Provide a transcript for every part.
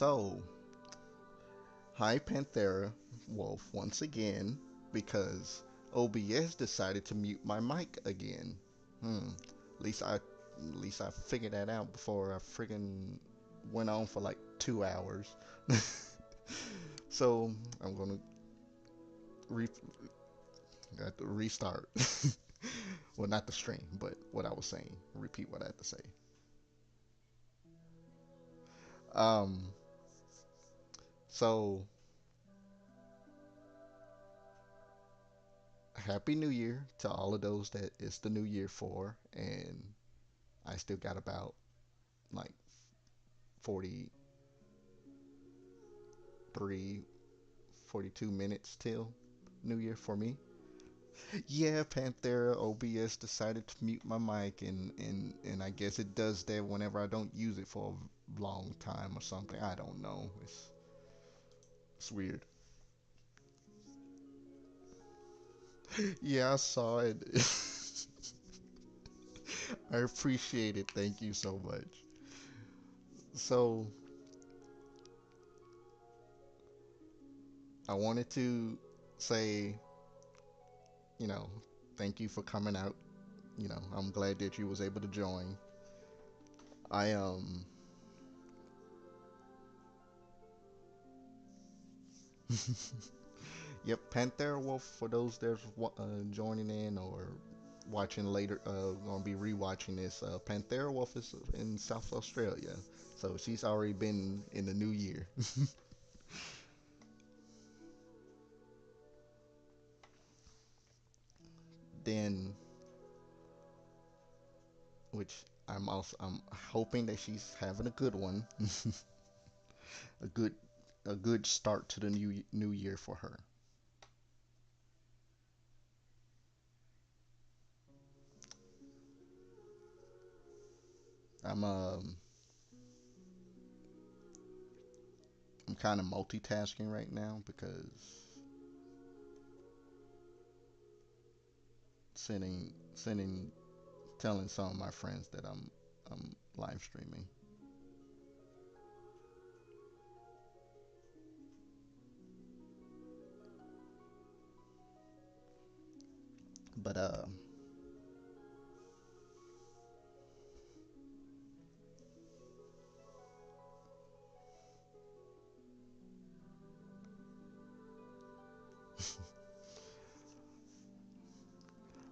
So, hi Panthera Wolf once again because OBS decided to mute my mic again. At least I figured that out before I friggin' went on for like 2 hours. So I'm gonna re got to restart. Well, not the stream, but what I was saying. Repeat what I had to say. Um, so Happy New Year to all of those that it's the new year for, and I still got about like 43, 42 minutes till New Year for me. Yeah, Panthera OBS decided to mute my mic, and I guess it does that whenever I don't use it for a long time or something. I don't know. It's weird. Yeah, I saw it. I appreciate it. Thank you so much. So I wanted to say, you know, thank you for coming out. I'm glad that you was able to join. I Yep, Panther Wolf for those that's joining in or watching later. Gonna be rewatching this. Panther Wolf is in South Australia, so she's already been in the new year. Then, which I'm hoping that she's having a good one, a good a good start to the new year for her. I'm um I'm kind of multitasking right now because sending telling some of my friends that I'm live streaming. But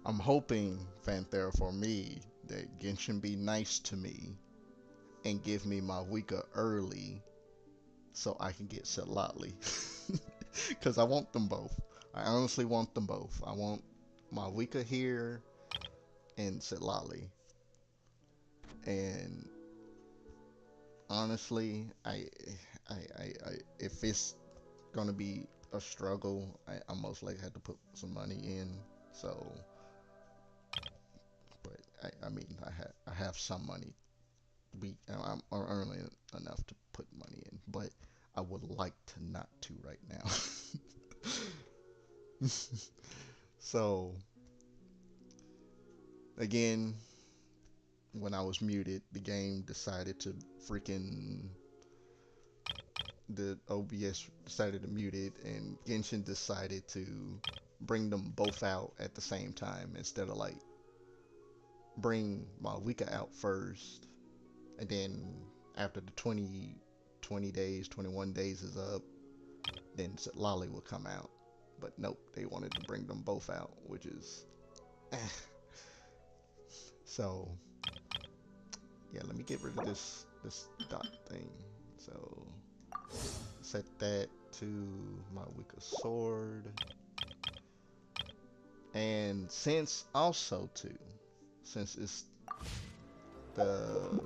I'm hoping, Fanthera, for me that Genshin be nice to me and give me my Wika early so I can get Selatli. Because I want them both. I honestly want them both. I want my Wika here and Selatli. And honestly, if it's gonna be a struggle, I most likely have to put some money in. So, but I have some money. I'm earning enough to put money in, but I would like to not to right now. So again, when I was muted, the game decided to freaking the OBS decided to mute it, and Genshin decided to bring them both out at the same time instead of like bring Malvika out first, and then after the 20 days, 21 days is up, then Lolly will come out. But nope, they wanted to bring them both out, which is eh. So yeah, let me get rid of this dot thing. So set that to my Wicca sword. And since it's the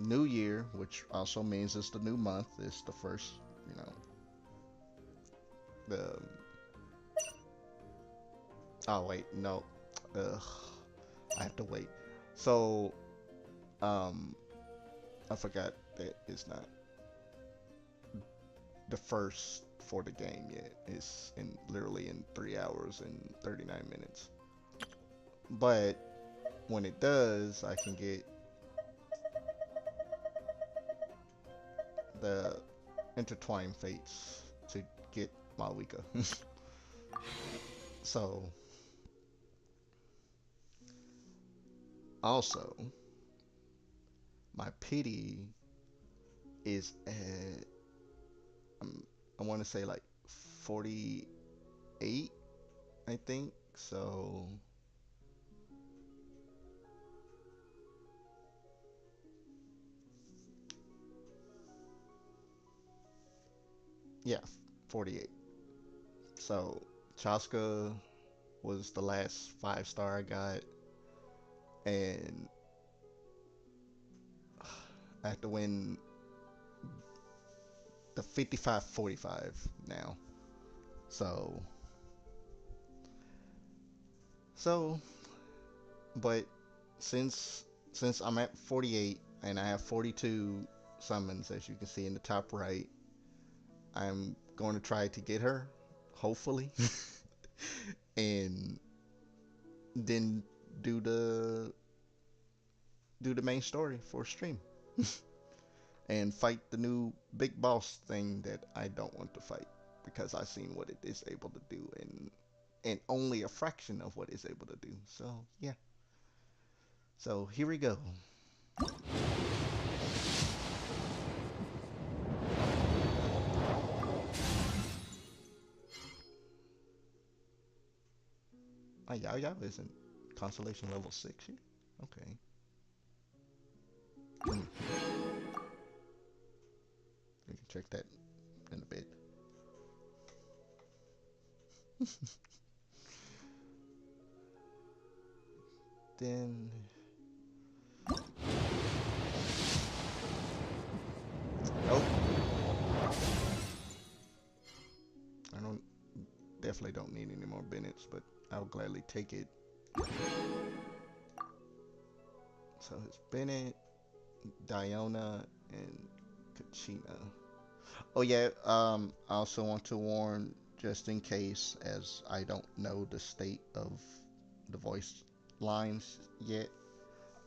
new year, which also means it's the new month, it's the first, you know, the, oh wait, no, ugh, I have to wait. So, um, I forgot that it's not the first for the game yet. It's literally in 3 hours and 39 minutes. But when it does, I can get to intertwine fates to get Malwika. So also my pity is at I want to say like 48, I think. So yeah, 48. So Chaska was the last 5 star I got, and I have to win the 55-45 now. So so but since since I'm at 48 and I have 42 summons, as you can see in the top right, I'm going to try to get her, hopefully, and then do the do the main story for stream and fight the new big boss thing that I don't want to fight because I've seen what it is able to do and only a fraction of what it's able to do. So yeah. So here we go. Oh, Yao isn't constellation level 6 here. Okay. Hmm. We can check that in a bit. Then nope. I don't definitely don't need any more Bennett's, but I'll gladly take it. So it's Bennett, Diona, and Kachina. Oh yeah, I also want to warn, just in case, as I don't know the state of the voice lines yet,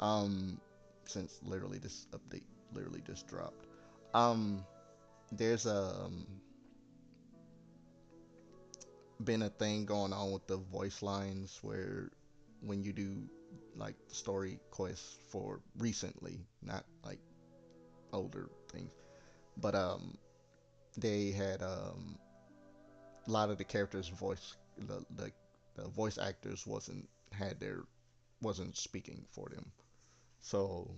um, since literally this update literally just dropped. Um, there's been a thing going on with the voice lines where when you do like story quests for recently, not like older things, but they had a lot of the characters' voice, the voice actors wasn't speaking for them, so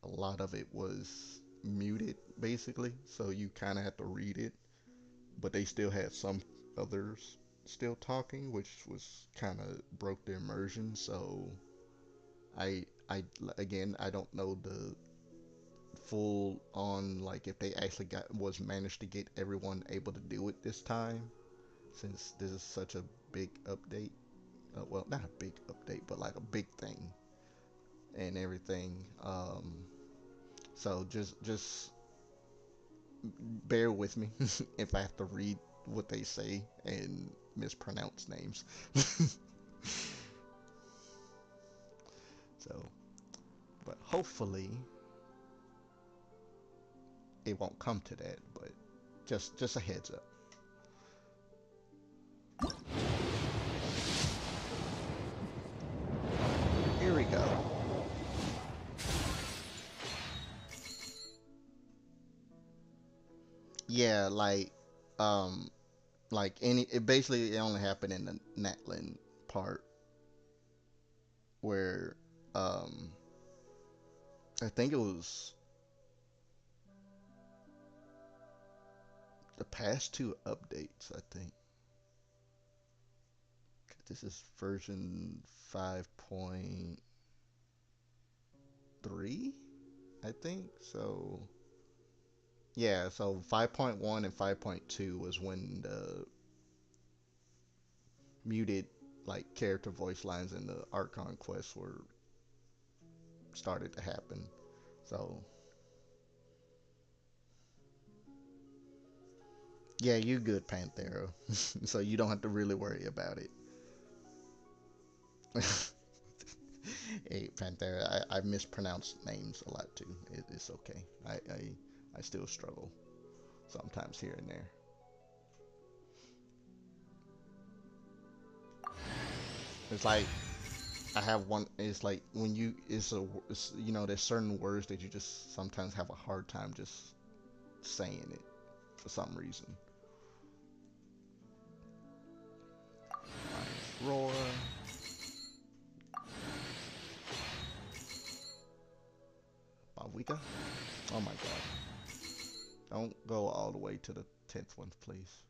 a lot of it was muted basically. So you kind of had to read it, but they still had some others still talking, which was kind of broke the immersion. So I again I don't know the full on like if they actually got was managed to get everyone able to do it this time, since this is such a big update. Well, not a big update, but like a big thing and everything. So just bear with me if I have to read what they say and mispronounce names. So, but hopefully it won't come to that. But just a heads up. Here we go. Yeah, um, like any, it basically it only happened in the Natlin part where, um, I think it was the past two updates. I think this is version 5.3, I think. So yeah, so 5.1 and 5.2 was when the muted like character voice lines in the Archon quests were started to happen. So yeah, you good, Panthero. So you don't have to really worry about it. Hey, Panthera, I mispronounce names a lot too. It's okay. I still struggle sometimes here and there. It's like I have one. It's like when you you know there's certain words that you just sometimes have a hard time just saying it for some reason. Lion's Roar. Malvika. Oh my god. Don't go all the way to the 10th one, please.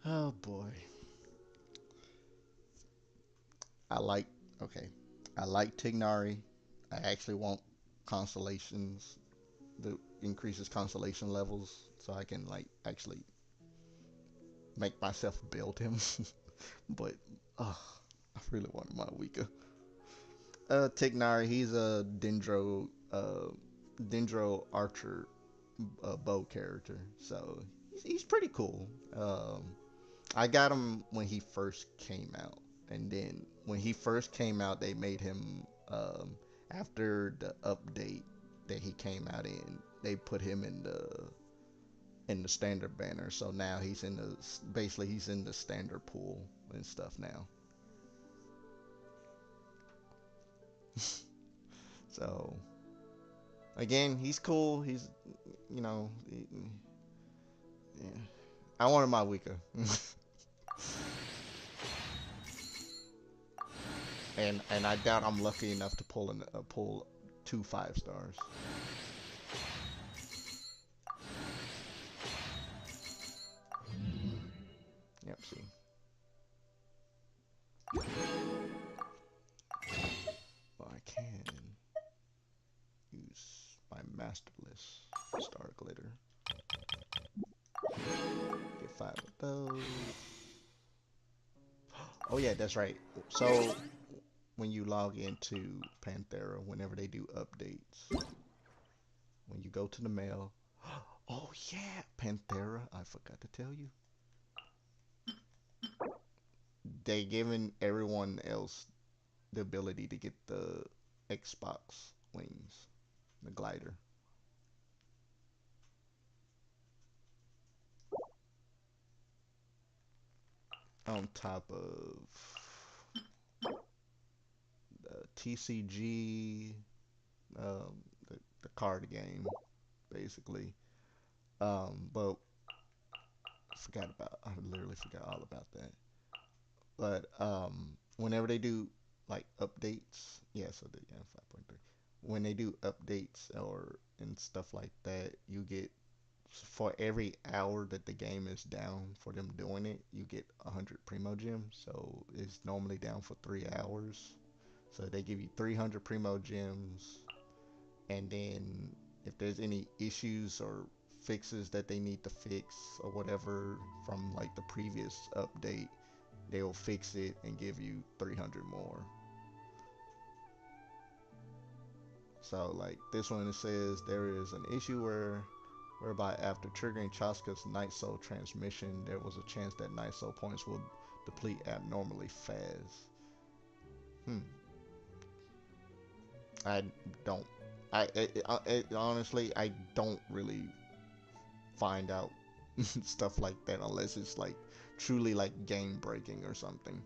Oh boy. I like, okay. I like Tignari. I actually want constellations that increases constellation levels so I can like actually make myself build him. But I really want my Wika. Tignari, he's a Dendro Archer bow character, so he's pretty cool. I got him when he first came out, and then when he first came out, they made him after the update that he came out in. They put him in the standard banner, so now he's in the basically he's in the standard pool and stuff now. So again, he's cool. He's you know, yeah. I wanted my Wika. And I doubt I'm lucky enough to pull two 5 stars. Yep, see. Well, I can use my masterless star glitter. Get 5 of those. Oh yeah, that's right. So when you log into Panthera, whenever they do updates, when you go to the mail, oh yeah, Panthera, I forgot to tell you. They giving everyone else the ability to get the Xbox wings, the glider. On top of the TCG, the card game, basically. But I literally forgot all about that. But whenever they do like updates, yeah, so yeah, 5.3. When they do updates or and stuff like that, you get for every hour that the game is down for them doing it, you get 100 Primo Gems. So it's normally down for 3 hours. So they give you 300 Primo Gems, and then if there's any issues or fixes that they need to fix or whatever from like the previous update, they will fix it and give you 300 more. So like this one, it says there is an issue whereby after triggering Chaska's Night Soul transmission, there was a chance that Night Soul points will deplete abnormally fast. Hmm. I don't. Honestly, I don't really find out stuff like that unless it's like truly like game breaking or something.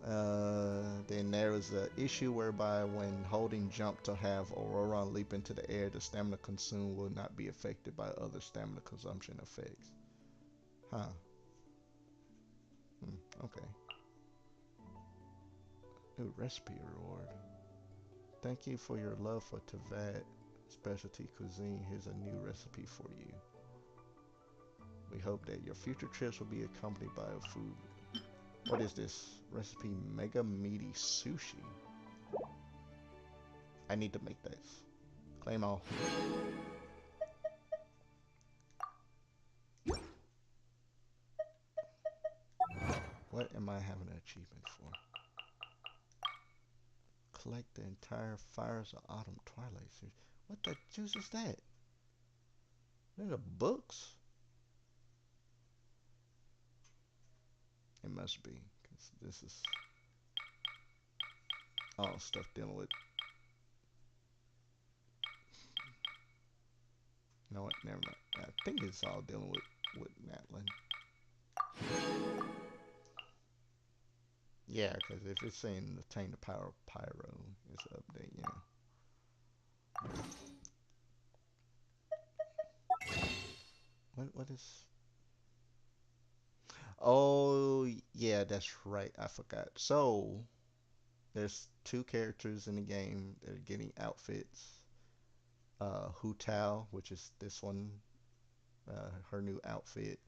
Then there is an issue whereby when holding jump to have Aurora leap into the air, the stamina consumed will not be affected by other stamina consumption effects. Huh. Okay. New recipe reward. Thank you for your love for Tavad specialty cuisine. Here's a new recipe for you. We hope that your future trips will be accompanied by a food. What is this? Recipe mega meaty sushi. I need to make this. Claim all. What am I having an achievement for? Collect the entire Fires of Autumn Twilight series. What the juice is that? They're the books? It must be, because this is all stuff dealing with. You know what? Never mind. I think it's all dealing with Natlin. Yeah, because if it's saying attain the power of Pyro, it's an update, yeah. What is? Oh, yeah, that's right. I forgot. So there's two characters in the game that are getting outfits. Hu Tao, which is this one, her new outfit,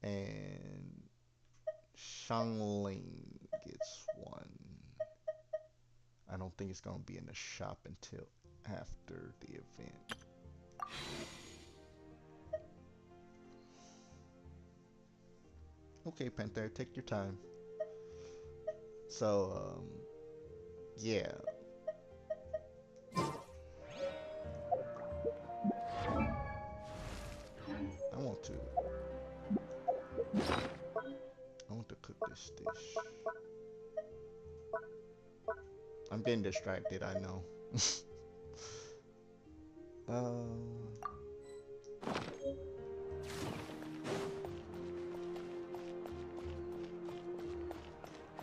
and Shangling gets one. I don't think it's gonna be in the shop until after the event. Okay, Panther, take your time. So, yeah. I want to. I want to cook this dish. I'm getting distracted, I know.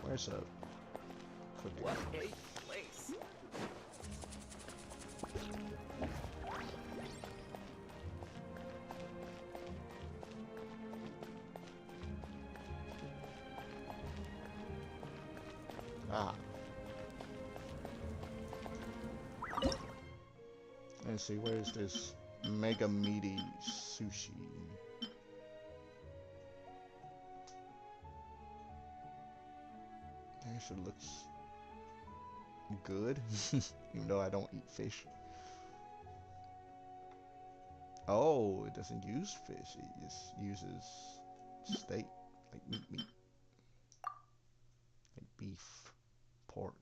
Where's up? What a place! Ah. Let's see, where's this mega meaty sushi? Actually looks good, even though I don't eat fish. Oh, it doesn't use fish, it just uses steak, like meat, like beef, pork.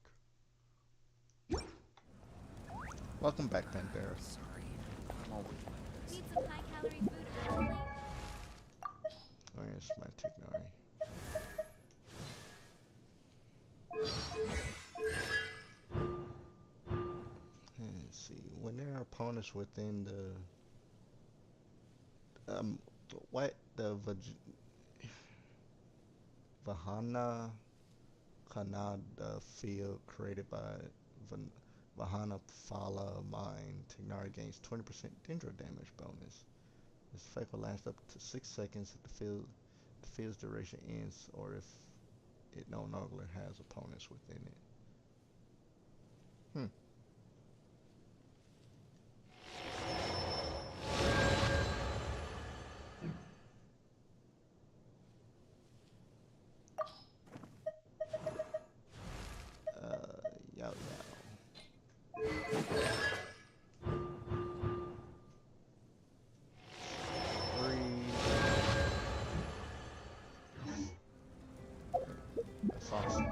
Welcome back, Panthera. Sorry, I'm always like this. Need some high-calorie food urgently? Where's my Tignari? Let's see. When there are opponents within the Vahana Kanada field created by Vahana Phala mine, Tignari gains 20% Dendro damage bonus. This effect will last up to 6 seconds if the field's duration ends, or if it no longer has opponents within it. Hmm. Yo. That's awesome.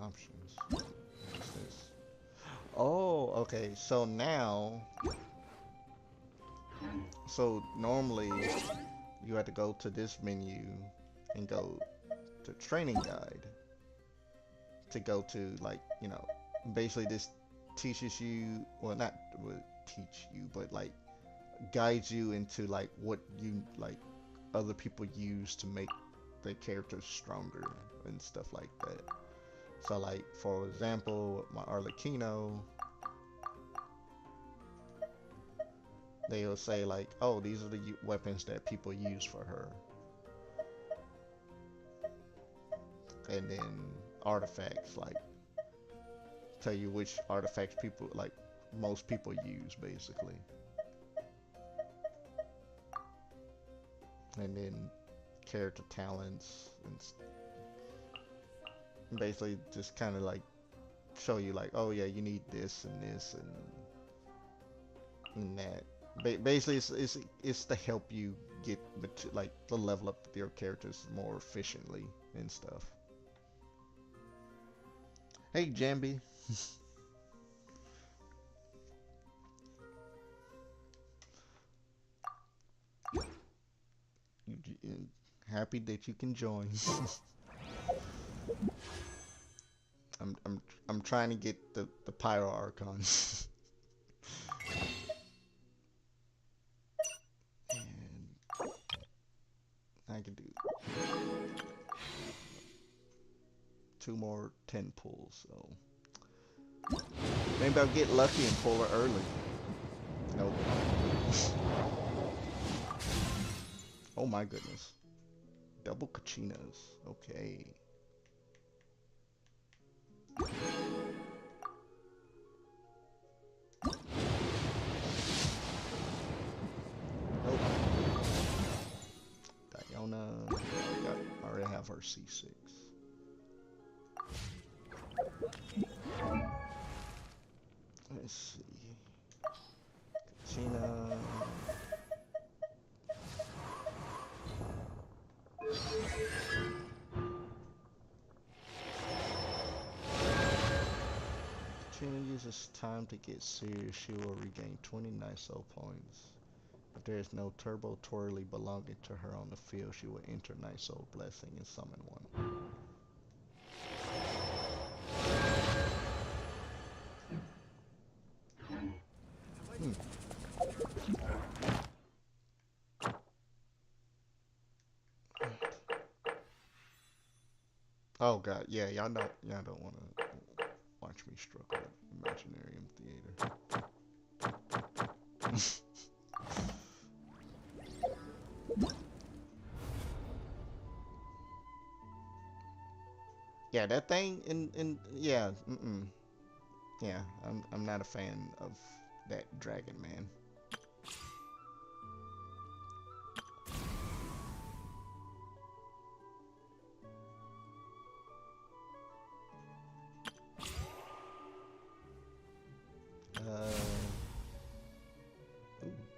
Options. What's this? Oh, okay. So now, normally you have to go to this menu and go to training guide to go to, like, basically this teaches you, well, not will teach you, but like guides you into like what you like other people use to make their characters stronger and stuff like that. So like, for example, my Arlecchino, they'll say like, oh, these are the weapons that people use for her. And then artifacts, like, tell you which artifacts people, like, most people use, basically. And then character talents, and basically just kind of like show you like, oh yeah, you need this and this and that. Basically, it's to help you get like to level up your characters more efficiently and stuff. Hey, Jambi. Happy that you can join. I'm trying to get the Pyro Archon. And I can do 2 more 10 pulls, so maybe I'll get lucky and pull her early. Nope. Oh my goodness. Double Kachinas. Okay. Nope. Diona. I already have her C6. Let's see. Kachina. Kachina uses time to get serious. She will regain 20 NISO points. If there is no Turbo Twirly belonging to her on the field, she will enter NISO Blessing and summon one. Oh god, yeah, y'all don't want to watch me struggle with Imaginarium Theater. Yeah, that thing yeah, yeah, I'm not a fan of that dragon man.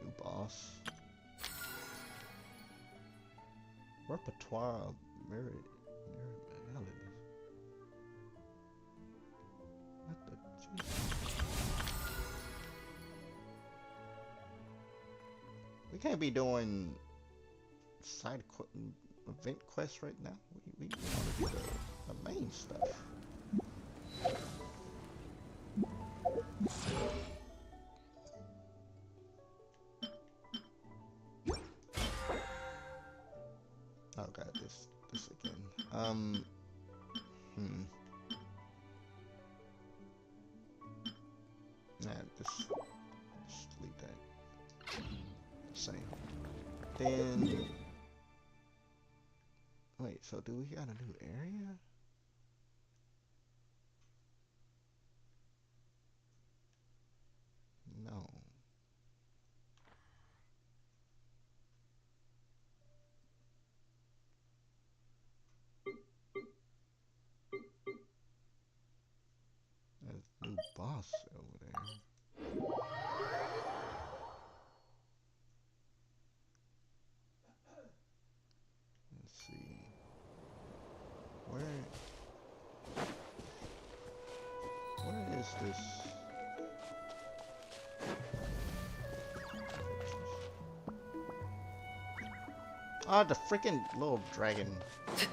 New boss. Repertoire of mirror melodies. What the Jesus? We can't be doing event quests right now. We want to do the main stuff. Oh god, this again. Nah, just leave that the same. Then wait, so do we got a new area? No. There's a new boss over there. Let's see. Where is this? Ah, the freaking little dragon. Thing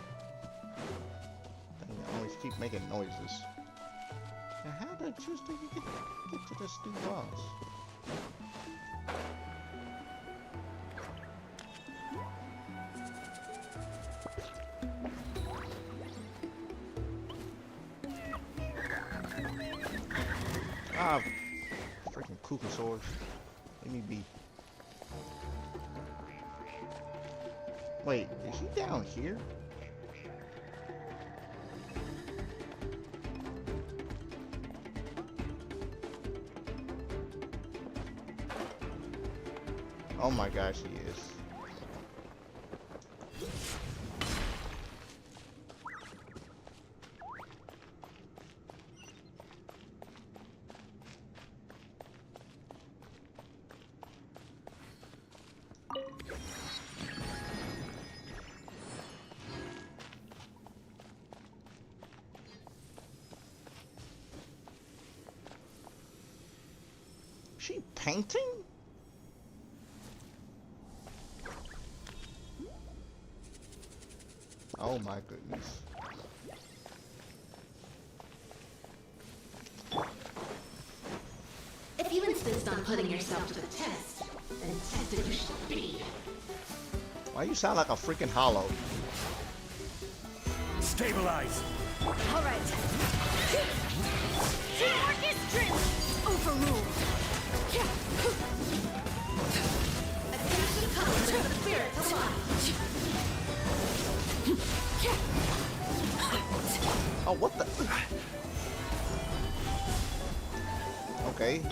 always keep making noises. Now how the juice do you get to this new boss? Ah, freaking Kukasaurs. Let me be. Wait, is he down here? Oh my gosh, he is. She painting? Oh my goodness. If you insist on putting yourself to the test, then tested you shall be. Why you sound like a freaking hollow? Stabilize. All right. Teamwork is strength. Overruled. Adapt to the colors of the spirit to life. Oh, what the? Okay.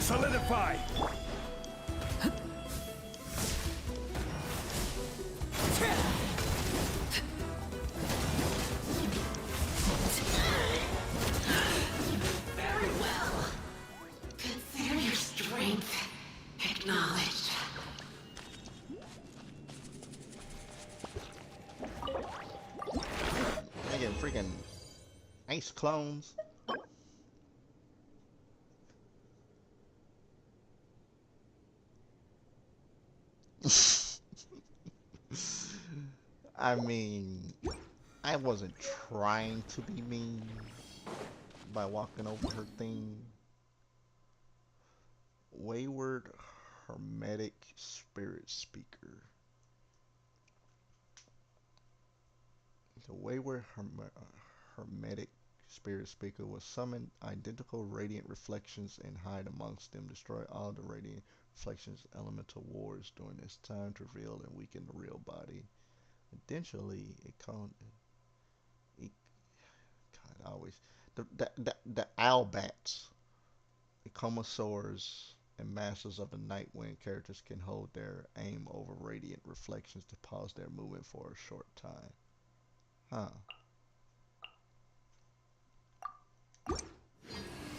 Solidify. Very well. Consider your strength acknowledged. Making freaking ice clones. I mean, I wasn't trying to be mean by walking over her thing. Wayward Hermetic Spirit Speaker. The Wayward Hermetic Spirit Speaker will summon identical radiant reflections and hide amongst them. Destroy all the radiant reflections elemental wards during this time to reveal and weaken the real body. Additionally, it God, I always the owl bats, the comosaurs, and masters of the night wind characters can hold their aim over radiant reflections to pause their movement for a short time. Huh.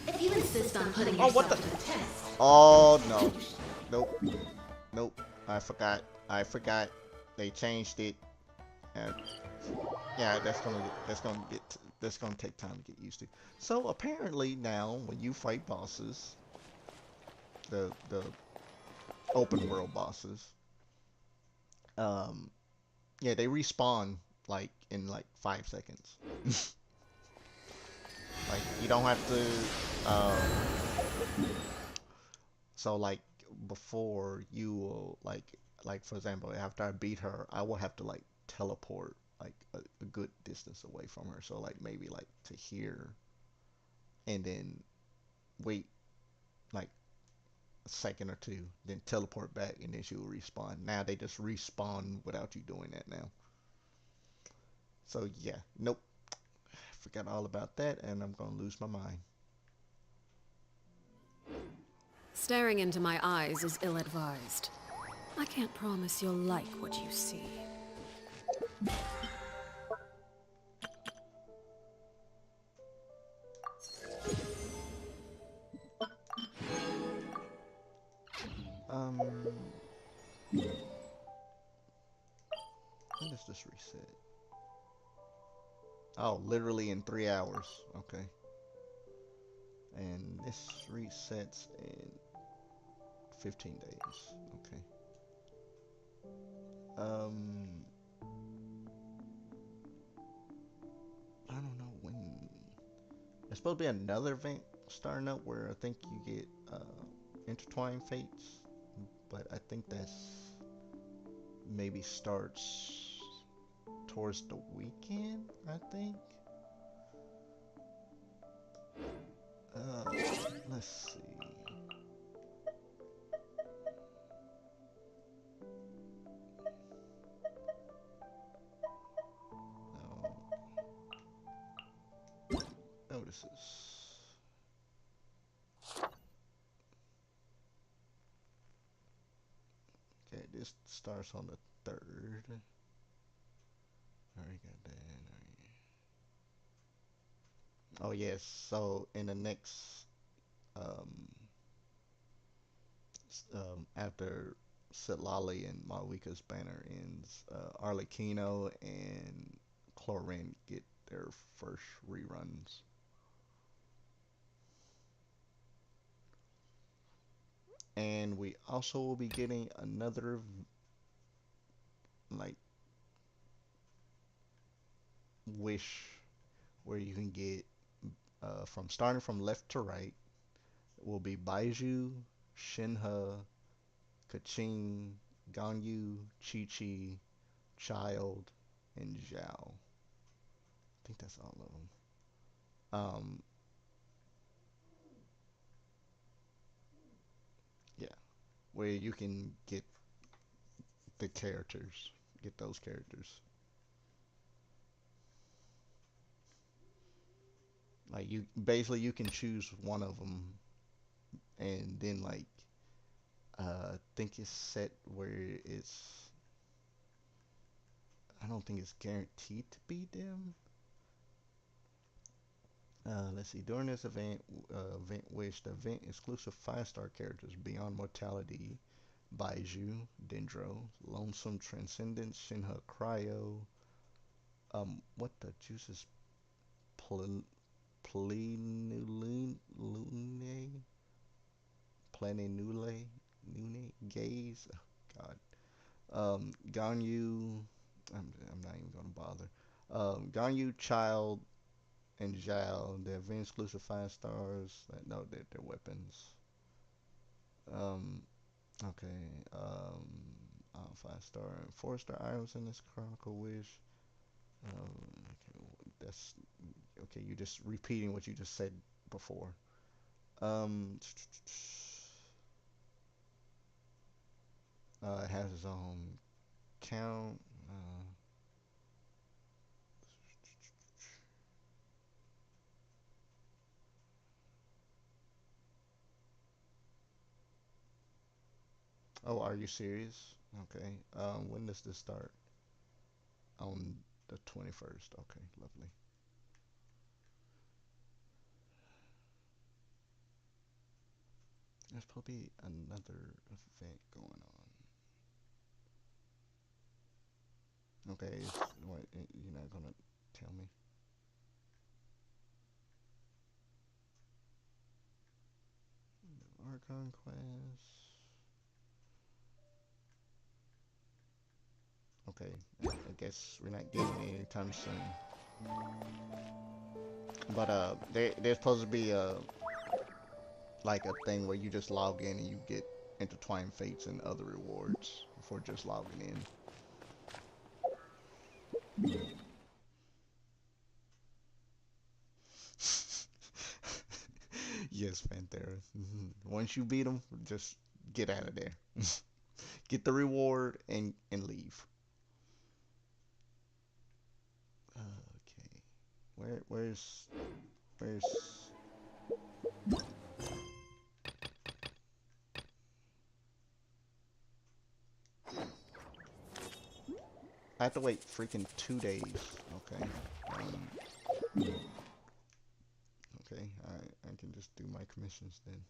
If you insist on putting Oh, what yourself the? to the test, Oh no. Nope. Nope. I forgot. I forgot. They changed it. And yeah, that's gonna take time to get used to. So apparently now when you fight bosses, the open world bosses, um yeah, they respawn like in like 5 seconds. Like you don't have to so like before you will like for example after I beat her I will have to like teleport like a good distance away from her, so like maybe like to here and then wait like a second or two, then teleport back and then she will respawn. Now they just respawn without you doing that now. So yeah, nope, forgot all about that and I'm gonna lose my mind. Staring into my eyes is ill-advised. I can't promise you'll like what you see. Um, when does this reset? Oh, literally in 3 hours. Okay. And this resets in 15 days. Okay. I don't know when. There's supposed to be another event starting up where I think you get intertwined fates, but I think that's maybe starts towards the weekend, I think. Uh, let's see. No. Oh, this is. Okay, this starts on the 3rd. Already got that. Oh yes, so in the next um After Sitlali and Malwika's banner ends, Arlecchino and Clorin get their first reruns. And we also will be getting another like wish where you can get from starting from left to right will be Baiju, Shinha, Kaching, Ganyu, Chi-Chi, Child, and Zhao. I think that's all of them. Um, yeah, where you can the characters, get those characters. Like you basically you can choose one of them, and then like I think it's set where it's I don't think it's guaranteed to be them. Let's see. During this event wish the event exclusive 5-star characters Beyond Mortality, Baiju, Dendro, Lonesome Transcendence, Shinha Cryo, what the juice is Pl- Plenulune, Planenule, Nune, Gaze, oh, God. Ganyu, I'm not even gonna bother. Ganyu, Child, and Zhao, the event exclusive 5 stars. No, they're weapons. Um, okay. 5-star and 4-star items in this Chronicle Wish. Okay, that's okay. You just repeating what you just said before. Um, it has its own count. Oh, are you serious? Okay. When does this start? On the 21st. Okay, lovely. There's probably another event going on. Okay, what, you're not gonna tell me? Archon Quest. Okay, I guess we're not getting it anytime soon. But there's supposed to be a like a thing where you just log in and you get intertwined fates and other rewards for just logging in. Yes, Panthera. Once you beat them, just get out of there. Get the reward and leave. Okay. Where's I have to wait freaking 2 days. Okay. Okay. I can just do my commissions then.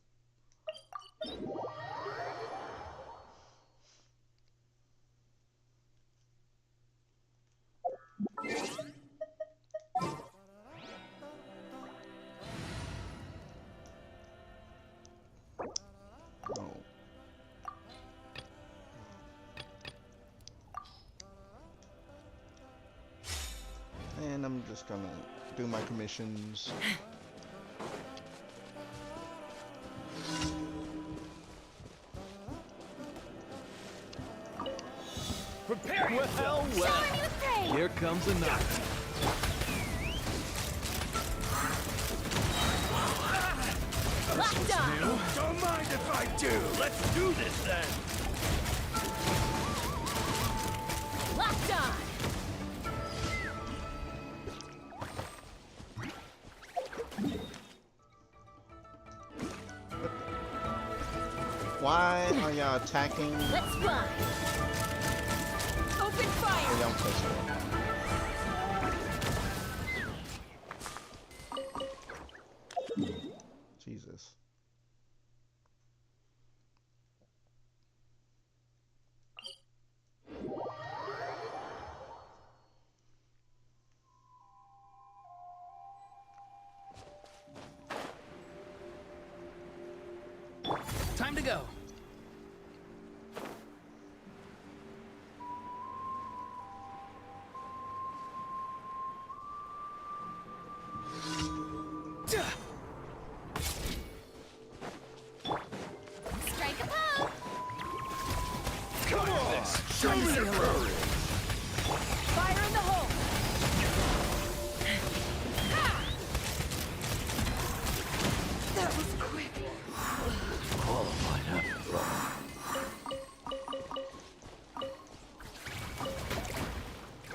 Oh. And I'm just gonna do my commissions. Prepare yourself! Well, here comes another. Locked on! Don't mind if I do. Let's do this then. Locked on! Why are y'all attacking? Let's fly! Open Oh, fire! y'all touch it. Jesus. Time to go. Strike a pose. Come on! Show me your courage! Fire in the hole. That was quick. Qualified up.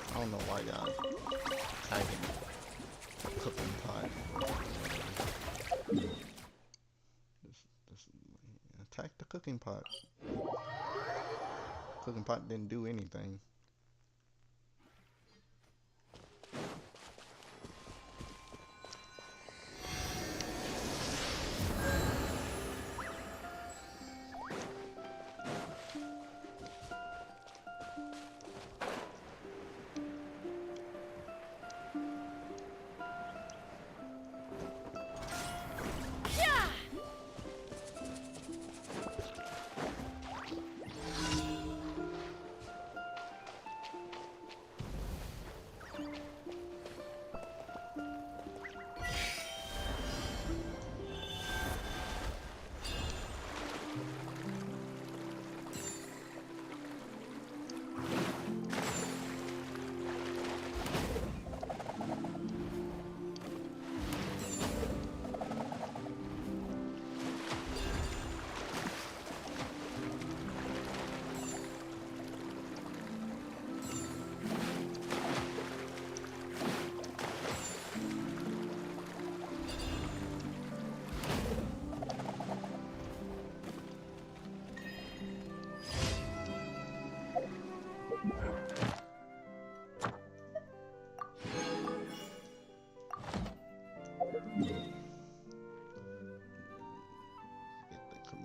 I don't know why y'all tagging cooking pot. This, attack the cooking pot. Cooking pot didn't do anything.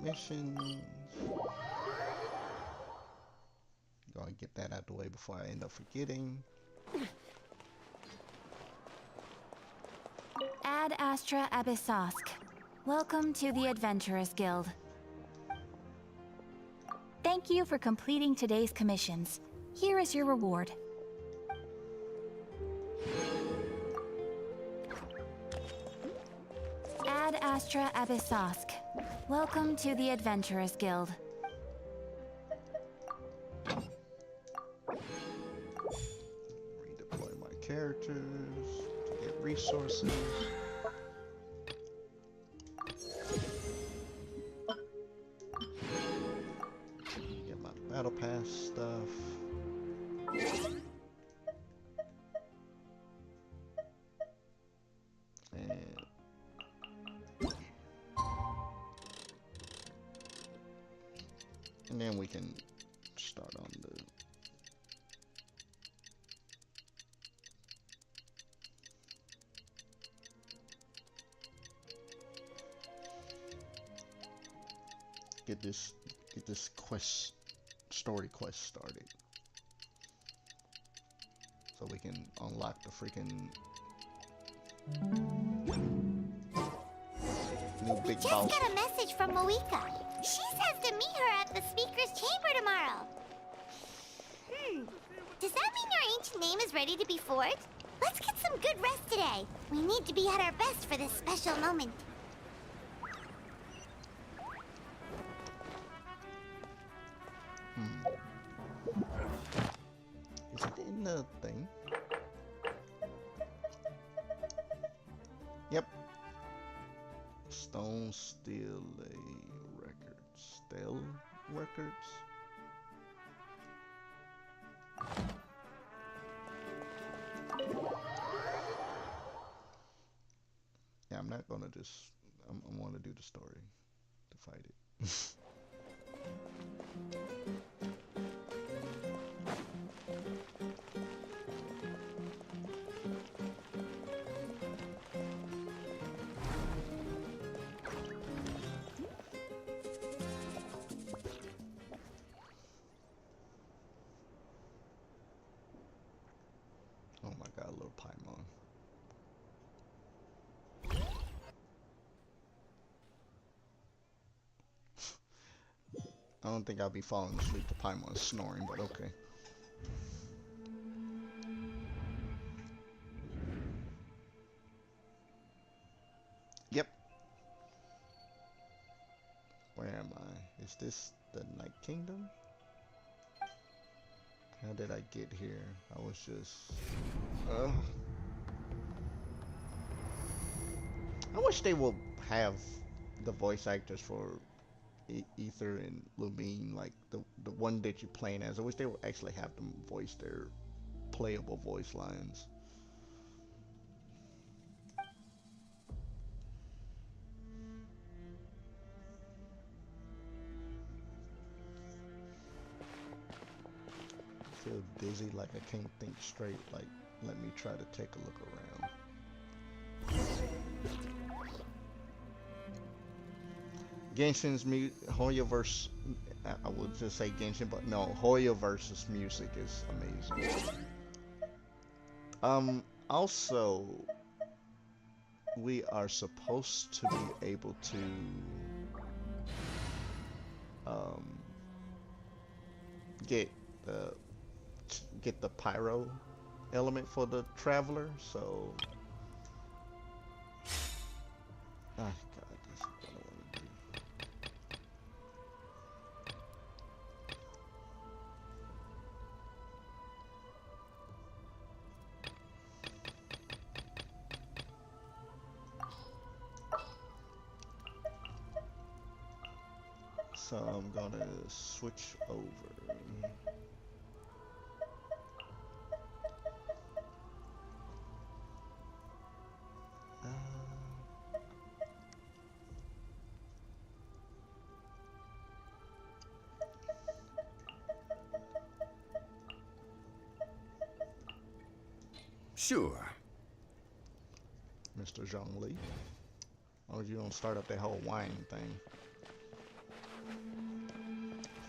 Missions. Gotta get that out the way before I end up forgetting. Ad Astra Abyssosk. Welcome to the Adventurers Guild. Thank you for completing today's commissions. Here is your reward. Ad Astra Abyssosk. Welcome to the Adventurers Guild. Redeploy my characters to get resources. Get my battle pass stuff. And then we can start on the get this story quest started, so we can unlock the freaking new big boss. Just got a message from Moika. She says to meet her at the speaker's chamber tomorrow. Does that mean your ancient name is ready to be forged? Let's get some good rest today. We need to be at our best for this special moment. Is it in the thing? Yep. Stone Steel Records. Steel Records? Yeah, I'm not gonna just... I want to do the story to fight it. Oh my god, little Paimon. don't think I'll be falling asleep to Paimon snoring, but okay. Yep. Where am I? Is this the Night Kingdom? How did I get here? I was just... I wish they would have the voice actors for Ether and Lumine, like the one that you're playing as. I wish they would actually have them voice their playable voice lines. I feel dizzy, like I can't think straight. Like, let me try to take a look around. Genshin's Hoyoverse, I would just say Genshin, but no, Hoyoverse's music is amazing. Also, we are supposed to be able to, get the pyro element for the traveler, so... Ah, God, this is what I want to do. So I'm gonna switch over. Sure. Mr. Zhongli. Oh, you don't start up that whole wine thing.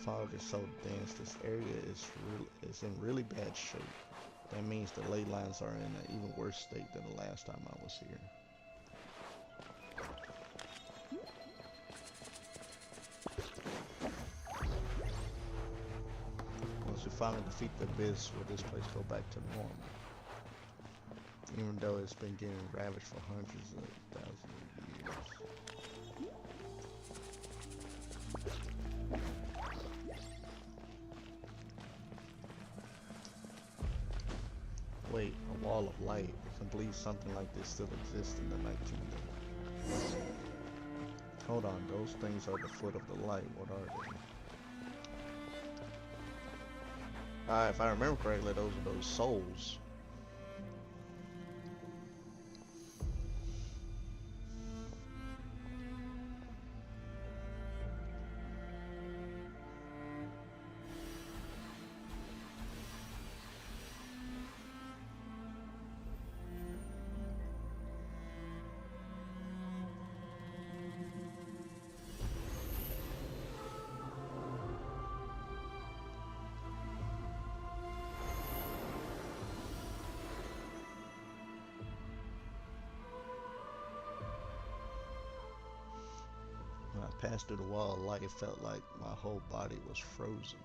Fog is so dense, this area is in really bad shape. That means the ley lines are in an even worse state than the last time I was here. Once we finally defeat the abyss, will this place go back to normal? Even though it's been getting ravaged for hundreds of thousands of years. Wait, a wall of light. I can believe something like this still exists in the Night Kingdom. Hold on, those things are the foot of the light. What are they? If I remember correctly, those are those souls. When I passed through the wall of light, it felt like my whole body was frozen.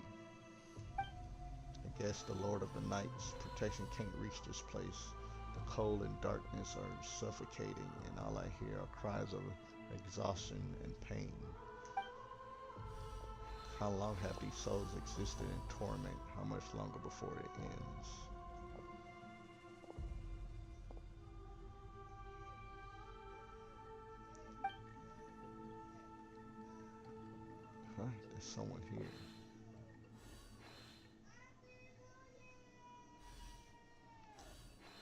I guess the Lord of the Night's protection can't reach this place. The cold and darkness are suffocating, and all I hear are cries of exhaustion and pain. How long have these souls existed in torment? How much longer before it ends? Huh? There's someone here.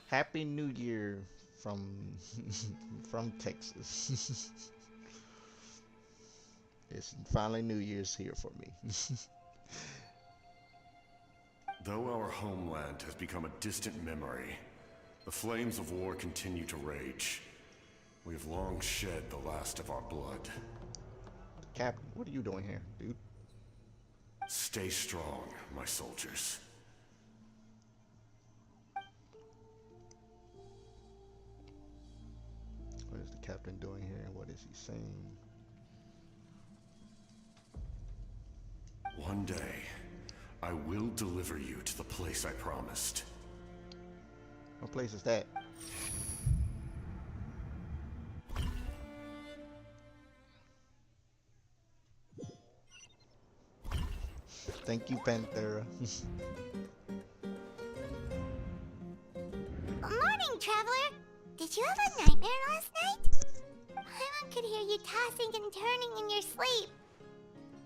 Happy New Year from from Texas. It's finally New Year's here for me. Though our homeland has become a distant memory, the flames of war continue to rage. We have long shed the last of our blood. Captain, what are you doing here, dude? Stay strong, my soldiers. What is the captain doing here? What is he saying? One day, I will deliver you to the place I promised. What place is that? Thank you, Panthera. Morning, Traveler. Did you have a nightmare last night? Paimon could hear you tossing and turning in your sleep.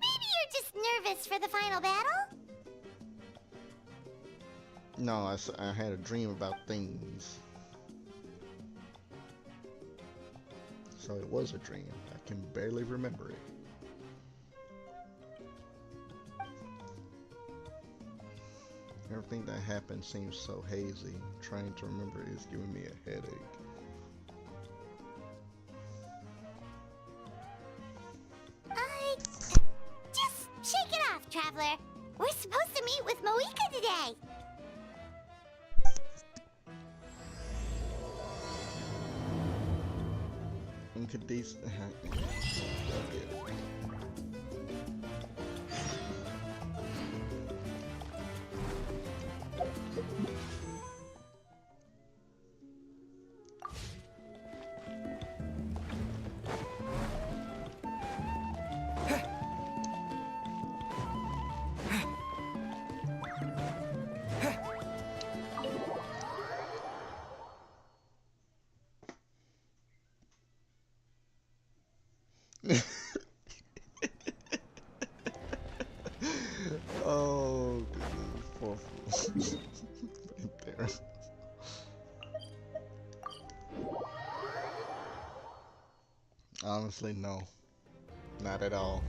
Maybe you're just nervous for the final battle? No, I had a dream about things. So it was a dream. I can barely remember it. Everything that happened seems so hazy. Trying to remember is giving me a headache. Just shake it off, Traveler. We're supposed to meet with Moika today. And could these... Oh, goodness. There. Honestly, no. Not at all.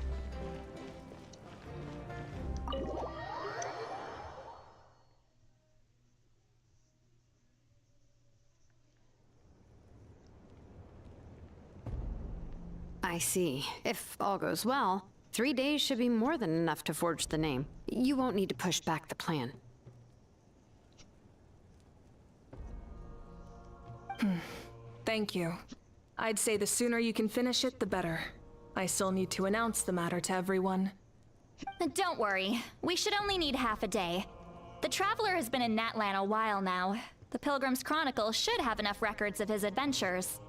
I see. If all goes well, 3 days should be more than enough to forge the name. You won't need to push back the plan. Thank you. I'd say the sooner you can finish it, the better. I still need to announce the matter to everyone. Don't worry. We should only need half a day. The Traveler has been in Natlan a while now. The Pilgrim's Chronicle should have enough records of his adventures.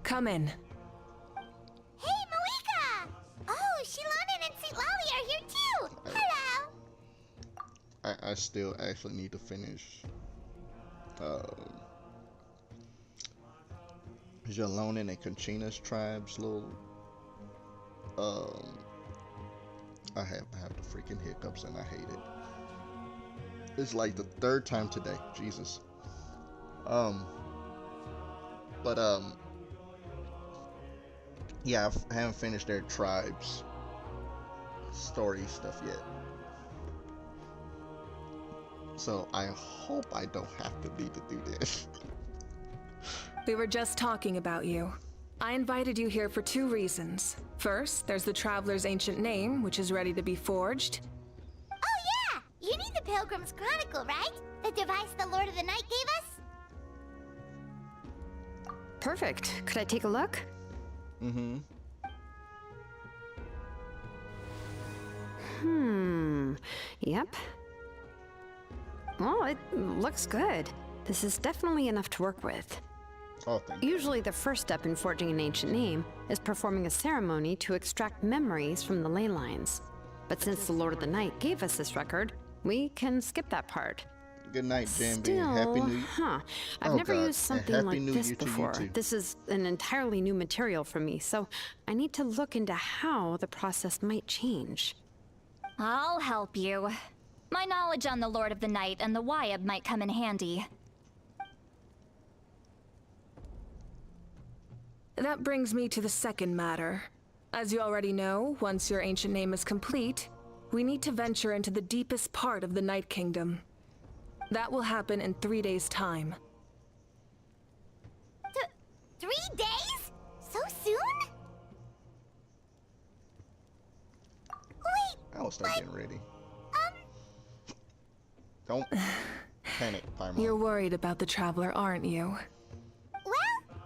Come in. Hey, Moika! Oh, Shilonen and St. Lolly are here too! Hello! I still actually need to finish Jalonin and Conchina's tribes little I have the freaking hiccups and I hate it. It's like the third time today. Jesus. Yeah, I haven't finished their tribes story stuff yet. So I hope I don't have to need to do this. We were just talking about you. I invited you here for 2 reasons. First, there's the Traveler's ancient name, which is ready to be forged. Oh yeah! You need the Pilgrim's Chronicle, right? The device the Lord of the Night gave us? Perfect. Could I take a look? Yep. Well, it looks good. This is definitely enough to work with. Oh, thank you. Usually the first step in forging an ancient name is performing a ceremony to extract memories from the ley lines. But since the Lord of the Night gave us this record, we can skip that part. Good night, Jambi. Still, Happy New Year. I've Oh, never God. used something Happy like New this Year to you, before. too. This is an entirely new material for me, so I need to look into how the process might change. I'll help you. My knowledge on the Lord of the Night and the Wyab might come in handy. That brings me to the second matter. As you already know, once your ancient name is complete, we need to venture into the deepest part of the Night Kingdom. That will happen in 3 days' time. 3 days? So soon? Wait, I will start getting ready. Don't panic, Paimon. You're worried about the Traveler, aren't you? well,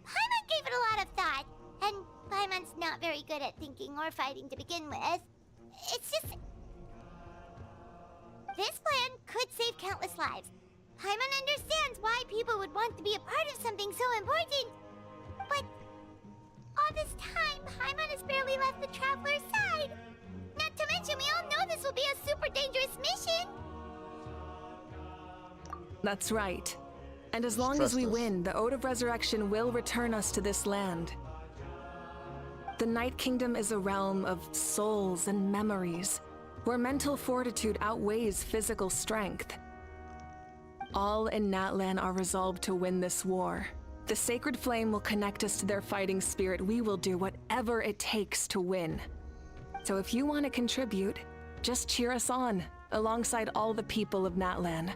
Paimon gave it a lot of thought, and by Paimon's not very good at thinking or fighting to begin with. It's just... This plan could save countless lives. Paimon understands why people would want to be a part of something so important. But all this time, Paimon has barely left the Traveler's side. Not to mention, we all know this will be a super dangerous mission. That's right. And as long as we win, the Ode of Resurrection will return us to this land. The Night Kingdom is a realm of souls and memories, where mental fortitude outweighs physical strength. All in Natlan are resolved to win this war. The sacred flame will connect us to their fighting spirit. We will do whatever it takes to win. So if you want to contribute, just cheer us on, alongside all the people of Natlan.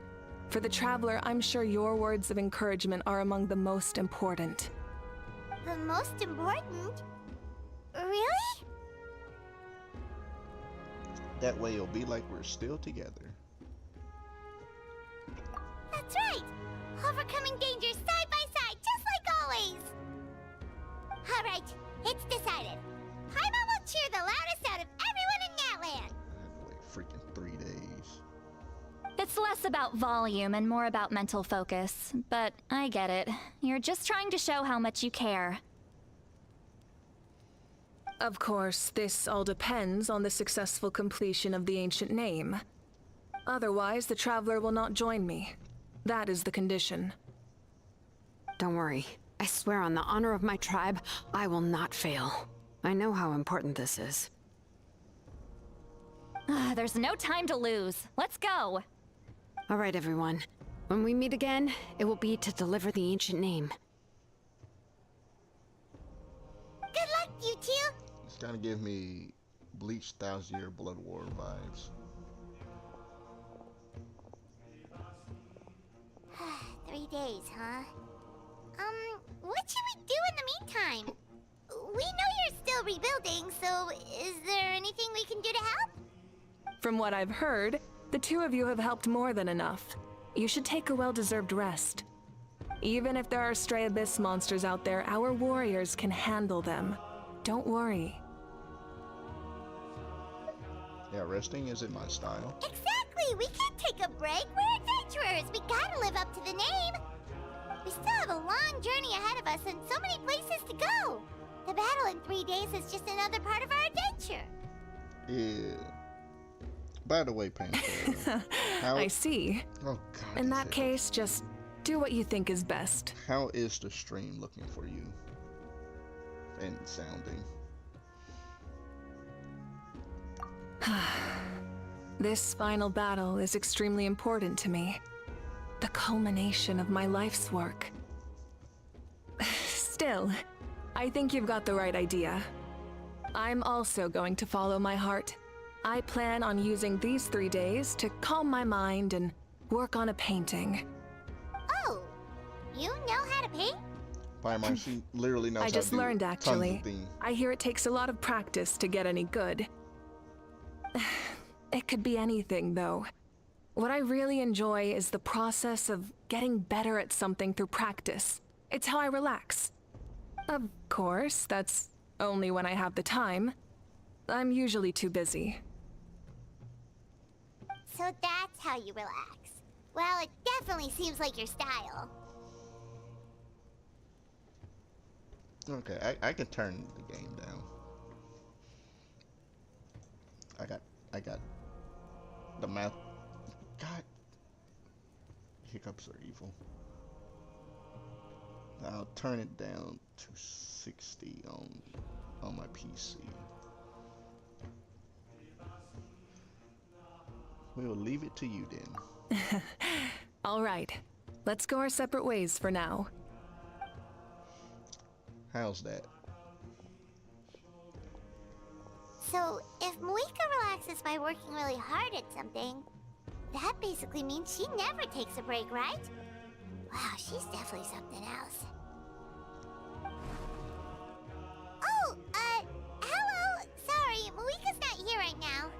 For the Traveler, I'm sure your words of encouragement are among the most important. The most important? Really? That way it'll be like we're still together. That's right! Overcoming dangers side by side, just like always! Alright, it's decided. Paimon will cheer the loudest out of everyone in Natlan! I had to wait freaking 3 days. It's less about volume and more about mental focus, but I get it. You're just trying to show how much you care. Of course, this all depends on the successful completion of the ancient name. Otherwise, the Traveler will not join me. That is the condition. Don't worry. I swear on the honor of my tribe, I will not fail. I know how important this is. There's no time to lose. Let's go. All right, everyone. When we meet again, it will be to deliver the ancient name. Good luck, you two! It's gonna give me Bleach 1000-Year Blood War vibes. 3 days, huh? What should we do in the meantime? We know you're still rebuilding, so is there anything we can do to help? From what I've heard, the two of you have helped more than enough. You should take a well-deserved rest. Even if there are stray abyss monsters out there, our warriors can handle them. Don't worry. Yeah, resting isn't my style. Exactly! We can't take a break! We're adventurers! We gotta live up to the name! We still have a long journey ahead of us and so many places to go! The battle in 3 days is just another part of our adventure! Yeah. By the way, Panther, how... I see. Oh, God. In that case, just do what you think is best. How is the stream looking for you? And sounding? This final battle is extremely important to me. The culmination of my life's work. Still, I think you've got the right idea. I'm also going to follow my heart. I plan on using these 3 days to calm my mind and work on a painting. Oh, you know how to paint? Paimon, she literally knows I just learned, tons of actually. things. I hear it takes a lot of practice to get any good. It could be anything, though. What I really enjoy is the process of getting better at something through practice. It's how I relax. Of course, that's only when I have the time. I'm usually too busy. So that's how you relax. Well, it definitely seems like your style. Okay, I can turn the game down. I got the math. God, hiccups are evil. I'll turn it down to 60 on my PC. We will leave it to you then. All right. Let's go our separate ways for now. How's that? So, if Moika relaxes by working really hard at something, that basically means she never takes a break, right? Wow, she's definitely something else. Oh, hello! Sorry, Moika's not here right now.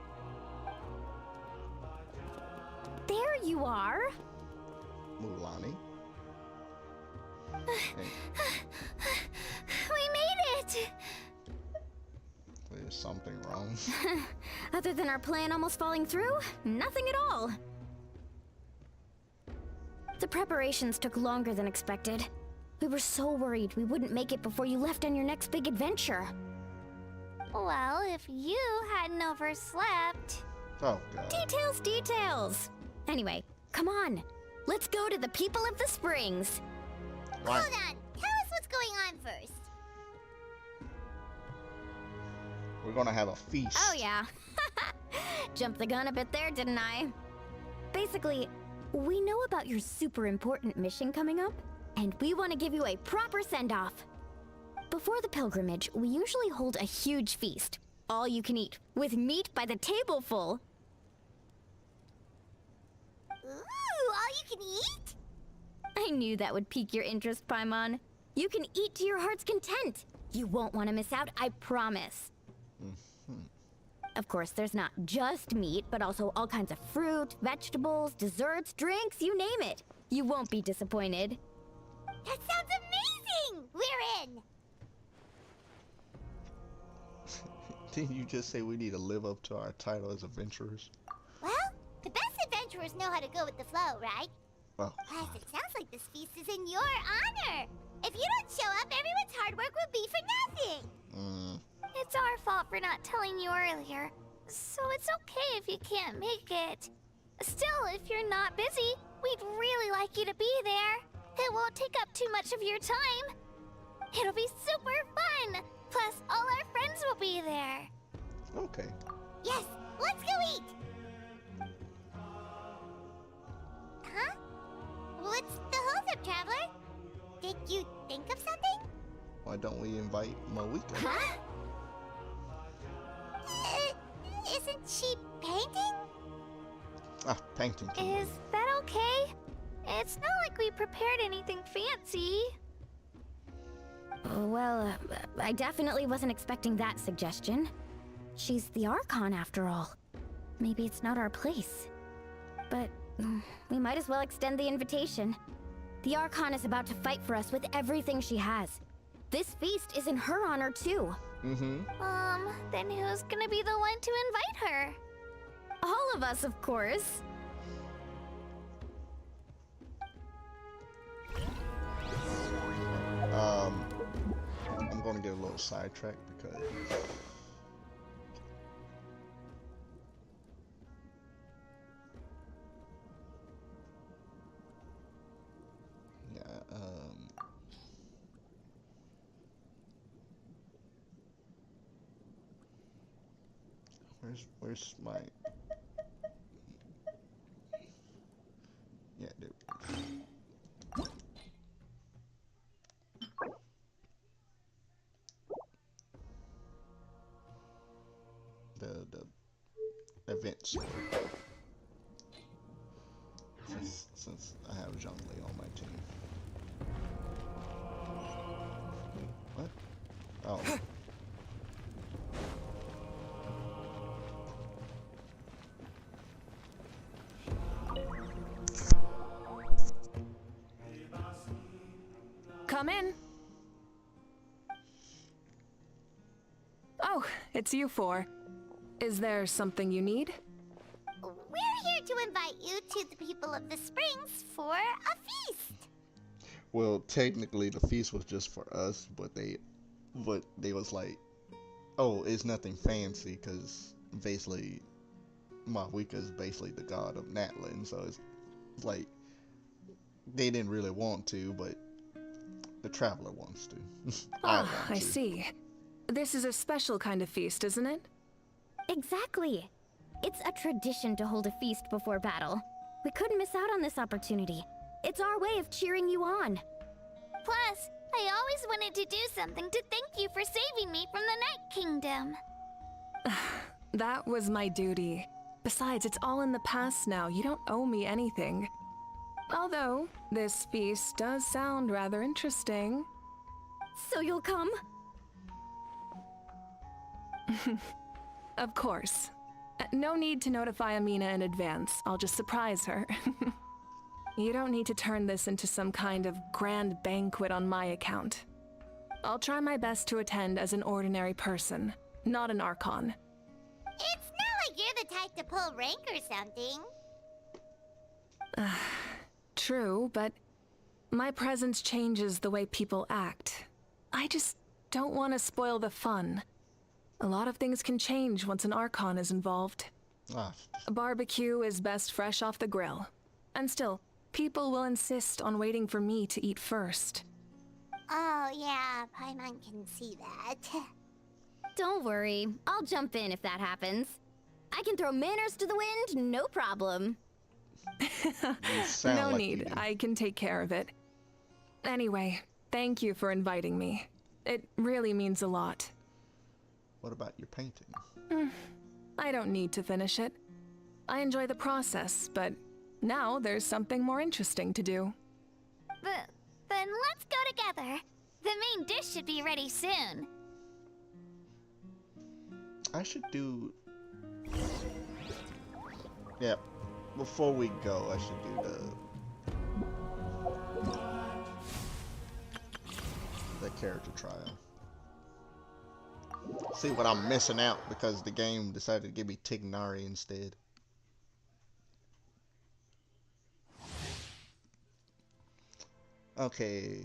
There you are. Mulani? We made it! something wrong. Other than our plan almost falling through, nothing at all. The preparations took longer than expected. We were so worried we wouldn't make it before you left on your next big adventure. Well, if you hadn't overslept... Oh, God. Details, details! Anyway, come on. Let's go to the people of the springs. Why? Hold on. Tell us what's going on first. We're gonna have a feast. Oh, yeah. Jumped the gun a bit there, didn't I? Basically, we know about your super important mission coming up, and we want to give you a proper send-off. Before the pilgrimage, we usually hold a huge feast. All you can eat, with meat by the tableful. Ooh, all you can eat? I knew that would pique your interest, Paimon. You can eat to your heart's content. You won't want to miss out, I promise. Of course, there's not just meat, but also all kinds of fruit, vegetables, desserts, drinks, you name it. You won't be disappointed. That sounds amazing! We're in! Didn't you just say we need to live up to our title as adventurers? Well, the best adventurers know how to go with the flow, right? Well, Plus, it sounds like this feast is in your honor. If you don't show up, everyone's hard work will be for nothing. It's our fault for not telling you earlier, so it's okay if you can't make it. Still, if you're not busy, we'd really like you to be there. It won't take up too much of your time. It'll be super fun. Plus, all our friends will be there. okay. Yes, let's go eat! Huh? What's the holdup, Traveler? Did you think of something? Why don't we invite Moika? Huh? Isn't she painting? Ah, painting. Is that okay? It's not like we prepared anything fancy. Well, I definitely wasn't expecting that suggestion. She's the Archon, after all. Maybe it's not our place. But we might as well extend the invitation. The Archon is about to fight for us with everything she has. This feast is in her honor, too. Then who's gonna be the one to invite her? All of us, of course. I'm gonna get a little sidetracked because where's my there we go. The event sword. Since I have Zhongli on my team. What? Oh. Come in. Oh, it's you four. Is there something you need? We're here to invite you to the people of the springs for a feast. Well, technically the feast was just for us, but they was like, oh, it's nothing fancy because basically Mahwika is basically the god of Natlan, so it's like they didn't really want to, but the traveler wants to. I see. This is a special kind of feast, isn't it? Exactly. It's a tradition to hold a feast before battle. We couldn't miss out on this opportunity. It's our way of cheering you on. Plus, I always wanted to do something to thank you for saving me from the Night Kingdom. That was my duty. Besides, it's all in the past now. You don't owe me anything. Although, this feast does sound rather interesting. So you'll come? Of course. No need to notify Amina in advance. I'll just surprise her. You don't need to turn this into some kind of grand banquet on my account. I'll try my best to attend as an ordinary person. not an Archon. It's not like you're the type to pull rank or something. True, but my presence changes the way people act. I just don't want to spoil the fun. A lot of things can change once an Archon is involved. Ah, A barbecue is best fresh off the grill. And still, people will insist on waiting for me to eat first. Oh, yeah, Paimon can see that. Don't worry, I'll jump in if that happens. I can throw manners to the wind, no problem. you sound No like need, you do. I can take care of it. Anyway, thank you for inviting me. It really means a lot. What about your painting? I don't need to finish it. I enjoy the process, but now there's something more interesting to do. Then let's go together. The main dish should be ready soon. I should do. Yeah, before we go, I should do the character trial. See what I'm missing out because the game decided to give me Tignari instead. Okay.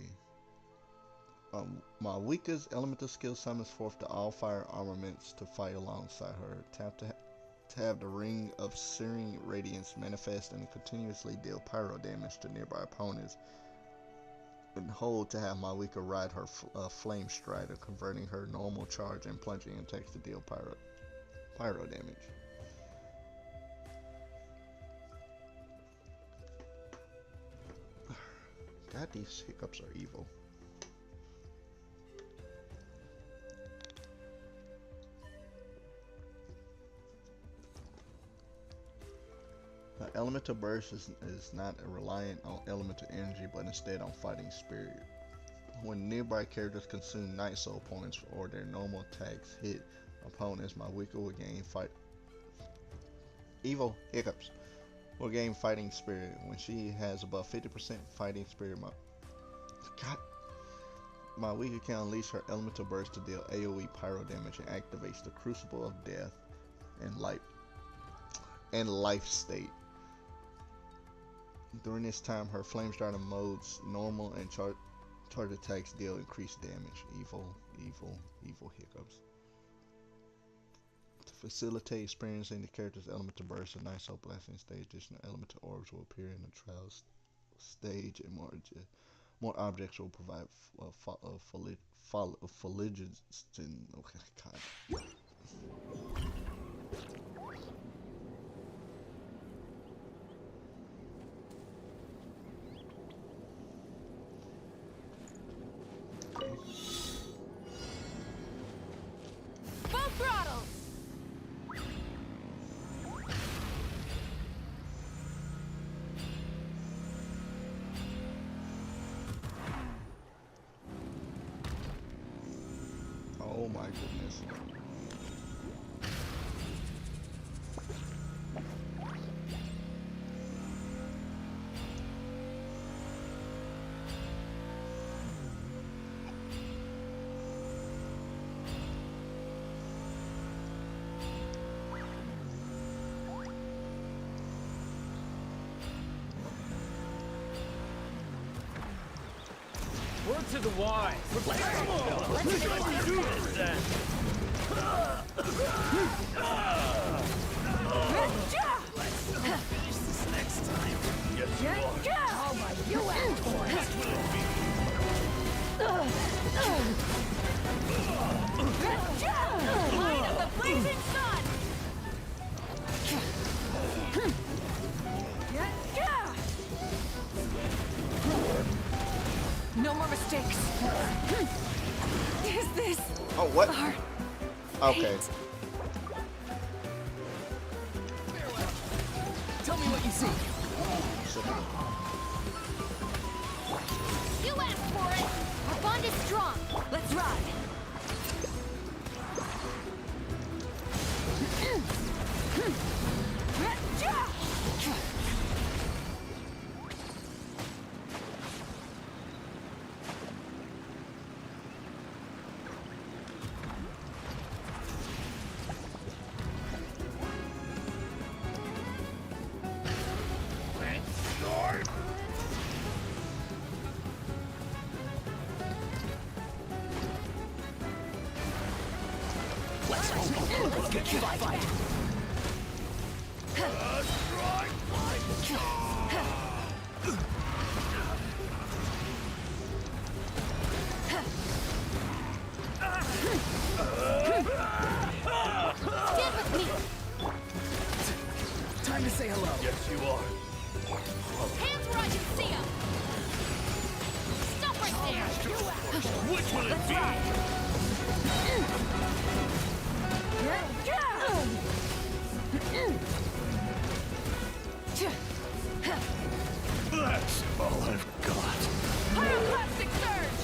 Malwika's elemental skill summons forth the all fire armaments to fight alongside her. Tap to have the ring of searing radiance manifest and continuously deal pyro damage to nearby opponents. And hold to have Malwika ride her flame strider, converting her normal charge and plunging attacks to deal pyro damage. God, these hiccups are evil. Elemental burst is not reliant on elemental energy, but instead on fighting spirit. When nearby characters consume night soul points or their normal attacks hit opponents, Malwika will gain evil hiccups. Will gain fighting spirit. When she has above 50% fighting spirit, Malwika can unleash her elemental burst to deal AoE pyro damage and activates the Crucible of Death and life state. During this time, her flame strider modes normal and charge attacks deal increased damage. Evil hiccups. To facilitate experiencing the character's elemental burst and night soul blasting stage, additional elemental orbs will appear in the trial stage, and more objects will provide foliage. Okay, God. Full throttle! Oh my goodness. Word to the wise. Let's do this then. Let's finish this next time. Oh my, you asked for it! Light of the blazing sun! No more mistakes. Is this Oh, what? our Okay. fate? Tell me what you see. You asked for it! Our bond is strong! Let's ride! Let's get to the fight. Stand with me! Time to say hello. Yes, you are. Hands where I can see them! Stop right there! Which will it be? That's all I've got. Pyroclastic surge!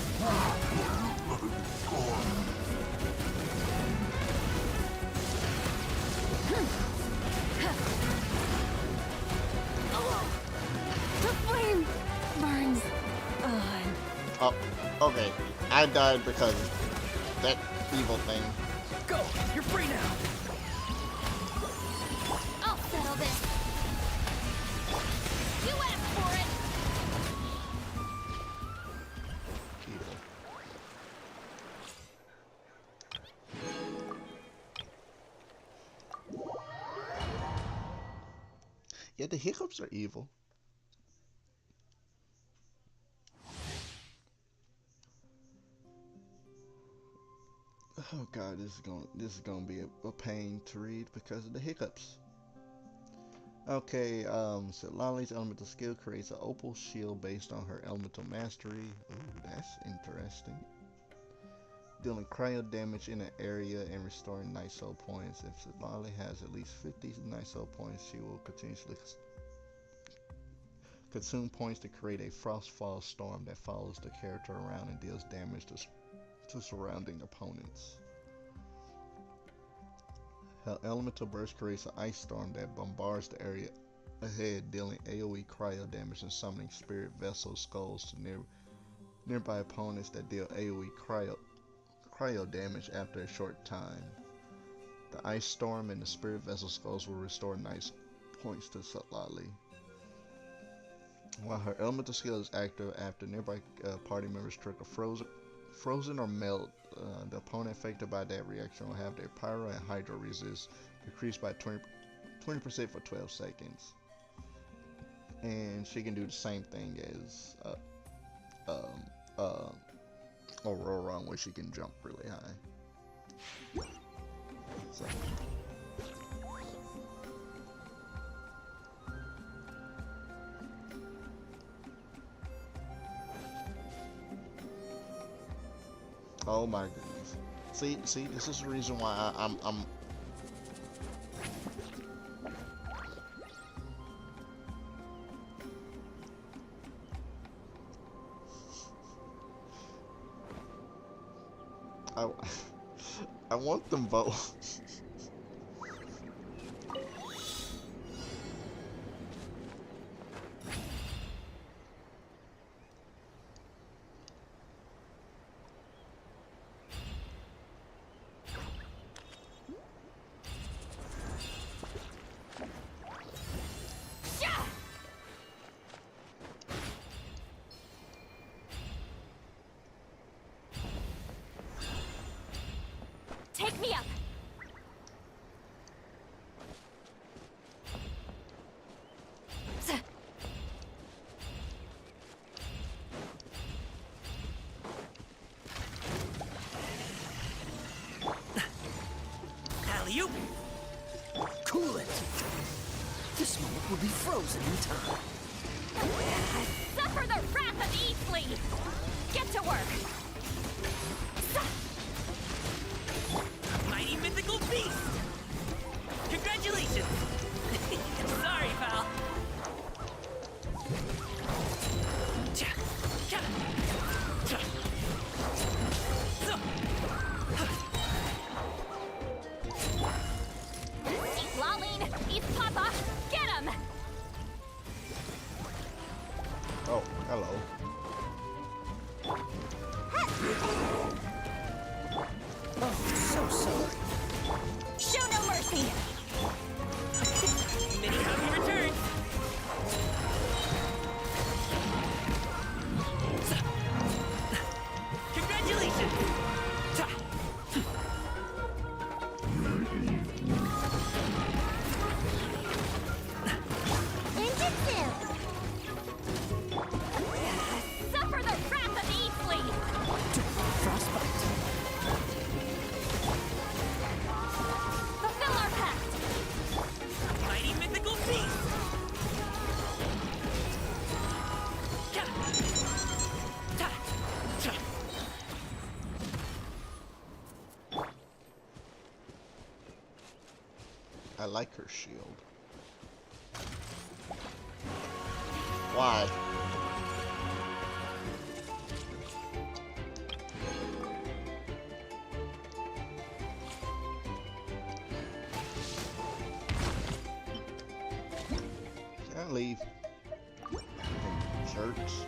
The flame burns on. Oh, okay. I died because of that evil thing. Go! You're free now! I'll settle this. You asked for it! Evil. Yeah, the hiccups are evil. Oh god, this is gonna be a pain to read because of the hiccups. Okay, so Lolly's elemental skill creates an opal shield based on her elemental mastery. Ooh, that's interesting. Dealing cryo damage in an area and restoring night soul points. If Lolly has at least 50 night soul points, she will continuously consume points to create a frostfall storm that follows the character around and deals damage to surrounding opponents. Her elemental burst creates an ice storm that bombards the area ahead, dealing AoE cryo damage and summoning spirit vessel skulls to nearby opponents that deal AoE cryo damage after a short time. The ice storm and the spirit vessel skulls will restore nice points to Lolly. While her elemental skill is active, after nearby party members trigger frozen or melt, the opponent affected by that reaction will have their pyro and hydro resist decreased by 20% for 12 seconds. And she can do the same thing as Aurora, where she can jump really high. So. Oh my goodness. See, this is the reason why I'm I want them both. Take me up! Alley-oop! Cool it! This moment will be frozen in time. Suffer the wrath of Eastleigh! Get to work! Mighty mythical beast! Congratulations! Sorry, pal. East Lolline! East Papa! Get him! Oh, hello. I like her shield. Why? Can I leave? Jerks.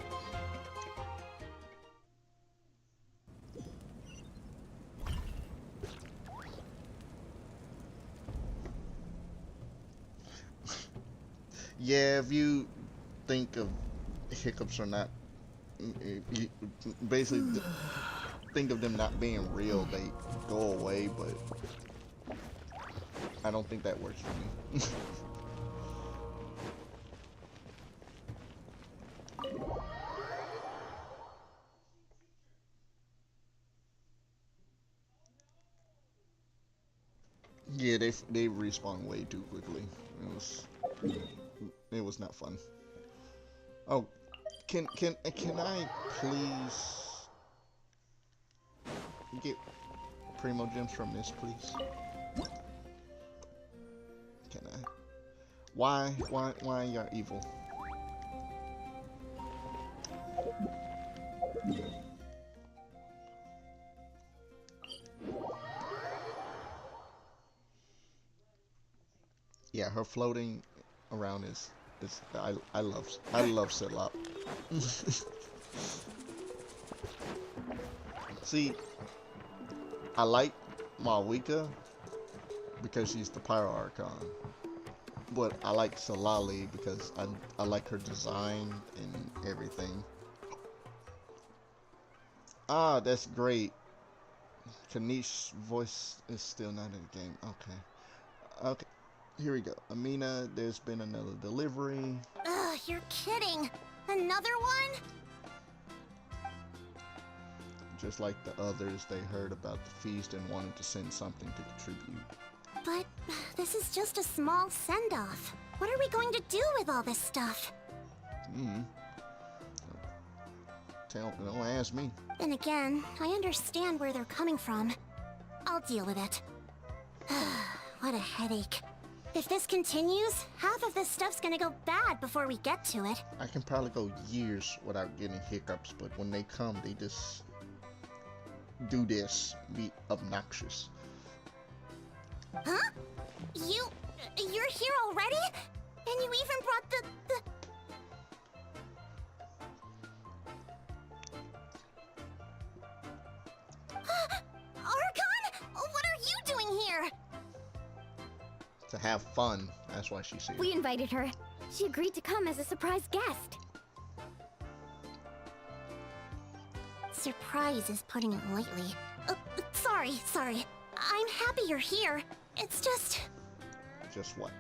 Yeah, if you think of hiccups or not, you basically think of them not being real, they go away, but I don't think that works for me. Yeah, they respawn way too quickly. It was not fun. Oh, can I please get Primo gems from this, please? Can I? Why y'all evil? Yeah, her floating around is I love Silop. See, I like Malwika because she's the Pyro Archon, but I like Salali because I like her design and everything. Ah, that's great. Kanish's voice is still not in the game. Okay. Here we go. Amina, there's been another delivery. Ugh, you're kidding. Another one? Just like the others, they heard about the feast and wanted to send something to contribute. But this is just a small send-off. What are we going to do with all this stuff? Don't ask me. Then again, I understand where they're coming from. I'll deal with it. What a headache. If this continues, half of this stuff's gonna go bad before we get to it. I can probably go years without getting hiccups, but when they come, they just do this, be obnoxious. Huh? You're here already? And you even brought the... Archon? What are you doing here? To have fun, that's why she's here. We invited her. She agreed to come as a surprise guest. Surprise is putting it lightly. Sorry. I'm happy you're here. It's just... Just what?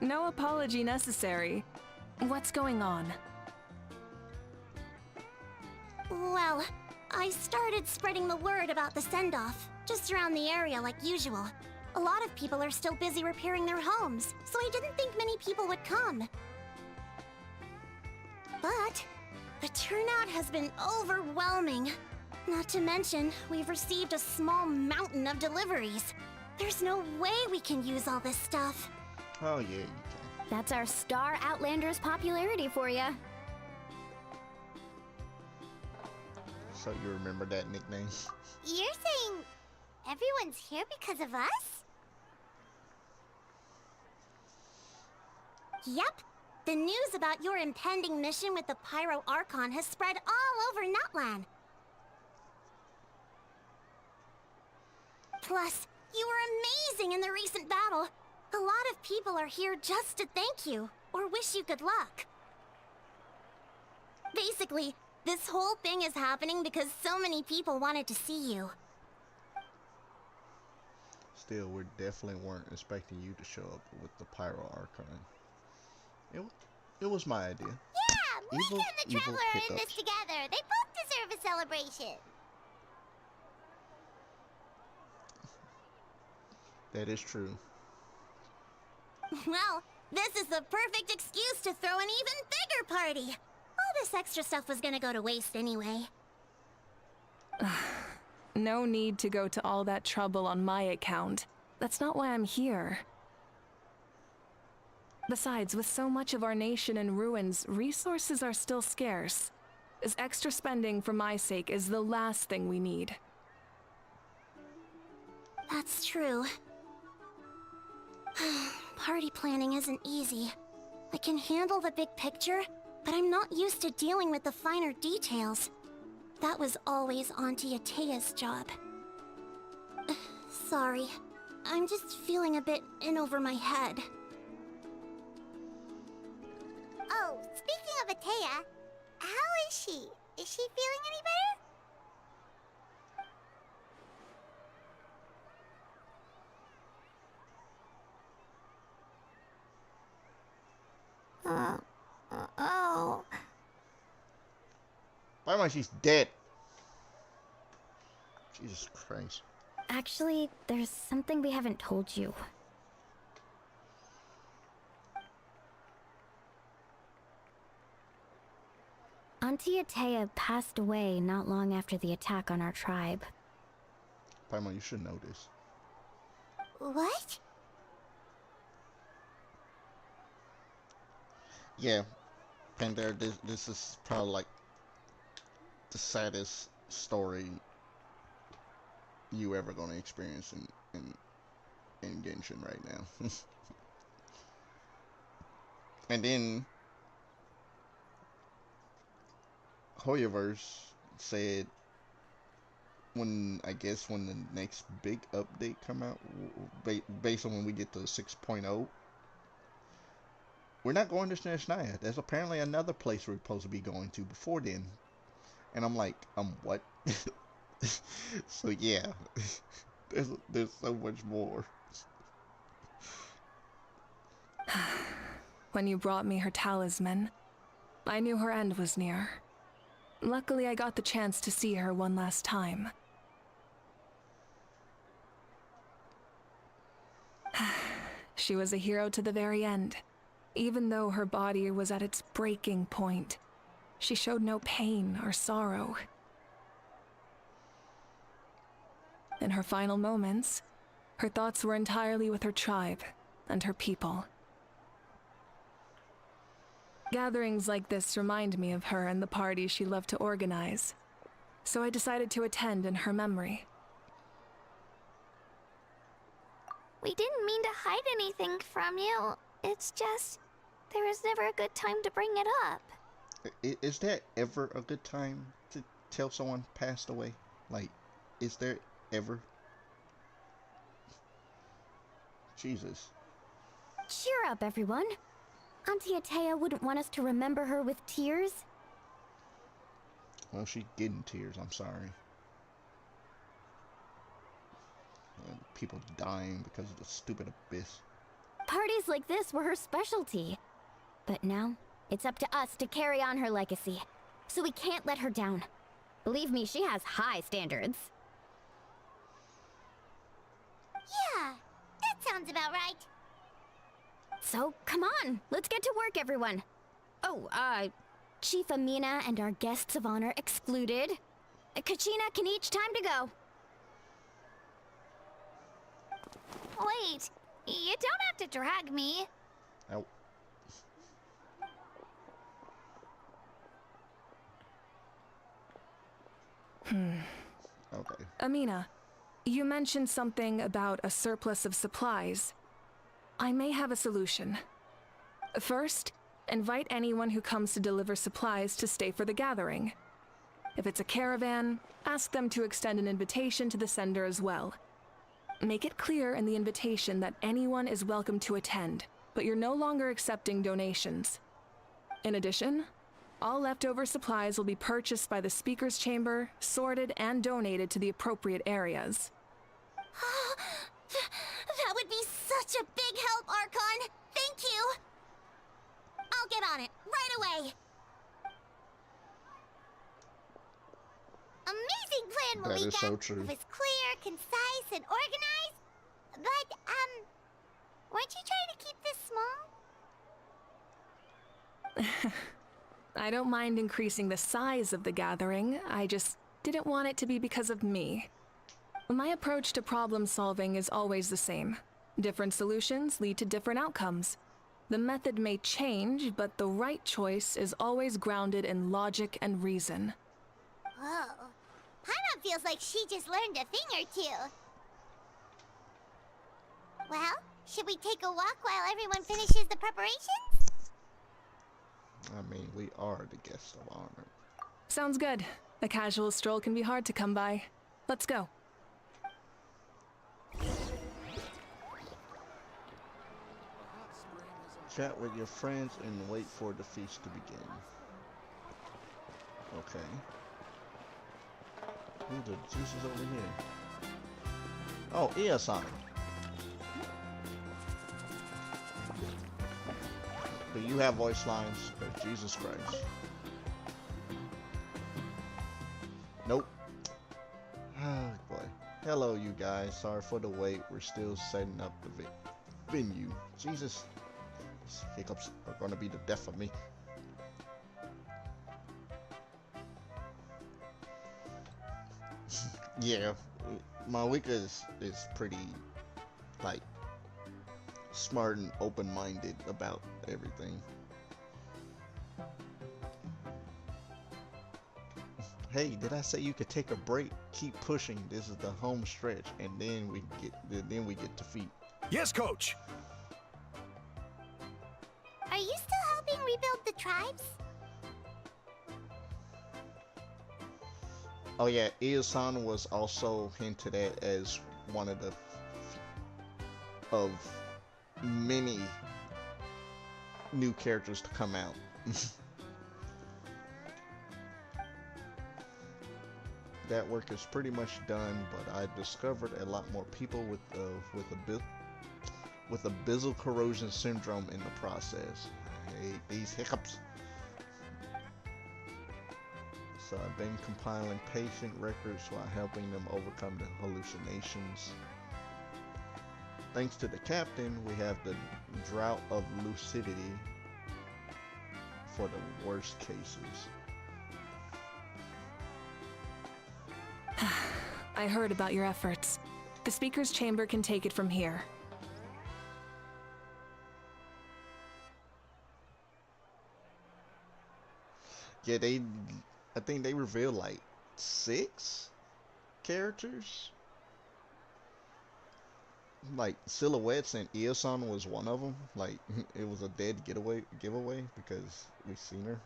No apology necessary. What's going on? Well, I started spreading the word about the send-off, just around the area like usual. A lot of people are still busy repairing their homes, so I didn't think many people would come. But the turnout has been overwhelming. Not to mention, we've received a small mountain of deliveries. There's no way we can use all this stuff. Oh yeah, you can. That's our Star Outlander's popularity for you. So you remember that nickname? You're saying everyone's here because of us? Yep. The news about your impending mission with the Pyro Archon has spread all over Nutland. Plus, you were amazing in the recent battle. A lot of people are here just to thank you, or wish you good luck. Basically, this whole thing is happening because so many people wanted to see you. Still, we definitely weren't expecting you to show up with the Pyro Archon. It was my idea. Yeah, Evil- Mika and the evil Traveler are in this hiccups. together. They both deserve a celebration. That is true. Well, this is the perfect excuse to throw an even bigger party. All this extra stuff was gonna go to waste anyway. No need to go to all that trouble on my account. That's not why I'm here. Besides, with so much of our nation in ruins, resources are still scarce. This extra spending for my sake is the last thing we need. That's true. Party planning isn't easy. I can handle the big picture, but I'm not used to dealing with the finer details. That was always Auntie Atea's job. Sorry. I'm just feeling a bit in over my head. Oh, speaking of Atea, how is she? Is she feeling any better? Oh. Why am I? She's dead. Jesus Christ. Actually, there's something we haven't told you. Auntie Atea passed away not long after the attack on our tribe. Paimon, you should know this. What? Yeah, Pandora, this is probably like the saddest story you ever gonna experience in Genshin right now. And then Hoyoverse said I guess when the next big update come out, based on when we get to 6.0, we're not going to Snezhnaya. There's apparently another place we're supposed to be going to before then. And I'm like, what? So yeah, there's so much more. When you brought me her talisman, I knew her end was near. Luckily, I got the chance to see her one last time. She was a hero to the very end. Even though her body was at its breaking point, she showed no pain or sorrow. In her final moments, her thoughts were entirely with her tribe and her people. Gatherings like this remind me of her and the parties she loved to organize, so I decided to attend in her memory. We didn't mean to hide anything from you. It's just, there was never a good time to bring it up. Is there ever a good time to tell someone passed away? Like, is there ever? Jesus. Cheer up, everyone. Auntie Atea wouldn't want us to remember her with tears. Well, she's getting tears, I'm sorry. People dying because of the stupid abyss. Parties like this were her specialty. But now, it's up to us to carry on her legacy. So we can't let her down. Believe me, she has high standards. Yeah, that sounds about right. So, come on, let's get to work, everyone. Oh, Chief Amina and our guests of honor excluded. Kachina can each time to go. Wait, you don't have to drag me. Ow. Okay. Amina, you mentioned something about a surplus of supplies. I may have a solution. First, invite anyone who comes to deliver supplies to stay for the gathering. If it's a caravan, ask them to extend an invitation to the sender as well. Make it clear in the invitation that anyone is welcome to attend, but you're no longer accepting donations. In addition, all leftover supplies will be purchased by the speaker's chamber, sorted, and donated to the appropriate areas. That would be such a big help, Archon! Thank you! I'll get on it, right away! Amazing plan, Malika! That is so true. It was clear, concise, and organized. But, weren't you trying to keep this small? I don't mind increasing the size of the gathering, I just didn't want it to be because of me. My approach to problem solving is always the same. Different solutions lead to different outcomes. The method may change, but the right choice is always grounded in logic and reason. Whoa. Paimon feels like she just learned a thing or two. Well, should we take a walk while everyone finishes the preparations? I mean, we are the guests of honor. Sounds good. A casual stroll can be hard to come by. Let's go. Chat with your friends and wait for the feast to begin. Okay. Ooh, the juice is over here. Oh, Iya-san. Do you have voice lines? Oh, Jesus Christ. Nope. Oh boy. Hello, you guys. Sorry for the wait. We're still setting up the venue. Jesus. These hiccups are gonna be the death of me. Yeah, Malika is pretty, like, smart and open-minded about everything. Hey, did I say you could take a break? Keep pushing. This is the home stretch, and then we get to feet. Yes, coach. Are you still helping rebuild the tribes? Oh yeah, Iya-san was also hinted at as one of the of many new characters to come out. That work is pretty much done, but I discovered a lot more people with abyssal corrosion syndrome in the process. I hate these hiccups. So I've been compiling patient records while helping them overcome the hallucinations. Thanks to the captain, we have the drought of lucidity for the worst cases. I heard about your efforts. The speaker's chamber can take it from here. Yeah, I think they revealed like 6 characters. Like Silhouettes and Iya-san was one of them. Like it was a dead giveaway because we've seen her.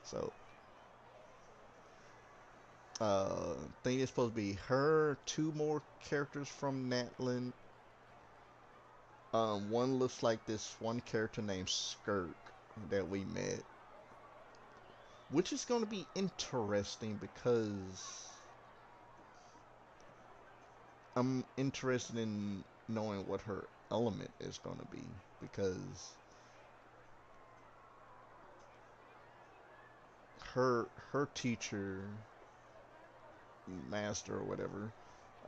So I think it's supposed to be her, 2 more characters from Natlan. One looks like this one character named Skirk that we met, which is going to be interesting because I'm interested in knowing what her element is going to be, because her teacher, master or whatever,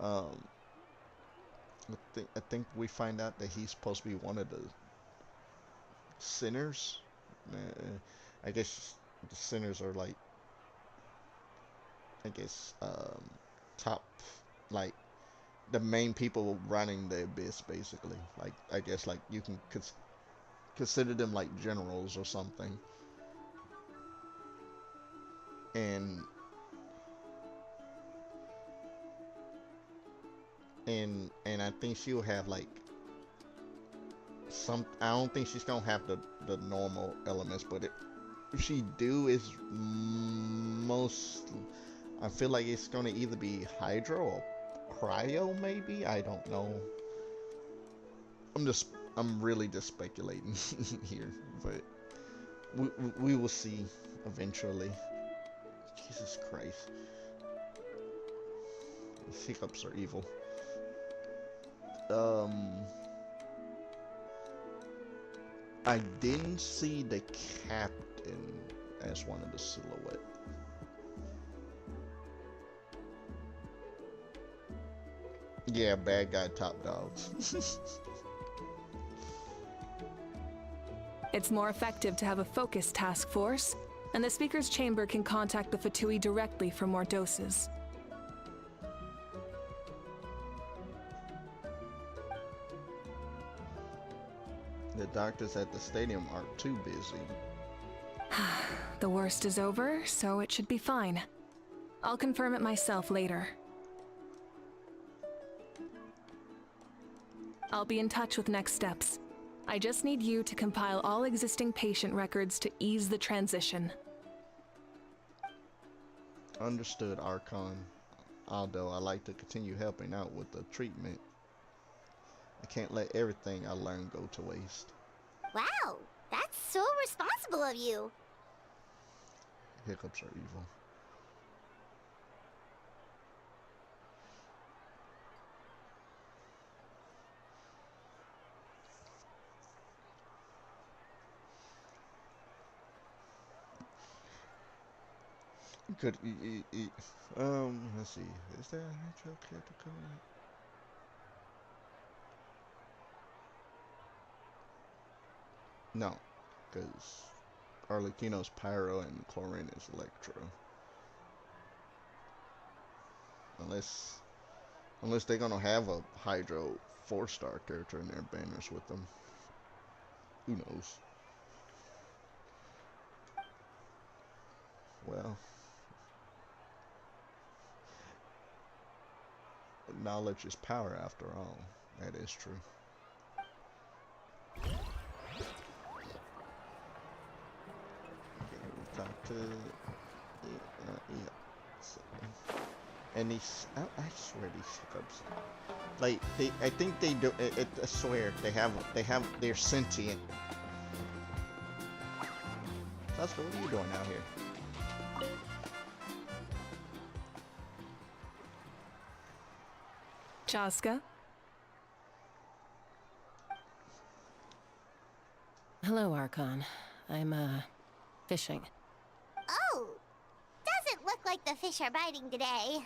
I think we find out that he's supposed to be one of the sinners. I guess the sinners are like, I guess, top, like the main people running the abyss, basically. Like, I guess, like you can consider them like generals or something. And I think she'll have like I don't think she's gonna have the normal elements, but if she do, it's most, I feel like it's gonna either be Hydro or Cryo, maybe. I don't know. I'm really just speculating here, but we will see eventually. Jesus Christ, these hiccups are evil. I didn't see the captain as one of the silhouette. Yeah, bad guy top dogs. It's more effective to have a focused task force, and the speaker's chamber can contact the Fatui directly for more doses. The doctors at the stadium are too busy. The worst is over, so it should be fine. I'll confirm it myself later. I'll be in touch with next steps. I just need you to compile all existing patient records to ease the transition. Understood, Archon. Although I like to continue helping out with the treatment, I can't let everything I learn go to waste. Wow, that's so responsible of you. Hiccups are evil. You could, let's see. Is there an actual character code? No, because Arlecchino's Pyro and Chlorine is Electro. Unless they're gonna have a Hydro 4-star character in their banners with them. Who knows? Well, knowledge is power after all. That is true. Okay, we talk to yeah. So, and these, I swear these hiccups. Like I think they do. I swear they're sentient. Sasuke, what are you doing out here? Chaska? Hello, Archon. I'm, fishing. Oh, doesn't look like the fish are biting today.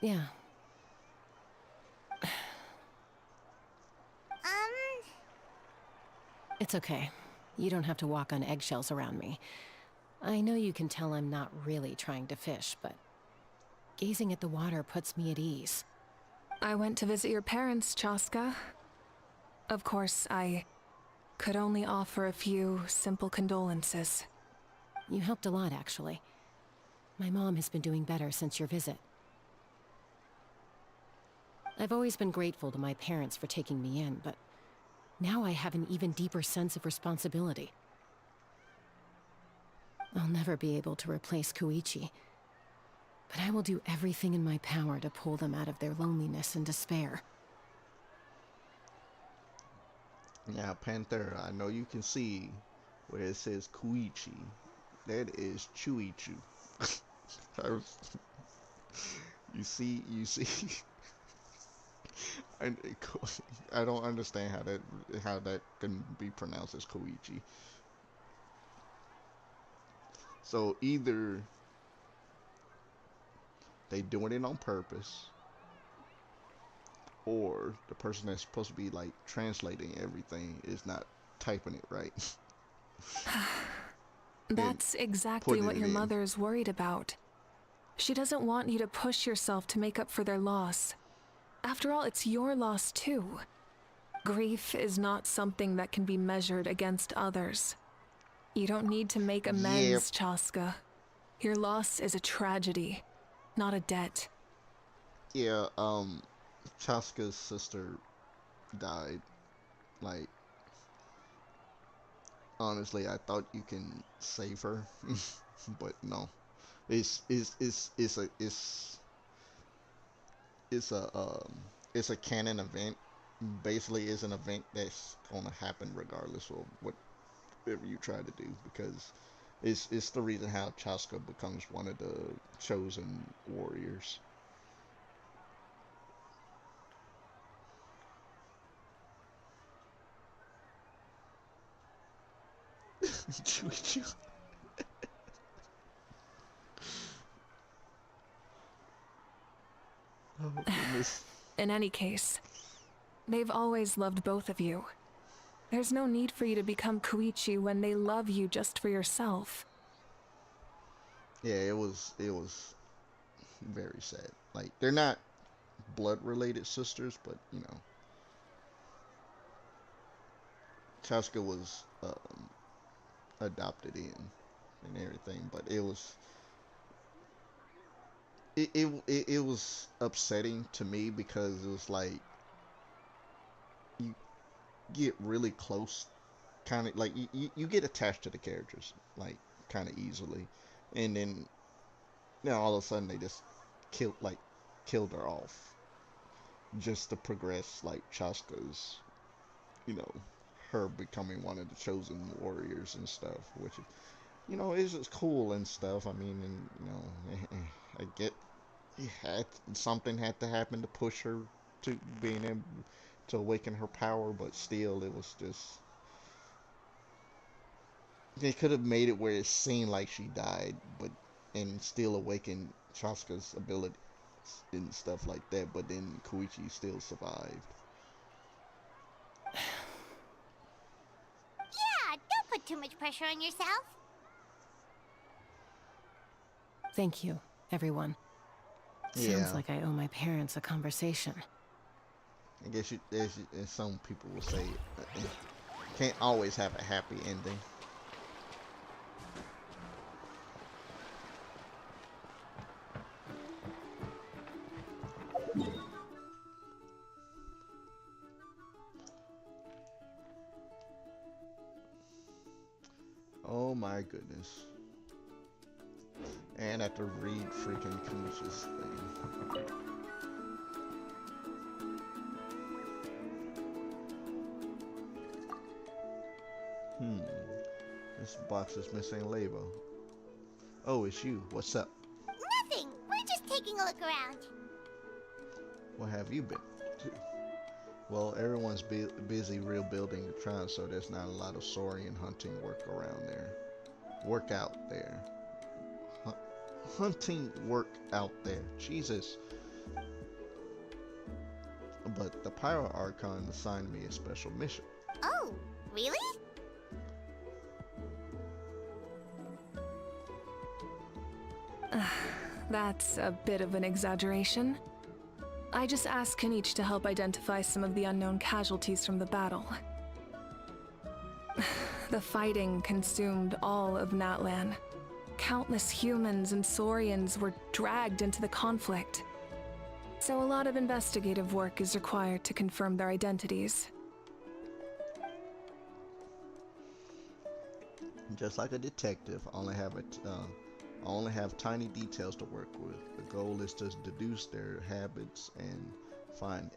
Yeah. It's okay. You don't have to walk on eggshells around me. I know you can tell I'm not really trying to fish, but gazing at the water puts me at ease. I went to visit your parents, Chaska. Of course, I could only offer a few simple condolences. You helped a lot, actually. My mom has been doing better since your visit. I've always been grateful to my parents for taking me in, but now I have an even deeper sense of responsibility. I'll never be able to replace Koichi, but I will do everything in my power to pull them out of their loneliness and despair. Now, Panther, I know you can see where it says Koichi. That is Chuichu. You see. And I don't understand how that can be pronounced as Koichi. So either they doing it on purpose, or the person that's supposed to be like translating everything is not typing it right. That's exactly what your in. mother's worried about. She doesn't want you to push yourself to make up for their loss. After all, it's your loss too. Grief is not something that can be measured against others. You don't need to make amends, Chaska. Your loss is a tragedy, not a debt. Yeah, Chaska's sister died. Like, honestly, I thought you can save her, but no. It's a canon event. Basically, it's an event that's gonna happen regardless of whatever you try to do, because it's the reason how Chaska becomes one of the chosen warriors. Chewy. Oh, goodness. In any case, they've always loved both of you. There's no need for you to become Koichi when they love you just for yourself. Yeah, it was very sad. Like, they're not blood related sisters, but you know. Chaska was adopted in and everything, but it was upsetting to me because it was like you get really close, kind of like you get attached to the characters like kind of easily, and then all of a sudden they just killed her off just to progress like Chaska's, you know, her becoming one of the chosen warriors and stuff, which is just cool and stuff. I mean, and I get something had to happen to push her to being able to awaken her power, but still, it was just they could have made it where it seemed like she died, but and still awaken Chaska's abilities and stuff like that. But then Koichi still survived. Yeah, don't put too much pressure on yourself. Thank you, everyone. Yeah. Sounds like I owe my parents a conversation. I guess as some people will say, it can't always have a happy ending. Oh my goodness. And I have to read freaking Kunichi's thing. This box is missing a label. Oh, it's you. What's up? Nothing. We're just taking a look around. What have you been to? Well, everyone's busy rebuilding the shrine, so there's not a lot of saurian hunting work around there. Work out there. Hunting work out there. Jesus. But the Pyro Archon assigned me a special mission. Oh, really? That's a bit of an exaggeration. I just asked Kanich to help identify some of the unknown casualties from the battle. The fighting consumed all of Natlan. Countless humans and Saurians were dragged into the conflict. So a lot of investigative work is required to confirm their identities. Just like a detective, I only have tiny details to work with. The goal is to deduce their habits and find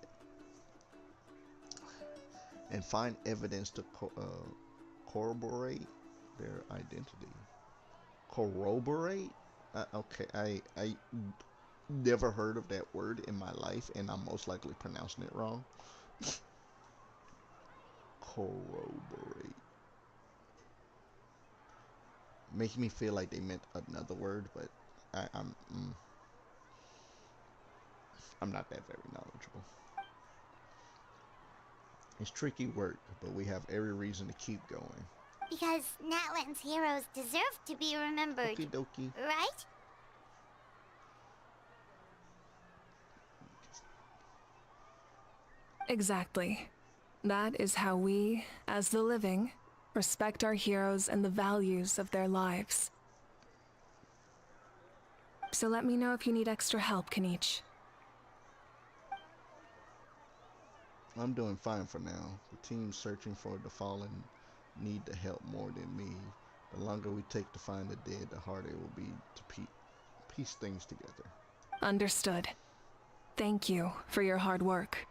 evidence to corroborate their identity. Corroborate? Okay, I never heard of that word in my life, and I'm most likely pronouncing it wrong. Corroborate. Makes me feel like they meant another word, but I'm not that very knowledgeable. It's tricky work, but we have every reason to keep going. Because Natlan's heroes deserve to be remembered. Okie dokie. Right? Exactly. That is how we, as the living, respect our heroes and the values of their lives. So let me know if you need extra help, Kanich. I'm doing fine for now. The team searching for the fallen need the help more than me. The longer we take to find the dead, the harder it will be to piece things together. Understood. Thank you for your hard work.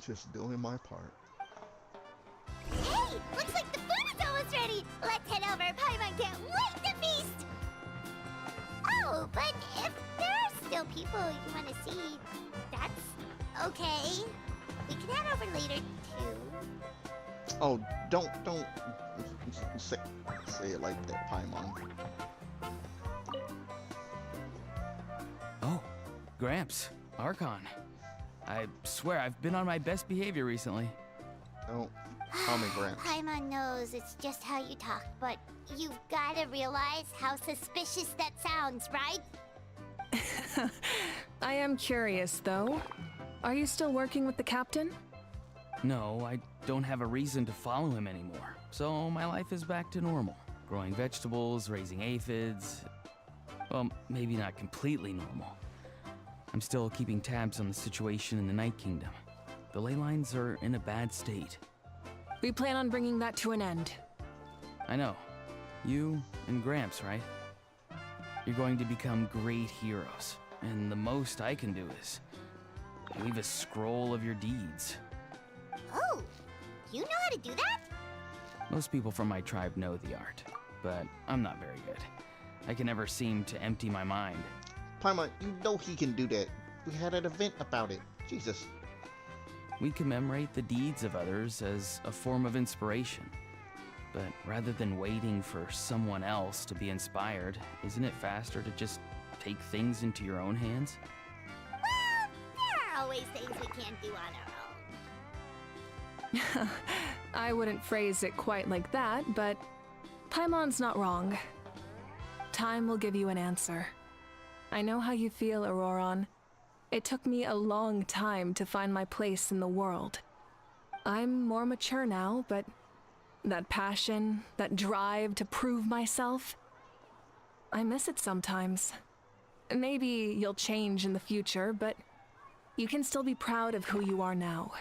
Just doing my part. Hey, looks like the food is almost ready. Let's head over. Paimon can't wait to feast. Oh, but if there are still people you want to see, that's okay. We can head over later too. Oh, don't say it like that, Paimon. Oh, Gramps, Archon. I swear I've been on my best behavior recently. Don't call me Gramps. Paimon knows it's just how you talk, but you've gotta realize how suspicious that sounds, right? I am curious, though. Are you still working with the captain? No, I don't have a reason to follow him anymore. So my life is back to normal. Growing vegetables, raising aphids. Well, maybe not completely normal. I'm still keeping tabs on the situation in the Night Kingdom. The ley lines are in a bad state. We plan on bringing that to an end. I know. You and Gramps, right? You're going to become great heroes. And the most I can do is leave a scroll of your deeds. Oh, you know how to do that? Most people from my tribe know the art, but I'm not very good. I can never seem to empty my mind. Paimon, you know he can do that. We had an event about it. Jesus. We commemorate the deeds of others as a form of inspiration. But rather than waiting for someone else to be inspired, isn't it faster to just take things into your own hands? Well, there are always things we can't do on our own. I wouldn't phrase it quite like that, but Paimon's not wrong. Time will give you an answer. I know how you feel, Auroron. It took me a long time to find my place in the world. I'm more mature now, but that passion, that drive to prove myself, I miss it sometimes. Maybe you'll change in the future, but you can still be proud of who you are now.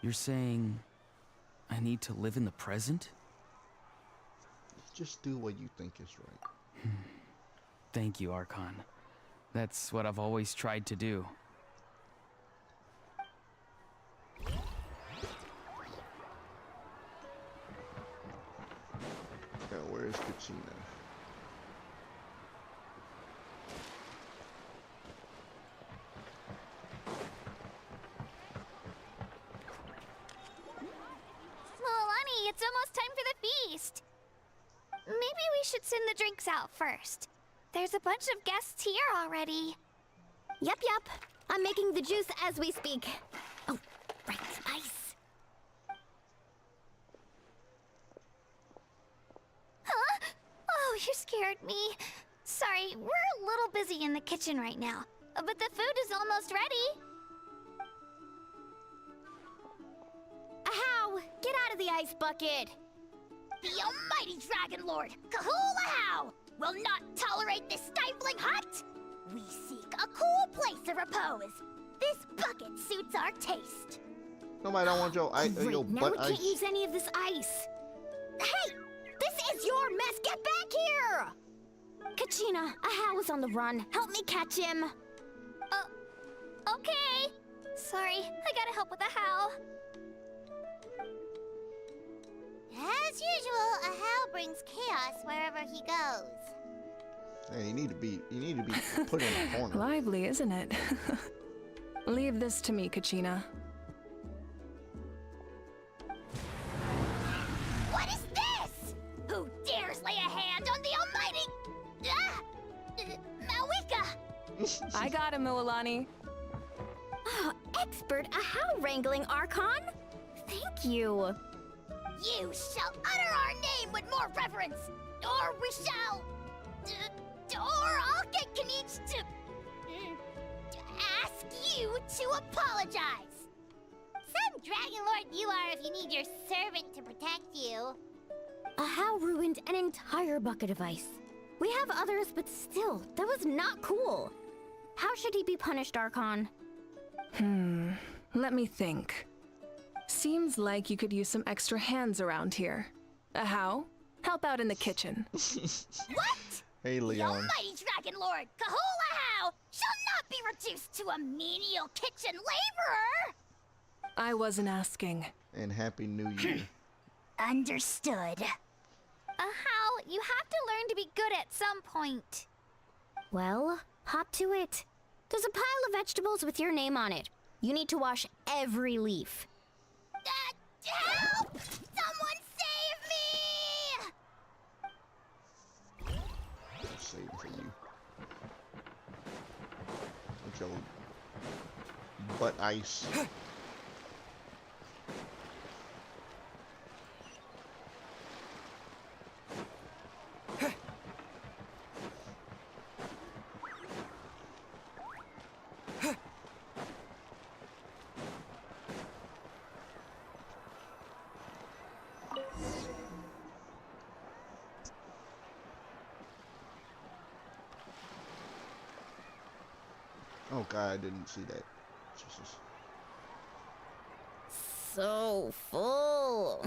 You're saying I need to live in the present? Just do what you think is right. Thank you, Archon. That's what I've always tried to do. Now, where's Kachina? Milani, it's almost time for the feast. Maybe we should send the drinks out first. There's a bunch of guests here already. Yep. I'm making the juice as we speak. Oh, right, ice. Huh? Oh, you scared me. Sorry, we're a little busy in the kitchen right now. But the food is almost ready. Ahow! Get out of the ice bucket! The almighty Dragon Lord, Kahula will not tolerate this stifling hut! We seek a cool place of repose. This bucket suits our taste. Nobody don't want your ice. Great, Your now butt we can't ice. use any of this ice. Hey! This is your mess! Get back here! Kachina, Ahow is on the run. Help me catch him. Okay. Sorry, I gotta help with the how. As usual, Ahau brings chaos wherever he goes. Hey, you need to be put in a corner. Lively, isn't it? Leave this to me, Kachina. What is this? Who dares lay a hand on the almighty... Malika! I got him, Mualani. Oh, expert Ahow wrangling, Archon. Thank you. You shall utter our name with more reverence, or we shall... or I'll get Kanich to... ask you to apologize. Some Dragon Lord you are if you need your servant to protect you. Ahow ruined an entire bucket of ice. We have others, but still, that was not cool. How should he be punished, Archon? Let me think. Seems like you could use some extra hands around here. Ahow, help out in the kitchen. What? Hey, The Leon. almighty Dragon Lord, Kahula shall not be reduced to a menial kitchen laborer! I wasn't asking. And Happy New Year. Understood. How? You have to learn to be good at some point. Well, hop to it. There's a pile of vegetables with your name on it. You need to wash every leaf. Help! Someone save me! I'm saving for you. With your butt ice. Oh god, I didn't see that. Jesus. So full.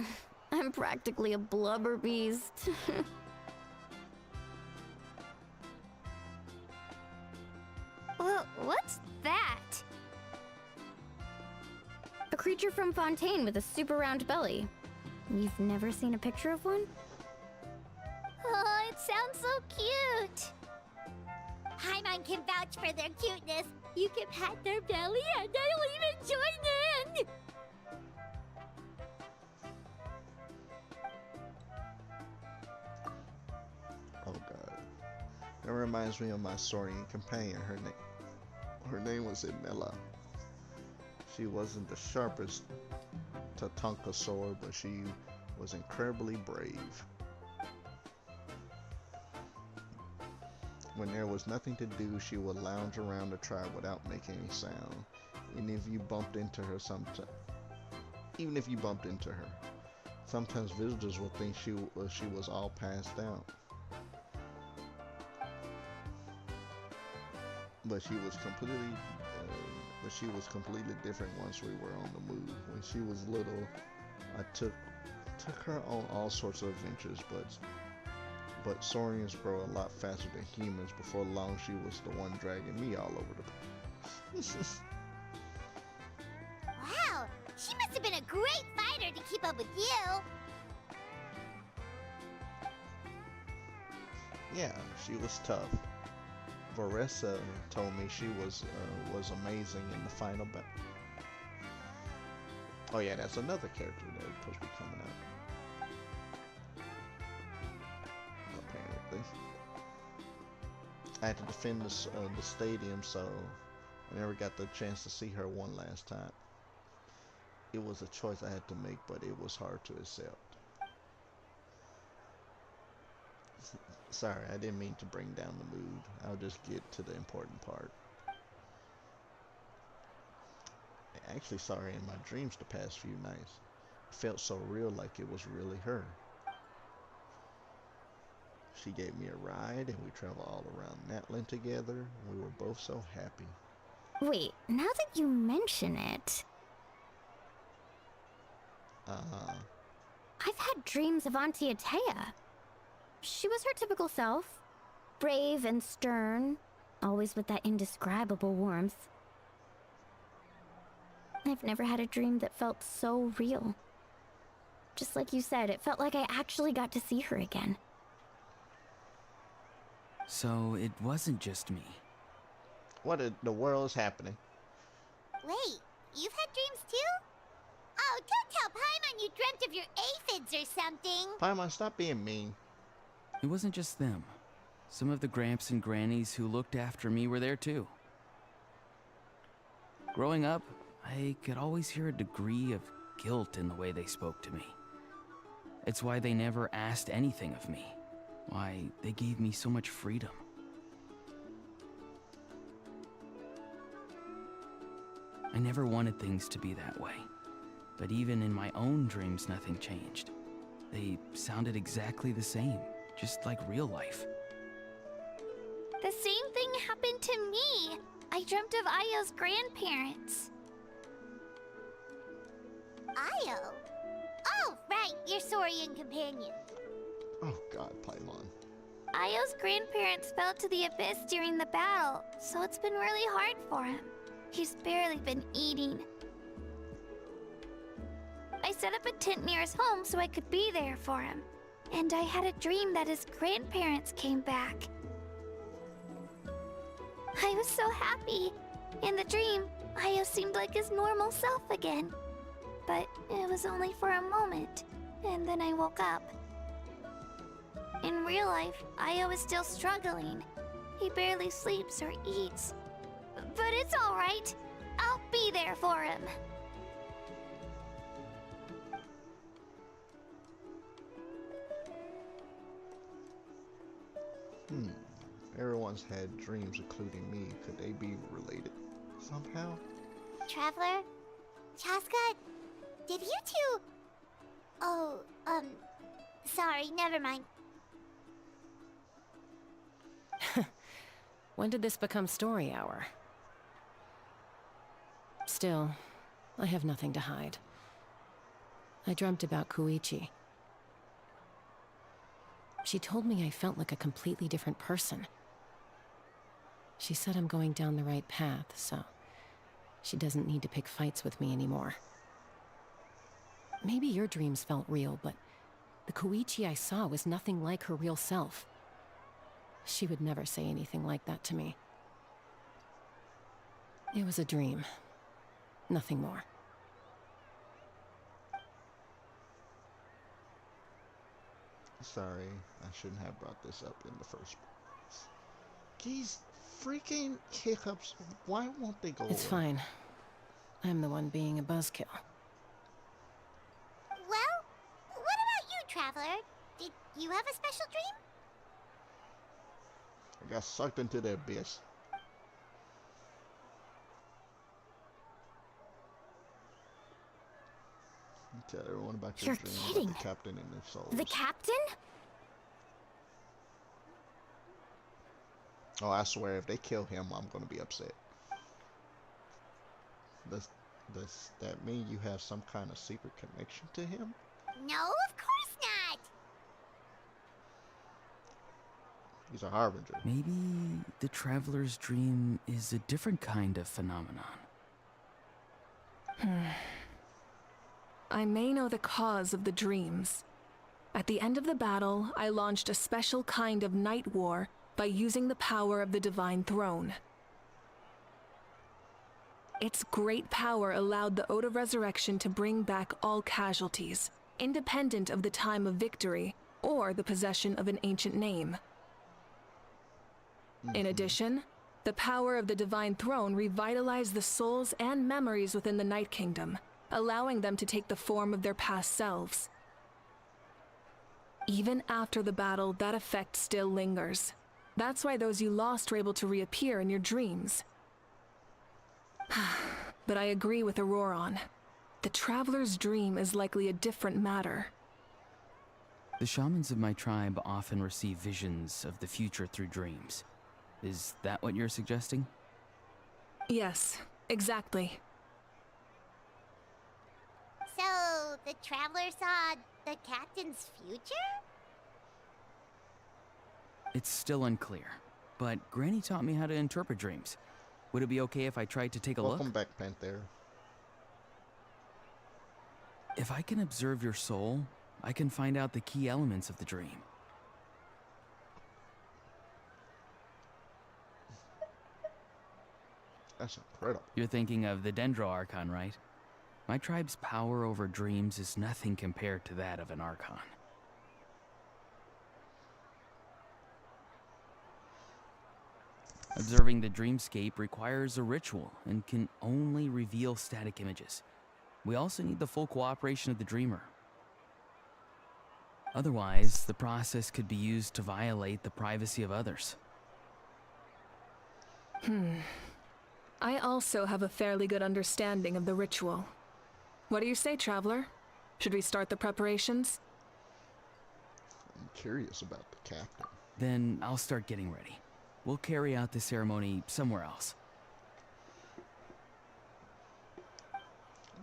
I'm practically a blubber beast. Well, what's that? A creature from Fontaine with a super round belly. You've never seen a picture of one? Oh, it sounds so cute. Paimon can vouch for their cuteness. You can pat their belly and I'll even join in! Oh god. That reminds me of my Saurian companion. Her name was Emilla. She wasn't the sharpest Tatanka sword, but she was incredibly brave. When there was nothing to do, she would lounge around the tribe without making any sound. Even if you bumped into her, sometimes visitors would think she was all passed out. But she was completely different once we were on the move. When she was little, I took her on all sorts of adventures, but Saurians grow a lot faster than humans. Before long, she was the one dragging me all over the place. Wow, she must have been a great fighter to keep up with you. Yeah, she was tough. Varessa told me she was amazing in the final battle. Oh yeah, that's another character that is supposed to be coming out. Apparently, I had to defend the stadium, so I never got the chance to see her one last time. It was a choice I had to make, but it was hard to accept. Sorry, I didn't mean to bring down the mood. I'll just get to the important part. I actually saw her in my dreams the past few nights. It felt so real, like it was really her. She gave me a ride and we traveled all around Natlan together. We were both so happy. Wait, now that you mention it, I've had dreams of Auntie Atea. She was her typical self. Brave and stern, always with that indescribable warmth. I've never had a dream that felt so real. Just like you said, it felt like I actually got to see her again. So it wasn't just me. What in the world is happening? Wait, you've had dreams too? Oh, don't tell Paimon you dreamt of your aphids or something. Paimon, stop being mean. It wasn't just them. Some of the Gramps and Grannies who looked after me were there too. Growing up, I could always hear a degree of guilt in the way they spoke to me. It's why they never asked anything of me. Why they gave me so much freedom. I never wanted things to be that way. But even in my own dreams, nothing changed. They sounded exactly the same, just like real life. The same thing happened to me. I dreamt of Ayo's grandparents. Ayo? Oh, right, your Saurian companion. Oh god, Paimon. Ayo's grandparents fell to the abyss during the battle, so it's been really hard for him. He's barely been eating. I set up a tent near his home so I could be there for him. And I had a dream that his grandparents came back. I was so happy. In the dream, Ayo seemed like his normal self again. But it was only for a moment, and then I woke up. In real life, Ayo is still struggling. He barely sleeps or eats. But it's alright. I'll be there for him. Everyone's had dreams, including me. Could they be related somehow? Traveler? Chaska? Did you two... Oh, sorry, never mind. When did this become story hour? Still, I have nothing to hide. I dreamt about Koichi. She told me I felt like a completely different person. She said I'm going down the right path, so she doesn't need to pick fights with me anymore. Maybe your dreams felt real, but the Koichi I saw was nothing like her real self. She would never say anything like that to me. It was a dream. Nothing more. Sorry, I shouldn't have brought this up in the first place. These freaking hiccups, why won't they go It's away? fine. I'm the one being a buzzkill. Well, what about you, Traveler? Did you have a special dream? I got sucked into the abyss. You tell everyone about your You're dream kidding. about the captain and their souls. The captain? Oh, I swear, if they kill him, I'm gonna be upset. Does that mean you have some kind of secret connection to him? No, of course not. He's a harbinger. Maybe the traveler's dream is a different kind of phenomenon. I may know the cause of the dreams. At the end of the battle, I launched a special kind of night war by using the power of the Divine Throne. Its great power allowed the Ode of Resurrection to bring back all casualties, independent of the time of victory or the possession of an ancient name. In addition, the power of the Divine Throne revitalized the souls and memories within the Night Kingdom, allowing them to take the form of their past selves. Even after the battle, that effect still lingers. That's why those you lost were able to reappear in your dreams. But I agree with Auroron. The Traveler's dream is likely a different matter. The shamans of my tribe often receive visions of the future through dreams. Is that what you're suggesting? Yes, exactly. So, the Traveler saw the captain's future? It's still unclear, but Granny taught me how to interpret dreams. Would it be okay if I tried to take a Welcome look? back, Panther. If I can observe your soul, I can find out the key elements of the dream. That's incredible. You're thinking of the Dendro Archon, right? My tribe's power over dreams is nothing compared to that of an Archon. Observing the dreamscape requires a ritual and can only reveal static images. We also need the full cooperation of the dreamer. Otherwise, the process could be used to violate the privacy of others. I also have a fairly good understanding of the ritual. What do you say, Traveler? Should we start the preparations? I'm curious about the captain. Then I'll start getting ready. We'll carry out the ceremony somewhere else.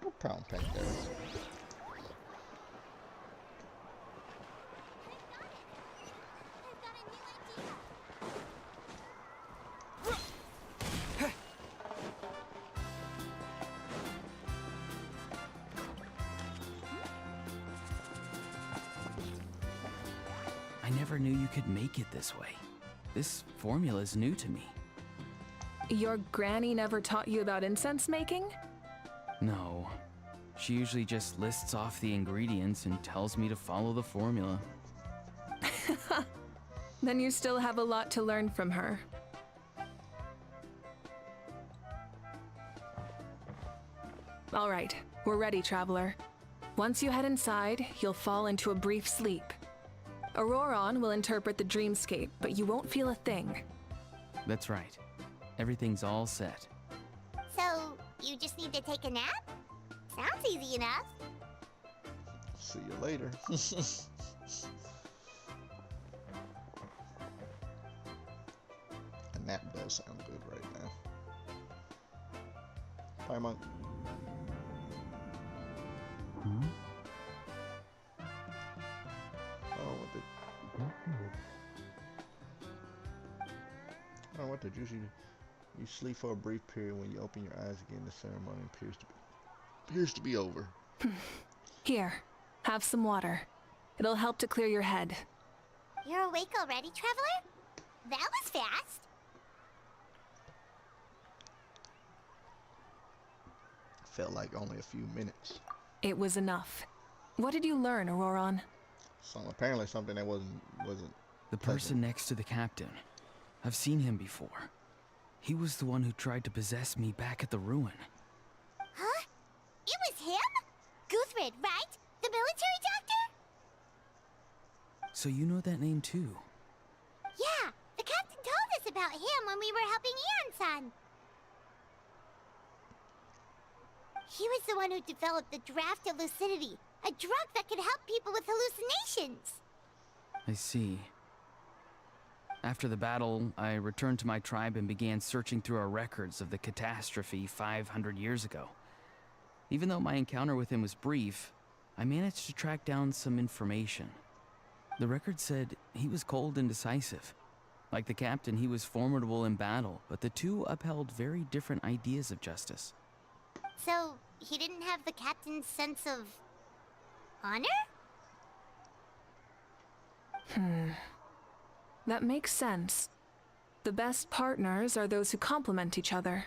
No problem, Panther. I never knew you could make it this way. This formula is new to me. Your granny never taught you about incense making? No. She usually just lists off the ingredients and tells me to follow the formula. Then you still have a lot to learn from her. All right, we're ready, Traveler. Once you head inside, you'll fall into a brief sleep. Auroron will interpret the dreamscape, but you won't feel a thing. That's right. Everything's all set. So, you just need to take a nap? Sounds easy enough. See you later. A nap does sound good right now. Paimon. Oh, what did you sleep for a brief period. When you open your eyes again, the ceremony appears to be over. Here, have some water. It'll help to clear your head. You're awake already, Traveler? That was fast. Felt like only a few minutes. It was enough. What did you learn, Auroron? So apparently something that wasn't the person next to the captain. I've seen him before. He was the one who tried to possess me back at the ruin. Huh? It was him? Guthrid, right? The military doctor? So you know that name too? Yeah, the captain told us about him when we were helping Ian-san. He was the one who developed the draft of lucidity, a drug that could help people with hallucinations. I see. After the battle, I returned to my tribe and began searching through our records of the catastrophe 500 years ago. Even though my encounter with him was brief, I managed to track down some information. The record said he was cold and decisive. Like the captain, he was formidable in battle, but the two upheld very different ideas of justice. So, he didn't have the captain's sense of honor? That makes sense. The best partners are those who complement each other.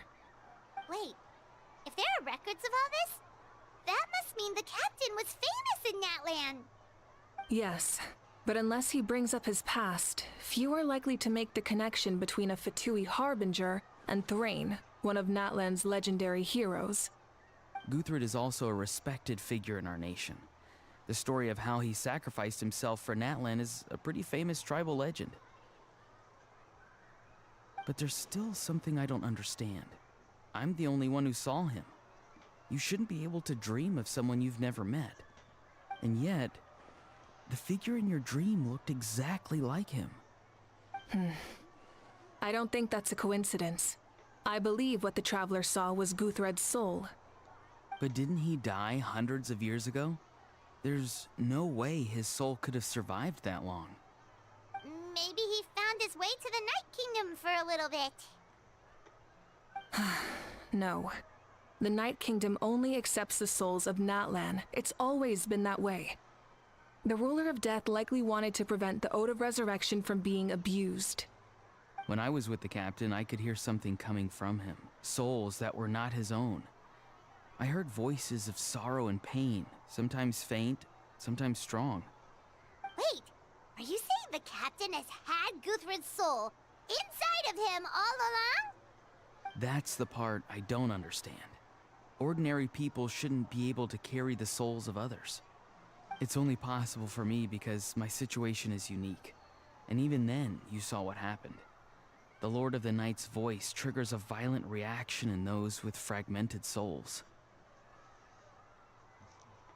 Wait, if there are records of all this, that must mean the captain was famous in that land. Yes, but unless he brings up his past, few are likely to make the connection between a Fatui harbinger and Thrain, one of Natlan's legendary heroes. Guthrid is also a respected figure in our nation. The story of how he sacrificed himself for Natlan is a pretty famous tribal legend. But there's still something I don't understand. I'm the only one who saw him. You shouldn't be able to dream of someone you've never met. And yet, the figure in your dream looked exactly like him. I don't think that's a coincidence. I believe what the Traveler saw was Guthred's soul. But didn't he die hundreds of years ago? There's no way his soul could have survived that long. Maybe he found his way to the Night Kingdom for a little bit. No. The Night Kingdom only accepts the souls of Natlan. It's always been that way. The Ruler of Death likely wanted to prevent the Ode of Resurrection from being abused. When I was with the captain, I could hear something coming from him. Souls that were not his own. I heard voices of sorrow and pain, sometimes faint, sometimes strong. Wait, are you saying the captain has had Guthrid's soul inside of him all along? That's the part I don't understand. Ordinary people shouldn't be able to carry the souls of others. It's only possible for me because my situation is unique. And even then, you saw what happened. The Lord of the Night's voice triggers a violent reaction in those with fragmented souls.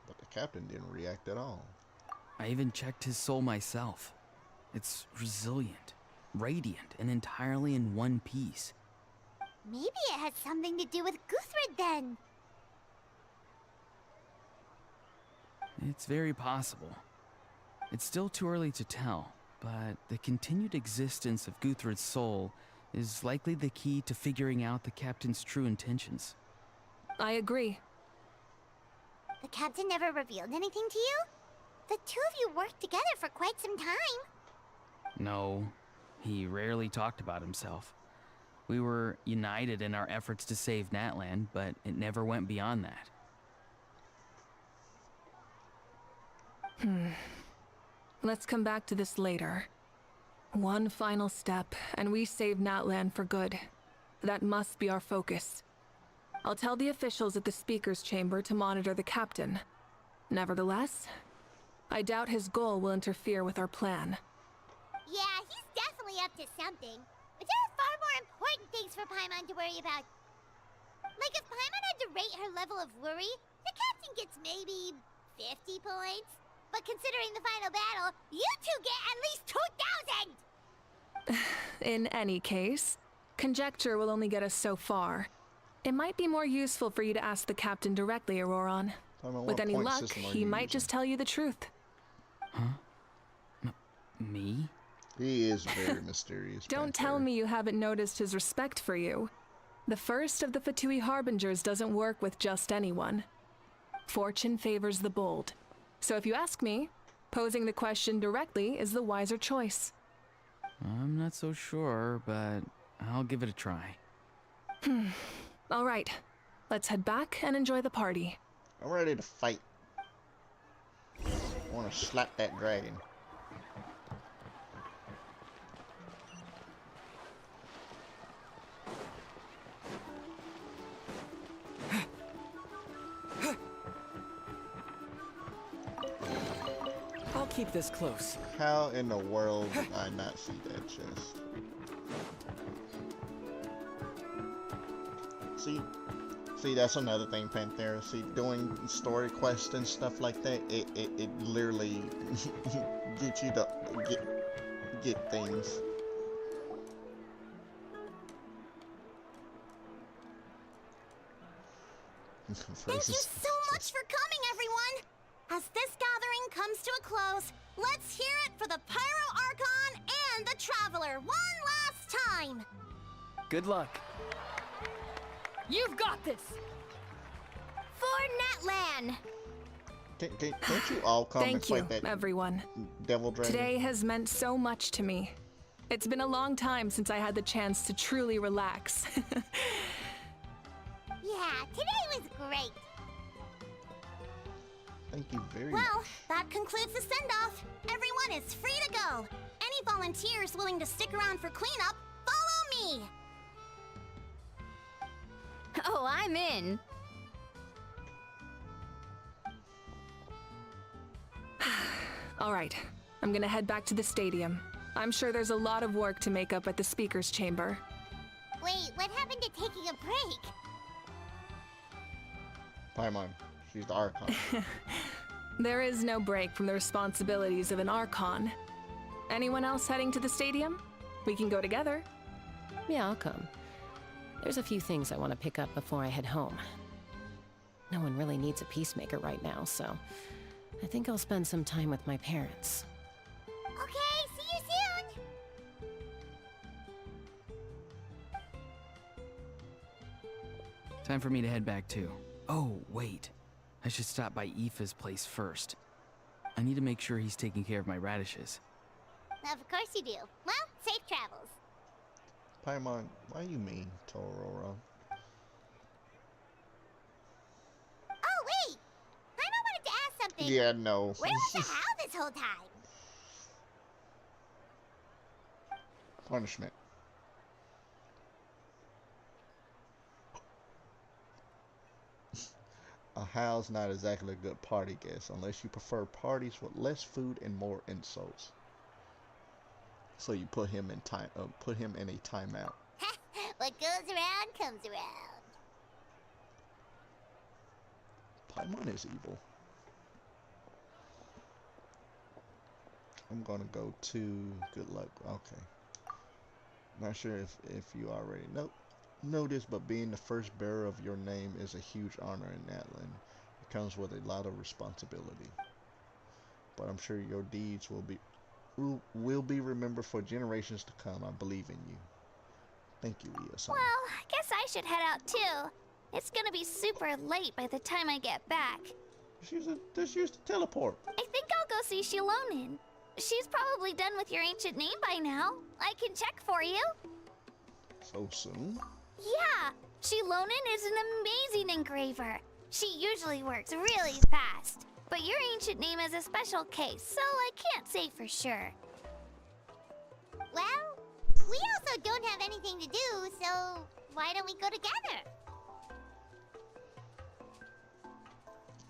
But the captain didn't react at all. I even checked his soul myself. It's resilient, radiant, and entirely in one piece. Maybe it has something to do with Guthrid then. It's very possible. It's still too early to tell, but the continued existence of Guthrid's soul is likely the key to figuring out the captain's true intentions. I agree. The captain never revealed anything to you? The two of you worked together for quite some time. No, he rarely talked about himself. We were united in our efforts to save Natlan, but it never went beyond that. Let's come back to this later. One final step, and we save Natlan for good. That must be our focus. I'll tell the officials at the Speaker's Chamber to monitor the captain. Nevertheless, I doubt his goal will interfere with our plan. Yeah, he's definitely up to something. But there are far more important things for Paimon to worry about. Like if Paimon had to rate her level of worry, the captain gets maybe 50 points. But considering the final battle, you two get at least 2,000! In any case, conjecture will only get us so far. It might be more useful for you to ask the captain directly, Auroron. With any luck, he might just tell you the truth. Huh? Me? He is very mysterious. Don't tell me you haven't noticed his respect for you. The first of the Fatui Harbingers doesn't work with just anyone. Fortune favors the bold. So if you ask me, posing the question directly is the wiser choice. I'm not so sure, but I'll give it a try. All right, let's head back and enjoy the party. I'm ready to fight. I want to slap that dragon. I'll keep this close. How in the world did I not see that chest? See, that's another thing, Panthera. See, doing story quests and stuff like that, it literally gets you to get things. Thank you so much for coming, everyone! As this gathering comes to a close, let's hear it for the Pyro Archon and the Traveler one last time! Good luck. You've got this! For Netland! Can't you all come and Thank you, fight that everyone. devil dragon? Today has meant so much to me. It's been a long time since I had the chance to truly relax. Yeah, today was great. Thank you very much. Well, that concludes the send-off. Everyone is free to go. Any volunteers willing to stick around for cleanup, follow me! Oh, I'm in. All right, I'm gonna head back to the stadium. I'm sure there's a lot of work to make up at the speaker's chamber. Wait, what happened to taking a break? Paimon, she's the Archon. There is no break from the responsibilities of an Archon. Anyone else heading to the stadium? We can go together. Yeah, I'll come. There's a few things I want to pick up before I head home. No one really needs a peacemaker right now, so I think I'll spend some time with my parents. Okay, see you soon! Time for me to head back too. Oh, wait. I should stop by Aoife's place first. I need to make sure he's taking care of my radishes. Of course you do. Well, safe travels. Paimon, why you mean to Aurora? Oh, wait! Paimon wanted to ask something. Yeah, no. Where was the How this whole time? Punishment. A Hal's not exactly a good party guest unless you prefer parties with less food and more insults. So you put him in a timeout. What goes around comes around. Paimon is evil. I'm gonna go to good luck. Okay. Not sure if you already know this, but being the first bearer of your name is a huge honor in Natlan. It comes with a lot of responsibility. But I'm sure your deeds will be remembered for generations to come. I believe in you. Thank you, Iya-san. Well, I guess I should head out too. It's gonna be super late by the time I get back. Just use the teleport. I think I'll go see Shilonin. She's probably done with your ancient name by now. I can check for you. So soon? Yeah, Shilonin is an amazing engraver. She usually works really fast. But your ancient name is a special case, so I can't say for sure. Well, we also don't have anything to do, so why don't we go together?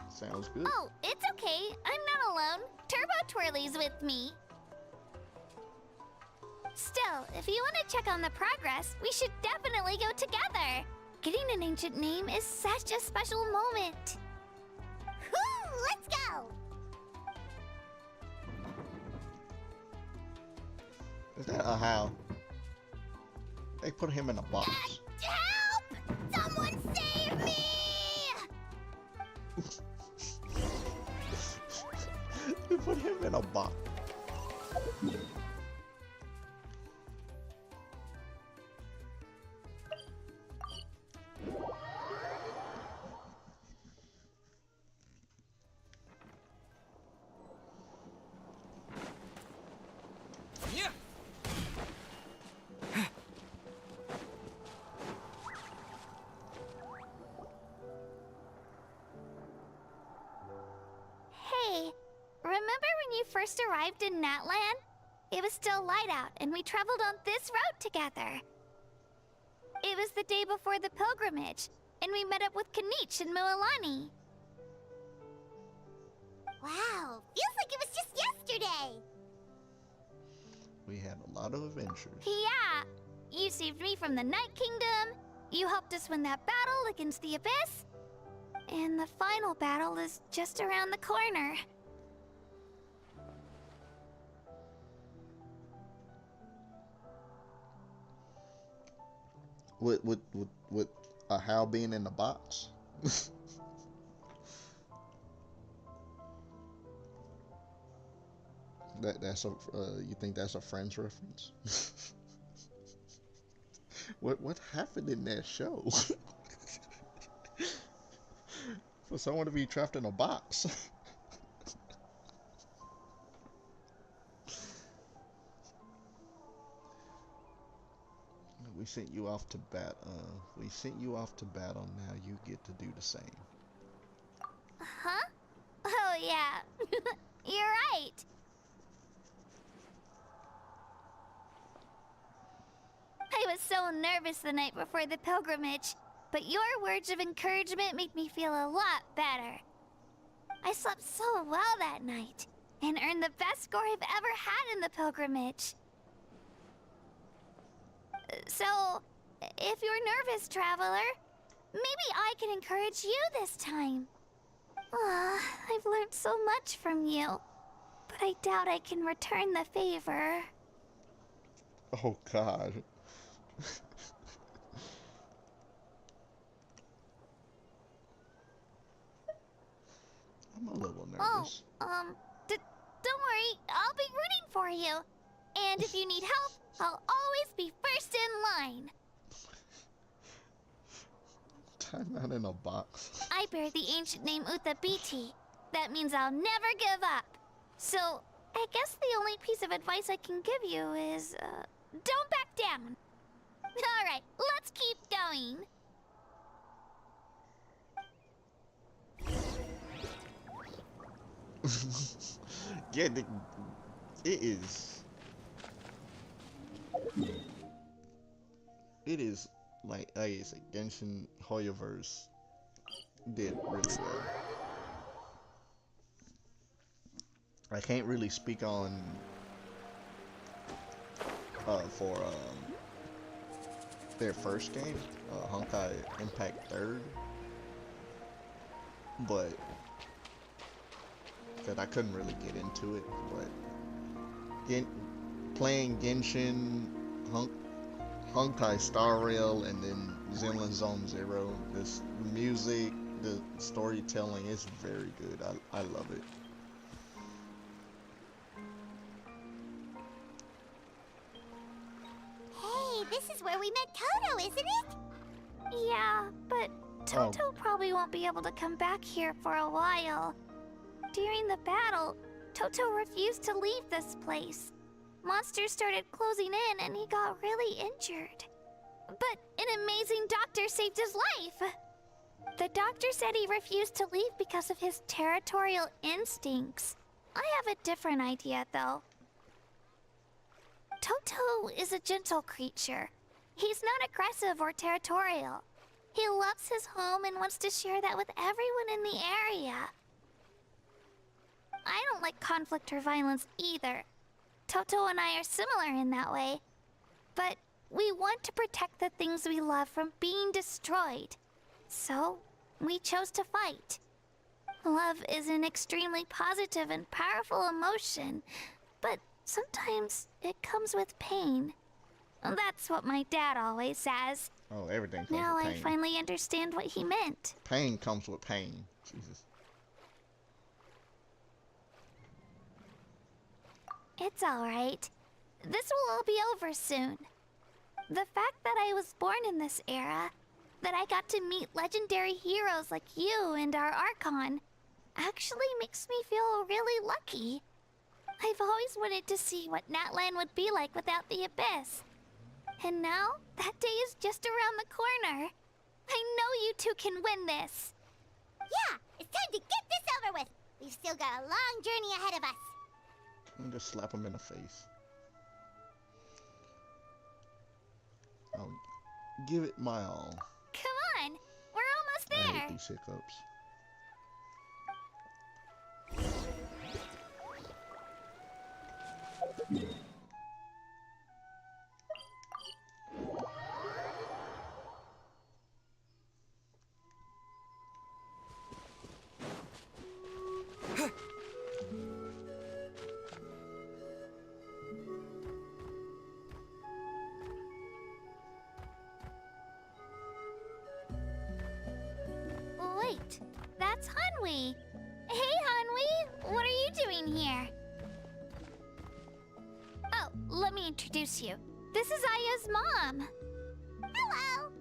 Sounds good. Oh, it's okay. I'm not alone. Turbo Twirly's with me. Still, if you want to check on the progress, we should definitely go together. Getting an ancient name is such a special moment. Woo, let's go! Is that a Hal? They put him in a box. Help! Someone box. Hey, remember when you first arrived in Natland? It was still light out, and we traveled on this road together. It was the day before the pilgrimage, and we met up with Kanich and Mualani. Wow, feels like it was just yesterday. We had a lot of adventures. Yeah, you saved me from the Night Kingdom, you helped us win that battle against the Abyss, and the final battle is just around the corner. With a Hal being in the box? That's a you think that's a Friends reference? What happened in that show? For someone to be trapped in a box. We sent you off to we sent you off to battle. Now you get to do the same. Huh? Oh yeah, you're right. I was so nervous the night before the pilgrimage, but your words of encouragement made me feel a lot better. I slept so well that night, and earned the best score I've ever had in the pilgrimage. So, if you're nervous, traveler, maybe I can encourage you this time. I've learned so much from you, but I doubt I can return the favor. Oh God. I'm a little nervous. Don't worry, I'll be rooting for you. And if you need help, I'll always be first in line. Time out in a box. I bear the ancient name Uthabiti. That means I'll never give up. So, I guess the only piece of advice I can give you is, don't back down. Alright, let's keep going. Yeah, it is. It is like I said, Genshin Hoyoverse did really well. I can't really speak on for their first game, Honkai Impact 3rd, but that I couldn't really get into it. But playing Genshin, Honkai Star Rail, and then Zenless Zone Zero, this music, the storytelling is very good. I love it. Hey, this is where we met Toto, isn't it? Yeah, but Toto probably won't be able to come back here for a while. During the battle, Toto refused to leave this place. Monsters started closing in and he got really injured. But an amazing doctor saved his life. The doctor said he refused to leave because of his territorial instincts. I have a different idea, though. Toto is a gentle creature. He's not aggressive or territorial. He loves his home and wants to share that with everyone in the area. I don't like conflict or violence either. Toto and I are similar in that way. But we want to protect the things we love from being destroyed. So, we chose to fight. Love is an extremely positive and powerful emotion, but sometimes it comes with pain. That's what my dad always says. Oh, everything comes Now with I pain. finally understand what he meant. Pain comes with pain. Jesus. It's alright. This will all be over soon. The fact that I was born in this era, that I got to meet legendary heroes like you and our Archon, actually makes me feel really lucky. I've always wanted to see what Natlan would be like without the Abyss. And now, that day is just around the corner. I know you two can win this. Yeah, it's time to get this over with. We've still got a long journey ahead of us. And just slap him in the face. I'll give it my all. Come on, we're almost I there. hate these hiccups. Wait, that's Hanwi. Hey, Hanwi, what are you doing here? Oh, let me introduce you. This is Aya's mom. Hello.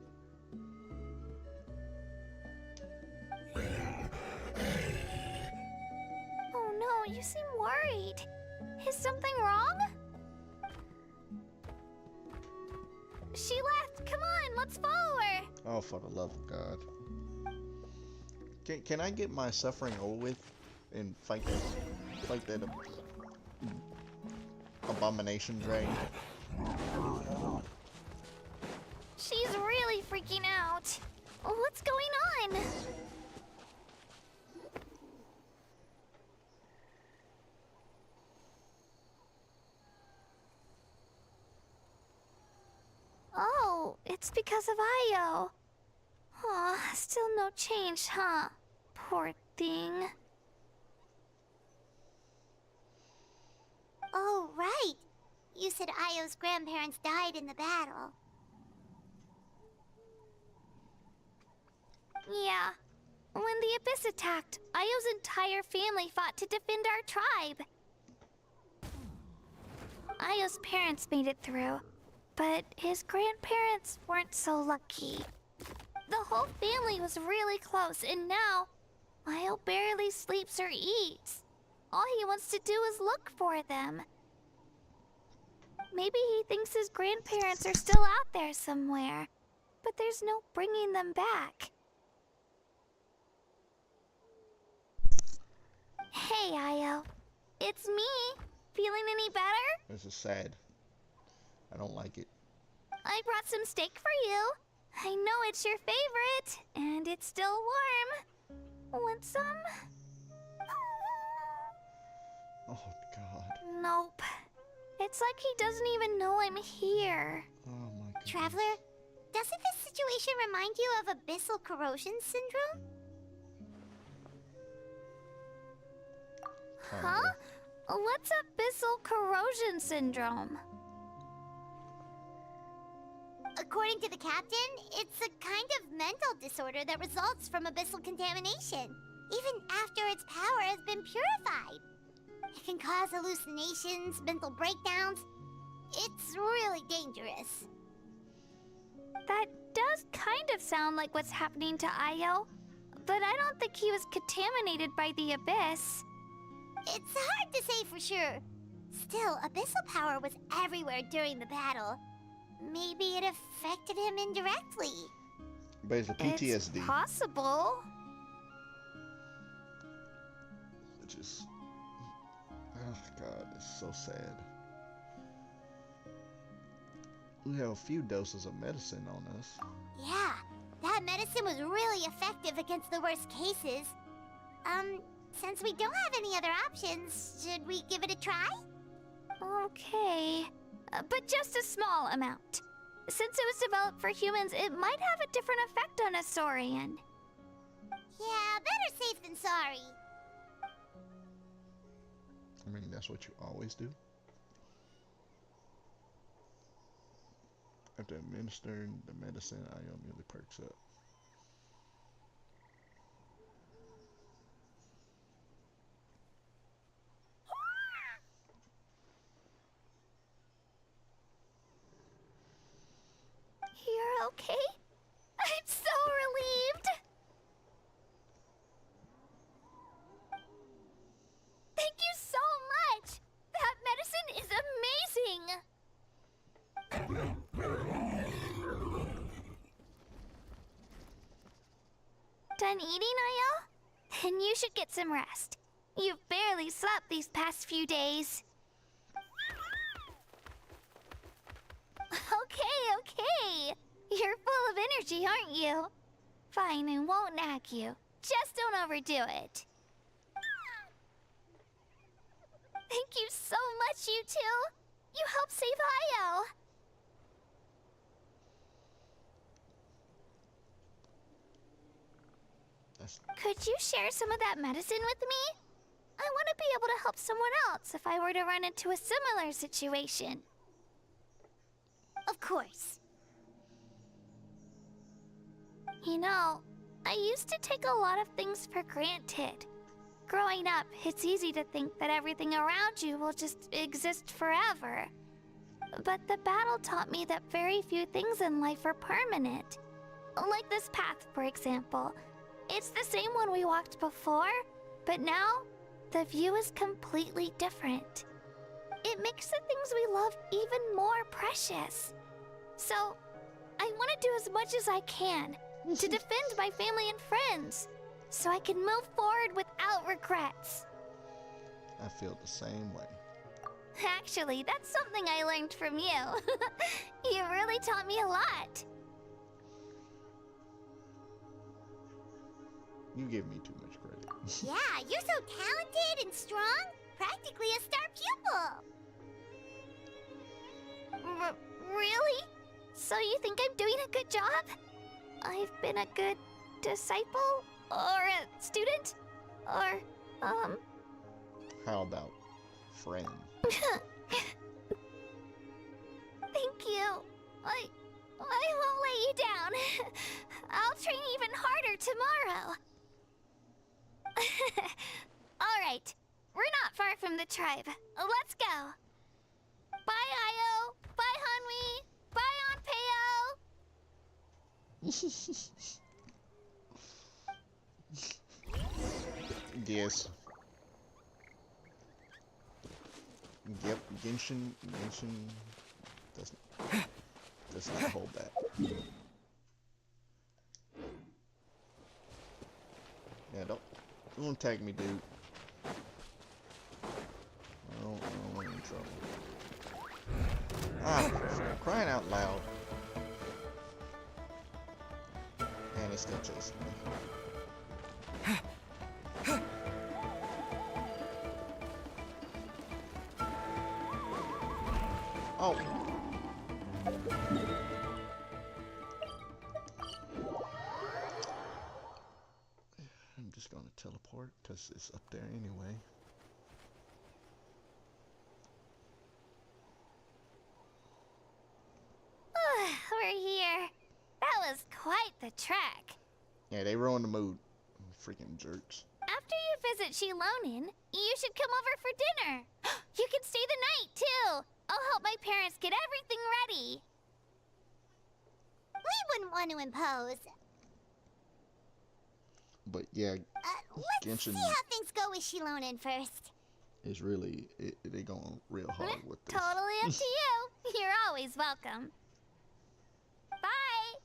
Oh no, you seem worried. Is something wrong? She left. Come on, let's follow her. Oh, for the love of God. Can I get my suffering over with and fight that abomination dragon? She's really freaking out. What's going on? Oh, it's because of Io. Aw, still no change, huh? Poor thing. Oh, right. You said Io's grandparents died in the battle. Yeah. When the Abyss attacked, Io's entire family fought to defend our tribe. Io's parents made it through, but his grandparents weren't so lucky. The whole family was really close, and now Io barely sleeps or eats. All he wants to do is look for them. Maybe he thinks his grandparents are still out there somewhere, but there's no bringing them back. Hey, Io. It's me. Feeling any better? This is sad. I don't like it. I brought some steak for you. I know it's your favorite, and it's still warm. Want some? Oh, God. Nope. It's like he doesn't even know I'm here. Oh, my God. Traveler, doesn't this situation remind you of abyssal corrosion syndrome? Huh? What's abyssal corrosion syndrome? According to the captain, it's a kind of mental disorder that results from abyssal contamination, even after its power has been purified. It can cause hallucinations, mental breakdowns. It's really dangerous. That does kind of sound like what's happening to Io, but I don't think he was contaminated by the Abyss. It's hard to say for sure. Still, abyssal power was everywhere during the battle. Maybe it affected him indirectly. But it's a PTSD. It's possible. It just... Oh, God, it's so sad. We have a few doses of medicine on us. Yeah, that medicine was really effective against the worst cases. Since we don't have any other options, should we give it a try? Okay. But just a small amount. Since it was developed for humans, it might have a different effect on a Saurian. Yeah, better safe than sorry. I mean, that's what you always do. After administering the medicine, Io immediately perks up. You're okay? I'm so relieved! Thank you so much! That medicine is amazing! Done eating, Ayo? Then you should get some rest. You've barely slept these past few days. Okay. You're full of energy, aren't you? Fine, I won't nag you. Just don't overdo it. Thank you so much, you two. You helped save Ayo. Could you share some of that medicine with me? I want to be able to help someone else if I were to run into a similar situation. Of course. You know, I used to take a lot of things for granted. Growing up, it's easy to think that everything around you will just exist forever. But the battle taught me that very few things in life are permanent. Like this path, for example. It's the same one we walked before, but now the view is completely different. It makes the things we love even more precious. So, I want to do as much as I can to defend my family and friends, so I can move forward without regrets. I feel the same way. Actually, that's something I learned from you. You really taught me a lot. You give me too much credit. Yeah, you're so talented and strong. Practically a star pupil. Really? So you think I'm doing a good job? I've been a good disciple? Or a student? Or, How about friend? Thank you. I won't let you down. I'll train even harder tomorrow. Alright, we're not far from the tribe. Let's go. Bye, Ayo. Bye, Hanwi. Bye, Anpeo. Yes. Yep, Genshin does not hold back. Yeah, don't tag me, dude. I don't want any trouble. Ah, for crying out loud. And he's still chasing me. Oh. I'm just gonna teleport because it's up there anyway. We're here. That was quite the trek. Yeah, they ruined the mood. Freaking jerks. After you visit Shilonin, you should come over for dinner. You can stay the night, too. I'll help my parents get everything ready. We wouldn't want to impose. But yeah, Let's see Genshin how things go with Shilonin first. is really, they going real hard with this. Totally up to you. You're always welcome. Bye.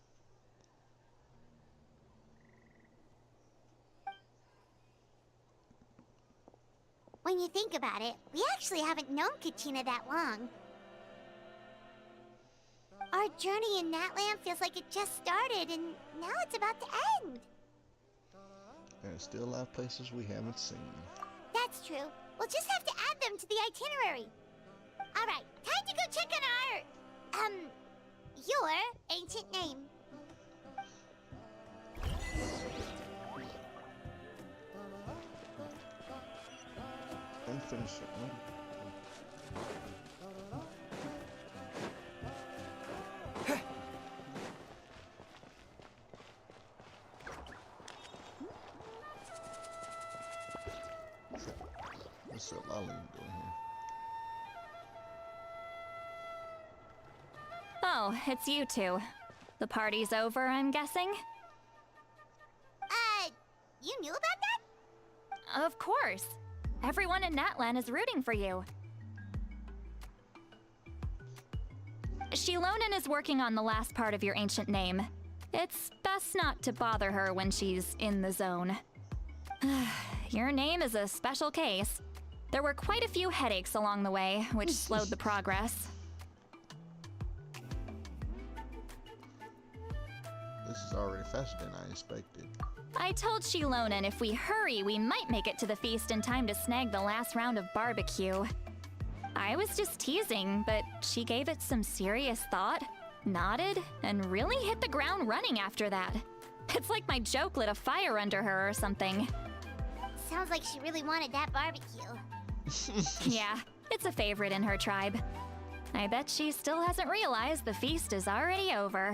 When you think about it, we actually haven't known Katina that long. Our journey in Natland feels like it just started, and now it's about to end. There's still a lot of places we haven't seen. That's true. We'll just have to add them to the itinerary. Alright, time to go check on our... your ancient name. Don't finish it, no? What's up, Lolly doing here? Oh, it's you two. The party's over, I'm guessing? You knew about that? Of course. Everyone in Natlan is rooting for you. Shilonen is working on the last part of your ancient name. It's best not to bother her when she's in the zone. Your name is a special case. There were quite a few headaches along the way, which slowed the progress. This is already faster than I expected. I told Shilonen if we hurry, we might make it to the feast in time to snag the last round of barbecue. I was just teasing, but she gave it some serious thought, nodded, and really hit the ground running after that. It's like my joke lit a fire under her or something. Sounds like she really wanted that barbecue. Yeah, it's a favorite in her tribe. I bet she still hasn't realized the feast is already over.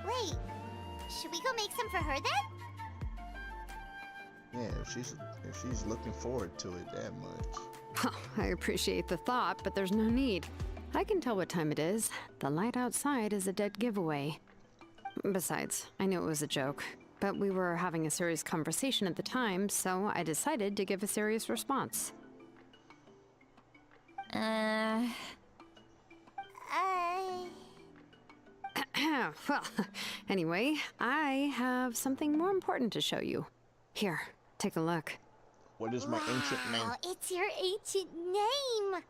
Wait, should we go make some for her then? Yeah, if she's looking forward to it that much. I appreciate the thought, but there's no need. I can tell what time it is. The light outside is a dead giveaway. Besides, I knew it was a joke, but we were having a serious conversation at the time, so I decided to give a serious response. Well, anyway, I have something more important to show you. Here, take a look. What is my ancient name? It's your ancient name!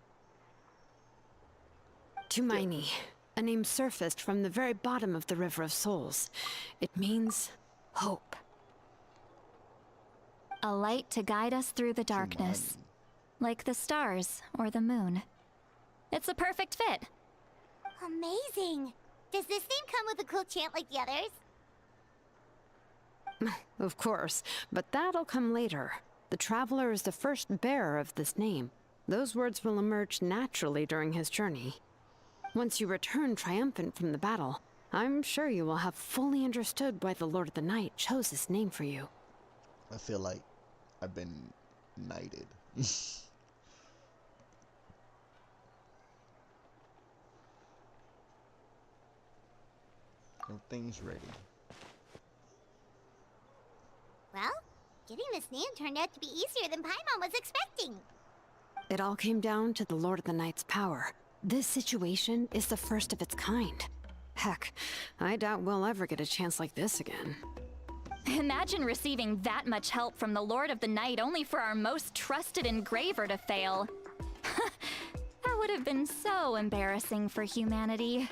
Tumaini, a name surfaced from the very bottom of the River of Souls. It means hope. A light to guide us through the darkness, like the stars or the moon. It's a perfect fit. Amazing! Does this name come with a cool chant like the others? Of course, but that'll come later. The Traveler is the first bearer of this name. Those words will emerge naturally during his journey. Once you return triumphant from the battle, I'm sure you will have fully understood why the Lord of the Night chose this name for you. I feel like I've been knighted. Everything's ready. Well, getting this name turned out to be easier than Paimon was expecting. It all came down to the Lord of the Night's power. This situation is the first of its kind. Heck, I doubt we'll ever get a chance like this again. Imagine receiving that much help from the Lord of the Night only for our most trusted engraver to fail. That would have been so embarrassing for humanity.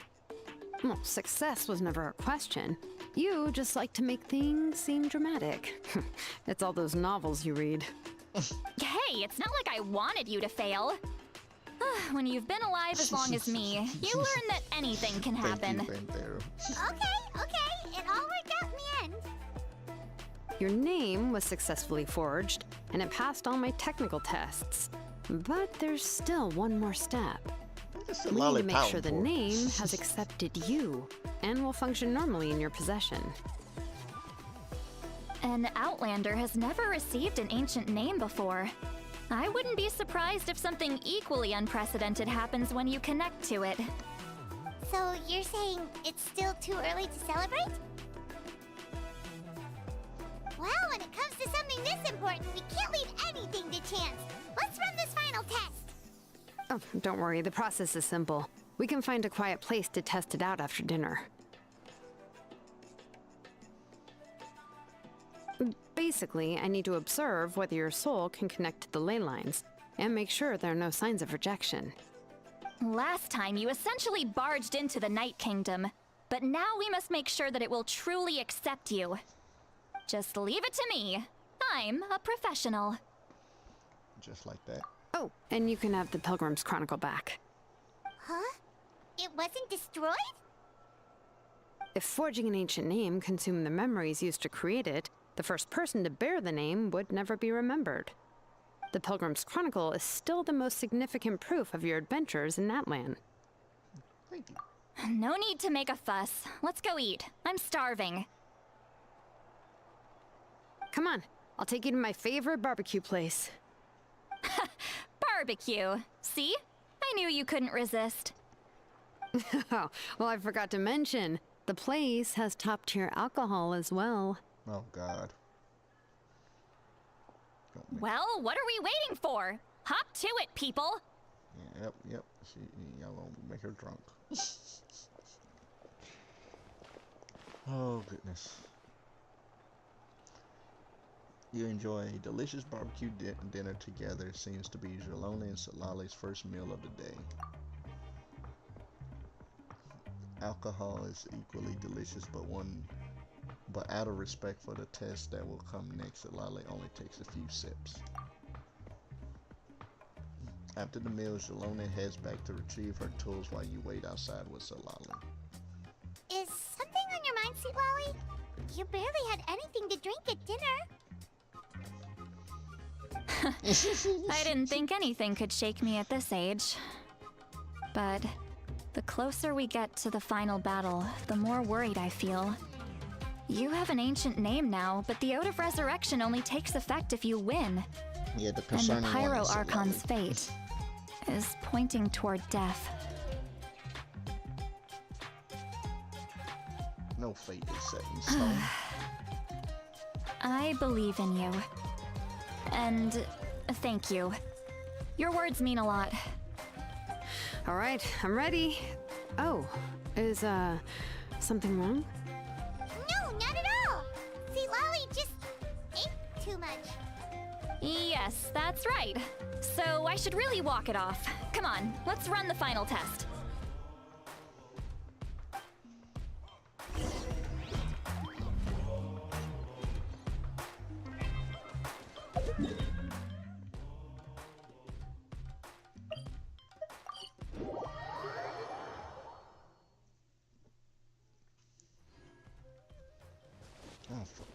Well, success was never a question. You just like to make things seem dramatic. It's all those novels you read. Hey, it's not like I wanted you to fail. When you've been alive as long as me, you learn that anything can happen. Okay, it all worked out in the end. Your name was successfully forged, and it passed all my technical tests. But there's still one more step. We need to make sure the name has accepted you, and will function normally in your possession. An Outlander has never received an ancient name before. I wouldn't be surprised if something equally unprecedented happens when you connect to it. So you're saying it's still too early to celebrate? Well, when it comes to something this important, we can't leave anything to chance. Let's run this final test. Oh, don't worry, the process is simple. We can find a quiet place to test it out after dinner. Basically, I need to observe whether your soul can connect to the ley lines, and make sure there are no signs of rejection. Last time, you essentially barged into the Night Kingdom, but now we must make sure that it will truly accept you. Just leave it to me. I'm a professional. Just like that. Oh, and you can have the Pilgrim's Chronicle back. Huh? It wasn't destroyed? If forging an ancient name consumed the memories used to create it, the first person to bear the name would never be remembered. The Pilgrim's Chronicle is still the most significant proof of your adventures in Natlan. Thank you. No need to make a fuss. Let's go eat. I'm starving. Come on, I'll take you to my favorite barbecue place. Barbecue. See? I knew you couldn't resist. Oh, well, I forgot to mention, the the place has top-tier alcohol as well. Oh God. Well, what are we waiting for? Hop to it, people! Yep. Y'all gonna make her drunk. Oh goodness. You enjoy a delicious barbecue dinner together. Seems to be Jelona and Solale's first meal of the day. Alcohol is equally delicious, but out of respect for the test that will come next, Solale only takes a few sips. After the meal, Jelona heads back to retrieve her tools while you wait outside with Solale. Is something on your mind, Sweet Lolly? You barely had anything to drink at dinner. I didn't think anything could shake me at this age. But the closer we get to the final battle, the more worried I feel. You have an ancient name now, but the Ode of Resurrection only takes effect if you win. Yeah, the And the concerning one Pyro is Archon's Solale. fate is pointing toward death. No fate is set in stone. I believe in you. And thank you. Your words mean a lot. All right, I'm ready. Oh, is, something wrong? No, not at all. Sweet Lolly just ate too much. Yes, that's right. So I should really walk it off. Come on, let's run the final test. Oh, fuck.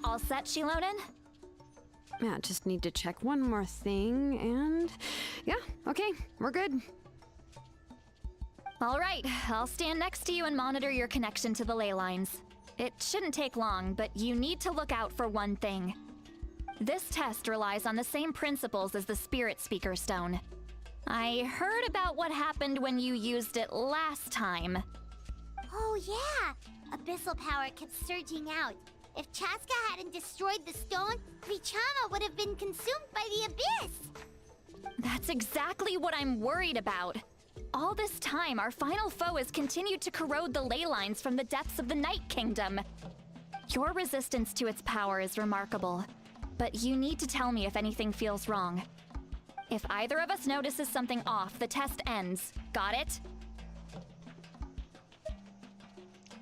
All set, Shilonen? Yeah, just need to check one more thing, and yeah, okay, we're good. All right, I'll stand next to you and monitor your connection to the ley lines. It shouldn't take long, but you need to look out for one thing. This test relies on the same principles as the Spirit Speaker Stone. I heard about what happened when you used it last time. Oh yeah, abyssal power kept surging out. If Chaska hadn't destroyed the stone, Vichama would have been consumed by the abyss. That's exactly what I'm worried about. All this time, our final foe has continued to corrode the ley lines from the depths of the Night Kingdom. Your resistance to its power is remarkable, but you need to tell me if anything feels wrong. If either of us notices something off, the test ends. Got it?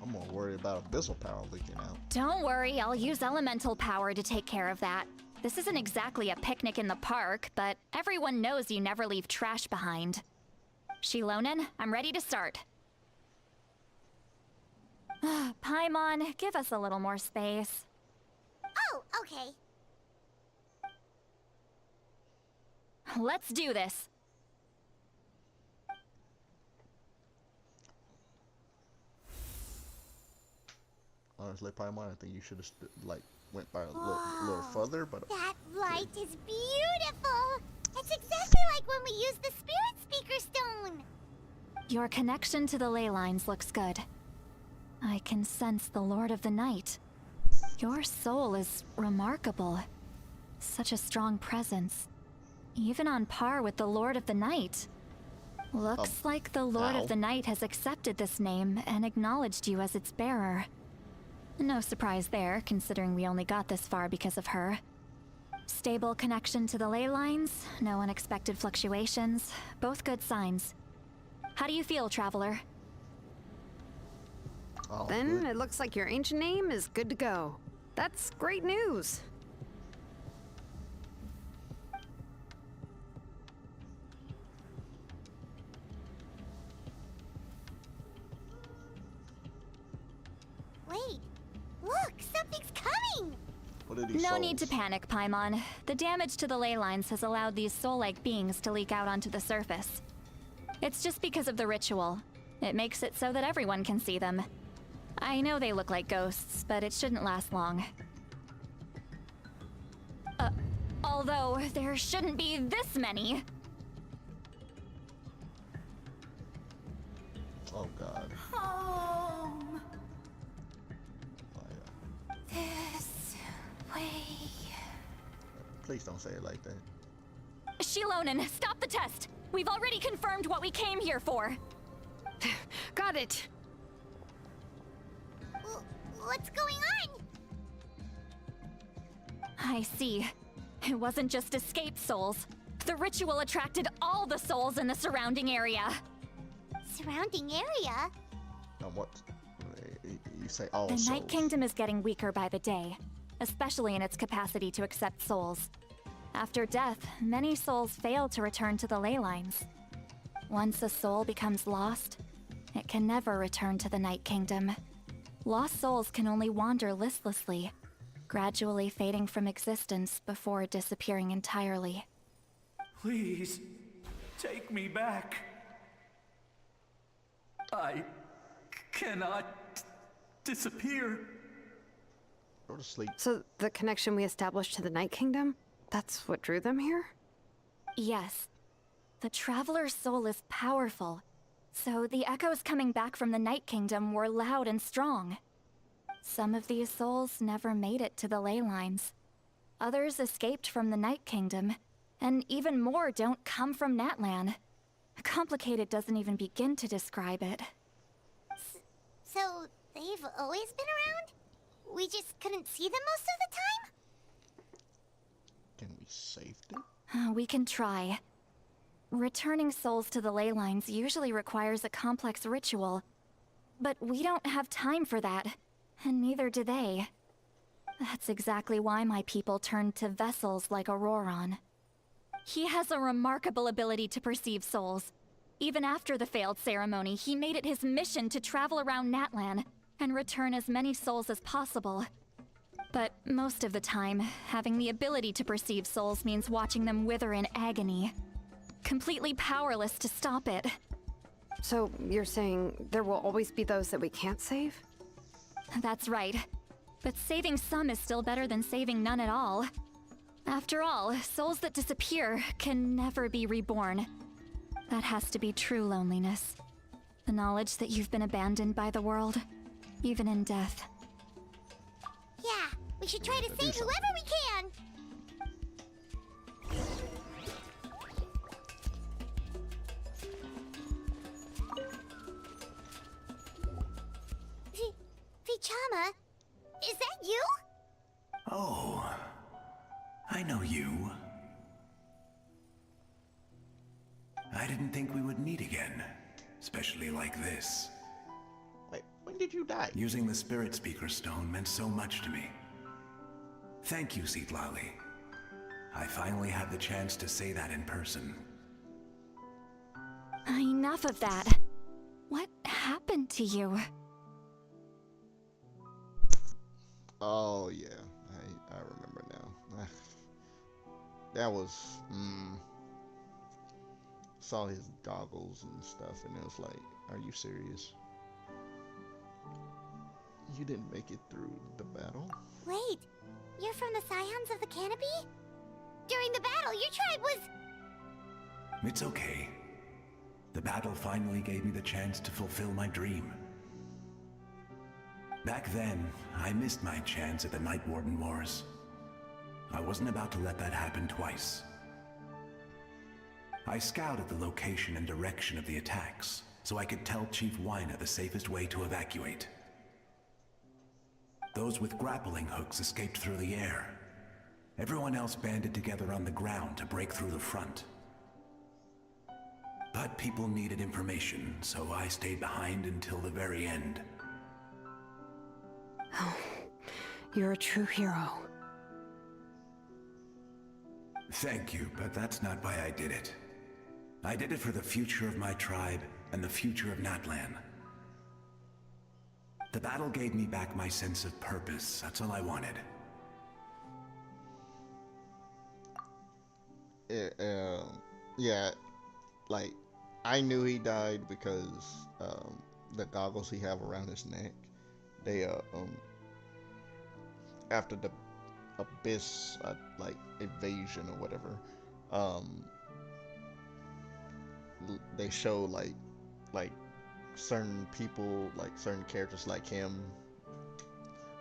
I'm more worried about abyssal power leaking out. Don't worry, I'll use elemental power to take care of that. This isn't exactly a picnic in the park, but everyone knows you never leave trash behind. Shilonen, I'm ready to start. Paimon, give us a little more space. Oh, okay. Let's do this. Honestly, Paimon, I think you should have went by a little further, but That light is beautiful. It's exactly like when we used the Spirit Speaker Stone. Your connection to the ley lines looks good. I can sense the Lord of the Night. Your soul is remarkable. Such a strong presence. Even on par with the Lord of the Night. Looks like the Lord of the Night has accepted this name and acknowledged you as its bearer. No surprise there, considering we only got this far because of her. Stable connection to the ley lines, no unexpected fluctuations, both good signs. How do you feel, Traveler? Then it looks like your ancient name is good to go. That's great news. Wait, look, something's coming. what What are these No souls? need to panic, Paimon. The damage to the ley lines has allowed these soul-like beings to leak out onto the surface. It's just because of the ritual. It makes it so that everyone can see them. I know they look like ghosts, but it shouldn't last long. Although, there shouldn't be this many. Oh god. Home. Oh, yeah. This way. Please don't say it like that. Shilonen, stop the test! We've already confirmed what we came here for. Got it! What's going on? I see. It wasn't just escaped souls. The ritual attracted all the souls in the surrounding area. Surrounding area? Now what? You say all The souls. Night Kingdom is getting weaker by the day, especially in its capacity to accept souls. After death, many souls fail to return to the ley lines. Once a soul becomes lost, it can never return to the Night Kingdom. Lost souls can only wander listlessly, gradually fading from existence before disappearing entirely. Please, take me back. I cannot disappear. Go to sleep. So the connection we established to the Night Kingdom, that's what drew them here? Yes. The Traveler's soul is powerful, so the echoes coming back from the Night Kingdom were loud and strong. Some of these souls never made it to the ley lines. Others escaped from the Night Kingdom, and even more don't come from Natlan. Complicated doesn't even begin to describe it. So, they've always been around? We just couldn't see them most of the time? Can we save them? We can try. Returning souls to the ley lines usually requires a complex ritual. But we don't have time for that, and neither do they. That's exactly why my people turned to vessels like Auroron. He has a remarkable ability to perceive souls. Even after the failed ceremony, he made it his mission to travel around Natlan and return as many souls as possible. But most of the time, having the ability to perceive souls means watching them wither in agony. Completely powerless to stop it. So you're saying there will always be those that we can't save? That's right. But saving some is still better than saving none at all. After all, souls that disappear can never be reborn. That has to be true loneliness. The knowledge that you've been abandoned by the world, even in death. Yeah, we should try to save whoever we can! Vichama, is that you? Oh, I know you. I didn't think we would meet again, especially like this. Wait, when did you die? Using the Spirit Speaker Stone meant so much to me. Thank you, Citlali. I finally had the chance to say that in person. Enough of that. What happened to you? Oh yeah, I remember now. That was saw his goggles and stuff, and it was like, are you serious? You didn't make it through the battle? Wait, you're from the Scions of the Canopy? During the battle, your tribe was... It's okay. The battle finally gave me the chance to fulfill my dream. Back then, I missed my chance at the Night Warden Wars. I wasn't about to let that happen twice. I scouted the location and direction of the attacks, so I could tell Chief Wyna the safest way to evacuate. Those with grappling hooks escaped through the air. Everyone else banded together on the ground to break through the front. But people needed information, so I stayed behind until the very end. Oh, you're a true hero. Thank you, but that's not why I did it. I did it for the future of my tribe and the future of Natlan. The battle gave me back my sense of purpose, that's all I wanted. Yeah, like I knew he died because the goggles he have around his neck, they after the abyss like invasion or whatever, um, they show like certain people, like certain characters like him,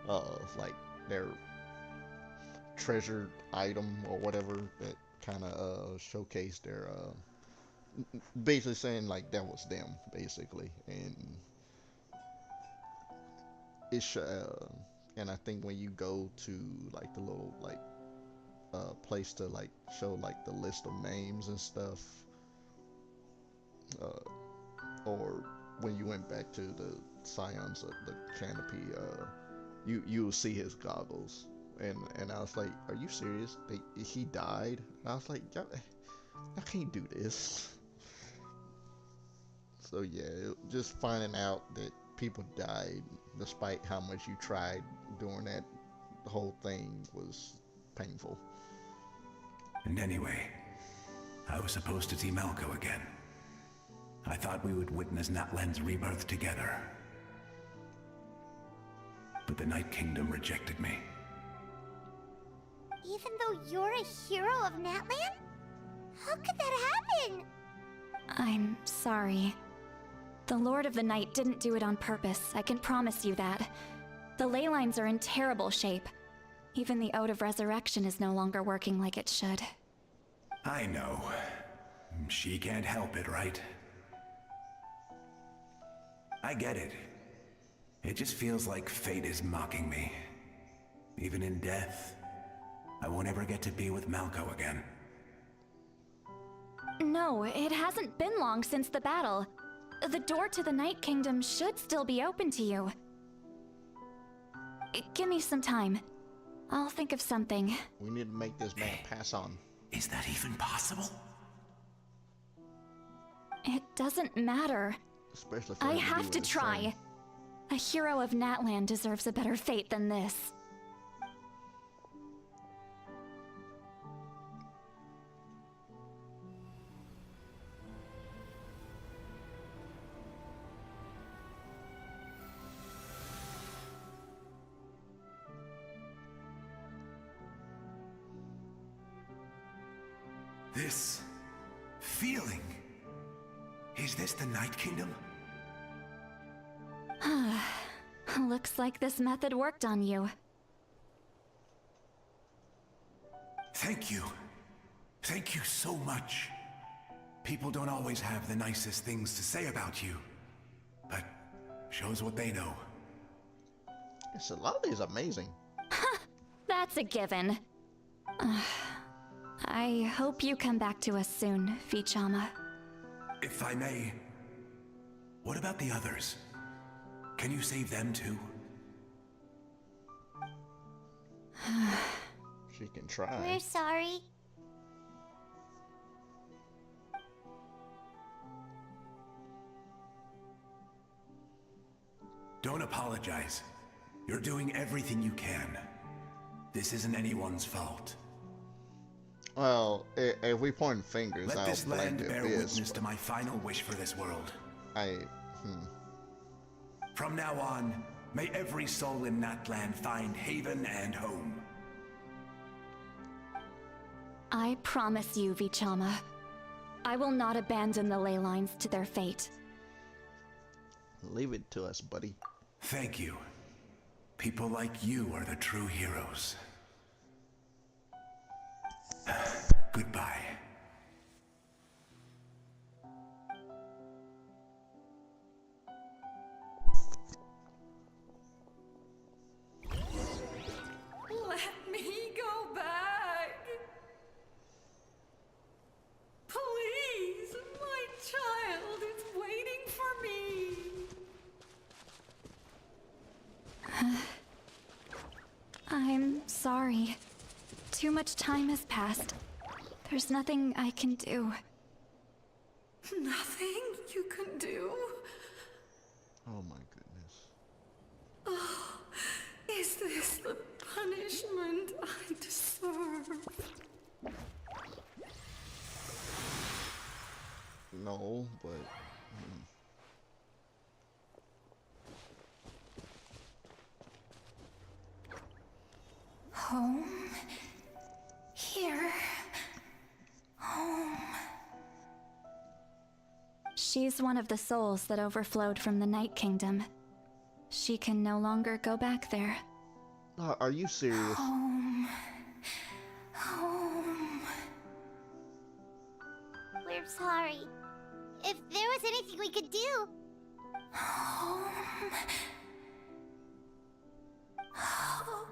like their treasured item or whatever that kind of showcased their basically saying like that was them basically, and it's and I think when you go to like the little like place to like show like the list of names and stuff, or when you went back to the scions of the canopy, you'll see his goggles, and I was like, are you serious? He died? And I was like, I can't do this. So yeah, just finding out that people died despite how much you tried during that whole thing was painful. And anyway, I was supposed to see Malco again. I thought we would witness Natlan's rebirth together. But the Night Kingdom rejected me. Even though you're a hero of Natlan? How could that happen? I'm sorry. The Lord of the Night didn't do it on purpose, I can promise you that. The ley lines are in terrible shape. Even the Ode of Resurrection is no longer working like it should. I know. She can't help it, right? I get it. It just feels like fate is mocking me. Even in death, I won't ever get to be with Malco again. No, it hasn't been long since the battle. The door to the Night Kingdom should still be open to you. Give me some time. I'll think of something. We need to make this man pass on. Is that even possible? It doesn't matter. Especially for I him to be have with to his try. son. A hero of Natlan deserves a better fate than this. This feeling. Is this the Night Kingdom? Looks like this method worked on you. Thank you. Thank you so much. People don't always have the nicest things to say about you, but shows what they know. Yes, a lot of these amazing. That's a given. I hope you come back to us soon, Vichama. If I may, what about the others? Can you save them too? She can try. We're sorry. Don't apologize. You're doing everything you can. This isn't anyone's fault. Well, if we point fingers, Let I'll this blame land the bear abyss. witness to my final wish for this world. From now on, may every soul in Natlan find haven and home. I promise you, Vichama. I will not abandon the ley lines to their fate. Leave it to us, buddy. Thank you. People like you are the true heroes. Goodbye. Let me go back. Please, my child is waiting for me. I'm sorry. Too much time has passed. There's nothing I can do. Nothing you can do? Oh my goodness. Oh, is this the punishment I deserve? No, but Home. Here. Home. She's one of the souls that overflowed from the Night Kingdom. She can no longer go back there. are you serious? Home. Home. We're sorry. If there was anything we could do. Home. Home.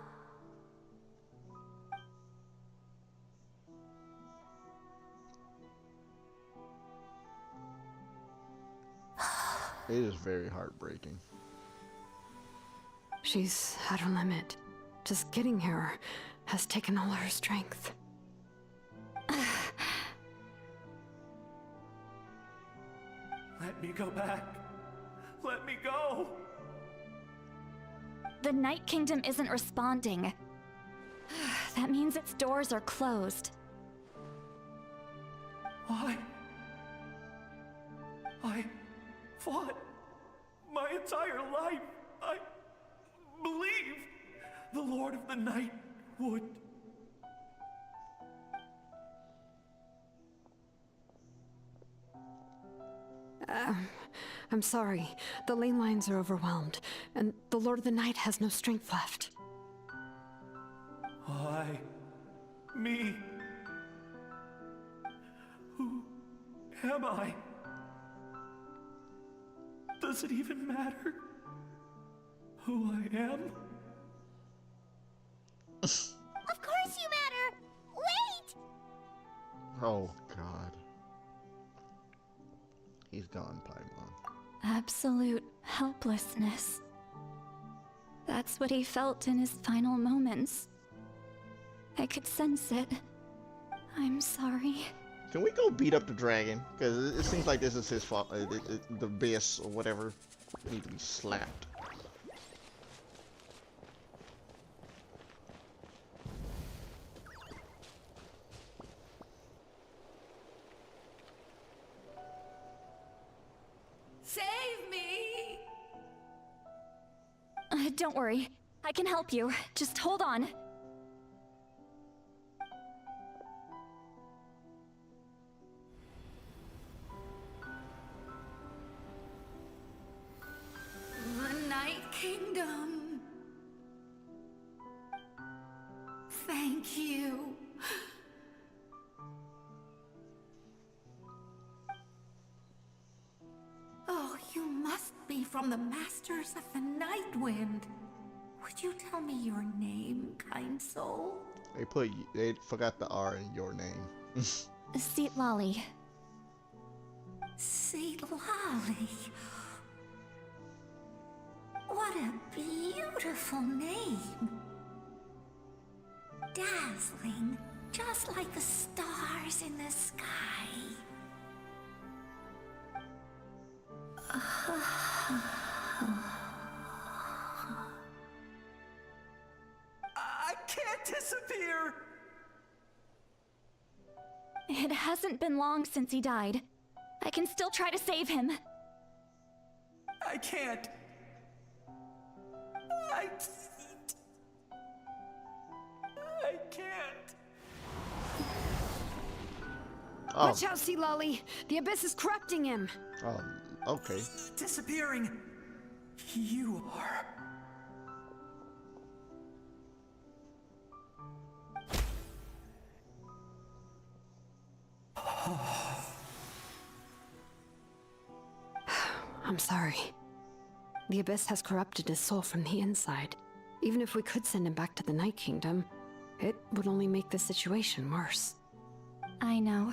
It is very heartbreaking. She's at her limit. Just getting here has taken all her strength. Let me go back. Let me go. The Night Kingdom isn't responding. That means its doors are closed. I fought my entire life. I believed the Lord of the Night would. I'm sorry. The ley lines are overwhelmed, and the Lord of the Night has no strength left. Me. Who am I? Does it even matter who I am? Of course you matter! Wait! Oh God. He's gone, Paimon. Absolute helplessness. That's what he felt in his final moments. I could sense it. I'm sorry. Can we go beat up the dragon? Because it seems like this is his fault. The abyss or whatever need to be slapped. Save me! Don't worry. I can help you. Just hold on. The Night Kingdom. Thank you. Oh, you must be from the Masters of the Night Wind. Would you tell me your name, kind soul? They forgot the R in your name. Seat Lolly. Seat Lolly. What a beautiful name. Dazzling, just like the stars in the sky. I can't disappear! It hasn't been long since he died. I can still try to save him. I can't. I can't. Oh. Watch out, Sea Lolly! The abyss is corrupting him! Okay. Disappearing. You are. I'm sorry. The abyss has corrupted his soul from the inside. Even if we could send him back to the Night Kingdom, it would only make the situation worse. I know.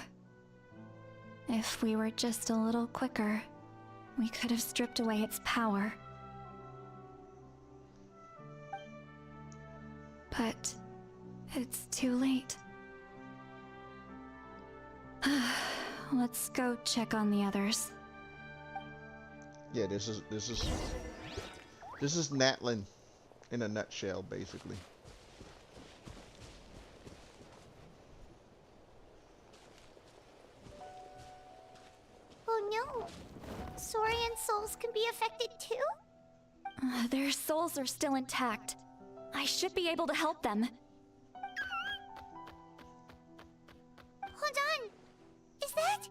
If we were just a little quicker, we could have stripped away its power. But it's too late. Let's go check on the others. Yeah, this is Natlin in a nutshell, basically. Oh Saurian souls can be affected too? Their souls are still intact. I should be able to help them. Hold on! Is that...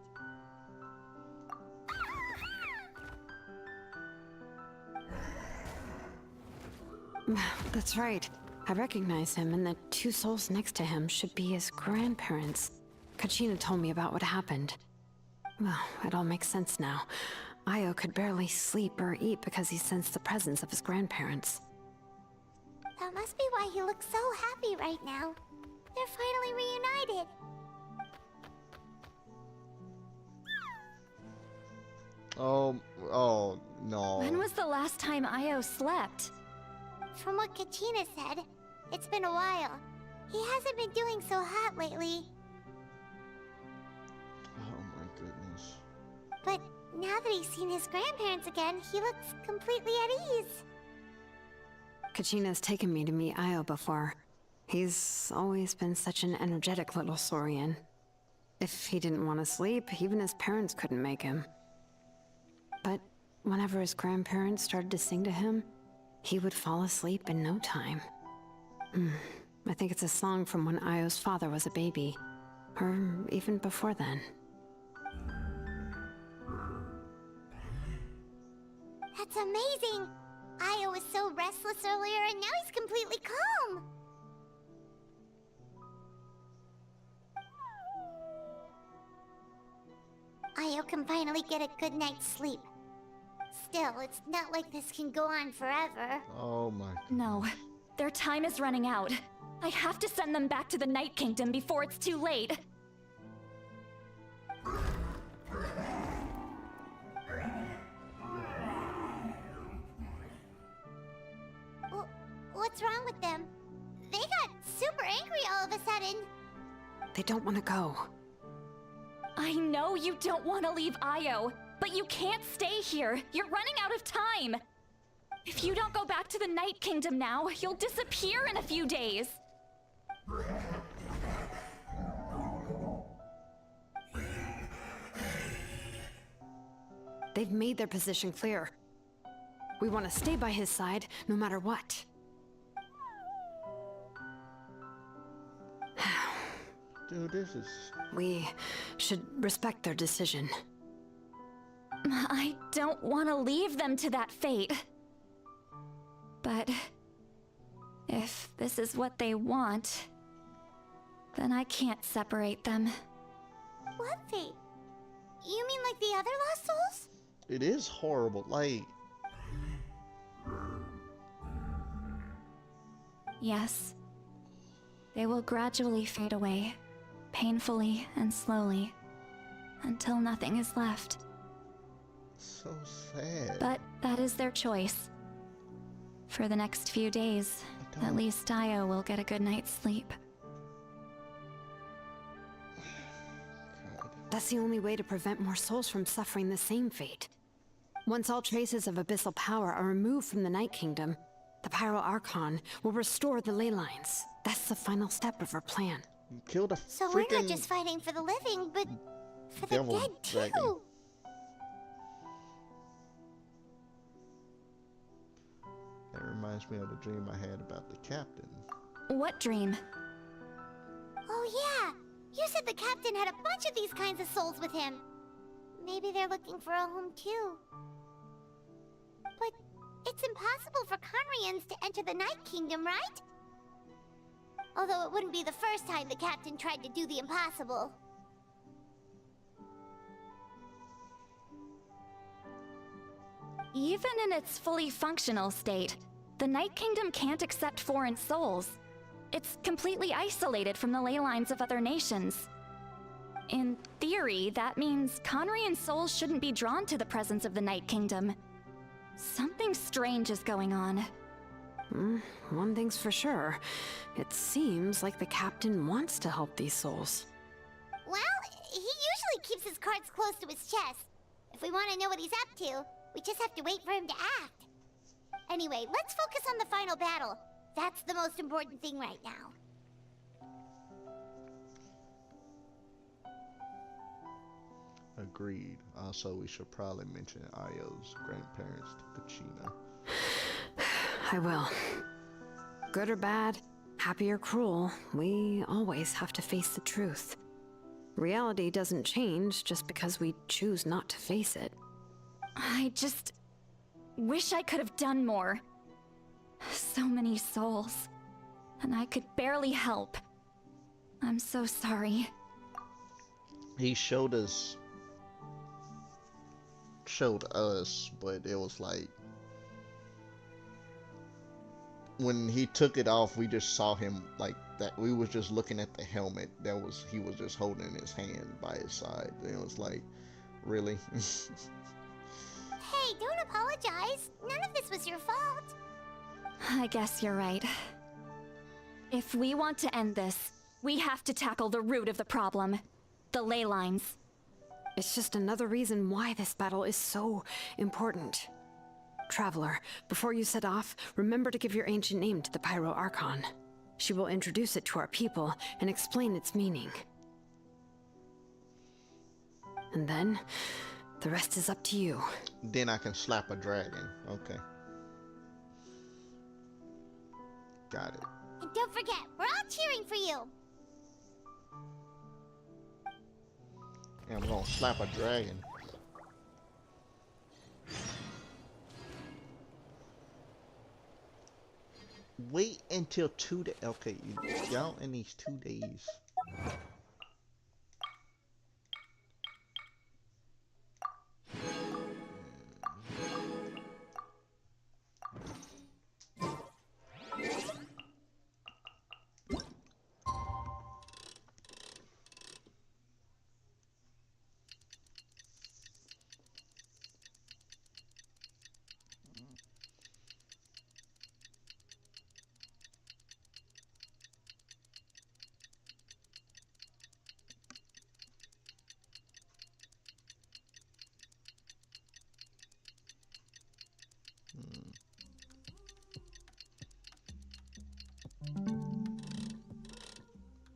That's right. I recognize him, and the two souls next to him should be his grandparents. Kachina told me about what happened. Well, it all makes sense now. Io could barely sleep or eat because he sensed the presence of his grandparents. That must be why he looks so happy right now. They're finally reunited. Oh no. When was the last time Io slept? From what Kachina said, it's been a while. He hasn't been doing so hot lately. Oh my goodness. But now that he's seen his grandparents again, he looks completely at ease. Kachina's taken me to meet Io before. He's always been such an energetic little Saurian. If he didn't want to sleep, even his parents couldn't make him. But whenever his grandparents started to sing to him, he would fall asleep in no time. I think it's a song from when Io's father was a baby, or even before then. That's amazing! Io was so restless earlier, and now he's completely calm! Io can finally get a good night's sleep. Still, it's not like this can go on forever. Oh my. No, their time is running out. I have to send them back to the Night Kingdom before it's too late. What's wrong with them? They got super angry all of a sudden. They don't want to go. I know you don't want to leave Io, but you can't stay here. You're running out of time. If you don't go back to the Night Kingdom now, you'll disappear in a few days. They've made their position clear. We want to stay by his side, no matter what. Dude, this is... We should respect their decision. I don't want to leave them to that fate. But if this is what they want, then I can't separate them. What fate? You mean like the other lost souls? It is horrible, like... Yes. They will gradually fade away, painfully and slowly, until nothing is left. So sad. But that is their choice. For the next few days, at least Io will get a good night's sleep. That's the only way to prevent more souls from suffering the same fate. Once all traces of abyssal power are removed from the Night Kingdom, the Pyro Archon will restore the ley lines. That's the final step of our plan. Kill the So we're not just fighting for the living, but for the dead dragon. too. That reminds me of the dream I had about the captain. What dream? Oh yeah! You said the captain had a bunch of these kinds of souls with him. Maybe they're looking for a home too. But it's impossible for Conrians to enter the Night Kingdom, right? Although it wouldn't be the first time the captain tried to do the impossible. Even in its fully functional state, the Night Kingdom can't accept foreign souls. It's completely isolated from the ley lines of other nations. In theory, that means Conrian souls shouldn't be drawn to the presence of the Night Kingdom. Something strange is going on. One thing's for sure. It seems like the captain wants to help these souls. Well, he usually keeps his cards close to his chest. If we want to know what he's up to, we just have to wait for him to act. Anyway, let's focus on the final battle. That's the most important thing right now. Agreed. Also, we should probably mention Ayo's grandparents to Kachina. I will. Good or bad, happy or cruel, we always have to face the truth. Reality doesn't change just because we choose not to face it. I just wish I could have done more. So many souls, and I could barely help. I'm so sorry. He showed us, but it was like when he took it off, we just saw him like that. We was just looking at the helmet he was just holding in his hand by his side. And it was like, really? Hey, don't apologize. None of this was your fault. I guess you're right. If we want to end this, we have to tackle the root of the problem. The ley lines. It's just another reason why this battle is so important. Traveler, before you set off, remember to give your ancient name to the Pyro Archon. She will introduce it to our people and explain its meaning. And then, the rest is up to you. Then I can slap a dragon. Okay. Got it. And don't forget, we're all cheering for you. And I'm gonna slap a dragon. Wait until 2 days. Okay, y'all in these 2 days.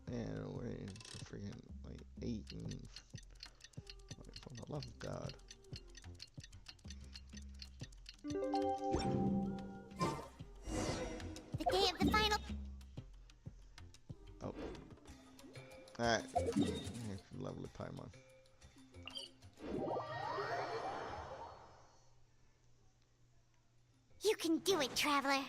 And we're in freaking like 8 and like, for the love of God. The day of the final. Oh. Alright. Lovely Paimon. You can do it, Traveler.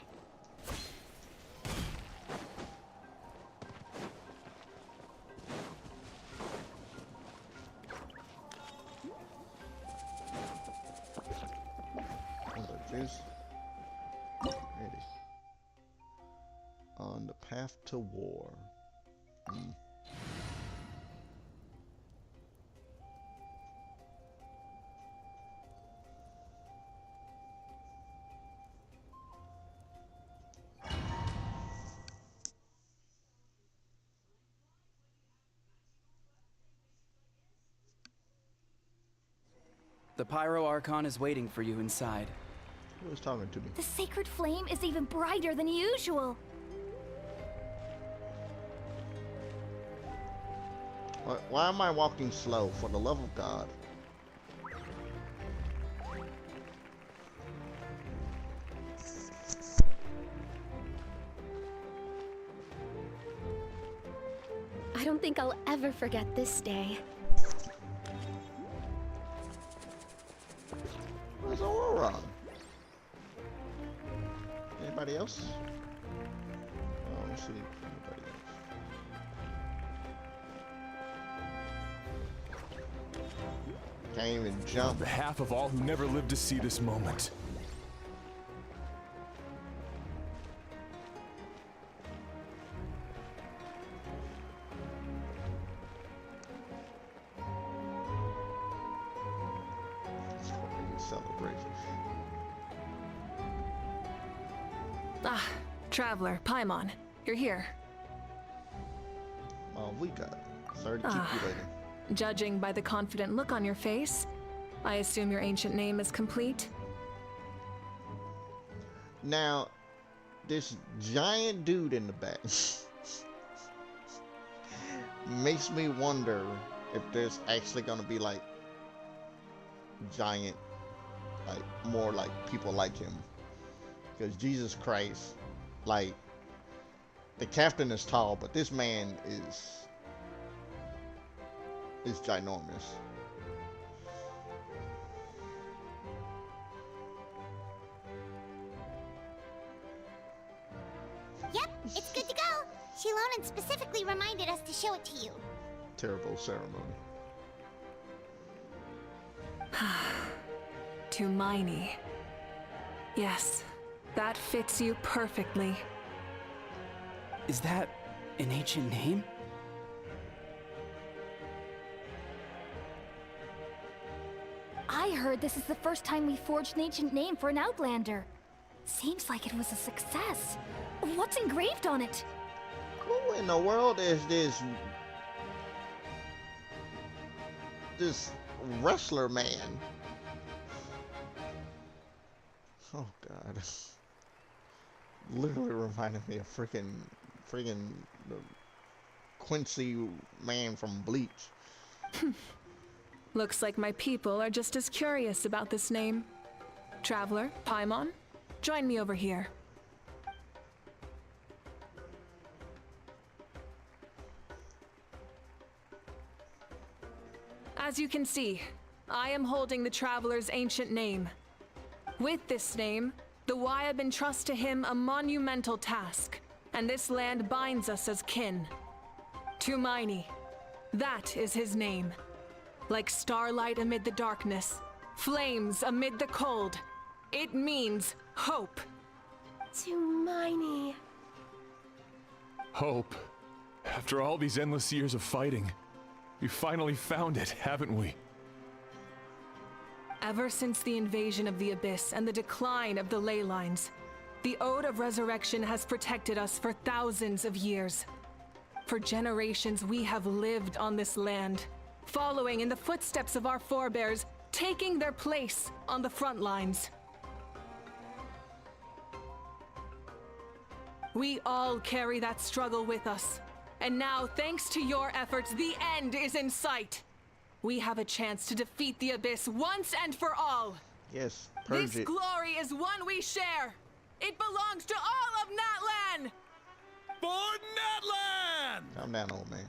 Ready. On the path to war. The Pyro Archon is waiting for you inside. Who was talking to me? The sacred flame is even brighter than usual. Why am I walking slow? For the love of God. I don't think I'll ever forget this day. Where's Aurora? Anybody else? Oh, I don't see anybody else. Can't even jump. On behalf of all who never lived to see this moment. Ah, Traveler, Paimon, you're here. We got. Sorry to keep you waiting. Judging by the confident look on your face, I assume your ancient name is complete? Now, this giant dude in the back makes me wonder if there's actually gonna be like giant, like more like people like him. Because Jesus Christ, like the captain is tall, but this man is ginormous. Yep, it's good to go. Shilonan specifically reminded us to show it to you. Terrible ceremony. Tumaini. Yes, that fits you perfectly. Is that an ancient name? I heard this is the first time we forged an ancient name for an Outlander. Seems like it was a success. What's engraved on it? Who in the world is this wrestler man? Oh God. Literally reminded me of freaking Quincy man from Bleach. Looks like my people are just as curious about this name. Traveler, Paimon, join me over here. As you can see, I am holding the Traveler's ancient name. With this name, the Wyab entrust to him a monumental task, and this land binds us as kin. Tumaini, that is his name. Like starlight amid the darkness, flames amid the cold, it means hope. Tumaini. Hope. After all these endless years of fighting, we finally found it, haven't we? Ever since the invasion of the Abyss and the decline of the ley lines, the Ode of Resurrection has protected us for thousands of years. For generations, we have lived on this land, following in the footsteps of our forebears, taking their place on the front lines. We all carry that struggle with us, and now, thanks to your efforts, the end is in sight. We have a chance to defeat the Abyss once and for all. Yes, purge This it. glory is one we share. It belongs to all of Natlan! For Natlan! Calm down, old man.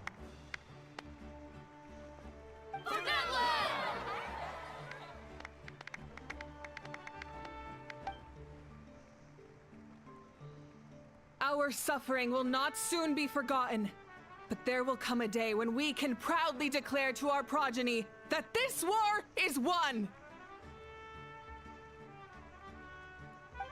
For Natlan! Our suffering will not soon be forgotten. But there will come a day when we can proudly declare to our progeny that this war is won!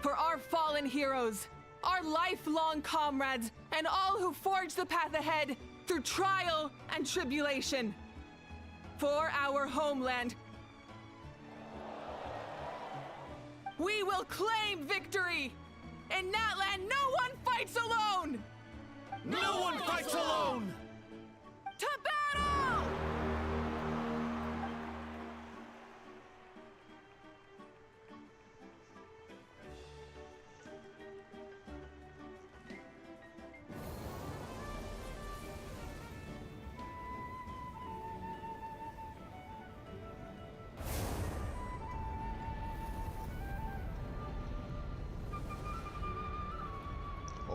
For our fallen heroes, our lifelong comrades, and all who forge the path ahead through trial and tribulation. For our homeland, we will claim victory! In Natlan, no one fights alone! No one fights alone! To battle!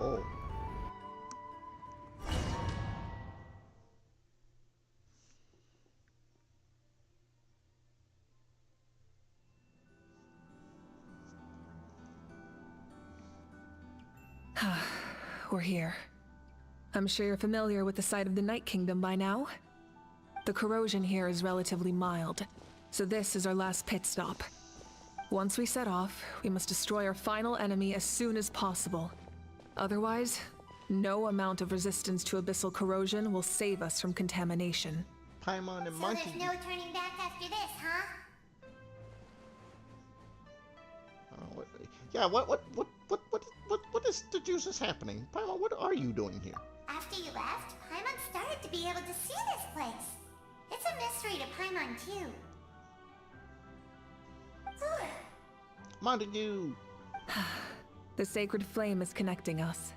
Oh. We're here. I'm sure you're familiar with the site of the Night Kingdom by now. The corrosion here is relatively mild, so this is our last pit stop. Once we set off, we must destroy our final enemy as soon as possible. Otherwise, no amount of resistance to abyssal corrosion will save us from contamination. Paimon and So Monkey. there's no turning back after this, huh? Yeah, what is the juice is happening? Paimon, what are you doing here? After you left, Paimon started to be able to see this place. It's a mystery to Paimon, too. Montague! The sacred flame is connecting us.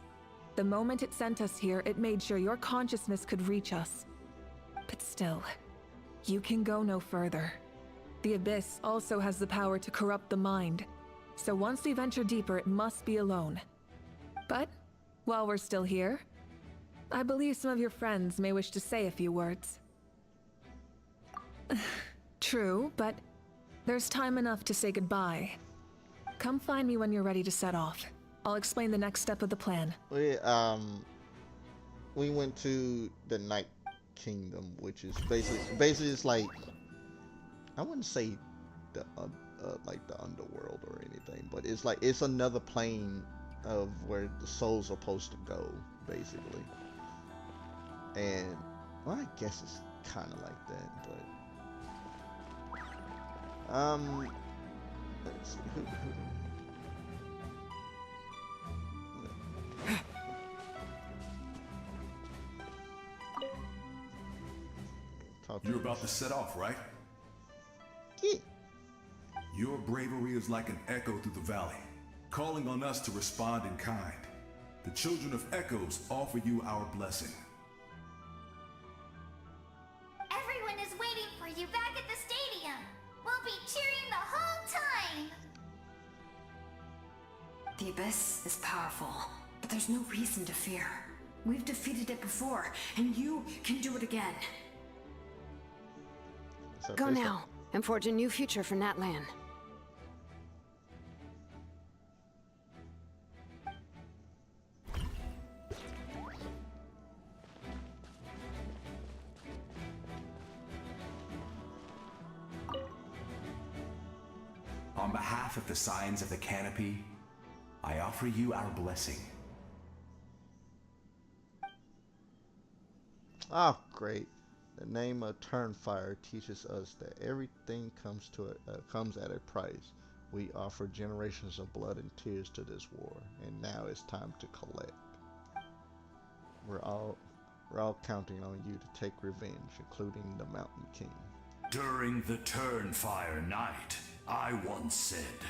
The moment it sent us here, it made sure your consciousness could reach us. But still, you can go no further. The Abyss also has the power to corrupt the mind, so once we venture deeper, it must be alone. But, while we're still here, I believe some of your friends may wish to say a few words. True, but there's time enough to say goodbye. Come find me when you're ready to set off. I'll explain the next step of the plan. We went to the Night Kingdom, which is basically it's like, I wouldn't say the like the underworld or anything, but it's like it's another plane of where the soul's supposed to go, basically. And well, I guess it's kind of like that, but let's see who You're about to set off, right? Yeah. Your bravery is like an echo through the valley, calling on us to respond in kind. The children of Echoes offer you our blessing. Everyone is waiting for you back at the stadium. We'll be cheering the whole time. The Abyss is powerful, but there's no reason to fear. We've defeated it before, and you can do it again. Go now, and forge a new future for Natlan. On behalf of the Signs of the Canopy, I offer you our blessing. Ah, great. The name of Turnfire teaches us that everything comes at a price. We offer generations of blood and tears to this war, and now it's time to collect. We're all counting on you to take revenge, including the Mountain King. During the Turnfire night, I once said,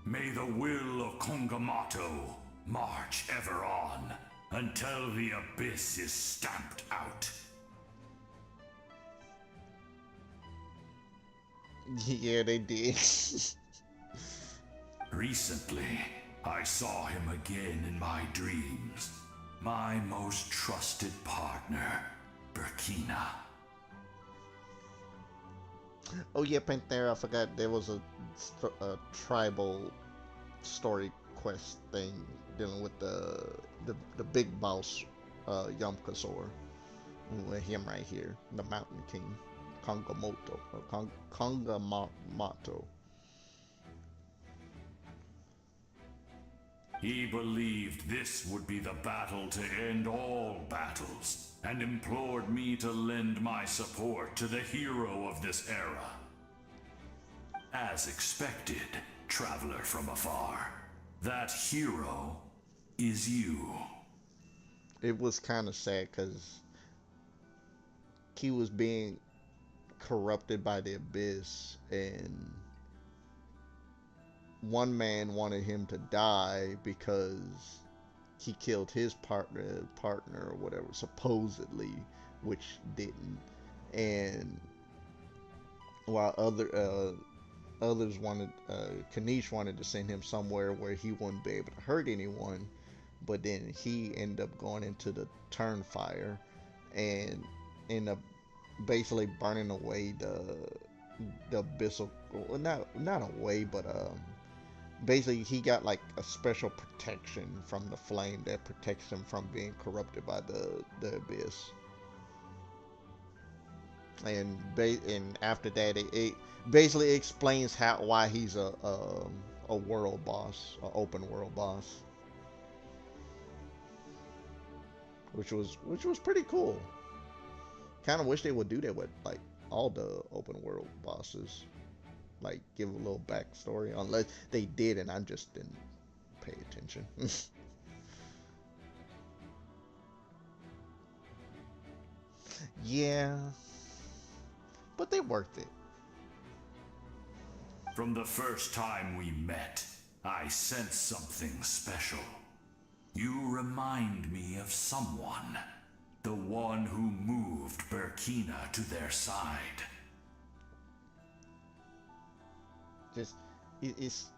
"May the will of Kongamato march ever on until the Abyss is stamped out." Yeah, they did. Recently, I saw him again in my dreams. My most trusted partner, Burkina. Oh yeah, Panthera, I forgot there was a tribal story quest thing dealing with the big boss, Yom Kasor. With him right here, the Mountain King. Kongamato. He believed this would be the battle to end all battles, and implored me to lend my support to the hero of this era. As expected, traveler from afar, that hero is you. It was kind of sad because he was being corrupted by the Abyss, and one man wanted him to die because he killed his partner or whatever, supposedly, which didn't. And while others wanted, Kanish wanted to send him somewhere where he wouldn't be able to hurt anyone, but then he ended up going into the Turnfire and ended up basically burning away the abyssal, well, not away, but basically he got like a special protection from the flame that protects him from being corrupted by the abyss. And after that, it basically explains why he's a world boss, an open world boss, which was pretty cool. Kind of wish they would do that with like all the open world bosses, like give a little backstory, unless they did and I just didn't pay attention. Yeah, but they're worth it. From the first time we met, I sensed something special. You remind me of someone. The one who moved Burkina to their side. just it's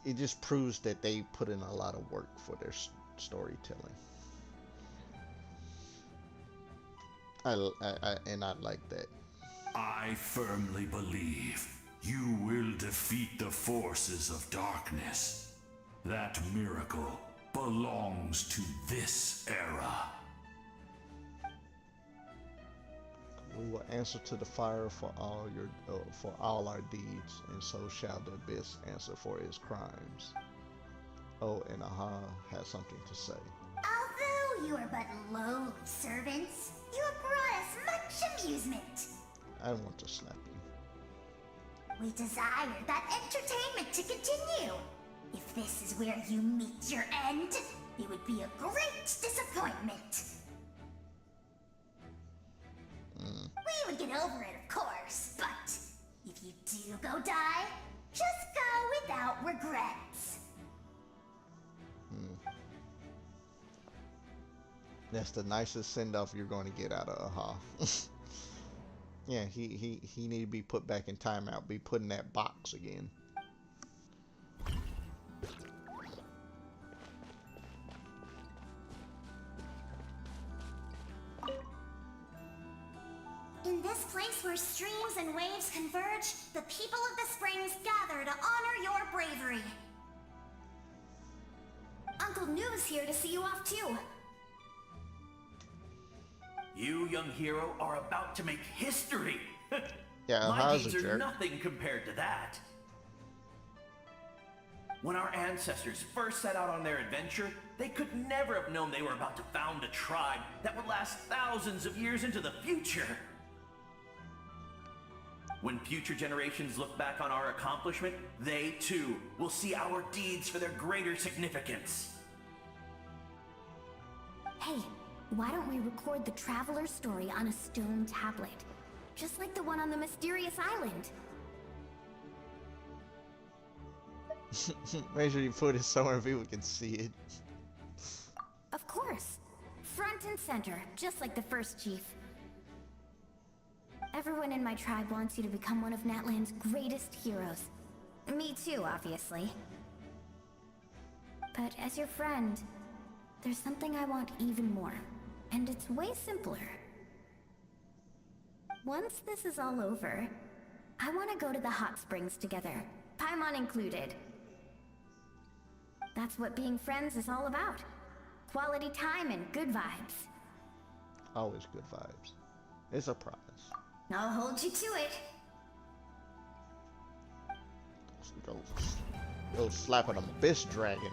it just proves that they put in a lot of work for their storytelling. I like that. I firmly believe you will defeat the forces of darkness. That miracle belongs to this era. We will answer to the fire for all our deeds, and so shall the abyss answer for its crimes. Oh, and Aha has something to say. Although you are but lowly servants, you have brought us much amusement. I want to slap you. We desire that entertainment to continue. If this is where you meet your end, it would be a great disappointment. We would get over it, of course, but if you do go die, just go without regrets. That's the nicest send-off you're going to get out of Aha. Yeah, he need to be put back in timeout, be put in that box again. In this place where streams and waves converge, the people of the springs gather to honor your bravery. Uncle Noo's here to see you off too. You, young hero, are about to make history. Yeah, my Aha's deeds a are jerk. nothing compared to that. When our ancestors first set out on their adventure, they could never have known they were about to found a tribe that would last thousands of years into the future. When future generations look back on our accomplishment, they too will see our deeds for their greater significance. Hey, why don't we record the traveler's story on a stone tablet? Just like the one on the mysterious island. Make sure you put it somewhere people can see it. Of course. Front and center, just like the first chief. Everyone in my tribe wants you to become one of Natlan's greatest heroes. Me too, obviously. But as your friend, there's something I want even more. And it's way simpler. Once this is all over, I want to go to the hot springs together, Paimon included. That's what being friends is all about. Quality time and good vibes. Always good vibes. It's a promise. I'll hold you to it. Go slap an abyss dragon.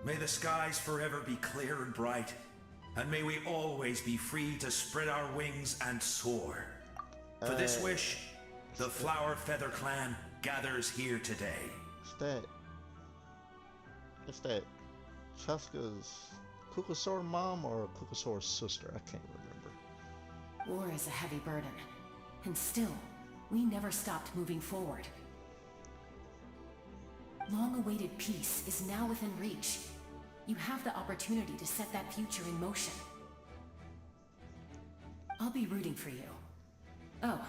May the skies forever be clear and bright, and may we always be free to spread our wings and soar. For this wish, the Flower Feather Clan gathers here today. Is that Chaska's Kukasaur mom or Kukasaur's sister? I can't remember. War is a heavy burden, and still, we never stopped moving forward. Long-awaited peace is now within reach. You have the opportunity to set that future in motion. I'll be rooting for you. Oh,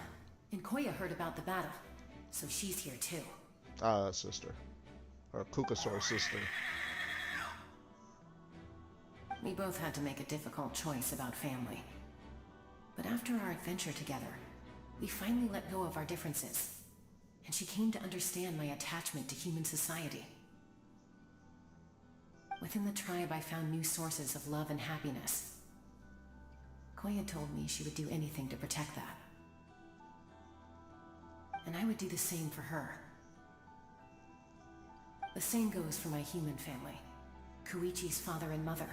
and Koya heard about the battle, so she's here too. Sister. Or Kukasaur's sister. We both had to make a difficult choice about family. But after our adventure together, we finally let go of our differences. And she came to understand my attachment to human society. Within the tribe, I found new sources of love and happiness. Koya told me she would do anything to protect that. And I would do the same for her. The same goes for my human family, Koichi's father and mother.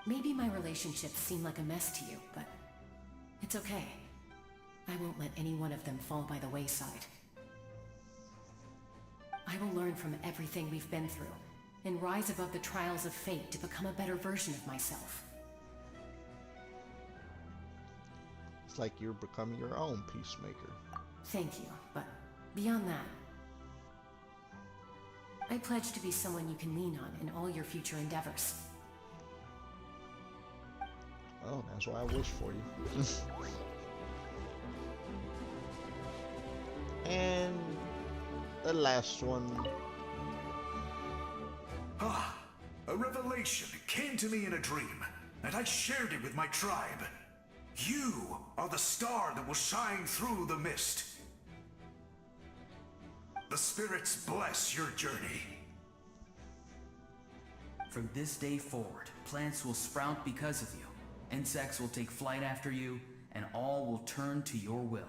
Maybe my relationships seem like a mess to you, but it's okay. I won't let any one of them fall by the wayside. I will learn from everything we've been through, and rise above the trials of fate to become a better version of myself. It's like you're becoming your own peacemaker. Thank you, but beyond that, I pledge to be someone you can lean on in all your future endeavors. Oh, that's why I wish for you. And the last one. Ah, a revelation came to me in a dream, and I shared it with my tribe. You are the star that will shine through the mist. The spirits bless your journey. From this day forward, plants will sprout because of you. Insects will take flight after you, and all will turn to your will.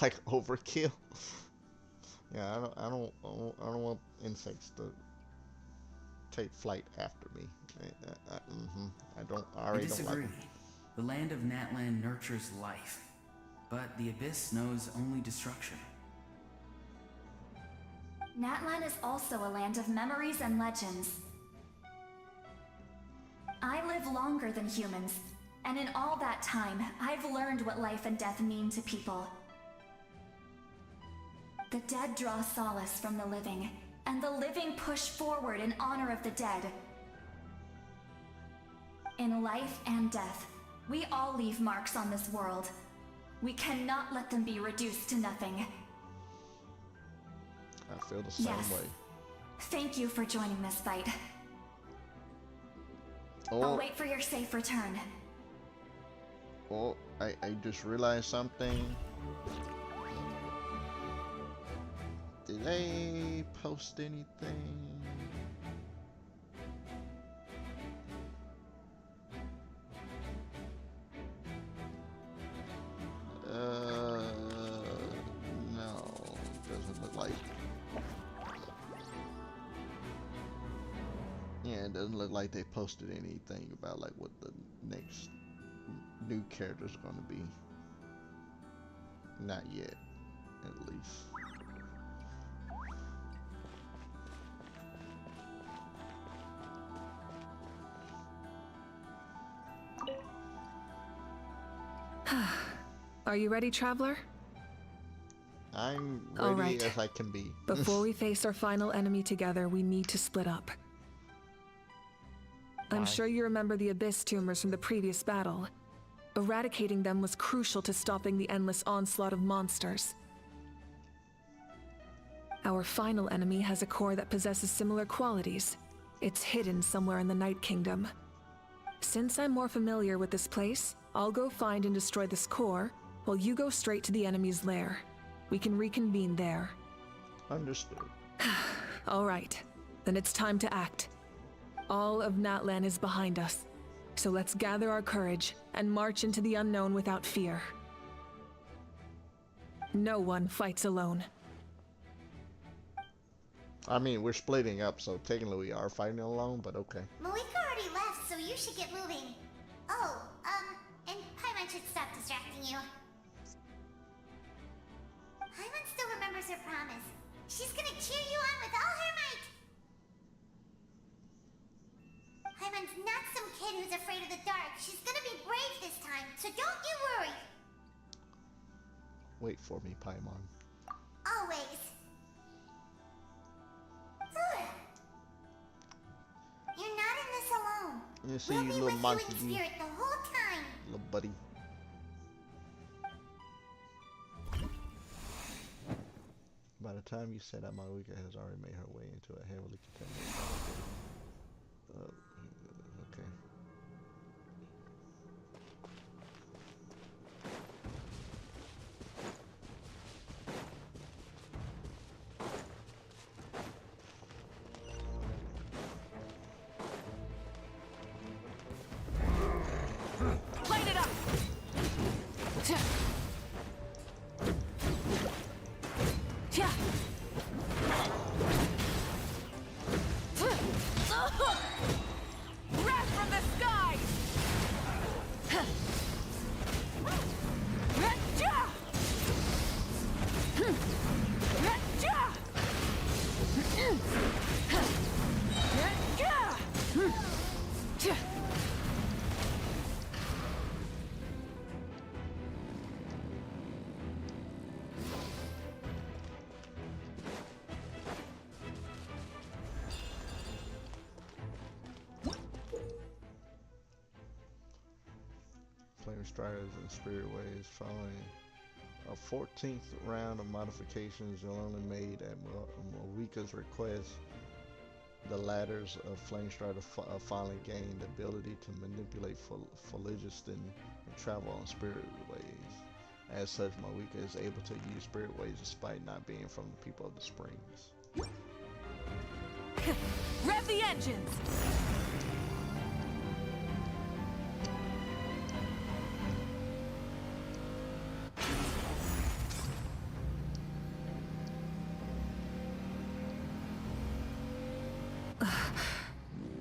Like overkill. Yeah, I don't want insects to take flight after me. I already don't like them. The land of Natlan nurtures life, but the Abyss knows only destruction. Natlan is also a land of memories and legends. I live longer than humans, and in all that time, I've learned what life and death mean to people. The dead draw solace from the living, and the living push forward in honor of the dead. In life and death, we all leave marks on this world. We cannot let them be reduced to nothing. I feel the same way. Thank you for joining this fight. I'll wait for your safe return. Oh, I just realized something. Did they post anything? No, doesn't look like. Yeah, it doesn't look like they posted anything about like what the next new character's gonna be. Not yet, at least. Are you ready, traveler? I'm ready as I can be. Before we face our final enemy together, we need to split up. I'm sure you remember the Abyss tumors from the previous battle. Eradicating them was crucial to stopping the endless onslaught of monsters. Our final enemy has a core that possesses similar qualities. It's hidden somewhere in the Night Kingdom. Since I'm more familiar with this place, I'll go find and destroy this core, while you go straight to the enemy's lair. We can reconvene there. Understood. All right, then it's time to act. All of Natlan is behind us, so let's gather our courage and march into the unknown without fear. No one fights alone. I mean, we're splitting up, so technically we are fighting alone, but okay. Malika already left, so you should get moving. Oh, and Paimon should stop distracting you. Paimon still remembers her promise. She's gonna cheer you on with all her might. Paimon's not some kid who's afraid of the dark. She's gonna be brave this time, so don't you worry. Wait for me, Paimon. Always. You're not in this alone. You see, we'll you be little with monkey, you in spirit the whole time. little buddy. By the time you said that, Malika has already made her way into a heavily contaminated okay. Light it up! Wrath from the skies! Flame Striders and Spirit Waves. Following a 14th round of modifications only made at Moika's request, the ladders of Flame Strider finally gained the ability to manipulate Phlogiston and travel on Spirit Waves. As such, Moika is able to use Spirit Waves despite not being from the people of the Springs. Rev the engines!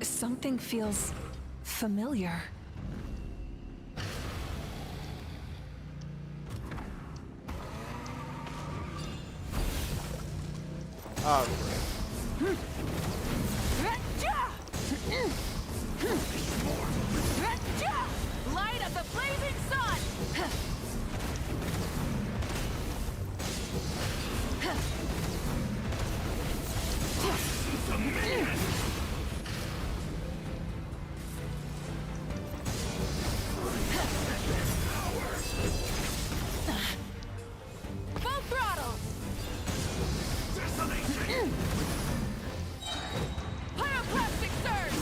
Something feels familiar. Oh, Light of the blazing sun! Full throttle! Pyroclastic surge!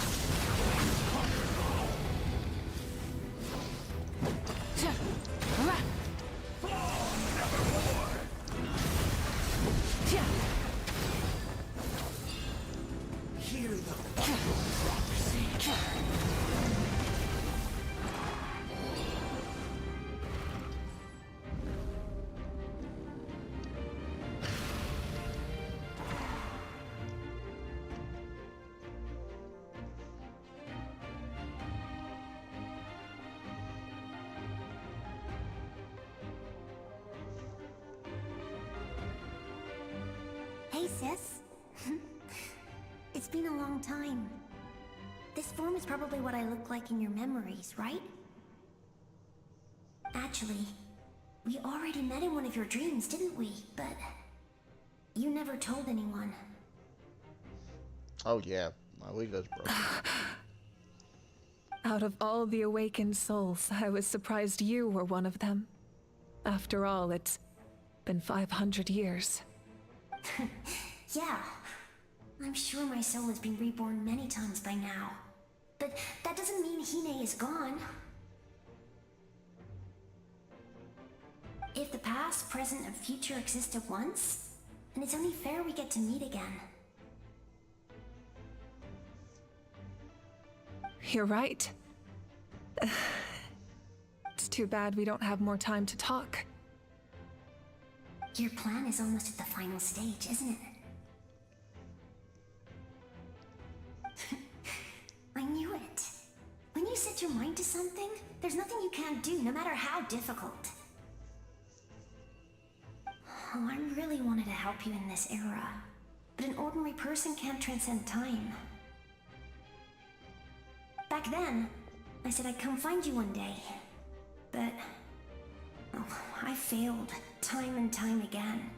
Hear the prophecy. Hey, sis. It's been a long time. This form is probably what I look like in your memories, right? Actually, we already met in one of your dreams, didn't we? But you never told anyone. oh yeah, Moika's broken. Out of all the awakened souls, I was surprised you were one of them. After all, it's been 500 years. Yeah. I'm sure my soul has been reborn many times by now. But that doesn't mean Hine is gone. If the past, present, and future exist at once, then it's only fair we get to meet again. You're right. It's too bad we don't have more time to talk. Your plan is almost at the final stage, isn't it? I knew it. When you set your mind to something, there's nothing you can't do, no matter how difficult. Oh, I really wanted to help you in this era, but an ordinary person can't transcend time. Back then, I said I'd come find you one day, but I failed time and time again.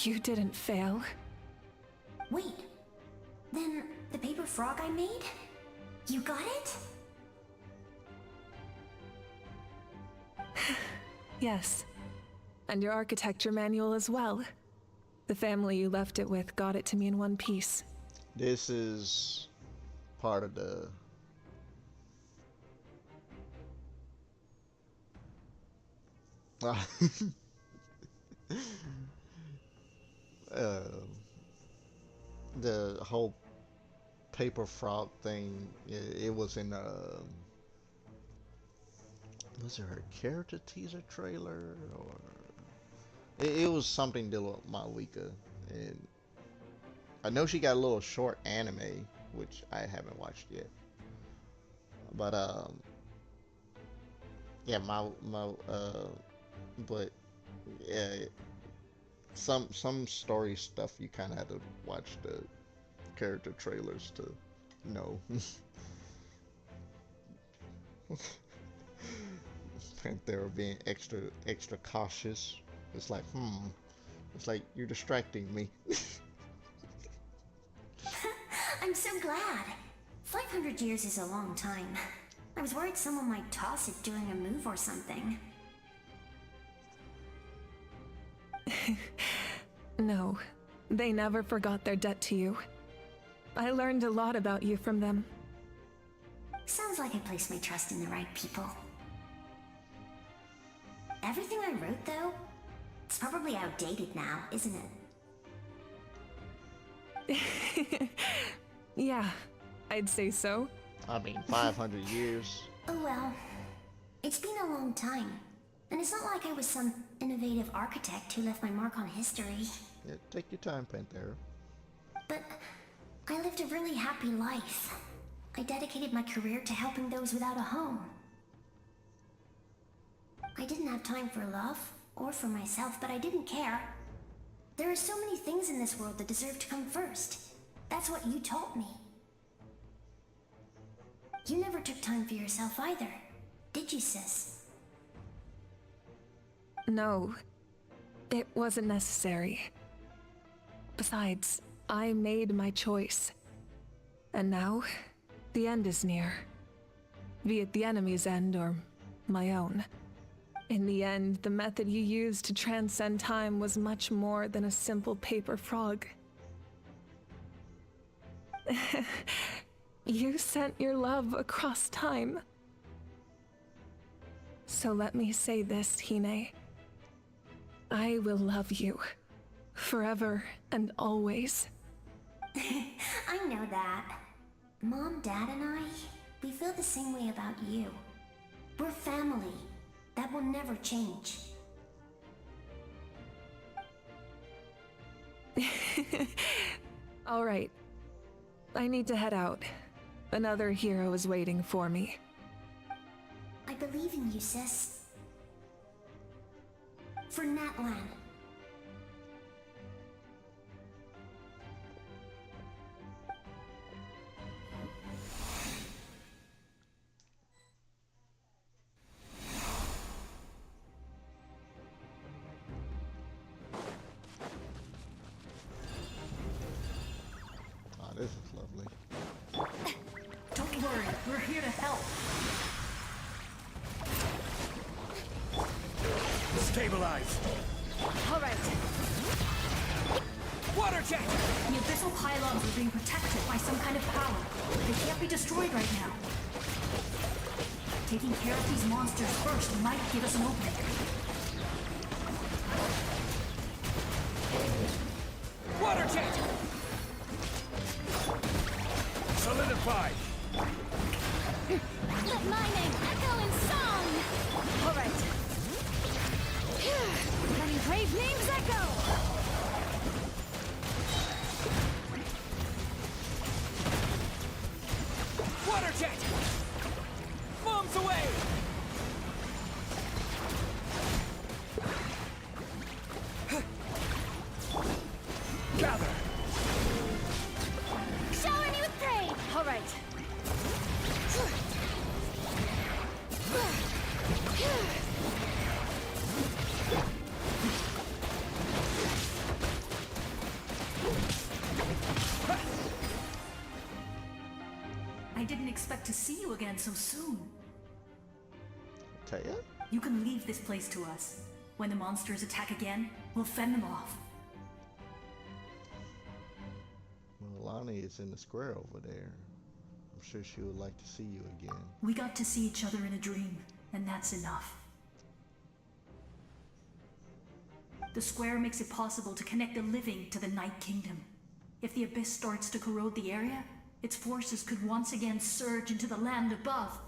You didn't fail. Wait, then the paper frog I made? You got it? Yes. And your architecture manual as well. The family you left it with got it to me in one piece. This is part of the the whole paper frog thing. It was in was it her character teaser trailer, or it was something to do with Malika, and I know she got a little short anime which I haven't watched yet, but yeah, but yeah, some story stuff you kind of had to watch the character trailers to know. think they were being extra cautious. It's like, it's like you're distracting me. I'm so glad. 500 years is a long time. I was worried someone might toss it during a move or something. No, they never forgot their debt to you. I learned a lot about you from them. Sounds like I placed my trust in the right people. Everything I wrote, though, it's probably outdated now, isn't it? Yeah, I'd say so. I mean, 500 years. Oh well. It's been a long time. And it's not like I was some innovative architect who left my mark on history. Yeah, take your time, Panthera. But I lived a really happy life. I dedicated my career to helping those without a home. I didn't have time for love, or for myself, but I didn't care. There are so many things in this world that deserve to come first. That's what you taught me. You never took time for yourself either, did you, sis? No, it wasn't necessary. Besides, I made my choice. And now, the end is near. Be it the enemy's end or my own. In the end, the method you used to transcend time was much more than a simple paper frog. You sent your love across time. So let me say this, Hine. I will love you. Forever and always. I know that. Mom, Dad, and I, we feel the same way about you. We're family. That will never change. All right. I need to head out. Another hero is waiting for me. I believe in you, sis. For Natlan. Oh, this is lovely. Don't worry, we're here to help. Stabilize! All right. Water jet! The abyssal pylons are being protected by some kind of power. They can't be destroyed right now. Taking care of these monsters first might give us an opening. Water jet! Solidified! Let my name echo in song! All right. Letting brave names echo! Water jet! Bombs away! Gather! Shower me with praise! All right. I didn't expect to see you again so soon. Taya? You can leave this place to us. When the monsters attack again, we'll fend them off. Well, Lonnie is in the square over there. I'm sure she would like to see you again. We got to see each other in a dream, and that's enough. The square makes it possible to connect the living to the Night Kingdom. If the abyss starts to corrode the area, its forces could once again surge into the land above.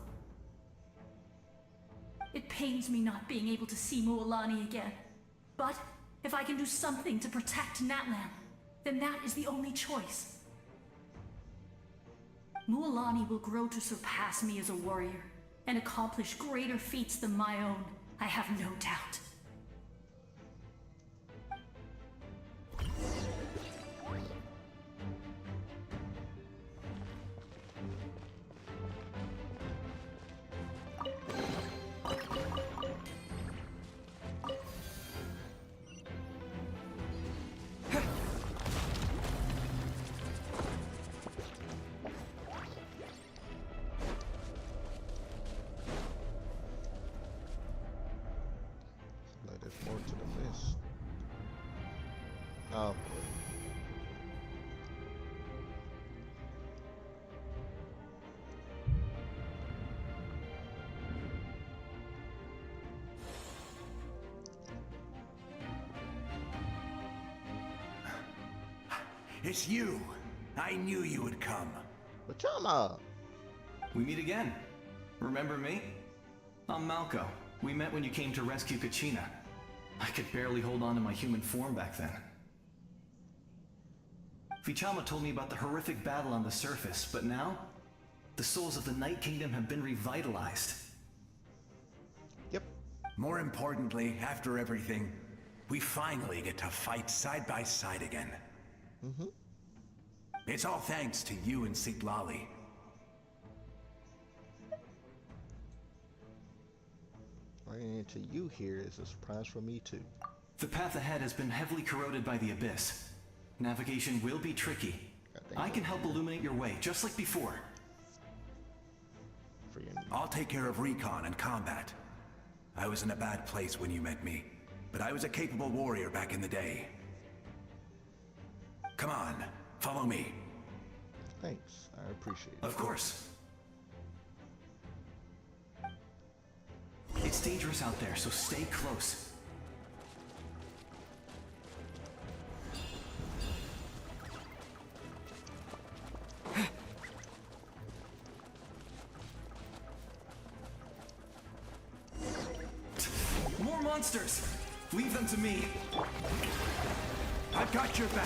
It pains me not being able to see Mualani again. But if I can do something to protect Natlan, then that is the only choice. Mualani will grow to surpass me as a warrior, and accomplish greater feats than my own, I have no doubt. there's more to the mist. Oh. It's you. I knew you would come. Pachama! We meet again. Remember me? I'm Malco. We met when you came to rescue Kachina. I could barely hold on to my human form back then. Vichama told me about the horrific battle on the surface, but now, the souls of the Night Kingdom have been revitalized. Yep. More importantly, after everything, we finally get to fight side by side again. Mm-hmm. It's all thanks to you and Siglali. Running into you here is a surprise for me too. The path ahead has been heavily corroded by the Abyss. Navigation will be tricky. I can help illuminate your way, just like before. I'll take care of recon and combat. I was in a bad place when you met me, but I was a capable warrior back in the day. Come on, follow me. Thanks, I appreciate it. Of course. It's dangerous out there, so stay close. More monsters! Leave them to me. I've got your back.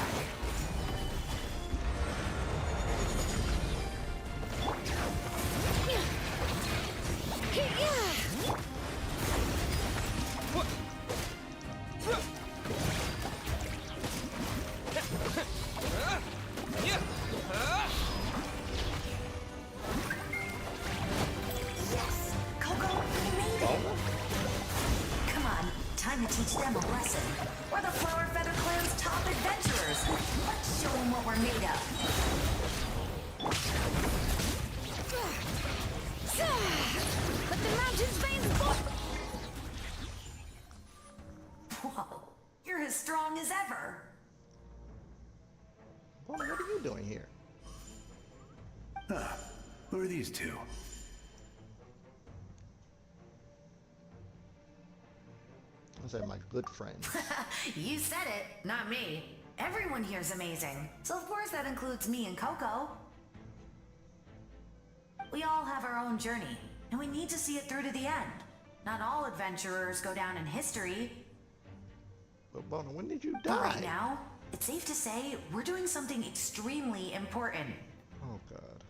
Yes! Coco, we made it! Come on, time to teach them a lesson. We're the Flower Feather Clan's top adventurers. Let's show them what we're made of. Let the mountains veins boil! Whoa, you're as strong as ever. Well, what are you doing here? Huh. Who are these two? I said my good friends. You said it, not me. Everyone here's amazing. So of course that includes me and Coco. We all have our own journey, and we need to see it through to the end. Not all adventurers go down in history. But Bona, when did you But die? right now, it's safe to say we're doing something extremely important. Oh god.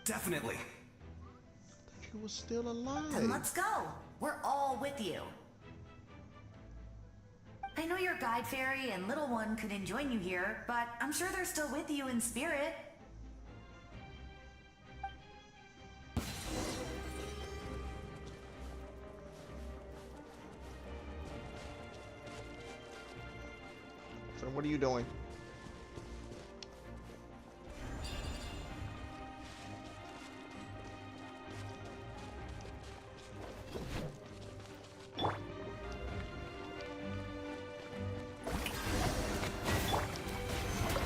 Definitely. You were still alive. Then let's go. We're all with you. I know your guide fairy and little one couldn't join you here, but I'm sure they're still with you in spirit. So what are you doing?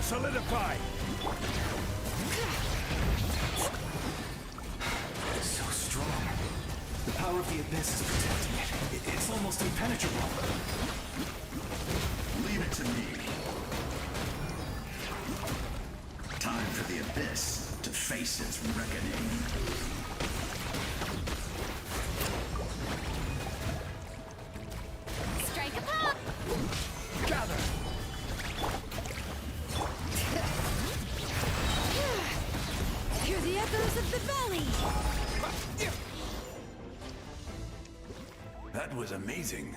Solidify! So strong. The power of the Abyss is protecting it. It's almost impenetrable. Leave it to me. Time for the Abyss to face its reckoning. Strike a pop! Gather! Hear the echoes of the valley! That was amazing.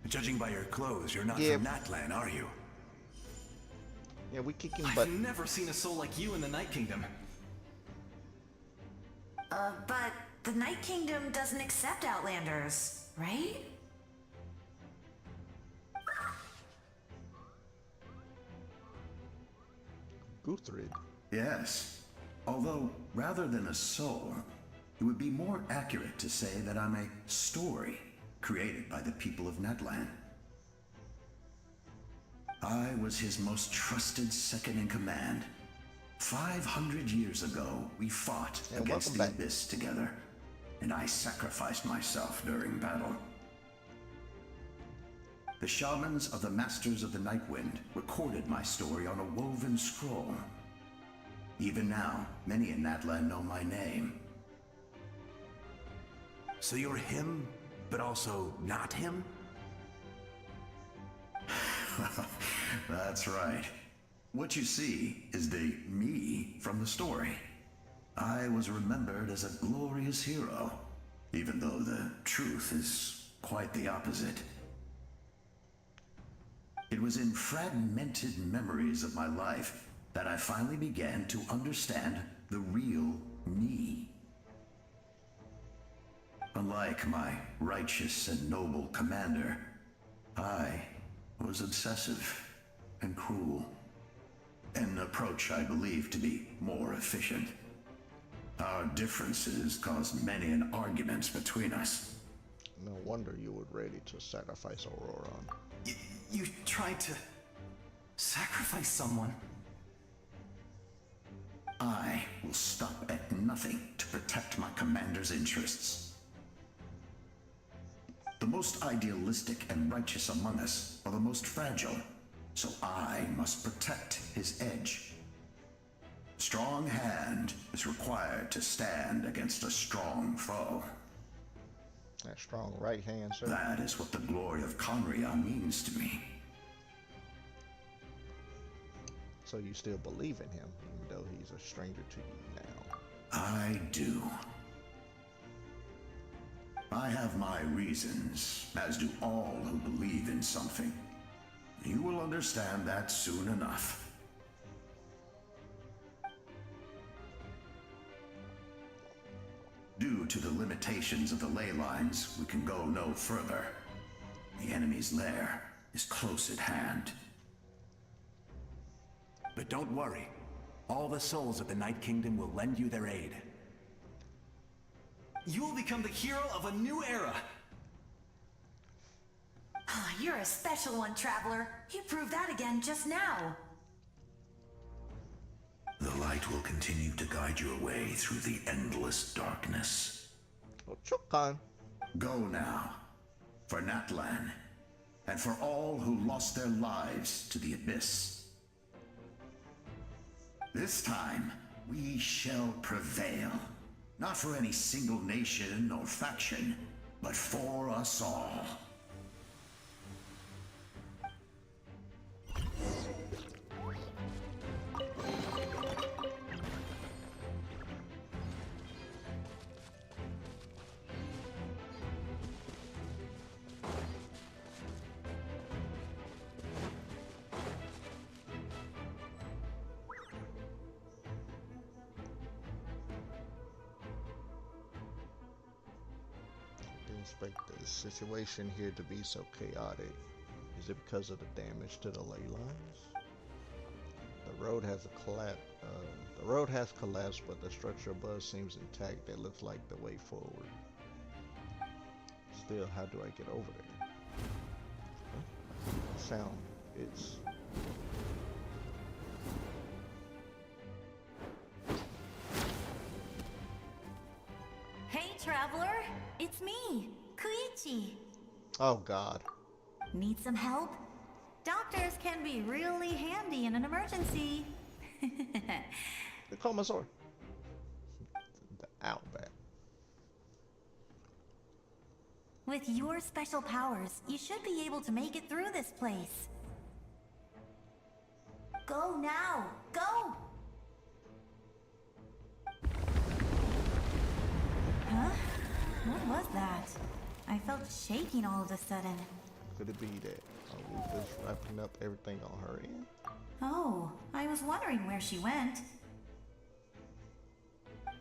Judging by your clothes, you're not Yeah. from Natlan, are you? Yeah, we kicking I've butt. never seen a soul like you in the Night Kingdom. But the Night Kingdom doesn't accept Outlanders, right? Guthrid. Yes. Although, rather than a soul, It would be more accurate to say that I'm a story created by the people of Natlan. I was his most trusted second in command. 500 years ago, we fought against the Abyss together, and I sacrificed myself during battle. The shamans of the Masters of the Nightwind recorded my story on a woven scroll. Even now, many in Natlan know my name. So you're him, but also not him? That's right. What you see is the me from the story. I was remembered as a glorious hero, even though the truth is quite the opposite. It was in fragmented memories of my life that I finally began to understand the real me. Unlike my righteous and noble commander, I was obsessive and cruel. An approach I believe to be more efficient. Our differences caused many an arguments between us. No wonder you were ready to sacrifice Aurora. You tried to sacrifice someone? I will stop at nothing to protect my commander's interests. The most idealistic and righteous among us are the most fragile, so I must protect his edge. Strong hand is required to stand against a strong foe. That strong right hand, sir. That is what the glory of Conria means to me. So you still believe in him, even though he's a stranger to you now? I do. I have my reasons, as do all who believe in something. You will understand that soon enough. Due to the limitations of the ley lines, we can go no further. The enemy's lair is close at hand. But don't worry. All the souls of the Night Kingdom will lend you their aid. You will become the hero of a new era! You're a special one, Traveler. You proved that again just now. The light will continue to guide your way through the endless darkness. Go now, for Natlan, and for all who lost their lives to the Abyss. This time, we shall prevail. Not for any single nation or faction, but for us all. Expect the situation here to be so chaotic. Is it because of the damage to the ley lines? The road has collapsed, but the structure above seems intact. That looks like the way forward. Still, how do I get over there? Huh? It's Hey, Traveler! It's me, Koichi. Oh God. Need some help? Doctors can be really handy in an emergency. The Comasaur. The Outback. With your special powers, you should be able to make it through this place. Go now! Go! Huh? What was that? I felt shaking all of a sudden. Could it be that Aretha's wrapping up everything on her end? Oh, I was wondering where she went.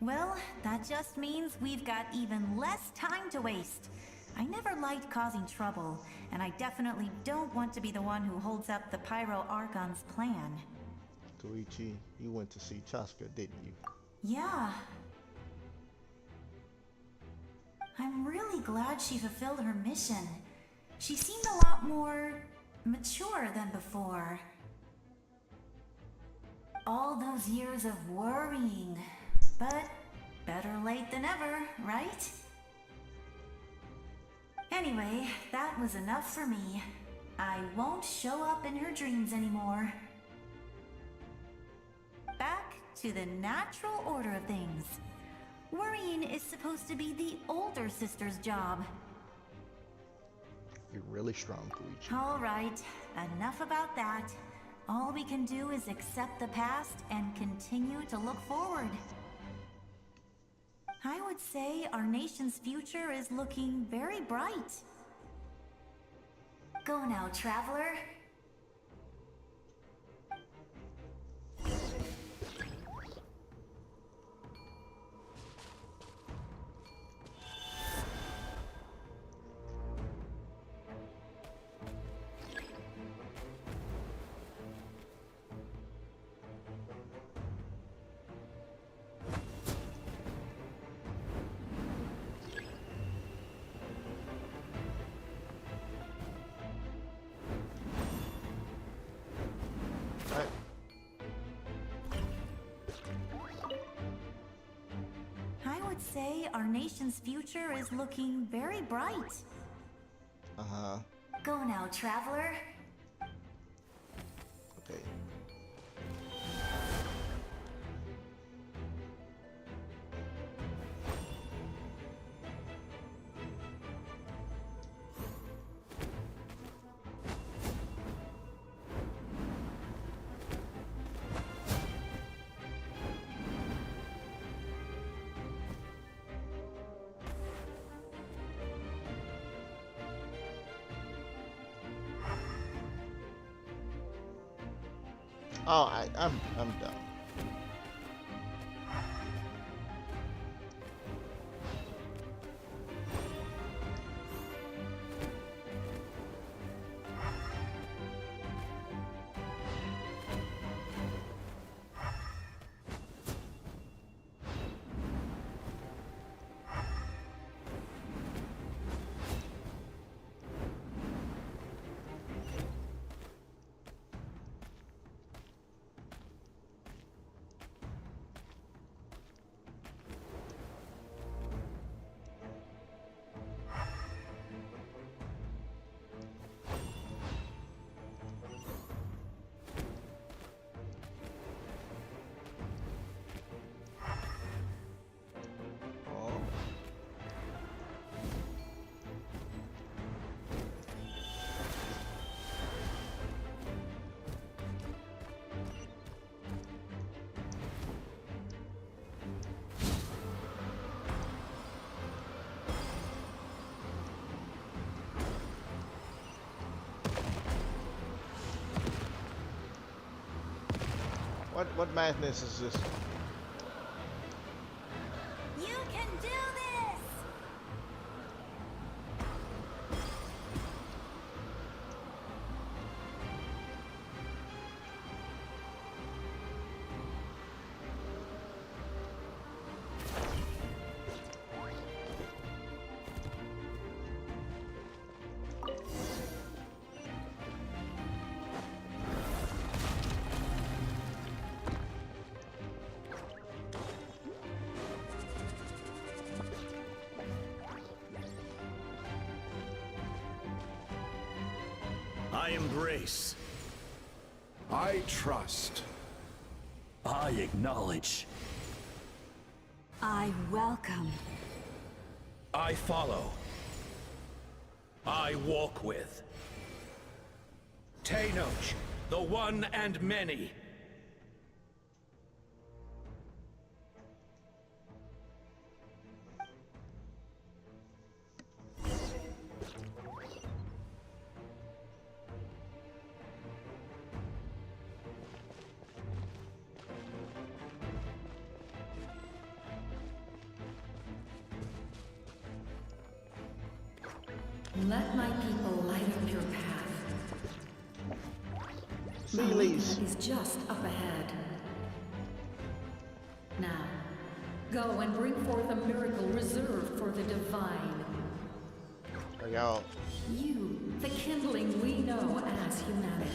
Well, that just means we've got even less time to waste. I never liked causing trouble, and I definitely don't want to be the one who holds up the Pyro Archon's plan. Koichi, you went to see Chaska, didn't you? Yeah. really glad she fulfilled her mission. She seemed a lot more mature than before. All those years of worrying, but better late than ever, right? Anyway, that was enough for me. I won't show up in her dreams anymore. Back to the natural order of things. Worrying is supposed to be the older sister's job. You're really strong, Koichi. All right, enough about that. All we can do is accept the past and continue to look forward. I would say our nation's future is looking very bright. Go now, traveler. Say our nation's future is looking very bright. Uh-huh. Go now, traveler. Okay. Oh, I'm done. What madness is this? You can do this! I embrace. I trust. I acknowledge. I welcome. I follow. I walk with. Tenoch, the one and many. Let my people light up your path. Sealies is just up ahead. Now, go and bring forth a miracle reserved for the divine. Are y'all? You, the kindling we know as humanity.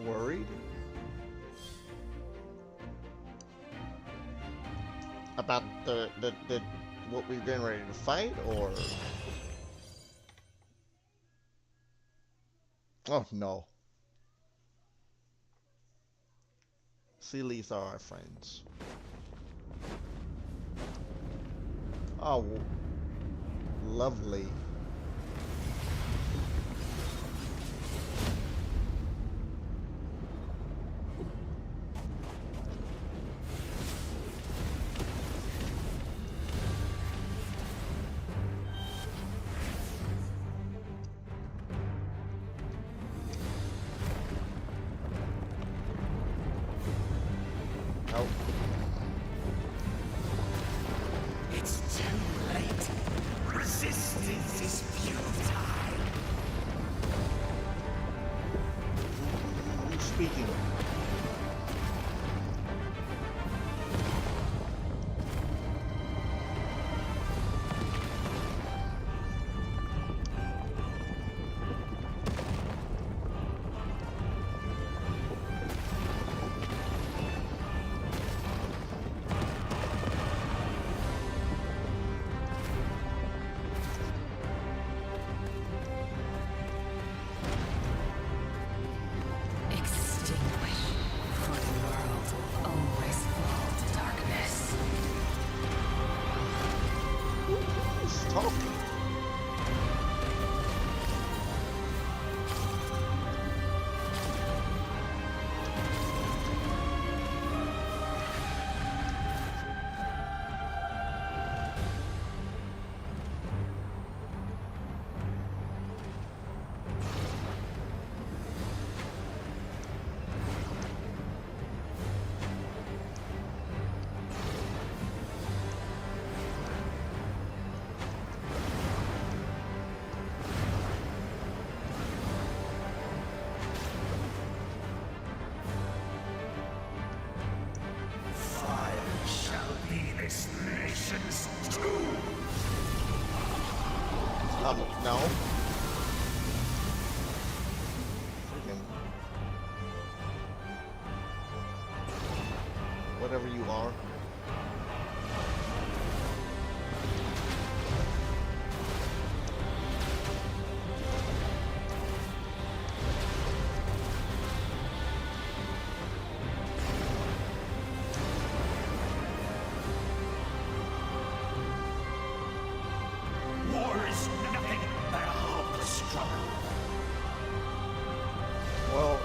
Worried about the what we're getting ready to fight, or oh no, sea leaves are our friends. Oh, lovely. It's too late. Resistance is futile. Who's speaking? No. Freaking. Whatever you are.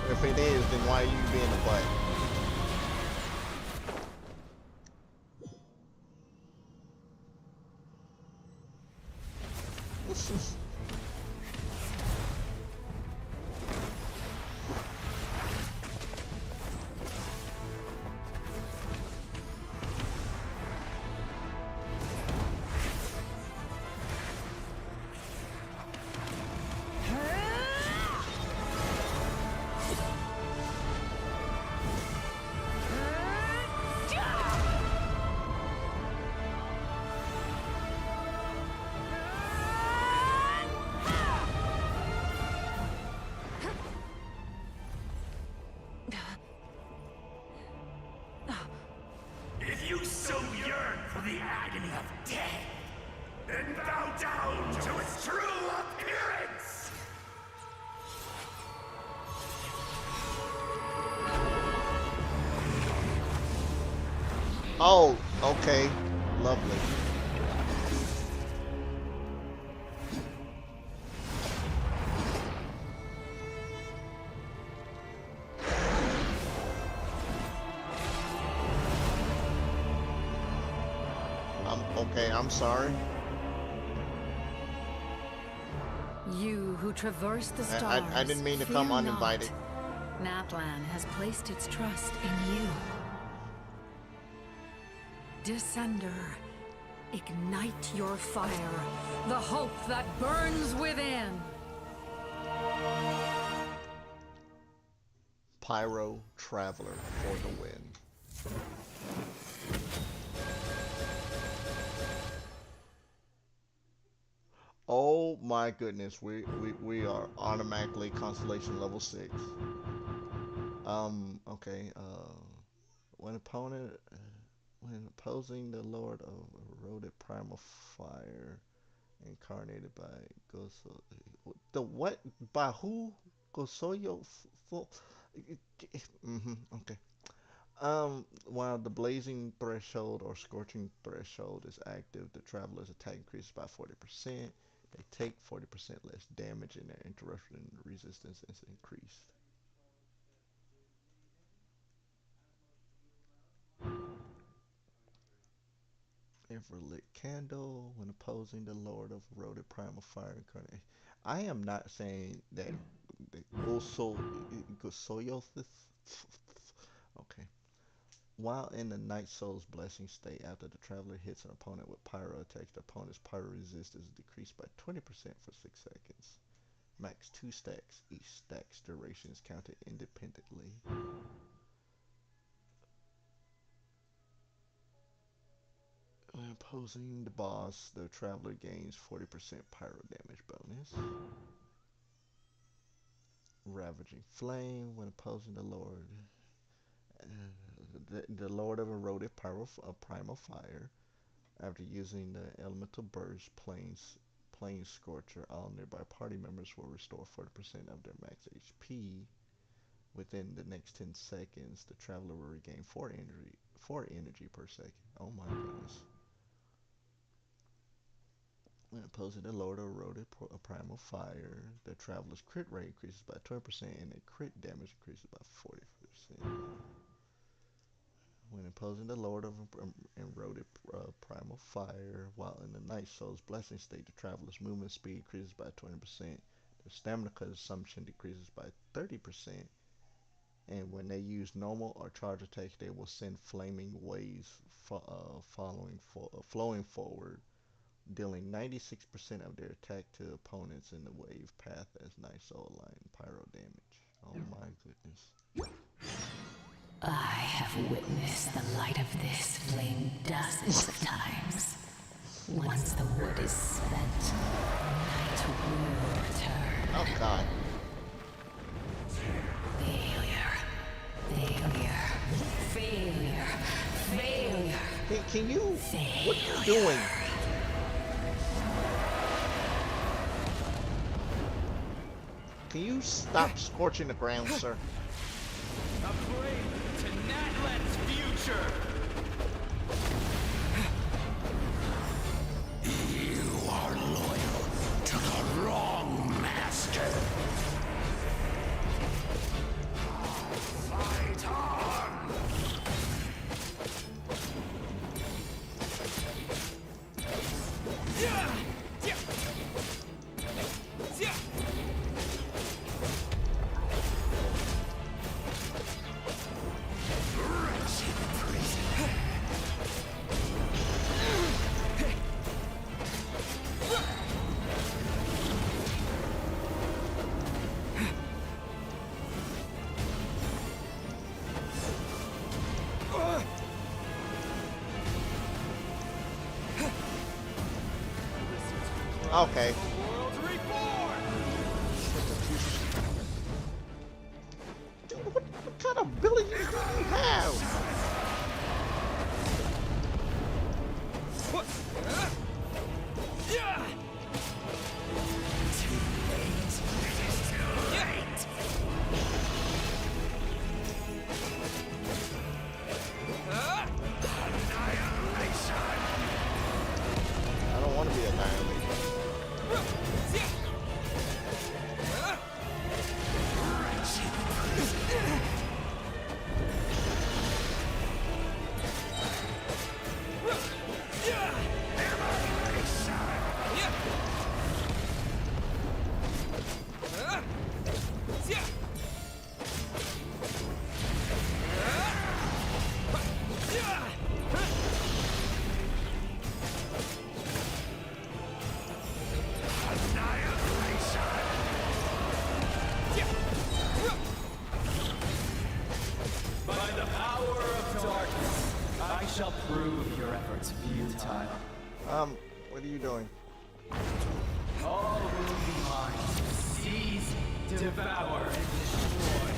If it is, then why are you being a butt? If you so yearn for the agony of death, then bow down to its true appearance! Oh, okay. Lovely. Okay, I'm sorry. You who traverse the stars, I didn't mean to come uninvited. Natlan has placed its trust in you. Descender, ignite your fire, the hope that burns within. Pyro Traveler for the win. Oh my goodness, we are automatically constellation level 6. Okay, when when opposing the Lord of Eroded Primal Fire, incarnated by Goso, the what? By who? Gosoyo? Okay. While the Blazing Threshold or Scorching Threshold is active, the Traveler's attack increases by 40%. They take 40% less damage and their interruption resistance is increased. Everlit Candle, when opposing the Lord of Eroded Primal Fire incarnate. I am not saying that Gosoyo. Okay. While in the Night Soul's Blessing state, after the Traveler hits an opponent with Pyro attacks, the opponent's Pyro resistance is decreased by 20% for 6 seconds. Max 2 stacks. Each stack's duration is counted independently. When opposing the boss, the Traveler gains 40% Pyro damage bonus. Ravaging Flame, when opposing the Lord. The Lord of Eroded Primal Fire. After using the Elemental Burst, Plane Scorcher, all nearby party members will restore 40% of their max HP. Within the next 10 seconds, the Traveler will regain 4 energy per second. Oh my goodness. When opposing the Lord of Eroded Primal Fire, the Traveler's crit rate increases by 20% and the crit damage increases by 40%. When opposing the Lord of Eroded Primal Fire, while in the Night Soul's Blessing state, the Traveler's movement speed increases by 20%. Their stamina consumption decreases by 30%. And when they use normal or charge attacks, they will send flaming waves flowing forward, dealing 96% of their attack to opponents in the wave path as Night Soul aligned pyro damage. Oh my goodness. I have witnessed the light of this flame dozens of times. Once the wood is spent, night will return. Oh god. Failure. Can you? What are you doing? Can you stop scorching the ground, sir? Upgrade to Natlet's future! You are loyal to the wrong master. Fight on! Okay. Dude, what kind of ability do you have? What? I don't want to be annihilated. shall prove your efforts futile. What are you doing? All will be mine to seize, devour, and destroy.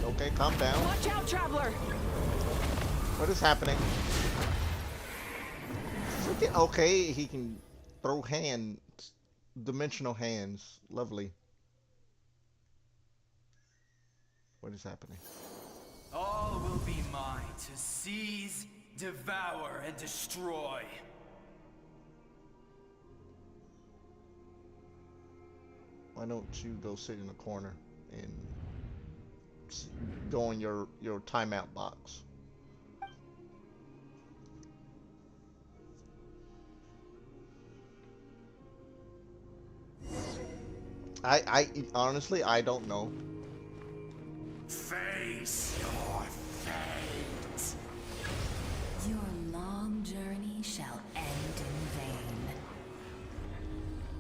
Okay, calm down. Watch out, traveler! What is happening? Okay, he can throw hands, dimensional hands. Lovely. What is happening? All will be mine to seize, devour, and destroy. Why don't you go sit in a corner and go in your timeout box? I honestly, I don't know. Face your fate. Your long journey shall end in vain.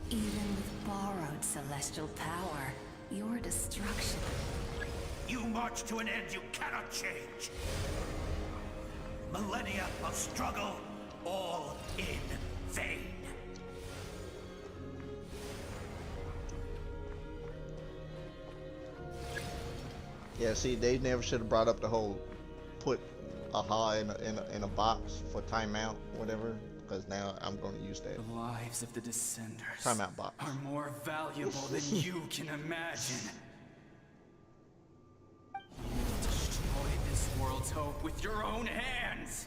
Even with borrowed celestial power, your destruction. You march to an end you cannot change. Millennia of struggle, all in vain. Yeah, see, they never should have brought up the whole put aha in a box for timeout, whatever. Because now I'm going to use that. The lives of the Descenders Timeout box are more valuable than you can imagine. You destroyed this world's hope with your own hands.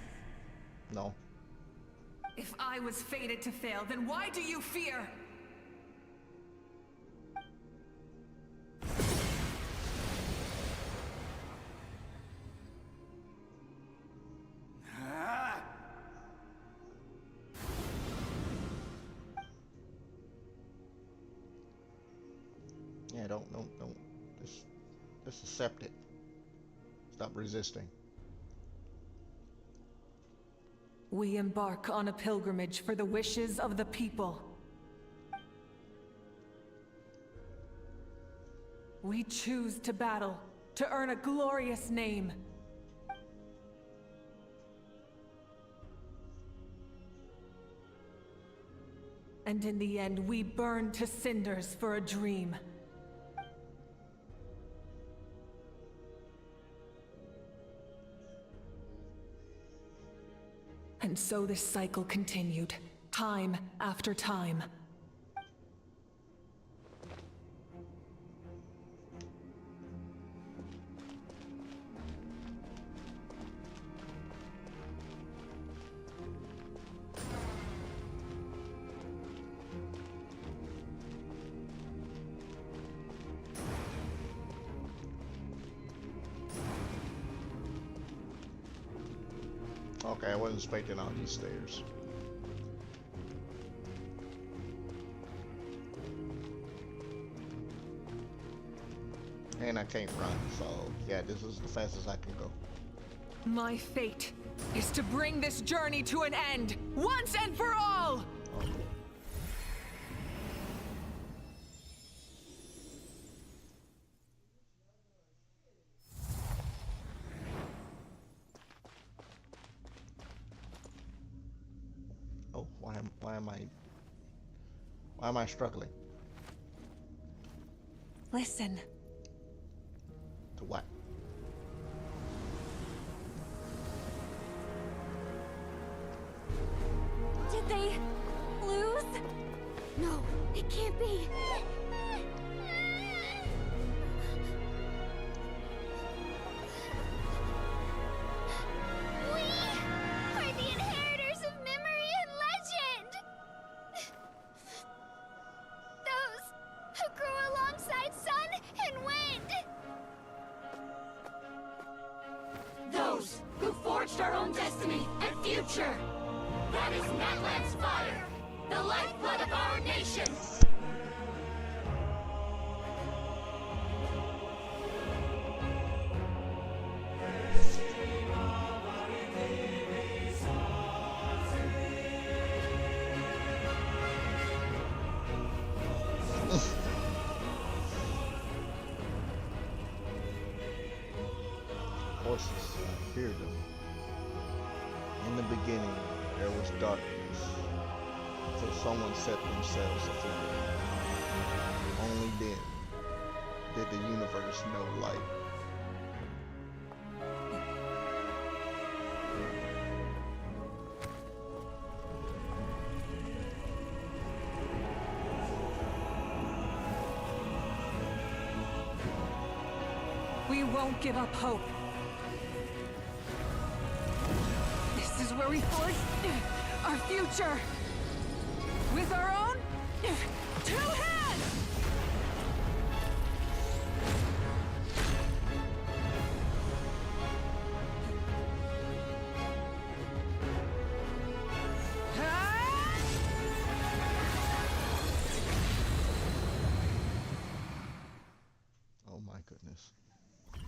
No. If I was fated to fail, then why do you fear? Yeah, don't. Just accept it. Stop resisting. We embark on a pilgrimage for the wishes of the people. We choose to battle, to earn a glorious name. And in the end, we burn to cinders for a dream. And so this cycle continued, time after time. Okay, I wasn't expecting all these stairs. And I can't run, so yeah, this is the fastest I can go. My fate is to bring this journey to an end, once and for all! Okay. Oh, why am I struggling? Listen. To what? Did they lose? No, it can't be. We are the inheritors of memory and legend. Those who grew alongside sun and wind. Those who forged our own destiny and future. That is Natlan's fire, the lifeblood of our nation. Horses, I hear them. In the beginning, there was darkness, till someone set themselves aflame. Only then did the universe know light. We won't give up hope. This is where we forge our future. With our own 2 hands! Oh my goodness.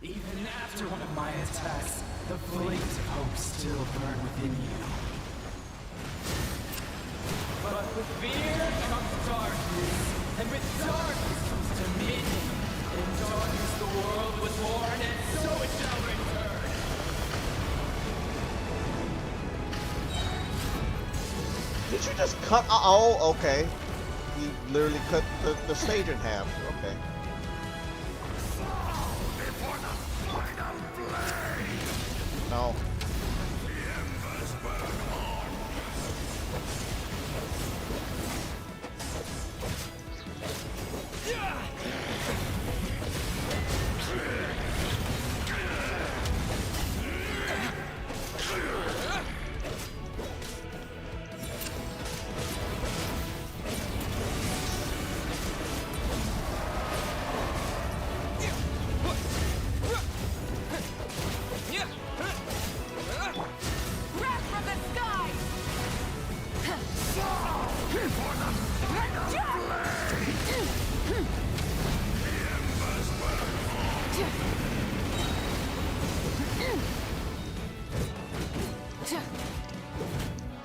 Even after one of my attacks, the flames of hope still burn within you. But with fear comes darkness, and with darkness comes dominion. In darkness the world was born, and so it shall return. Did you just cut? Oh, okay. You literally cut the stage in half. Okay. No.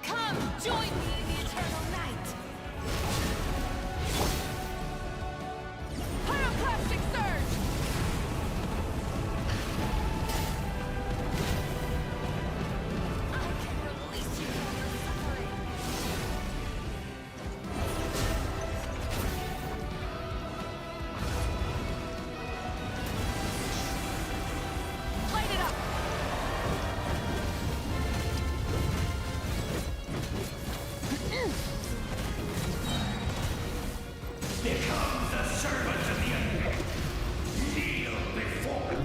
Come, join me in the eternal night! Pyroclastic surge! I can release you from your suffering! Light it up! Become the servant of the enemy. Kneel before him.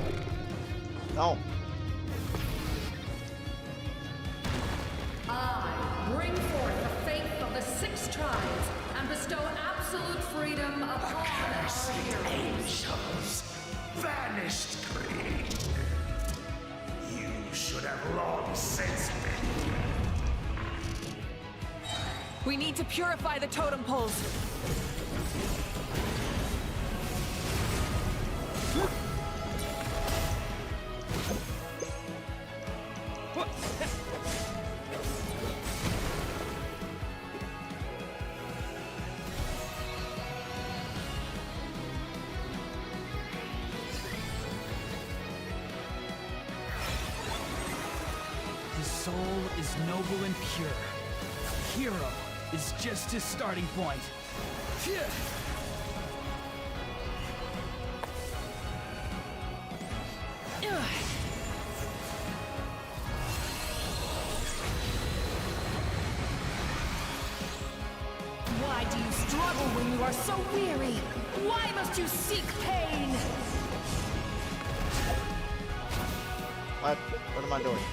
No. I bring forth the faith of the 6 tribes and bestow absolute freedom upon Accursed our heroes. angels. Vanished creed. You should have long since been. We need to purify the totem poles. His soul is noble and pure. Hero is just his starting point. Why do you struggle when you are so weary? Why must you seek pain? What? What am I doing?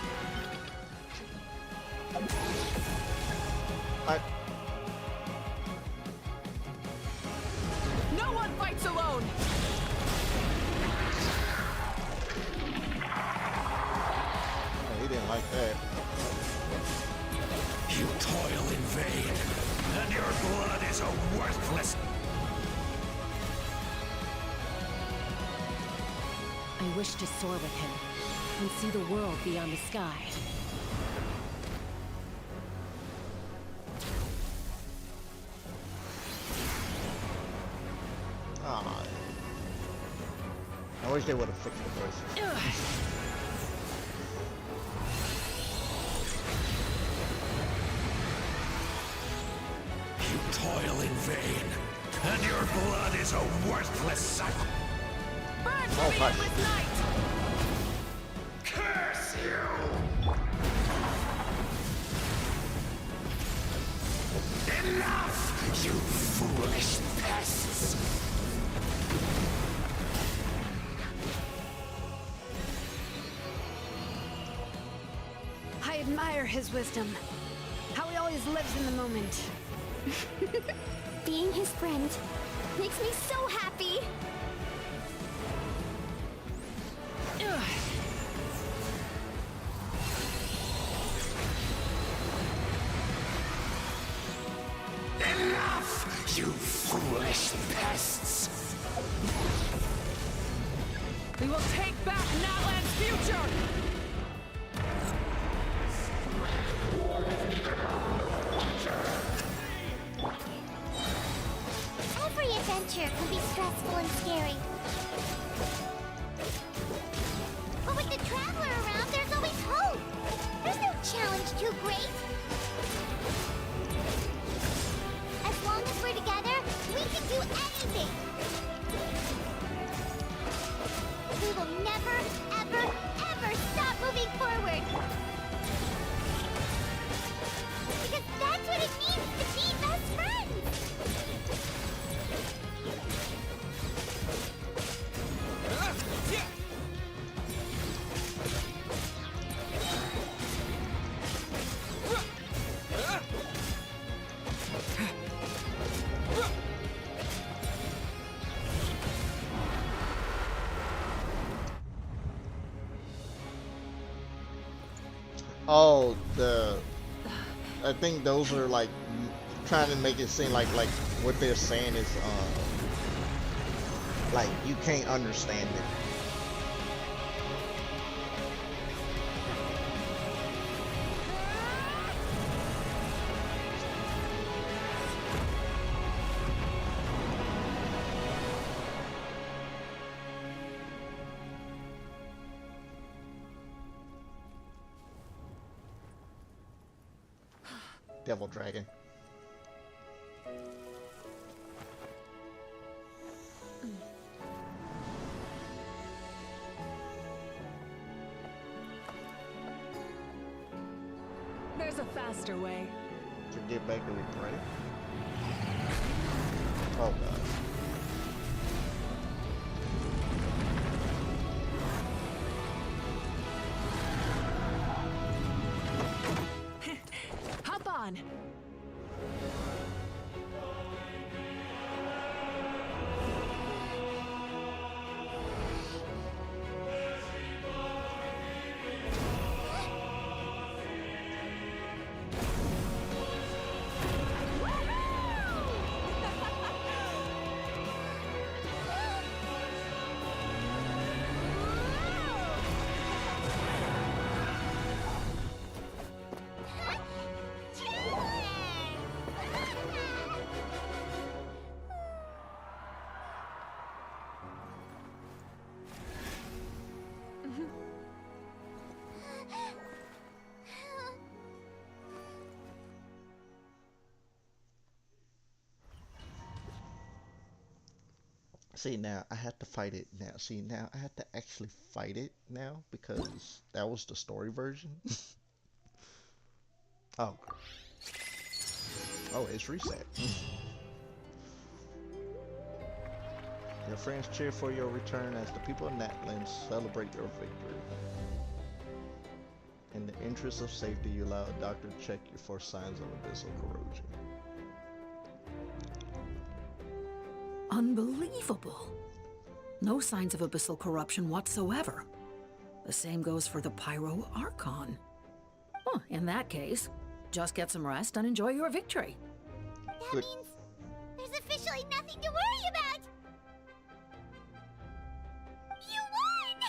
What? No one fights alone! Oh, he didn't like that. You toil in vain, and your blood is a worthless. I wish to soar with him and see the world beyond the sky. Ah. I wish they would have fixed the voices. toil in vain, and your blood is a worthless sacrifice. Burn for the endless night! Curse you! Enough, you foolish pests! I admire his wisdom. How he always lives in the moment. Being his friend makes me so happy. Enough, you foolish pests! We will take back Natlan's future! Every adventure can be stressful and scary. But with the Traveler around, there's always hope. There's no challenge too great. As long as we're together, we can do anything. We will never, ever, ever stop moving forward. Because that's what it means to be best friends. Oh, I think those are like trying to make it seem like what they're saying is like you can't understand it. Devil Dragon. There's a faster way. To get back to ready. Oh god. Hop on. See, now I have to fight it now. See, now I have to actually fight it now because that was the story version. Oh. Oh, it's reset. Your friends cheer for your return as the people of Natlan celebrate your victory. In the interest of safety, you allow a doctor to check you for signs of abyssal corrosion. Unbelievable. No signs of abyssal corruption whatsoever. The same goes for the Pyro Archon. Huh, in that case, just get some rest and enjoy your victory. That means there's officially nothing to worry about! You won!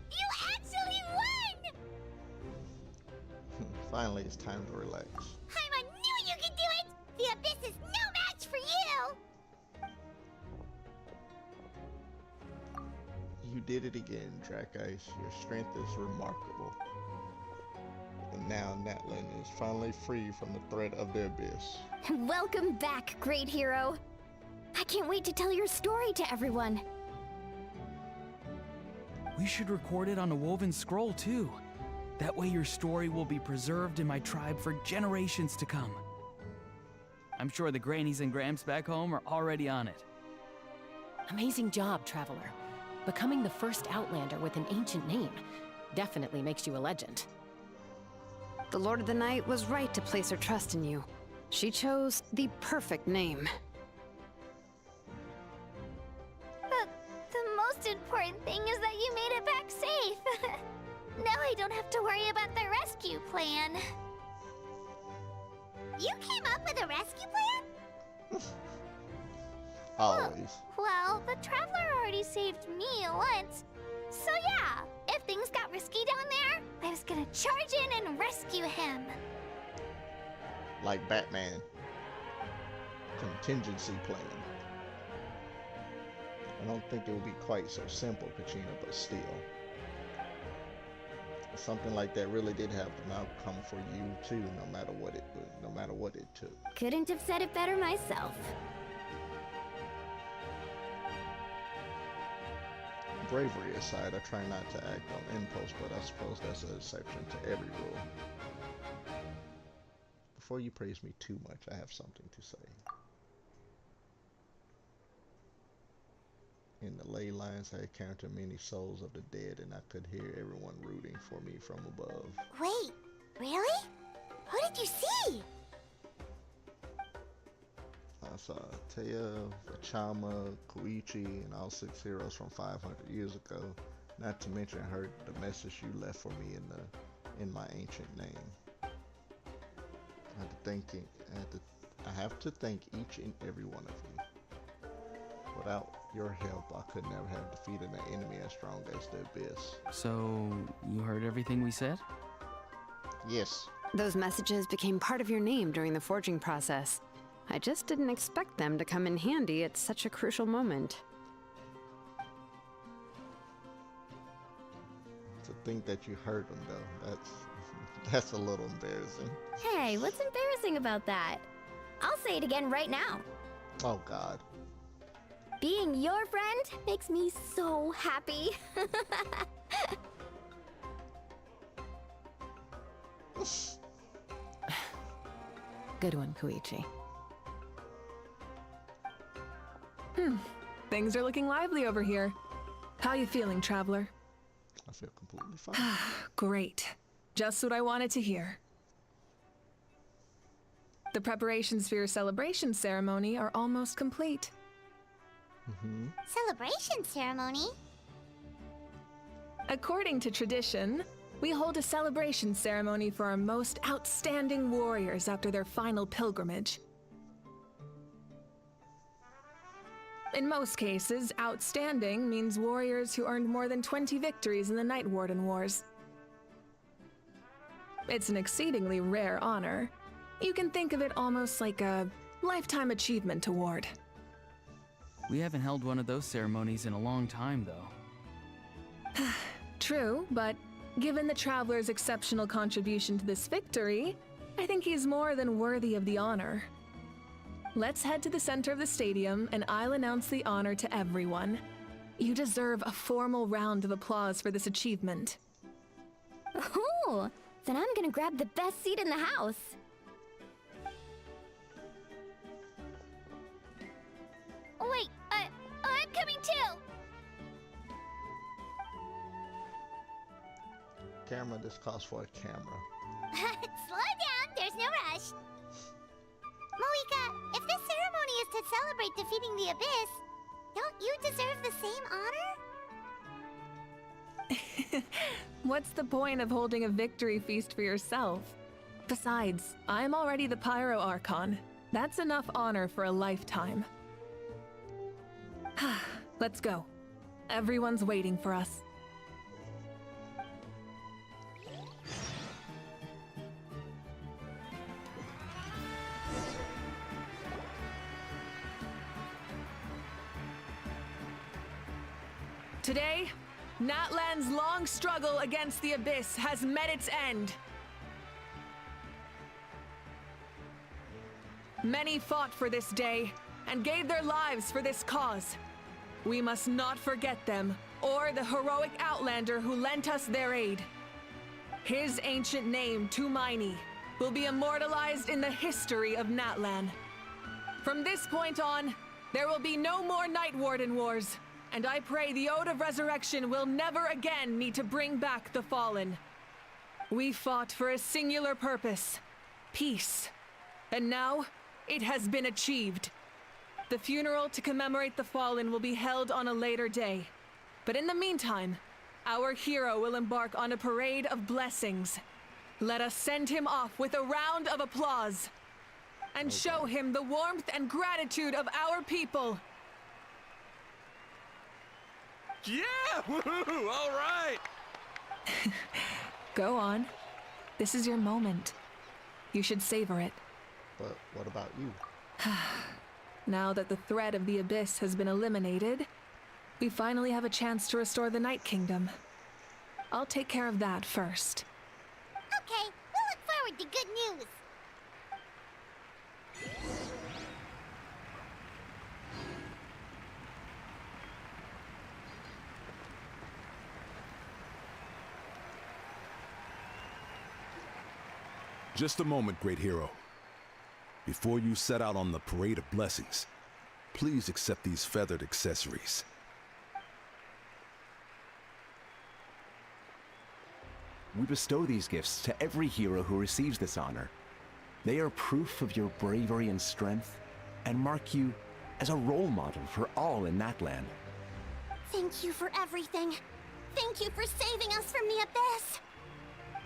You actually won! Finally, it's time to relax. Paimon knew you could do it! The Abyss is no match for you! You did it again, Drac Ice. Your strength is remarkable. And Now Natlan is finally free from the threat of the abyss. Welcome back, great hero. I can't wait to tell your story to everyone. We should record it on a woven scroll too. That way your story will be preserved in my tribe for generations to come. I'm sure the grannies and gramps back home are already on it. Amazing job, Traveler. Becoming the first Outlander with an ancient name definitely makes you a legend. The Lord of the Night was right to place her trust in you. She chose the perfect name. The most important thing is that you made it back safe. Now I don't have to worry about the rescue plan. You came up with a rescue plan? Always. Well, the Traveler already saved me once. So yeah, if things got risky down there, I was gonna charge in and rescue him. Like Batman. Contingency plan. I don't think it would be quite so simple, Kachina, but still. Something like that really did have an outcome for you too, no matter what it took. Couldn't have said it better myself. Bravery aside, I try not to act on impulse, but I suppose that's an exception to every rule. Before you praise me too much, I have something to say. In the ley lines, I encountered many souls of the dead, and I could hear everyone rooting for me from above. Wait, really? Who did you see? I saw Taya, Vachama, Koichi, and all 6 heroes from 500 years ago. Not to mention heard the message you left for me in my ancient name. I have to thank each and every one of you. Without your help, I could never have defeated an enemy as strong as the Abyss. So, you heard everything we said? Yes. Those messages became part of your name during the forging process. I just didn't expect them to come in handy at such a crucial moment. To think that you heard them, though, that's a little embarrassing. Hey, what's embarrassing about that? I'll say it again right now. Oh, God. Being your friend makes me so happy. Good one, Koichi. Things are looking lively over here. How you feeling, Traveler? I feel completely fine. Great. Just what I wanted to hear. The preparations for your celebration ceremony are almost complete. Celebration ceremony? According to tradition, we hold a celebration ceremony for our most outstanding warriors after their final pilgrimage. In most cases, outstanding means warriors who earned more than 20 victories in the Night Warden Wars. It's an exceedingly rare honor. You can think of it almost like a lifetime achievement award. We haven't held one of those ceremonies in a long time, though. True, but given the Traveler's exceptional contribution to this victory, I think he's more than worthy of the honor. Let's head to the center of the stadium, and I'll announce the honor to everyone. You deserve a formal round of applause for this achievement. Ooh, then I'm gonna grab the best seat in the house. Wait, I'm coming too! Camera, this calls for a camera. Slow down, there's no rush. Moika, if this ceremony is to celebrate defeating the Abyss, don't you deserve the same honor? What's the point of holding a victory feast for yourself? Besides, I'm already the Pyro Archon. That's enough honor for a lifetime. Let's go. Everyone's waiting for us. Today, Natlan's long struggle against the Abyss has met its end. Many fought for this day and gave their lives for this cause. We must not forget them or the heroic outlander who lent us their aid. His ancient name, Tumaini, will be immortalized in the history of Natlan. From this point on, there will be no more Night Warden wars, and I pray the Ode of Resurrection will never again need to bring back the Fallen. We fought for a singular purpose, peace, and now it has been achieved. The funeral to commemorate the Fallen will be held on a later day, but in the meantime, our hero will embark on a parade of blessings. Let us send him off with a round of applause and show him the warmth and gratitude of our people. Yeah! Woohoo! All right! Go on. This is your moment. You should savor it. But what about you? Now that the threat of the Abyss has been eliminated, we finally have a chance to restore the Night Kingdom. I'll take care of that first. Okay, we'll look forward to good news. Just a moment, great hero. Before you set out on the Parade of Blessings, please accept these feathered accessories. We bestow these gifts to every hero who receives this honor. They are proof of your bravery and strength, and mark you as a role model for all in Natlan. Thank you for everything. Thank you for saving us from the Abyss.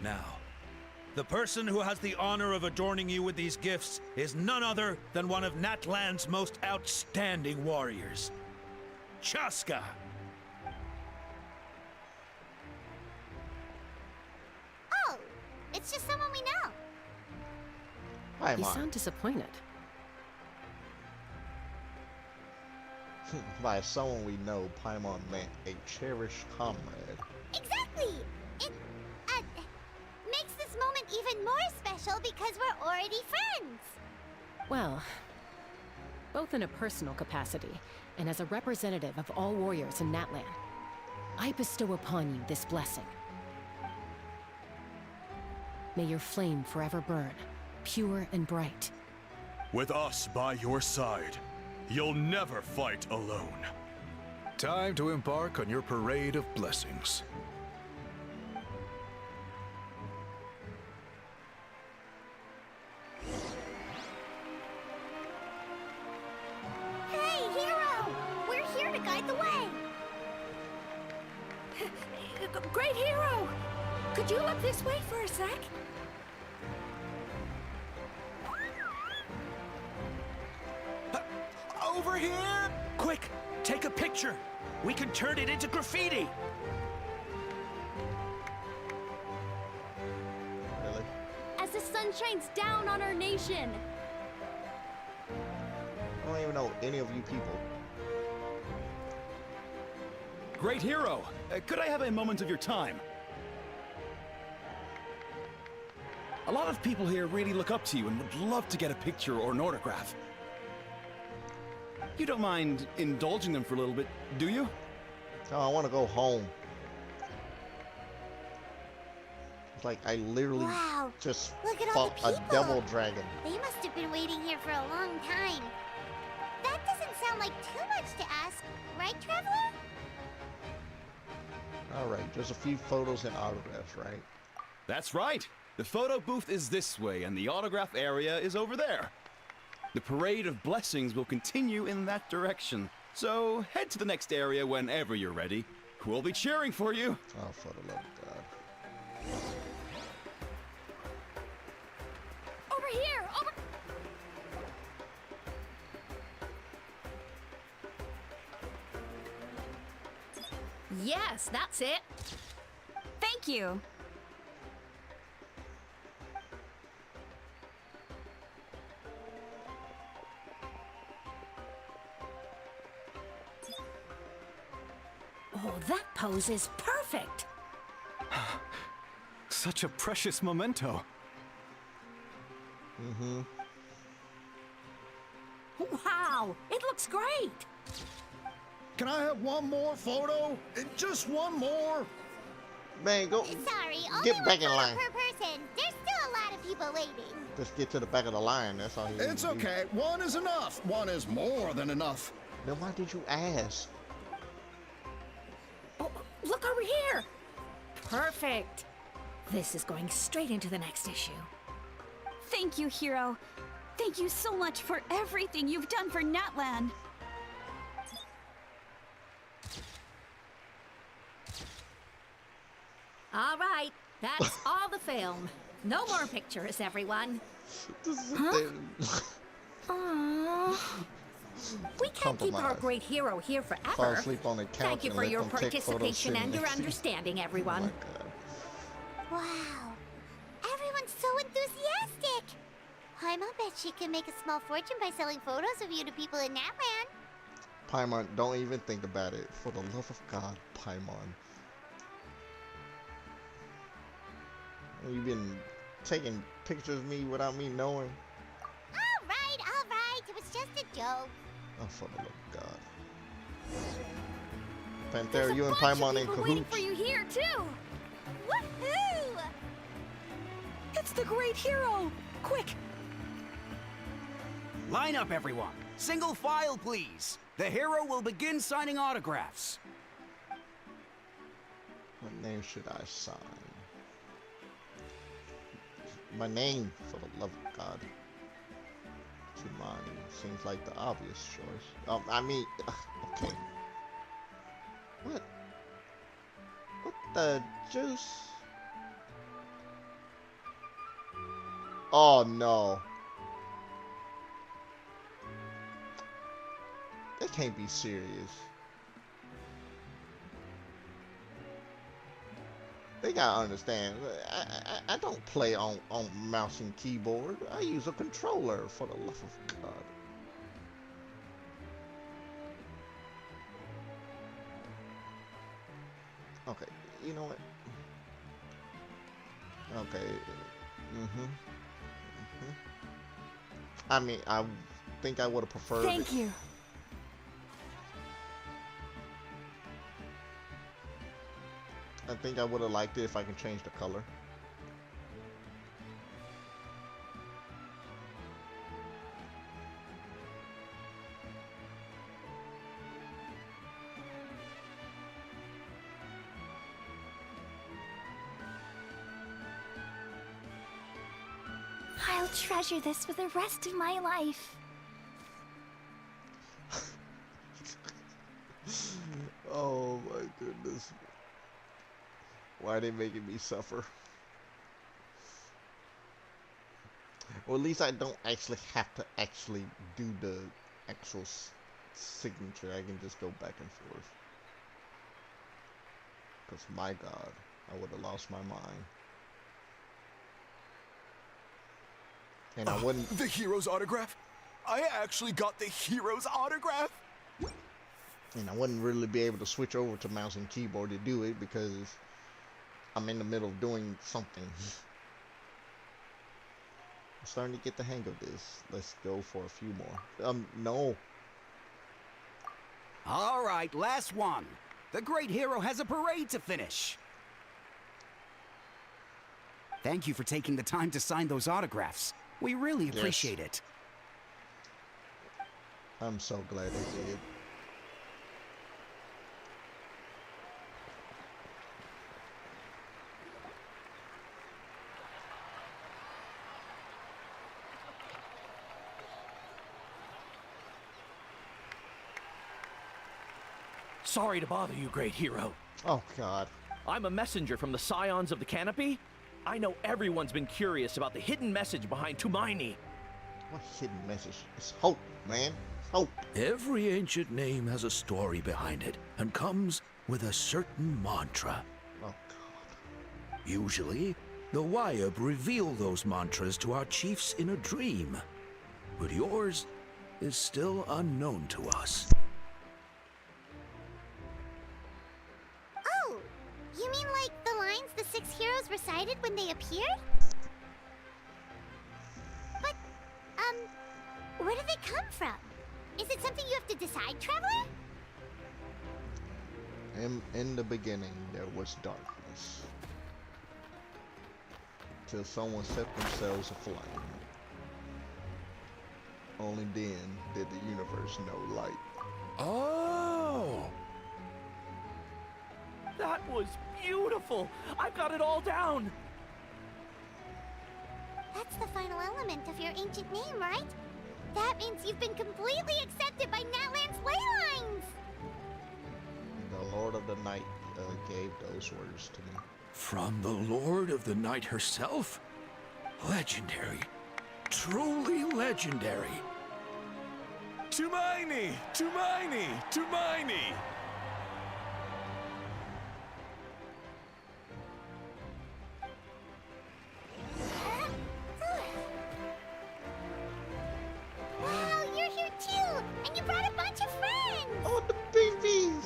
Now, the person who has the honor of adorning you with these gifts is none other than one of Natlan's most outstanding warriors, Chaska. Oh, it's just someone we know. You sound disappointed. By someone we know, Paimon meant a cherished comrade. Exactly! It makes this moment even more special because we're already friends. Well, both in a personal capacity and as a representative of all warriors in Natlan, I bestow upon you this blessing. May your flame forever burn, pure and bright. With us by your side, you'll never fight alone. Time to embark on your Parade of Blessings. Hey, hero! We're here to guide the way. Great hero! Could you look this way for a sec? Over here! Quick, take a picture. We can turn it into graffiti. Really? As the sun shines down on our nation. I don't even know any of you people. Great hero! Could I have a moment of your time? A lot of people here really look up to you and would love to get a picture or an autograph. You don't mind indulging them for a little bit, do you? Oh, I want to go home. It's like I literally Wow, just look at all fought the a people. devil dragon. They must have been waiting here for a long time. That doesn't sound like too much to ask, right, Traveler? Alright, there's a few photos and autographs, right? That's right. The photo booth is this way, and the autograph area is over there. The Parade of Blessings will continue in that direction. So head to the next area whenever you're ready. We'll be cheering for you. Oh, for the love of God. Over here! Over... Yes, that's it. Thank you. Oh, that pose is perfect. Such a precious memento. Mm-hmm. Wow, it looks great! Can I have one more photo? Just one more? Man, go. Sorry, only Get one back in photo line. per person. There's still a lot of people waiting. Just get to the back of the line. That's all you need It's to do. okay. One is enough. One is more than enough. Then why did you ask? Oh, look over here! Perfect! This is going straight into the next issue. Thank you, Hero. Thank you so much for everything you've done for Natlan. All right, that's all the film. No more pictures, everyone. Huh? Aww. We can't keep our great hero here forever. Fall asleep on the couch. Thank you and for let your them take photos participation sitting and your next to you. understanding, everyone. Wow. Everyone's so enthusiastic. Paimon bet she can make a small fortune by selling photos of you to people in Natland. Paimon, don't even think about it. For the love of God, Paimon. You've been taking pictures of me without me knowing. All right. It was just a joke. Oh, for the love of God. Panthera, you and Paimon in People waiting cahoots. for you here too. Woohoo! It's the great hero. Quick, Line up, everyone. Single file, please. The hero will begin signing autographs. What name should I sign? My name, for the love of God. Tumani seems like the obvious choice. I mean, okay. What? What the juice? Oh no. That can't be serious. They gotta understand. I don't play on mouse and keyboard. I use a controller, for the love of God. Okay, you know what? Okay. I mean, I think I would have preferred. thank you. I think I would have liked it if I can change the color. I'll treasure this for the rest of my life. Oh my goodness. Why are they making me suffer? Well, at least I don't actually have to actually do the actual signature. I can just go back and forth. Because my God, I would have lost my mind. And I wouldn't. The hero's autograph? I actually got the hero's autograph? And I wouldn't really be able to switch over to mouse and keyboard to do it because I'm in the middle of doing something. I'm starting to get the hang of this. Let's go for a few more. No. All right, last one. The great hero has a parade to finish. Thank you for taking the time to sign those autographs. We really appreciate it. I'm so glad I did. Sorry to bother you, great hero. Oh, God. I'm a messenger from the Scions of the Canopy. I know everyone's been curious about the hidden message behind Tumaini. What hidden message? It's hope, man. Hope. Every ancient name has a story behind it and comes with a certain mantra. Oh, God. Usually, the Wayab reveal those mantras to our chiefs in a dream. But yours is still unknown to us. Oh, you mean like the lines the 6 heroes recited when they appeared? But, where did they it come from? Is it something you have to decide, Traveler? In the beginning, there was darkness. Till someone set themselves aflame. Only then did the universe know light. Oh! That was beautiful! I've got it all down! That's the final element of your ancient name, right? That means you've been completely accepted by Natlan's ley lines! The Lord of the Night gave those words to me. From the Lord of the Night herself? Legendary. Truly legendary. Tumaini! Tumaini! Tumaini! Wow, you're here too! And you brought a bunch of friends! Oh, the babies!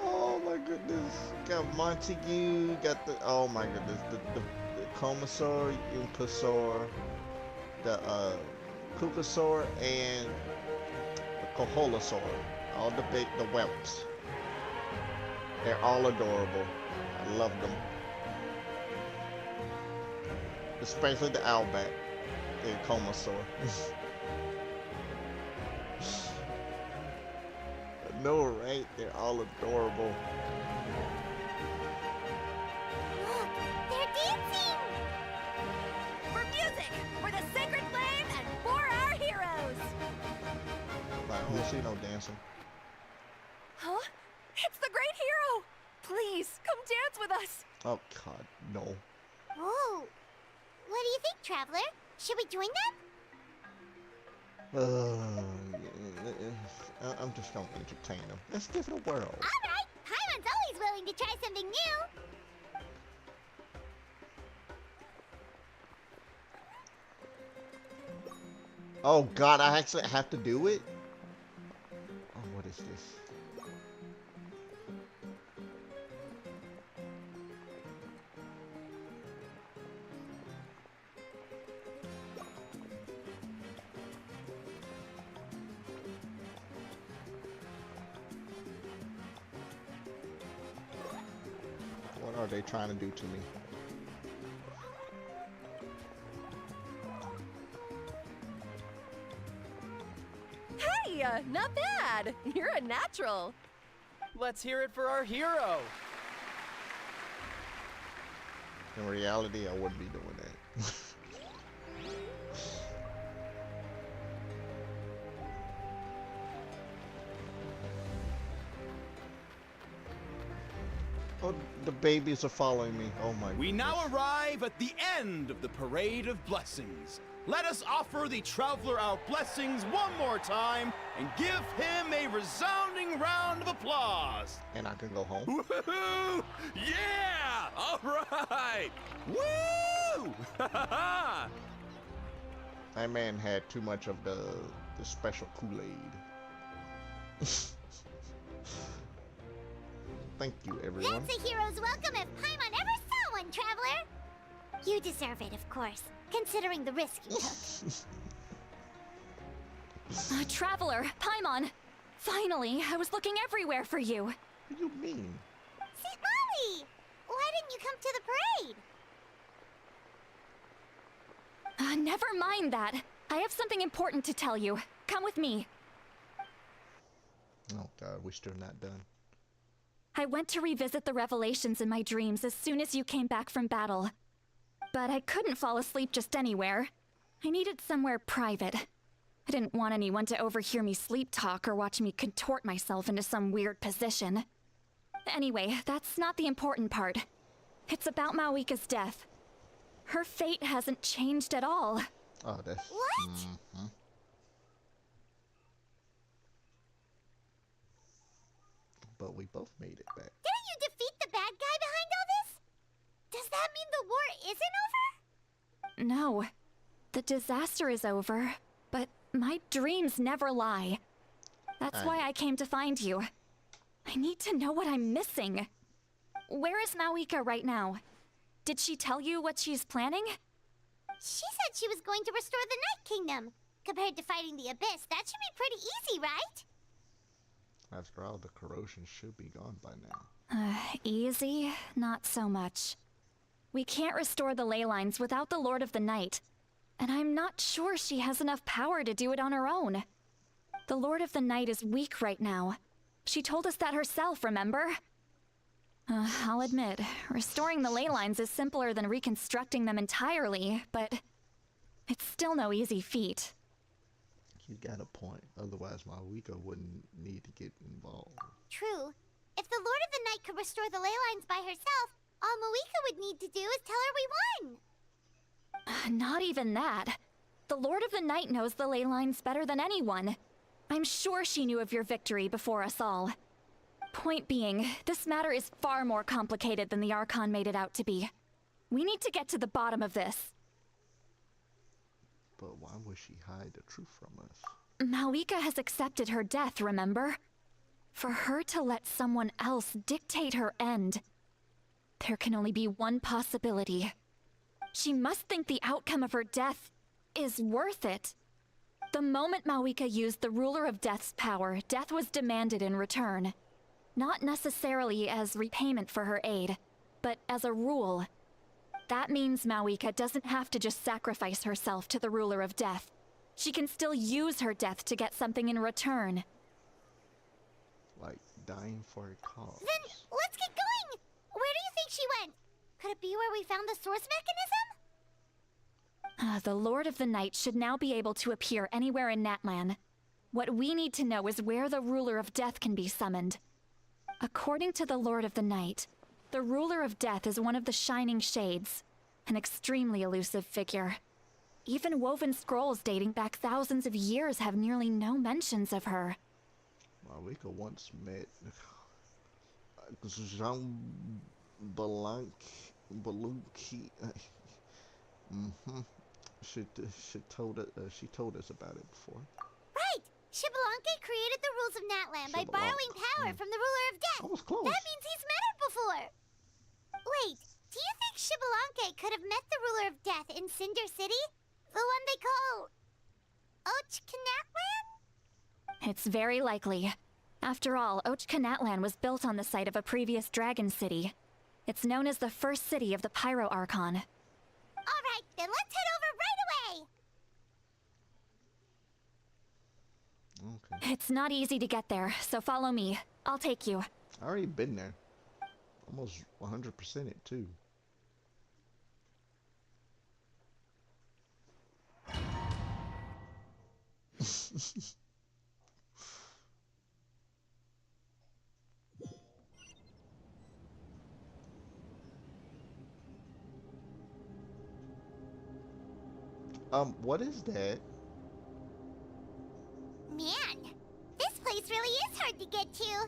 Oh my goodness. Got Montague, got the, oh my goodness, the Comosaur, Umpasaur, the Kukasaur, and the Koholosaur. All the whelps. They're all adorable. I love them. Especially the Owlback, the Comosaur. No, right? They're all adorable. Look, they're dancing! For music, for the sacred flame, and for our heroes! I don't see no dancing. Huh? It's the great hero! Please, come dance with us! Oh God, no. Whoa! What do you think, Traveler? Should we join them? I'm just gonna entertain them. Let's give it a whirl. Alright! Paimon's always willing to try something new! Oh God, I actually have to do it? Oh, what is this? What are they trying to do to me? Hey, not bad! You're a natural! Let's hear it for our hero! In reality, I wouldn't be doing that. Oh, the babies are following me. Oh my We goodness. now arrive at the end of the Parade of Blessings. Let us offer the Traveler our blessings one more time and give him a resounding round of applause. And I can go home. Woohoo! Yeah! All right! Woo! That man had too much of the special Kool-Aid. Thank you, everyone. That's a hero's welcome if Paimon ever saw one, Traveler! You deserve it, of course, considering the risk you took. Traveler, Paimon! Finally, I was looking everywhere for you. What do you mean? St. Molly! Why didn't you come to the parade? Never mind that. I have something important to tell you. Come with me. Oh God, we're still not done. I went to revisit the revelations in my dreams as soon as you came back from battle. But I couldn't fall asleep just anywhere. I needed somewhere private. I didn't want anyone to overhear me sleep talk or watch me contort myself into some weird position. Anyway, that's not the important part. It's about Mawika's death. Her fate hasn't changed at all. Oh, that's... What? Mm-hmm. But we both made it back. Didn't you defeat the bad guy behind all this? Does that mean the war isn't over? No. The disaster is over, but my dreams never lie. That's why I came to find you. I need to know what I'm missing. Where is Mawika right now? Did she tell you what she's planning? She said she was going to restore the Night Kingdom. Compared to fighting the Abyss, that should be pretty easy, right? After all, the corrosion should be gone by now. Easy? Not so much. We can't restore the ley lines without the Lord of the Night. And I'm not sure she has enough power to do it on her own. The Lord of the Night is weak right now. She told us that herself, remember? I'll admit, restoring the ley lines is simpler than reconstructing them entirely, but it's still no easy feat. You got a point. Otherwise, Malika wouldn't need to get involved. True. If the Lord of the Night could restore the ley lines by herself, all Malika would need to do is tell her we won. Not even that. The Lord of the Night knows the ley lines better than anyone. I'm sure she knew of your victory before us all. Point being, this matter is far more complicated than the Archon made it out to be. We need to get to the bottom of this. But why would she hide the truth from us? Malika has accepted her death, remember? For her to let someone else dictate her end, there can only be one possibility. She must think the outcome of her death is worth it. The moment Malika used the Ruler of Death's power, death was demanded in return. Not necessarily as repayment for her aid, but as a rule. That means Malika doesn't have to just sacrifice herself to the Ruler of Death. She can still use her death to get something in return. Like dying for a cause. Then let's get going! Where do you think she went? Could it be where we found the source mechanism? The Lord of the Night should now be able to appear anywhere in Natlan. What we need to know is where the Ruler of Death can be summoned. According to the Lord of the Night, the Ruler of Death is one of the Shining Shades, an extremely elusive figure. Even woven scrolls dating back thousands of years have nearly no mentions of her. Malika once met Jean Beluki. She told us about it before. Right! Shibalanke created the rules of Natlan by borrowing power from the Ruler of Death. I was close. That means he's met her before. Wait, do you think Shibalanke could have met the Ruler of Death in Cinder City? The one they call Ochkanatlan? It's very likely. After all, Ochkanatlan was built on the site of a previous dragon city. It's known as the first city of the Pyro Archon. Alright, then let's head over right away! Okay. It's not easy to get there, so follow me. I'll take you. I already been there. Almost 100% it too. What is that? Man, this place really is hard to get to.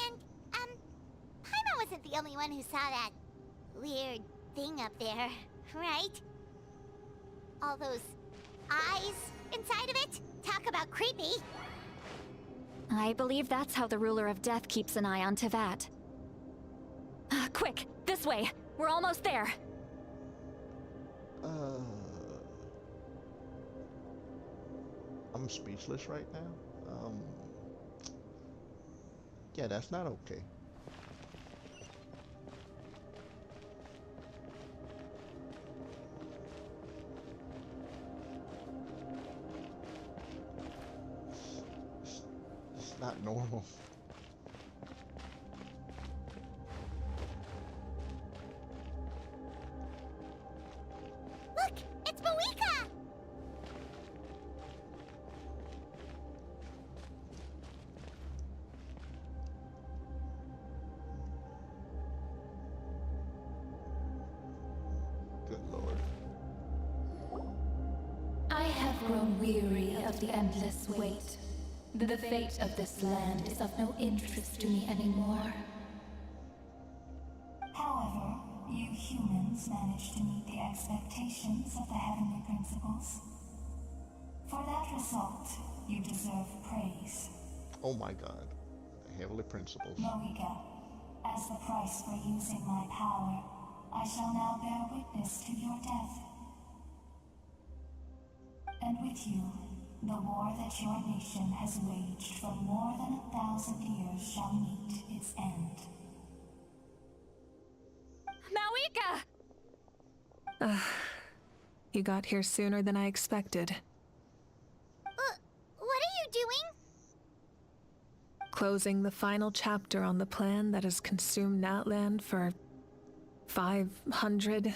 And, Paimon wasn't the only one who saw that weird thing up there, right? All those eyes inside of it? Talk about creepy. I believe that's how the Ruler of Death keeps an eye on Tevat. Quick, this way. We're almost there. I'm speechless right now. Yeah, that's not okay. It's not normal. Look, it's Moika! Good lord. I have grown weary of the endless wait. The fate of this land is of no interest to me anymore. However, you humans managed to meet the expectations of the Heavenly Principles. For that result, you deserve praise. Oh my god. The Heavenly Principles. Moika, as the price for using my power, I shall now bear witness to your death. And with you, the war that your nation has waged for more than 1,000 years shall meet its end. Mawika! You got here sooner than I expected. What are you doing? Closing the final chapter on the plan that has consumed Natlan for 500...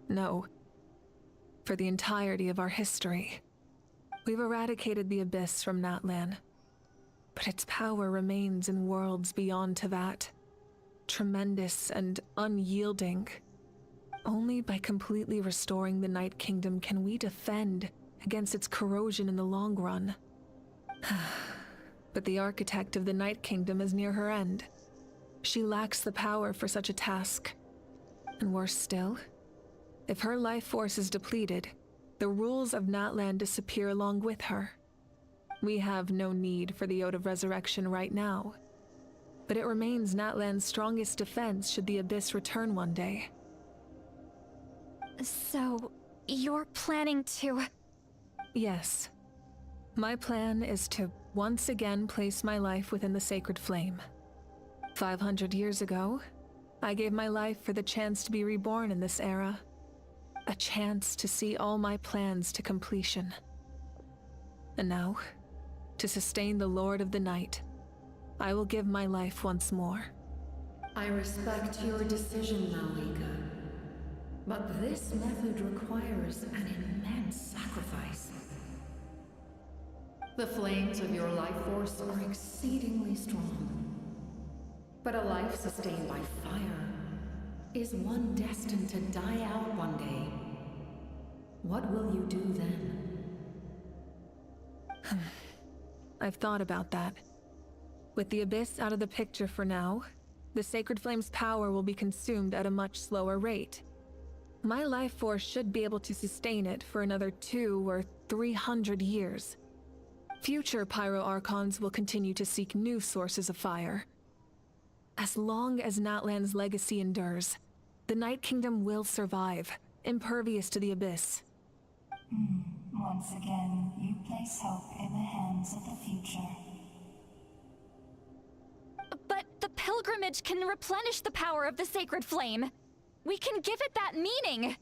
No. For the entirety of our history. We've eradicated the Abyss from Natlan, but its power remains in worlds beyond Teyvat. Tremendous and unyielding. Only by completely restoring the Night Kingdom can we defend against its corrosion in the long run. But the architect of the Night Kingdom is near her end. She lacks the power for such a task. And worse still, if her life force is depleted, the rules of Natlan disappear along with her. We have no need for the Ode of Resurrection right now, but it remains Natlan's strongest defense should the Abyss return one day. So, you're planning to... Yes. My plan is to once again place my life within the sacred flame. 500 years ago, I gave my life for the chance to be reborn in this era. A chance to see all my plans to completion. And now, to sustain the Lord of the Night, I will give my life once more. I respect your decision, Mawika. But this method requires an immense sacrifice. The flames of your life force are exceedingly strong. But a life sustained by fire is one destined to die out one day. What will you do then? I've thought about that. With the Abyss out of the picture for now, the Sacred Flame's power will be consumed at a much slower rate. My life force should be able to sustain it for another 200 or 300 years. Future Pyro Archons will continue to seek new sources of fire. As long as Natlan's legacy endures, the Night Kingdom will survive, impervious to the Abyss. Once again, you place hope in the hands of the future. But the pilgrimage can replenish the power of the sacred flame. We can give it that meaning.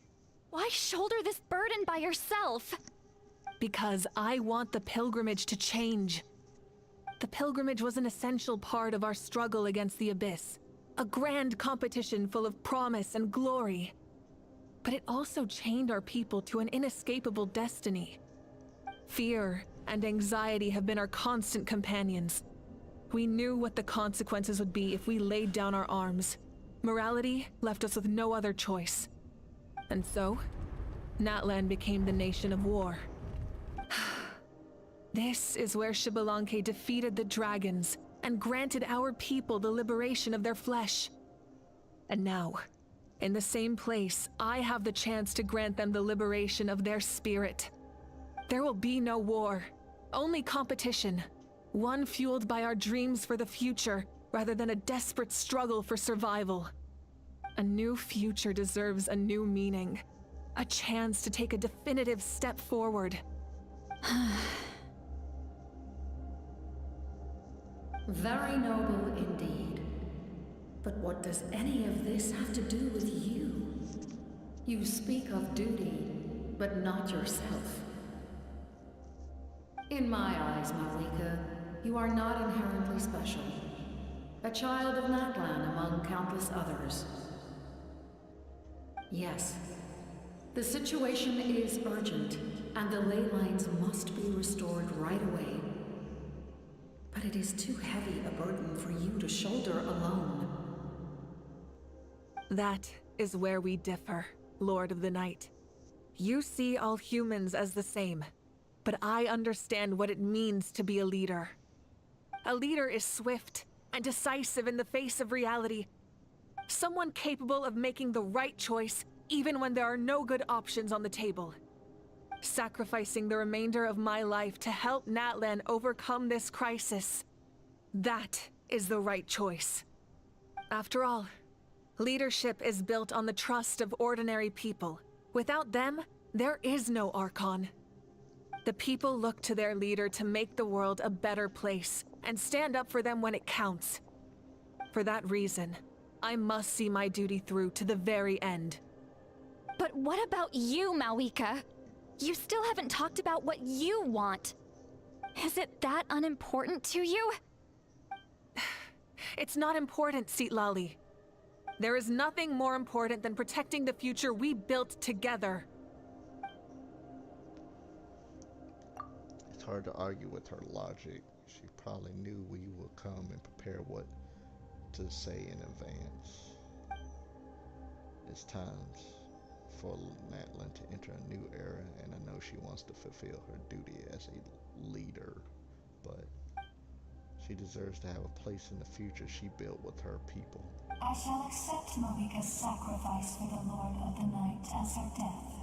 Why shoulder this burden by yourself? Because I want the pilgrimage to change. The pilgrimage was an essential part of our struggle against the Abyss. A grand competition full of promise and glory. But it also chained our people to an inescapable destiny. Fear and anxiety have been our constant companions. We knew what the consequences would be if we laid down our arms. Morality left us with no other choice. And so, Natlan became the nation of war. This is where Xbalanque defeated the dragons and granted our people the liberation of their flesh. And now, in the same place, I have the chance to grant them the liberation of their spirit. There will be no war, only competition. One fueled by our dreams for the future, rather than a desperate struggle for survival. A new future deserves a new meaning. A chance to take a definitive step forward. Very noble indeed. But what does any of this have to do with you? You speak of duty, but not yourself. In my eyes, Mawika, you are not inherently special. A child of Natlan among countless others. Yes, the situation is urgent, and the ley lines must be restored right away. But it is too heavy a burden for you to shoulder alone. That is where we differ, Lord of the Night. You see all humans as the same, but I understand what it means to be a leader. A leader is swift and decisive in the face of reality. Someone capable of making the right choice even when there are no good options on the table. Sacrificing the remainder of my life to help Natlan overcome this crisis. That is the right choice. After all, leadership is built on the trust of ordinary people. Without them, there is no Archon. The people look to their leader to make the world a better place and stand up for them when it counts. For that reason, I must see my duty through to the very end. But what about you, Malwika? You still haven't talked about what you want. Is it that unimportant to you? It's not important, Citlali. There is nothing more important than protecting the future we built together. It's hard to argue with her logic. She probably knew we would come and prepare what to say in advance. It's time for Natlan to enter a new era, and I know she wants to fulfill her duty as a leader, but she deserves to have a place in the future she built with her people. I shall accept Malika's sacrifice for the Lord of the Night as her death,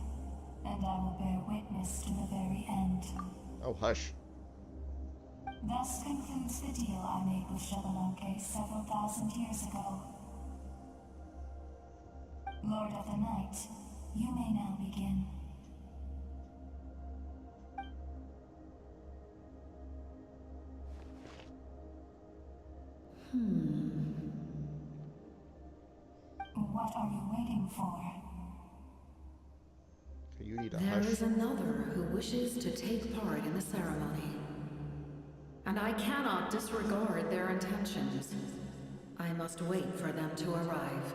and I will bear witness to the very end. Oh, hush. Thus concludes the deal I made with Xbalanque several thousand years ago. Lord of the Night, you may now begin. What are you waiting for? You need a There hush. is another who wishes to take part in the ceremony. And I cannot disregard their intentions. I must wait for them to arrive.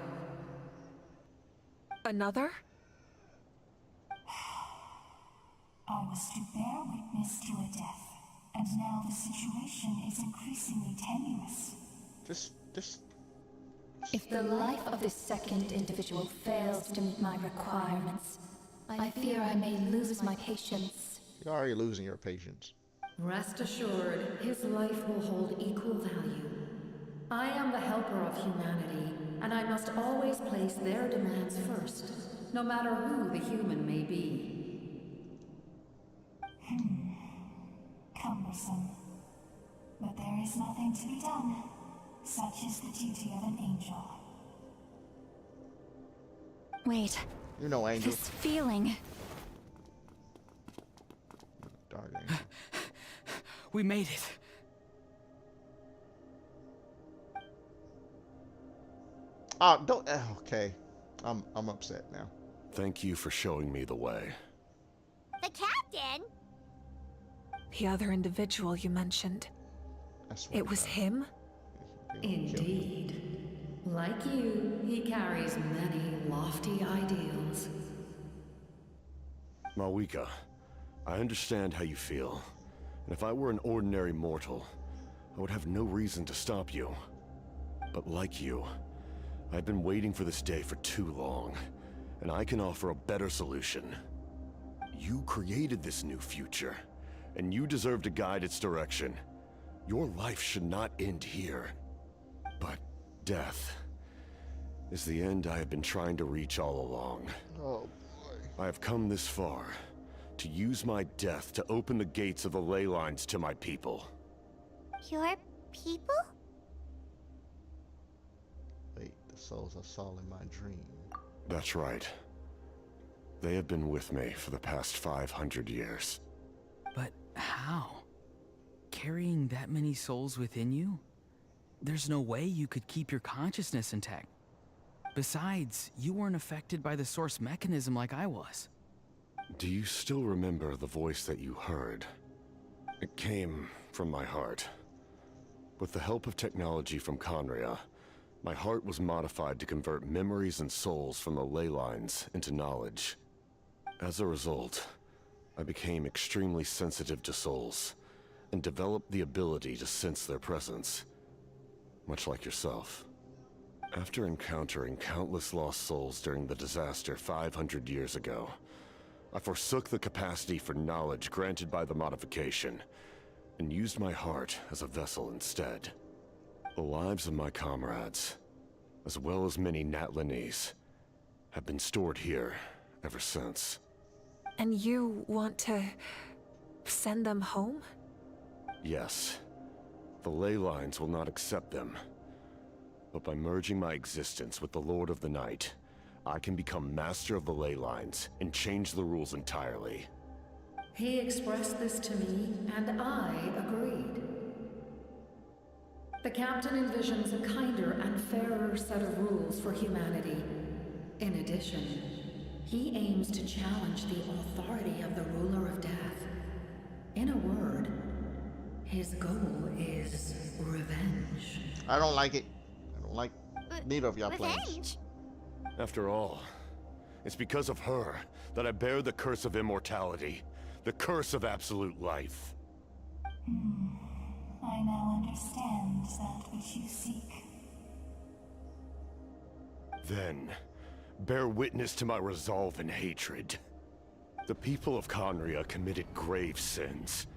Another? I was to bear witness to a death, and now the situation is increasingly tenuous. If the life of this second individual fails to meet my requirements, I fear I may lose my patience. You're already losing your patience. Rest assured, his life will hold equal value. I am the helper of humanity, and I must always place their demands first, no matter who the human may be. Cumbersome. But there is nothing to be done. Such is the duty of an angel. Wait. You know, Angel. This feeling. Dark Angel. We made it. Don't. Okay, I'm upset now. Thank you for showing me the way. The captain? The other individual you mentioned. It was him? Indeed. Like you, he carries many lofty ideals. Malwika, I understand how you feel. And if I were an ordinary mortal, I would have no reason to stop you. But like you, I've been waiting for this day for too long, and I can offer a better solution. You created this new future, and you deserve to guide its direction. Your life should not end here. But death is the end I have been trying to reach all along. Oh boy. I have come this far to use my death to open the gates of the ley lines to my people. Your people? Wait, the souls I saw in my dream. That's right. They have been with me for the past 500 years. But how? Carrying that many souls within you? There's no way you could keep your consciousness intact. Besides, you weren't affected by the source mechanism like I was. Do you still remember the voice that you heard? It came from my heart. With the help of technology from Conria, my heart was modified to convert memories and souls from the ley lines into knowledge. As a result, I became extremely sensitive to souls, and developed the ability to sense their presence, much like yourself. After encountering countless lost souls during the disaster 500 years ago, I forsook the capacity for knowledge granted by the modification, and used my heart as a vessel instead. The lives of my comrades, as well as many Natlanese, have been stored here ever since. And you want to send them home? Yes. The ley lines will not accept them. But by merging my existence with the Lord of the Night, I can become master of the ley lines and change the rules entirely. He expressed this to me, and I agreed. The captain envisions a kinder and fairer set of rules for humanity. In addition, he aims to challenge the authority of the ruler of death. In a word, his goal is revenge. I don't like it. I don't like neither of y'all plans. After all, it's because of her that I bear the curse of immortality, the curse of absolute life. I now understand that which you seek. Then, bear witness to my resolve and hatred. The people of Conria committed grave sins,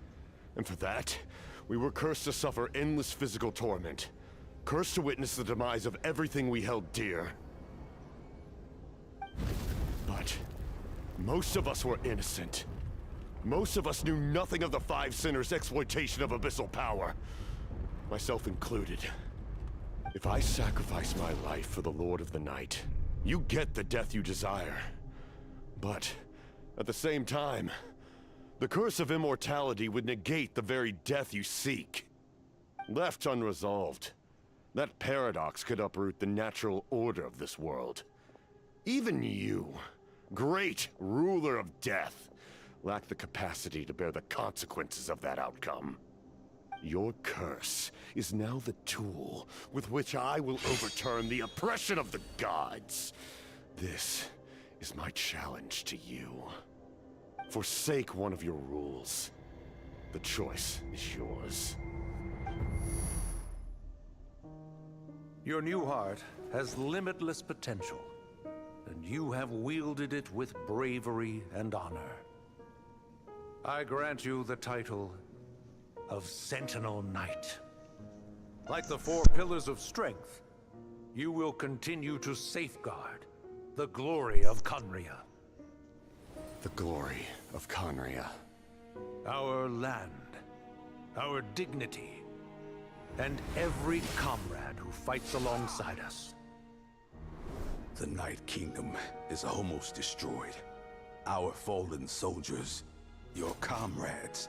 and for that, we were cursed to suffer endless physical torment, cursed to witness the demise of everything we held dear. But most of us were innocent. Most of us knew nothing of the Five Sinners' exploitation of abyssal power, myself included. If I sacrifice my life for the Lord of the Night, you get the death you desire. But at the same time, the curse of immortality would negate the very death you seek. Left unresolved, that paradox could uproot the natural order of this world. Even you, great ruler of death, lack the capacity to bear the consequences of that outcome. Your curse is now the tool with which I will overturn the oppression of the gods. This is my challenge to you. Forsake one of your rules. The choice is yours. Your new heart has limitless potential, and you have wielded it with bravery and honor. I grant you the title of Sentinel Knight. Like the four pillars of strength, you will continue to safeguard the glory of Conria. The glory of Conria. Our land, our dignity, and every comrade who fights alongside us. The Night Kingdom is almost destroyed. Our fallen soldiers, your comrades,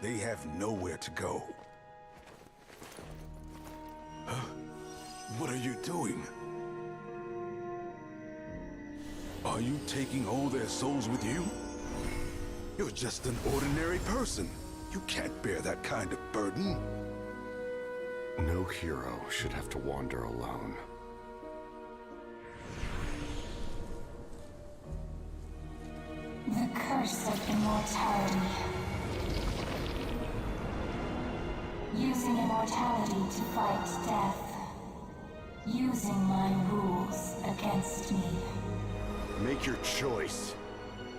they have nowhere to go. Huh? What are you doing? Are you taking all their souls with you? You're just an ordinary person. You can't bear that kind of burden. No hero should have to wander alone. The curse of immortality. Using immortality to fight death. Using my rules against me. Make your choice.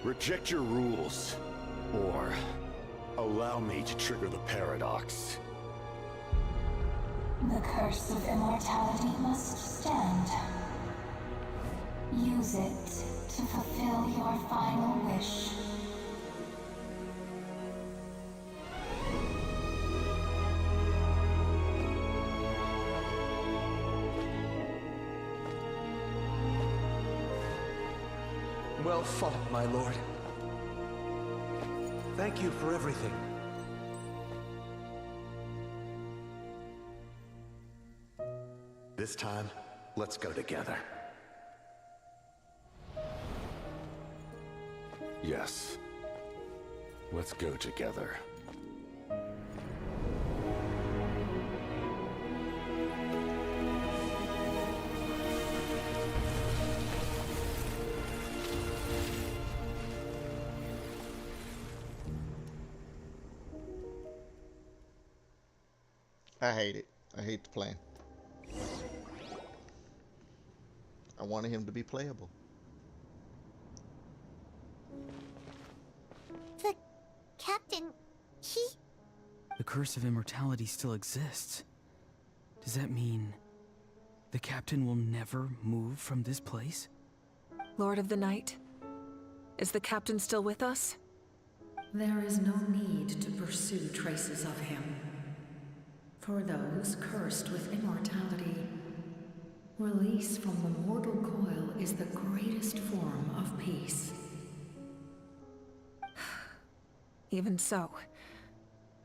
Reject your rules. Or allow me to trigger the paradox. The curse of immortality must stand. Use it to fulfill your final wish. Well fought, my lord. Thank you for everything. This time, let's go together. Yes. Let's go together. I hate it. I hate the plan. I wanted him to be playable. The captain, he... The curse of immortality still exists. Does that mean the captain will never move from this place? Lord of the Night, is the captain still with us? There is no need to pursue traces of him. For those cursed with immortality, release from the mortal coil is the greatest form of peace. Even so,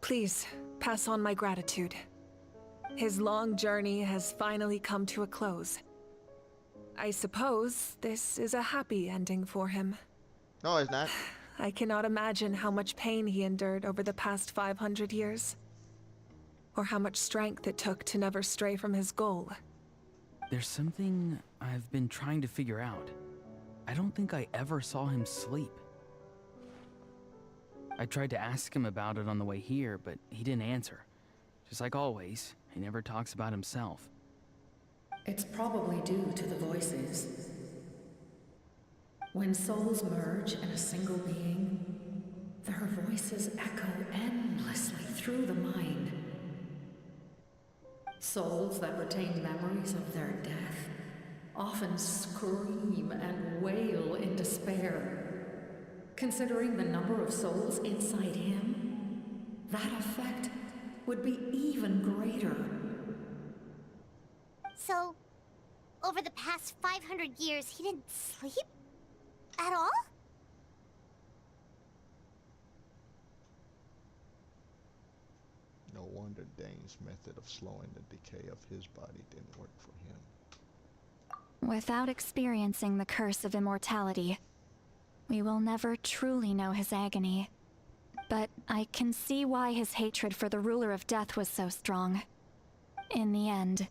please pass on my gratitude. His long journey has finally come to a close. I suppose this is a happy ending for him. No, it's not. I cannot imagine how much pain he endured over the past 500 years. Or how much strength it took to never stray from his goal. There's something I've been trying to figure out. I don't think I ever saw him sleep. I tried to ask him about it on the way here, but he didn't answer. Just like always, he never talks about himself. It's probably due to the voices. When souls merge in a single being, their voices echo endlessly through the mind. Souls that retain memories of their death often scream and wail in despair. Considering the number of souls inside him, that effect would be even greater. So, over the past 500 years, he didn't sleep? At all? No wonder Dane's method of slowing the decay of his body didn't work for him. Without experiencing the curse of immortality, we will never truly know his agony. But I can see why his hatred for the ruler of death was so strong. In the end,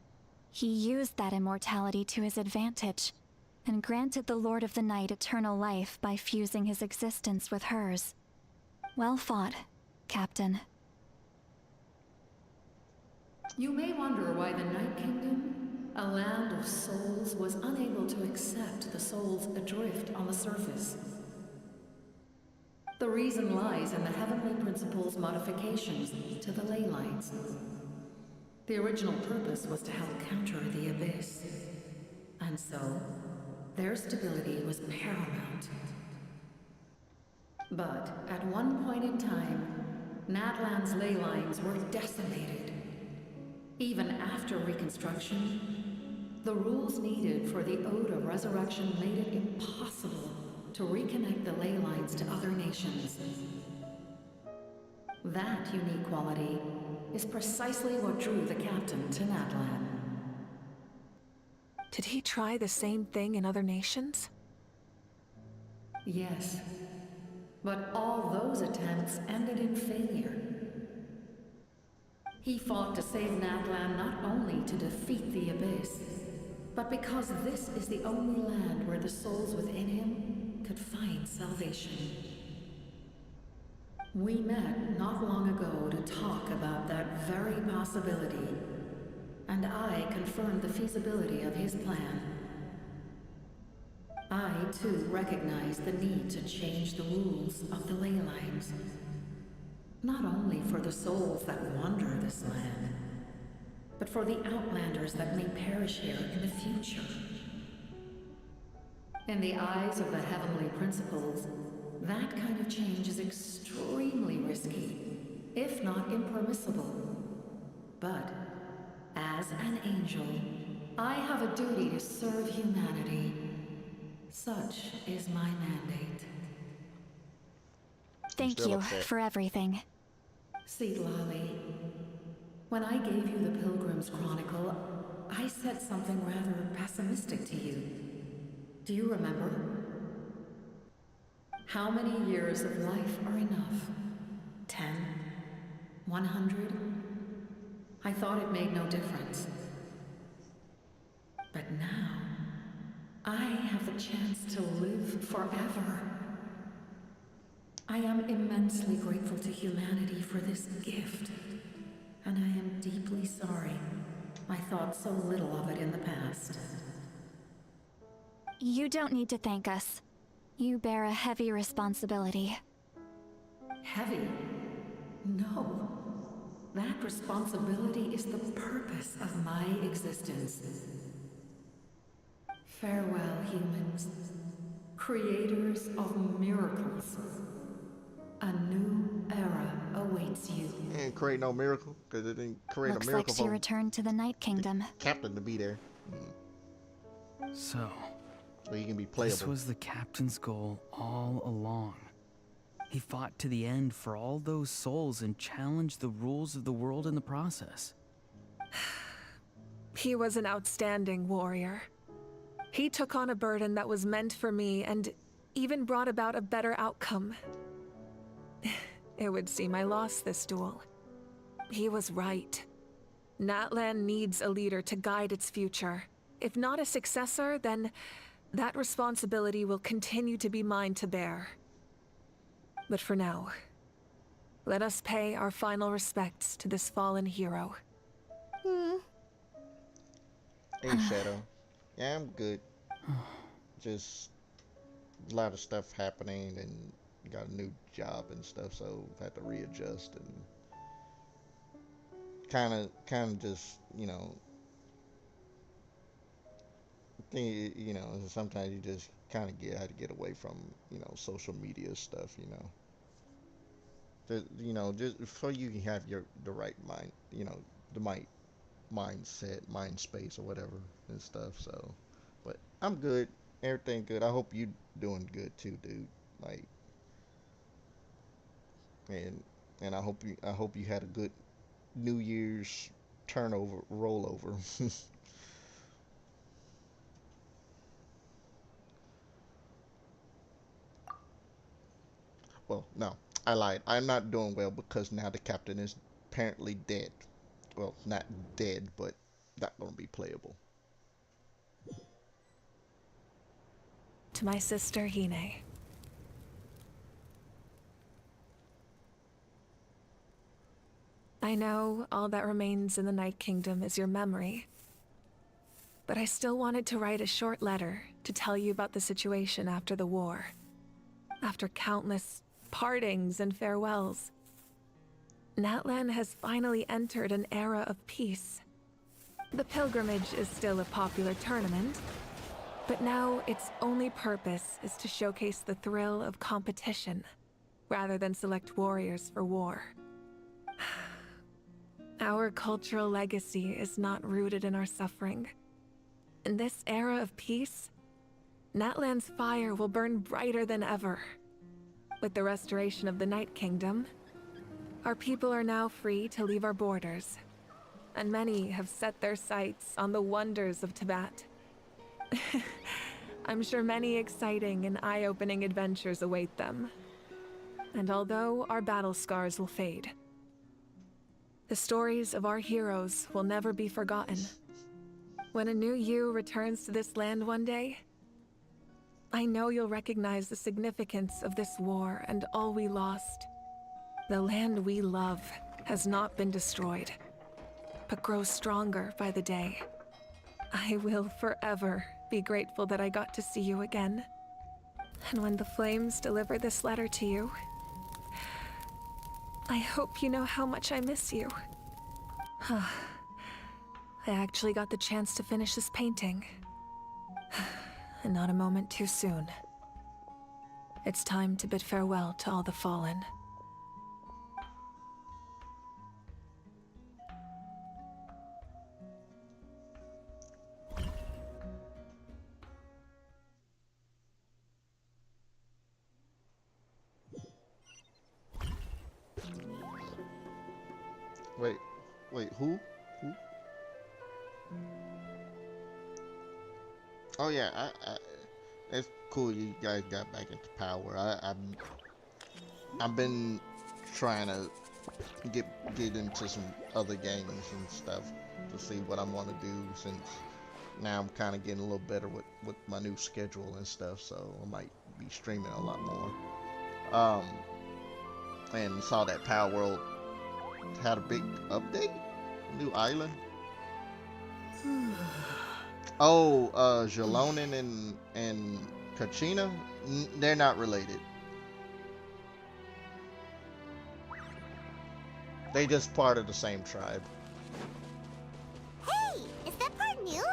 he used that immortality to his advantage, and granted the Lord of the Night eternal life by fusing his existence with hers. Well fought, Captain. You may wonder why the Night Kingdom, a land of souls, was unable to accept the souls adrift on the surface. The reason lies in the Heavenly Principle's modifications to the ley lines. The original purpose was to help counter the Abyss, and so their stability was paramount. But at one point in time, Natlan's ley lines were decimated. Even after reconstruction, the rules needed for the Ode of Resurrection made it impossible to reconnect the ley lines to other nations. That unique quality is precisely what drew the captain to Natlan. Did he try the same thing in other nations? Yes, but all those attempts ended in failure. He fought to save Natlan not only to defeat the Abyss, but because this is the only land where the souls within him could find salvation. We met not long ago to talk about that very possibility, and I confirmed the feasibility of his plan. I, too, recognize the need to change the rules of the ley lines. Not only for the souls that wander this land, but for the outlanders that may perish here in the future. In the eyes of the Heavenly Principles, that kind of change is extremely risky, if not impermissible. But, as an angel, I have a duty to serve humanity. Such is my mandate. Thank you for everything. Seed Lolly, when I gave you the Pilgrim's Chronicle, I said something rather pessimistic to you. Do you remember? How many years of life are enough? 10? 100? I thought it made no difference. But now, I have the chance to live forever. I am immensely grateful to humanity for this gift, and I am deeply sorry I thought so little of it in the past. You don't need to thank us. You bear a heavy responsibility. Heavy? No. That responsibility is the purpose of my existence. Farewell, humans. Creators of miracles. A new era awaits you. It didn't create no miracle, because it didn't create Looks a miracle like she returned to the Night Kingdom. captain to be there. So he can be playable. this was the captain's goal all along. He fought to the end for all those souls and challenged the rules of the world in the process. He was an outstanding warrior. He took on a burden that was meant for me and even brought about a better outcome. It would seem I lost this duel. He was right. Natlan needs a leader to guide its future. If not a successor, then that responsibility will continue to be mine to bear. But for now, let us pay our final respects to this fallen hero. Hey, Shadow. Yeah, I'm good. Just a lot of stuff happening and got a new job and stuff, so had to readjust and kind of just, sometimes you just kind of had to get away from, social media stuff, just so you can have the right mind, the mindset, mind space or whatever and stuff. So, but I'm good. Everything good. I hope you doing good too, dude. Like, and I hope you had a good New Year's rollover. Well, no, I lied. I'm not doing well because now the captain is apparently dead. Well, not dead, but not gonna be playable. To my sister, Hine. I know all that remains in the Night Kingdom is your memory, but I still wanted to write a short letter to tell you about the situation after the war. After countless partings and farewells, Natlan has finally entered an era of peace. The pilgrimage is still a popular tournament, but now its only purpose is to showcase the thrill of competition, rather than select warriors for war. Our cultural legacy is not rooted in our suffering. In this era of peace, Natlan's fire will burn brighter than ever. With the restoration of the Night Kingdom, our people are now free to leave our borders, and many have set their sights on the wonders of Tibet. I'm sure many exciting and eye-opening adventures await them. And although our battle scars will fade, the stories of our heroes will never be forgotten. When a new you returns to this land one day, I know you'll recognize the significance of this war and all we lost. The land we love has not been destroyed, but grows stronger by the day. I will forever be grateful that I got to see you again. And when the flames deliver this letter to you, I hope you know how much I miss you. I actually got the chance to finish this painting. And not a moment too soon. It's time to bid farewell to all the fallen. Wait, who? Oh yeah, it's cool you guys got back into power. I've been trying to get into some other games and stuff to see what I want to do, since now I'm kind of getting a little better with my new schedule and stuff, so I might be streaming a lot more. And saw that Power World had a big update, new island. Oh, Jalonin and Kachina, they're not related. They just part of the same tribe. Hey, is that part new?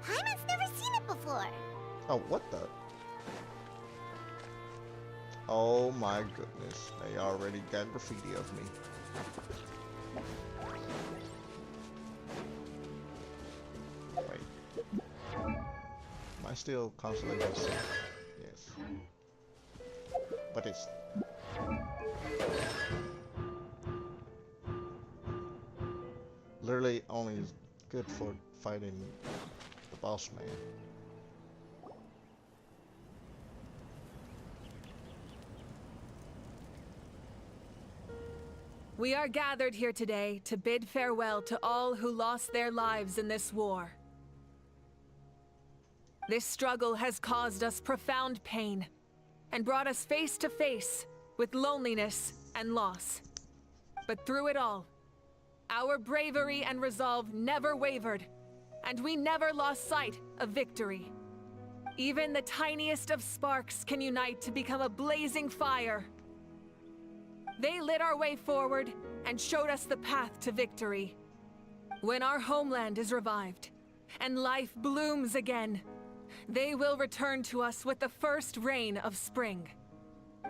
Paimon's never seen it before. Oh, what the? Oh my goodness, they already got graffiti of me. Am I still Constellation 6? Yes. But it's Literally only is good for fighting the boss man. We are gathered here today to bid farewell to all who lost their lives in this war. This struggle has caused us profound pain and brought us face to face with loneliness and loss. But through it all, our bravery and resolve never wavered, and we never lost sight of victory. Even the tiniest of sparks can unite to become a blazing fire. They lit our way forward and showed us the path to victory. When our homeland is revived and life blooms again, they will return to us with the first rain of spring.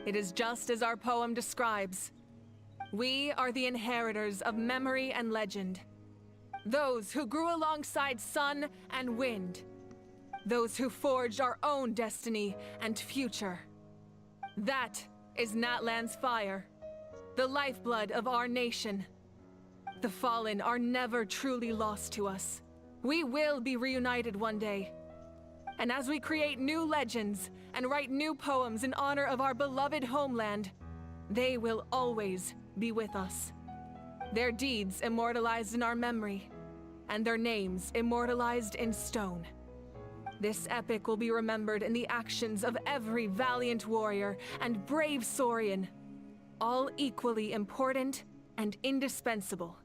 It is just as our poem describes. We are the inheritors of memory and legend. Those who grew alongside sun and wind. Those who forged our own destiny and future. That is Natlan's fire, the lifeblood of our nation. The fallen are never truly lost to us. We will be reunited one day. And as we create new legends and write new poems in honor of our beloved homeland, they will always be with us. Their deeds immortalized in our memory, and their names immortalized in stone. This epic will be remembered in the actions of every valiant warrior and brave Saurian, all equally important and indispensable.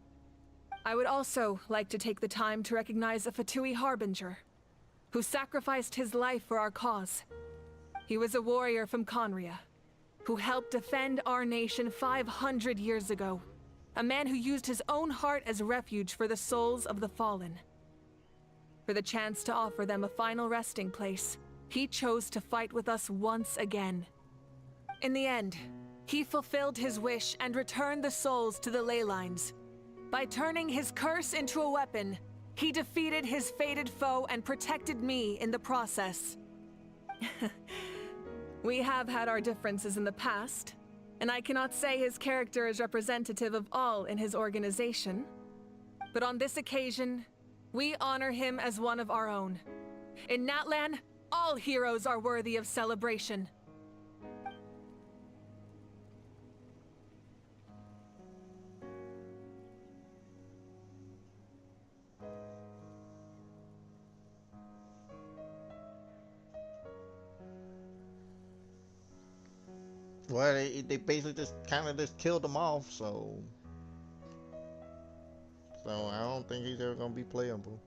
I would also like to take the time to recognize a Fatui Harbinger, who sacrificed his life for our cause. He was a warrior from Conria, who helped defend our nation 500 years ago. A man who used his own heart as refuge for the souls of the fallen. For the chance to offer them a final resting place, he chose to fight with us once again. In the end, he fulfilled his wish and returned the souls to the ley lines. By turning his curse into a weapon, he defeated his fated foe and protected me in the process. We have had our differences in the past, and I cannot say his character is representative of all in his organization. But on this occasion, we honor him as one of our own. In Natlan, all heroes are worthy of celebration. Well, they basically just kind of just killed them off, so I don't think he's ever gonna be playable.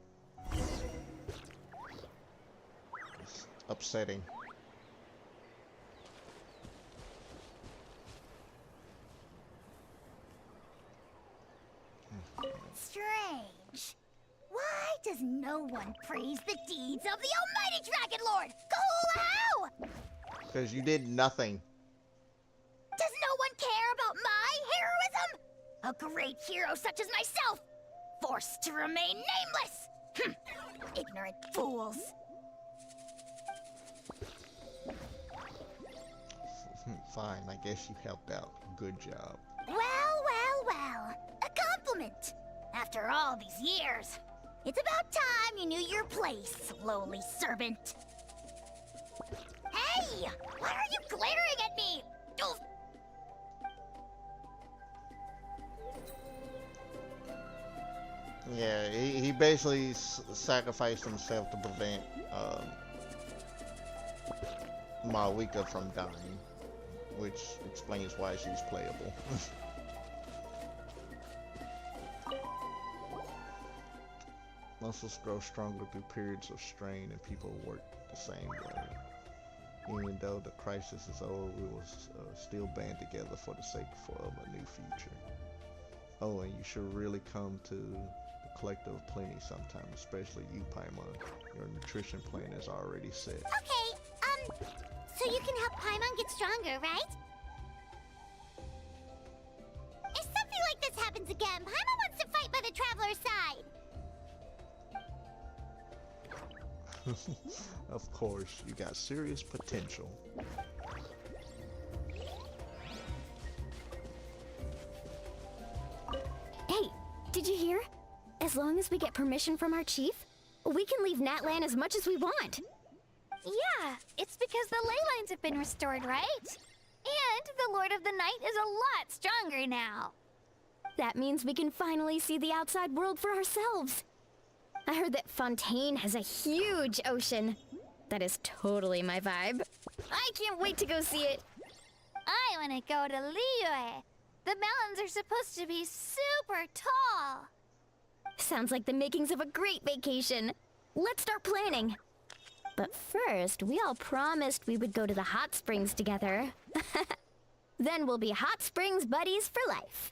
It's upsetting. Strange. Why does no one praise the deeds of the almighty Dragon Lord? Go how? Because you did nothing. Does no one care about my heroism? A great hero such as myself, forced to remain nameless. Ignorant fools. Fine, I guess you helped out. Good job. Well. A compliment. After all these years, it's about time you knew your place, lowly servant. Hey! Why are you glaring at me? Oof. Yeah, he basically sacrificed himself to prevent Malwika from dying, which explains why she's playable. Muscles grow stronger through periods of strain, and people work the same way. Even though the crisis is over, we will still band together for the sake of a new future. Oh, and you should really come to the Collective of Plenty sometime, especially you, Paimon. Your nutrition plan is already set. Okay, so you can help Paimon get stronger, right? If something like this happens again, Paimon wants to fight by the Traveler's side. Of course, you got serious potential. Did you hear? As long as we get permission from our chief, we can leave Natlan as much as we want. Yeah, it's because the ley lines have been restored, right? And the Lord of the Night is a lot stronger now. That means we can finally see the outside world for ourselves. I heard that Fontaine has a huge ocean. That is totally my vibe. I can't wait to go see it. I want to go to Liyue. The mountains are supposed to be super tall. Sounds like the makings of a great vacation. Let's start planning. But first, we all promised we would go to the hot springs together. Then we'll be hot springs buddies for life.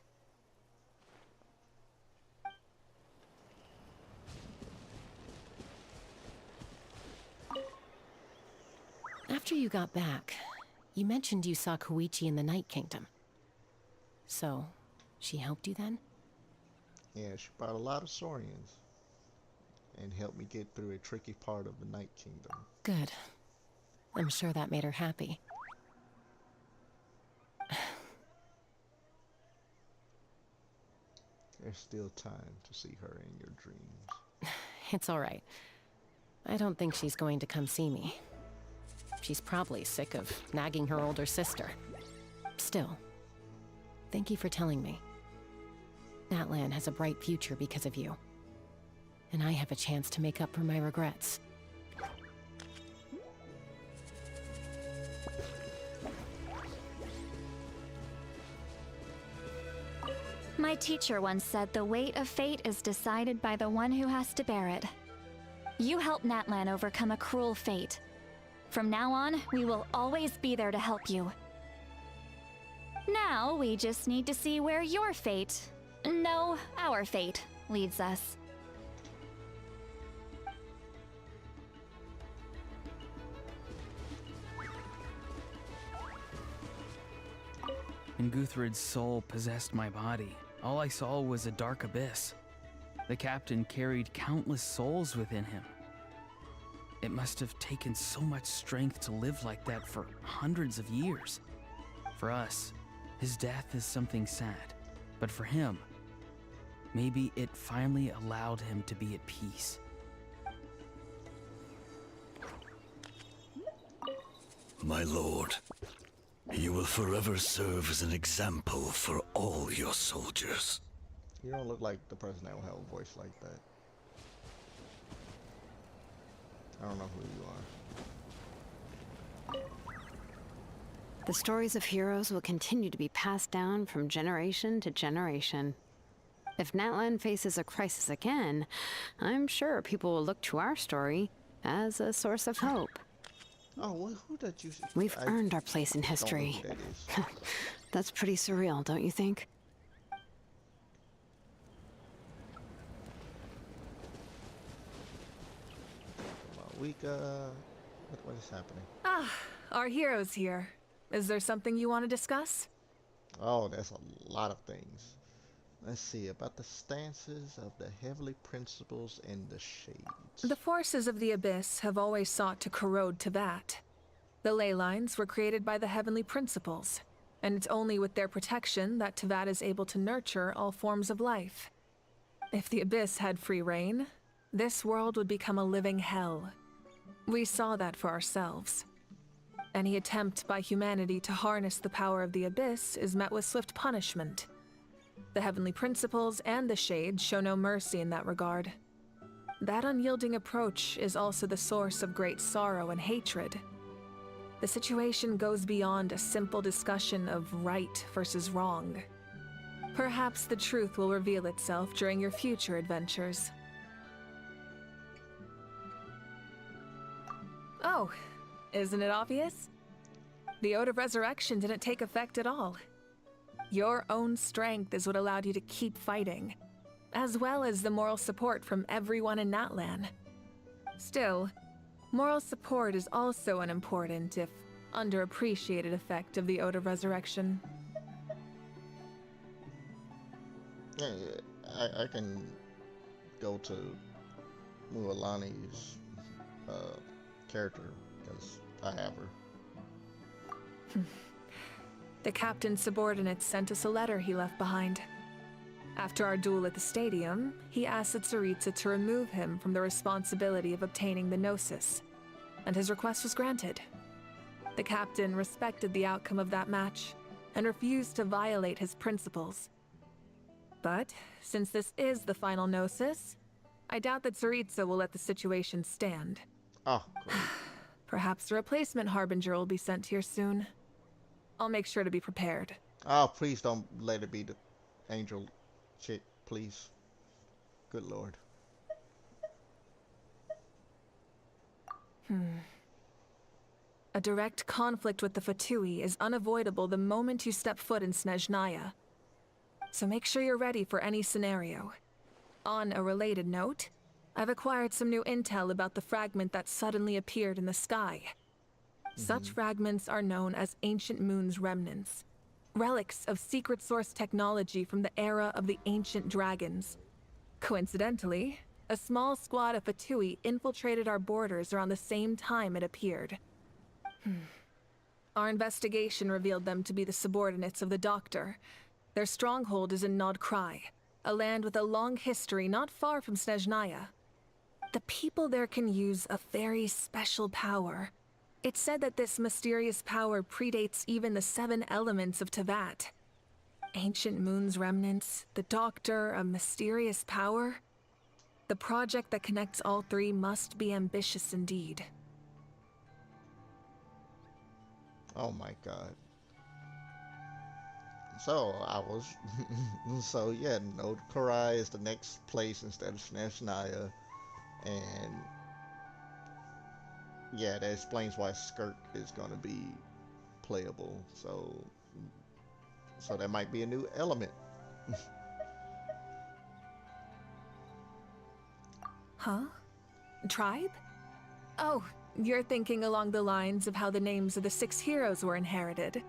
After you got back, you mentioned you saw Koichi in the Night Kingdom. So, she helped you then? Yeah, she brought a lot of Saurians and helped me get through a tricky part of the Night Kingdom. Good. I'm sure that made her happy. There's still time to see her in your dreams. It's all right. I don't think she's going to come see me. She's probably sick of nagging her older sister. Still, thank you for telling me. Natlan has a bright future because of you. And I have a chance to make up for my regrets. My teacher once said the weight of fate is decided by the one who has to bear it. You helped Natlan overcome a cruel fate. From now on, we will always be there to help you. Now, we just need to see where your fate, no, our fate, leads us. When Guthred's soul possessed my body, all I saw was a dark abyss. The captain carried countless souls within him. It must have taken so much strength to live like that for hundreds of years. For us, his death is something sad, but for him, maybe it finally allowed him to be at peace. My lord, you will forever serve as an example for all your soldiers. You don't look like the person that will have a voice like that. I don't know who you are. The stories of heroes will continue to be passed down from generation to generation. If Natlan faces a crisis again, I'm sure people will look to our story as a source of hope. Oh, well, who did you... We've earned our place in history. Don't know who that is. That's pretty surreal, don't you think? What is happening? Ah, our hero's here. Is there something you want to discuss? Oh, there's a lot of things. Let's see, about the stances of the heavenly principles and the shades. The forces of the Abyss have always sought to corrode Teyvat. The ley lines were created by the heavenly principles, and it's only with their protection that Teyvat is able to nurture all forms of life. If the Abyss had free reign, this world would become a living hell. We saw that for ourselves. Any attempt by humanity to harness the power of the Abyss is met with swift punishment. The heavenly principles and the shades show no mercy in that regard. That unyielding approach is also the source of great sorrow and hatred. The situation goes beyond a simple discussion of right versus wrong. Perhaps the truth will reveal itself during your future adventures. Oh, isn't it obvious? The Ode of Resurrection didn't take effect at all. Your own strength is what allowed you to keep fighting, as well as the moral support from everyone in Natlan. Still, moral support is also an important, if underappreciated, effect of the Ode of Resurrection. Yeah, I can go to Mualani's character, because I have her. The captain's subordinates sent us a letter he left behind. After our duel at the stadium, he asked Tsaritsa to remove him from the responsibility of obtaining the Gnosis, and his request was granted. The captain respected the outcome of that match and refused to violate his principles. But since this is the final Gnosis, I doubt that Tsaritsa will let the situation stand. Oh, great. Perhaps a replacement Harbinger will be sent here soon. I'll make sure to be prepared. Oh, please don't let it be the angel chick, please. Good lord. A direct conflict with the Fatui is unavoidable the moment you step foot in Snezhnaya. So make sure you're ready for any scenario. On a related note, I've acquired some new intel about the fragment that suddenly appeared in the sky. Such fragments are known as Ancient Moon's remnants, relics of secret source technology from the era of the ancient dragons. Coincidentally, a small squad of Fatui infiltrated our borders around the same time it appeared. Our investigation revealed them to be the subordinates of the Doctor. Their stronghold is in Nod Krai, a land with a long history not far from Snezhnaya. The people there can use a very special power. It's said that this mysterious power predates even the 7 elements of Tevat. Ancient Moon's remnants, the Doctor, a mysterious power. The project that connects all 3 must be ambitious indeed. Oh my god. So I was so yeah, Nod Karai is the next place instead of Snezhnaya, and yeah, that explains why Skirk is gonna be playable. So that might be a new element. Huh? Tribe? Oh, you're thinking along the lines of how the names of the 6 heroes were inherited.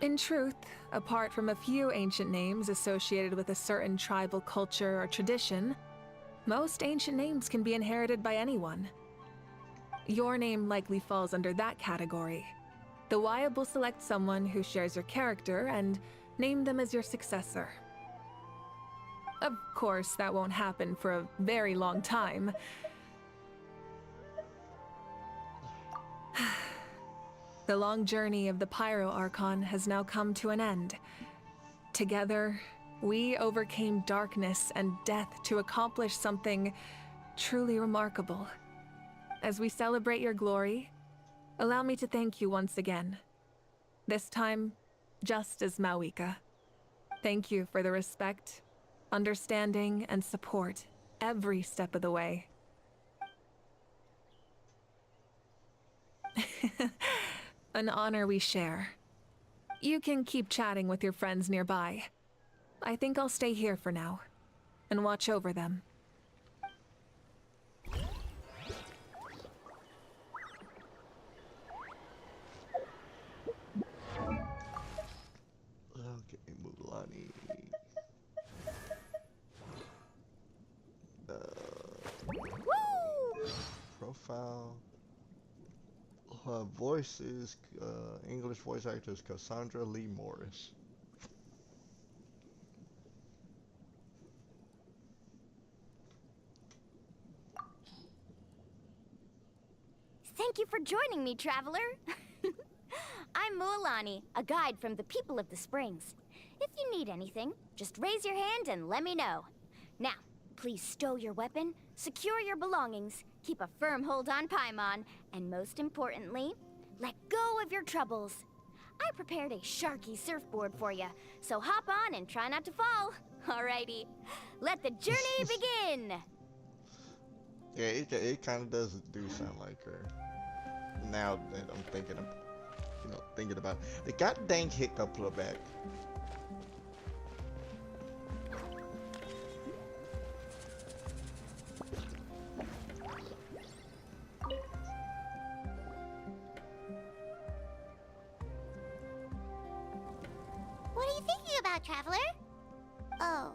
In truth, apart from a few ancient names associated with a certain tribal culture or tradition, most ancient names can be inherited by anyone. Your name likely falls under that category. The Wyab will select someone who shares your character and name them as your successor. Of course, that won't happen for a very long time. The long journey of the Pyro Archon has now come to an end. Together, we overcame darkness and death to accomplish something truly remarkable. As we celebrate your glory, allow me to thank you once again. This time, just as Mawika. Thank you for the respect, understanding, and support every step of the way. An honor we share. You can keep chatting with your friends nearby. I think I'll stay here for now and watch over them. Okay, Mulani. Profile. Her voice is English voice actor is Cassandra Lee Morris. Thank you for joining me, traveler. I'm Mualani, a guide from the people of the Springs. If you need anything, just raise your hand and let me know. Now, please stow your weapon, secure your belongings, keep a firm hold on Paimon, and most importantly, let go of your troubles. I prepared a sharky surfboard for you, so hop on and try not to fall. Alrighty, let the journey begin! Yeah, it kind of does do sound like her. Now that I'm thinking of, thinking about it. The god dang hiccup pull back. What are you thinking about, traveler? Oh,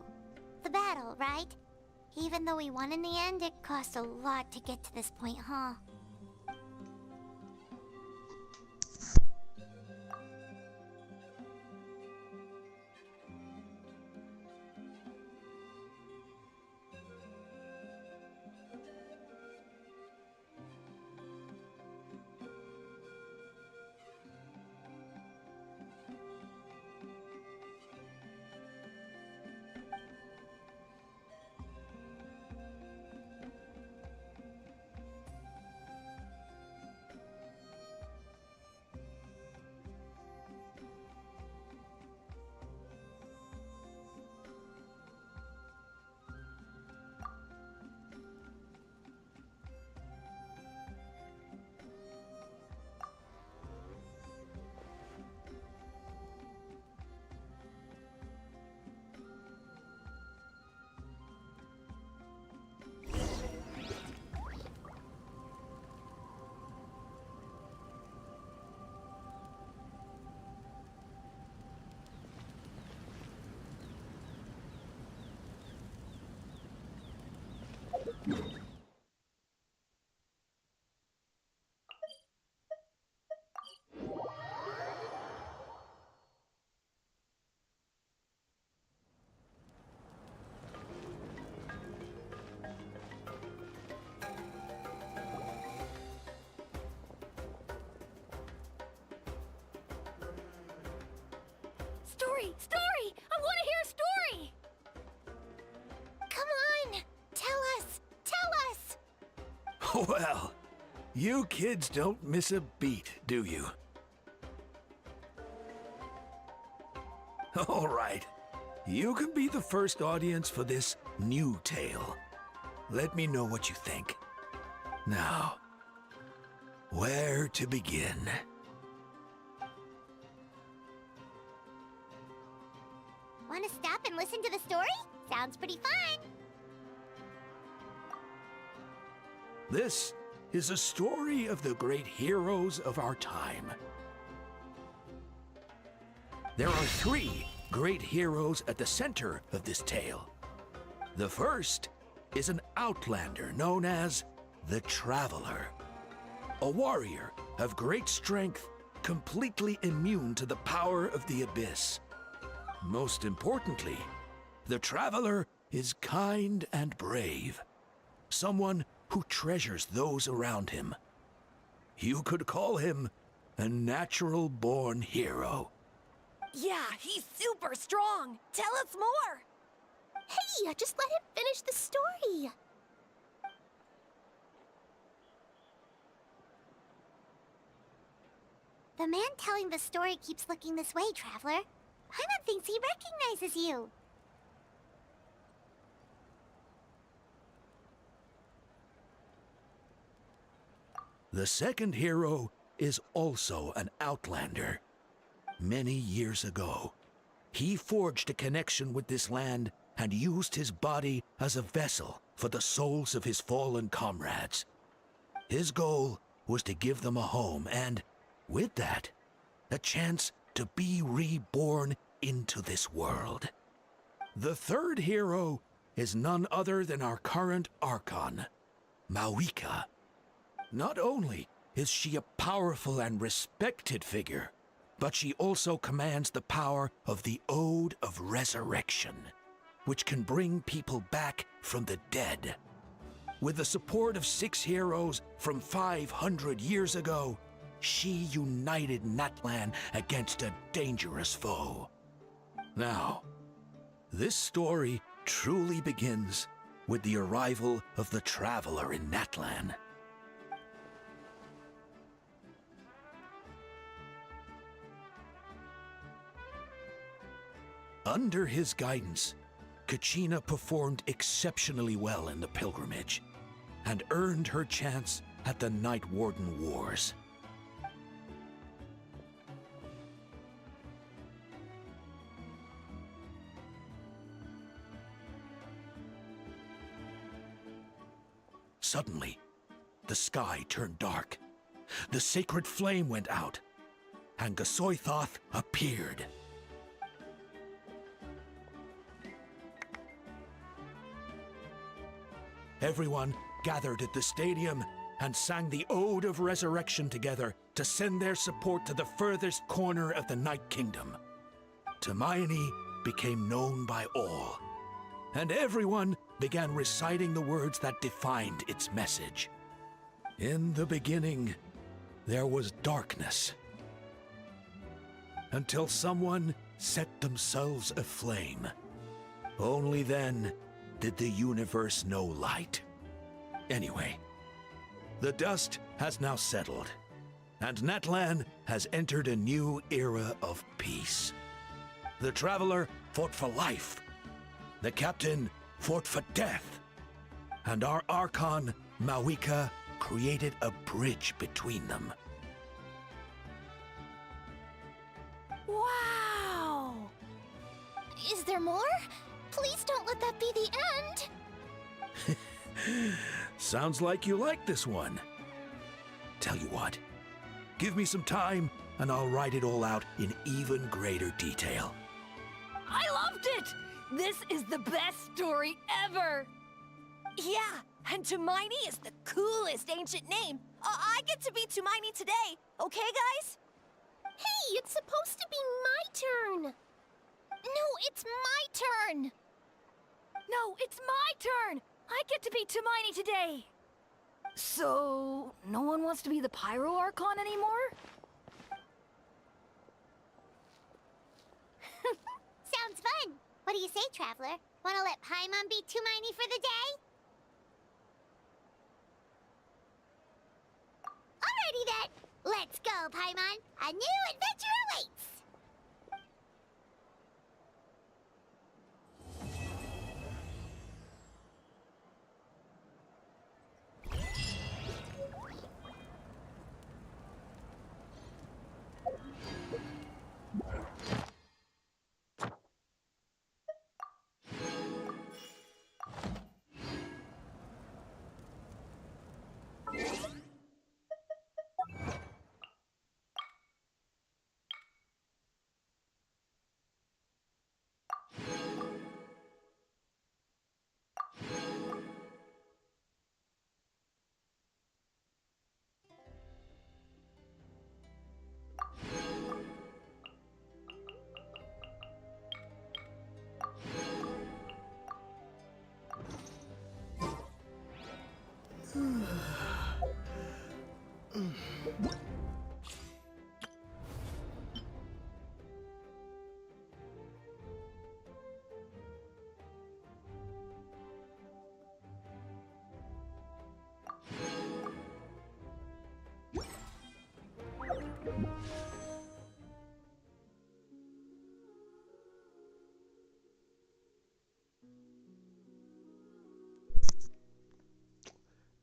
the battle, right? Even though we won in the end, it cost a lot to get to this point, huh? Story! Story! I want to hear a story! Come on! Tell us! Tell us! Well, you kids don't miss a beat, do you? All right. You can be the first audience for this new tale. Let me know what you think. Now, where to begin? Want to stop and listen to the story? Sounds pretty fun. This is a story of the great heroes of our time. There are 3 great heroes at the center of this tale. The first is an outlander known as the Traveler, a warrior of great strength, completely immune to the power of the abyss. Most importantly, the Traveler is kind and brave, someone who treasures those around him. You could call him a natural-born hero. Yeah, he's super strong. Tell us more. Hey, just let him finish the story. The man telling the story keeps looking this way, Traveler. Paimon thinks he recognizes you. The second hero is also an outlander. Many years ago, he forged a connection with this land and used his body as a vessel for the souls of his fallen comrades. His goal was to give them a home and, with that, a chance to be reborn into this world. The third hero is none other than our current Archon, Mawika. Not only is she a powerful and respected figure, but she also commands the power of the Ode of Resurrection, which can bring people back from the dead. With the support of 6 heroes from 500 years ago, she united Natlan against a dangerous foe. Now, this story truly begins with the arrival of the Traveler in Natlan. Under his guidance, Kachina performed exceptionally well in the pilgrimage and earned her chance at the Night Warden Wars. Suddenly, the sky turned dark. The sacred flame went out, and Gasoithoth appeared. Everyone gathered at the stadium and sang the Ode of Resurrection together to send their support to the furthest corner of the Night Kingdom. Hermione became known by all, and everyone began reciting the words that defined its message. In the beginning, there was darkness, until someone set themselves aflame. Only then did the universe know light. Anyway, the dust has now settled, and Natlan has entered a new era of peace. The Traveler fought for life, the Captain fought for death, and our Archon, Mawika, created a bridge between them. Wow! Is there more? Please don't let that be the end! Sounds like you like this one. Tell you what, give me some time and I'll write it all out in even greater detail. I loved it! This is the best story ever! Yeah, and Hermione is the coolest ancient name. I get to be Hermione today, okay, guys? Hey, it's supposed to be my turn! No, it's my turn! No, it's my turn! I get to be Hermione today! So, no one wants to be the Pyro Archon anymore? traveler. Wanna let Paimon be Tumaini for the day? Alrighty then! Let's go, Paimon! A new adventure awaits!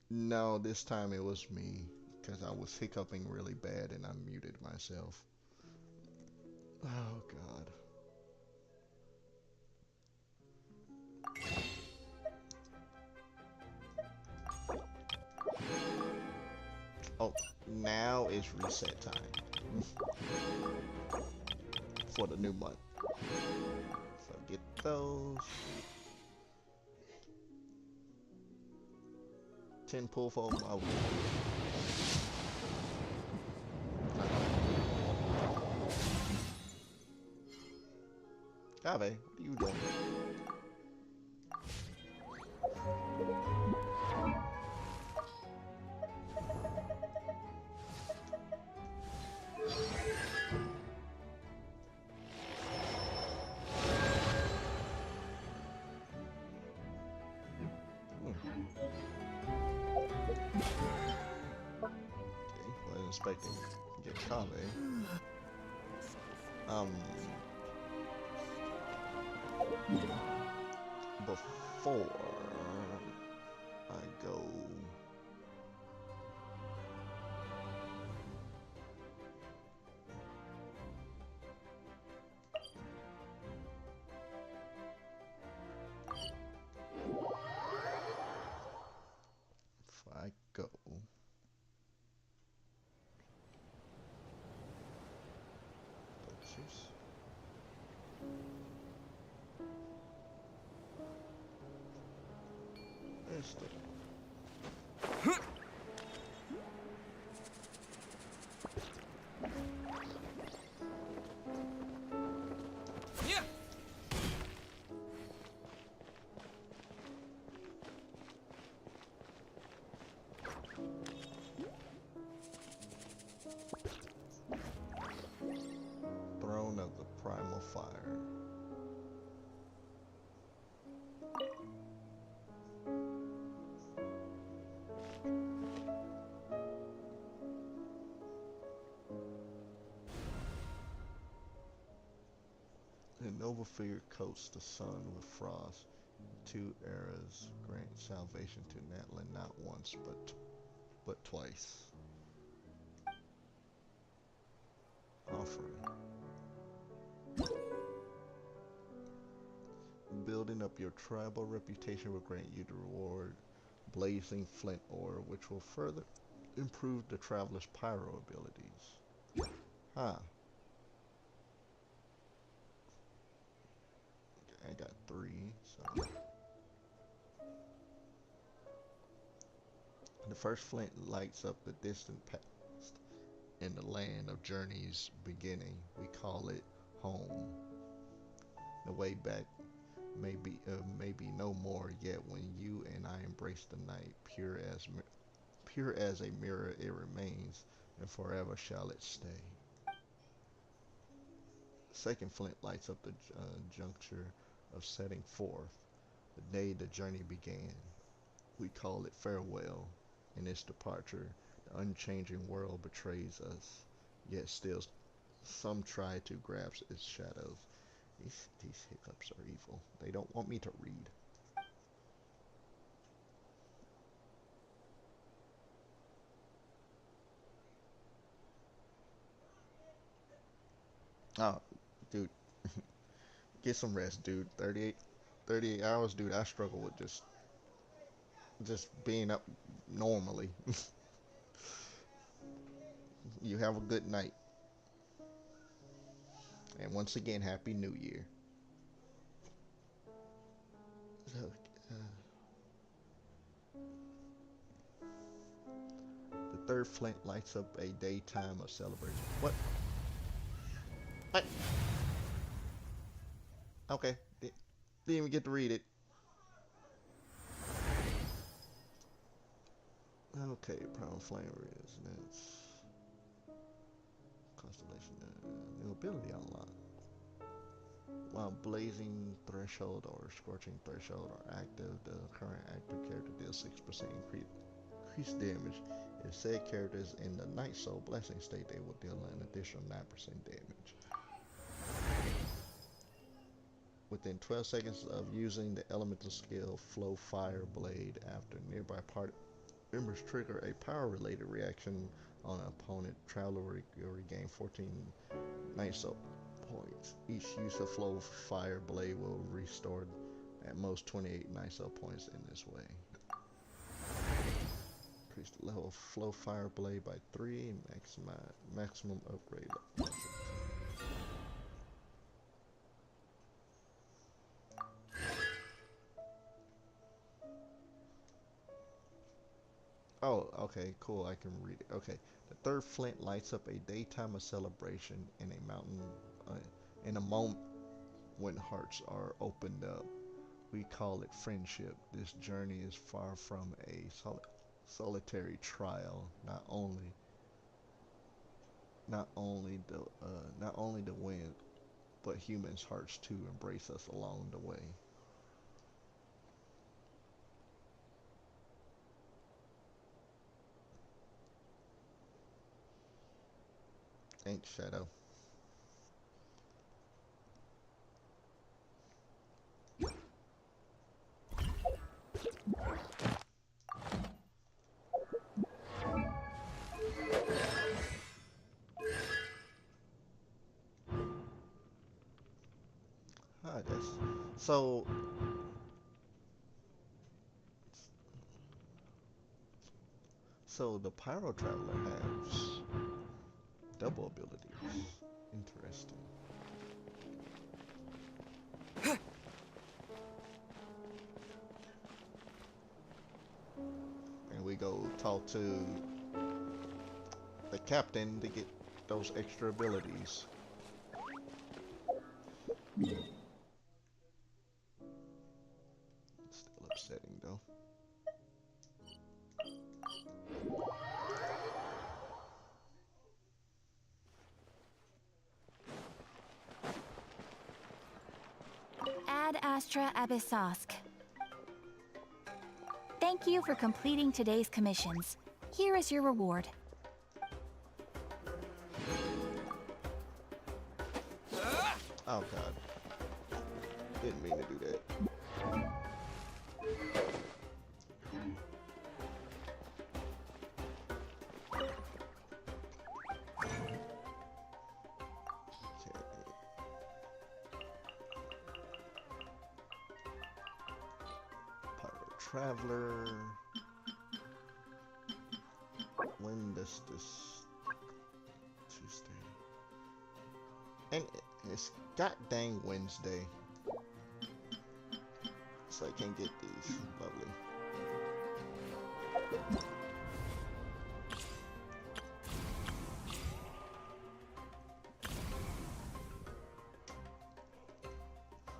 No, this time it was me because I was hiccuping really bad and I muted myself. Oh God. Oh, now it's reset time for the new month. So get those. 10 pull for my week. Ave, what are you doing? Wasn't expecting to get Kave. Before I go, if I go, purchase. There's the Throne of the Primal Fire. And Noble coats the sun with frost. 2 eras grant salvation to Natlan not once but twice. Offering. Building up your tribal reputation will grant you the reward Blazing Flint Ore, which will further improve the traveler's pyro abilities. Huh. I got 3, so. The first flint lights up the distant past in the land of journey's beginning. We call it home. The way back may be no more, yet when you and I embrace the night, pure as a mirror it remains, and forever shall it stay. Second flint lights up the juncture of setting forth, the day the journey began. We call it farewell. In its departure, the unchanging world betrays us, yet still some try to grasp its shadows. These hiccups are evil. They don't want me to read. Oh, dude. Get some rest, dude. 38 hours, dude. I struggle with just being up normally. You have a good night. And once again, Happy New Year. So, the third flint lights up a daytime of celebration. What? What? Okay. Didn't even get to read it. Okay, Primal Flame Resonance. Constellation. New ability unlocked. While Blazing Threshold or Scorching Threshold are active, the current active character deals 6% increased damage. If said character is in the Night Soul Blessing state, they will deal an additional 9% damage. Within 12 seconds of using the elemental skill Flow Fire Blade, after nearby party members trigger a power-related reaction on an opponent, Traveler will regain 14 Night Soul points. Each use of Flow Fire Blade will restore at most 28 Night Soul points in this way. Increase the level of Flow Fire Blade by 3, maximum upgrade level. Oh, okay, cool. I can read it. Okay, the third flint lights up a daytime of celebration in a mountain, in a moment when hearts are opened up. We call it friendship. This journey is far from a solitary trial. Not only the wind, but humans' hearts too embrace us along the way. Ain't Shadow. Hi, guys. So the Pyro Traveler has double abilities. Interesting. And we go talk to the captain to get those extra abilities. Still upsetting though. Ad Astra Abyssosk. Thank you for completing today's commissions. Here is your reward. Oh god. Didn't mean to do that. Traveler. When does this Tuesday? And it's god dang Wednesday. So I can't get these. Lovely.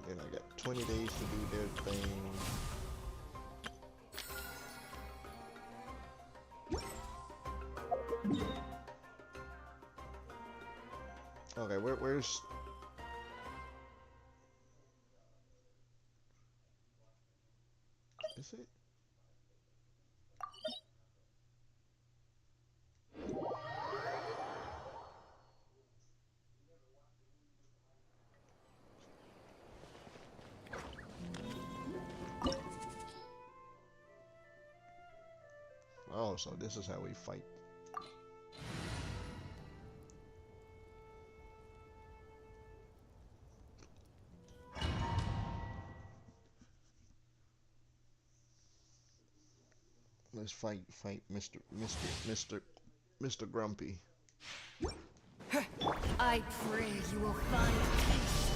Then I got 20 days to do their thing. Okay, where's this it? Oh, so this is how we fight. Let's fight Mr. Grumpy. I pray you will find peace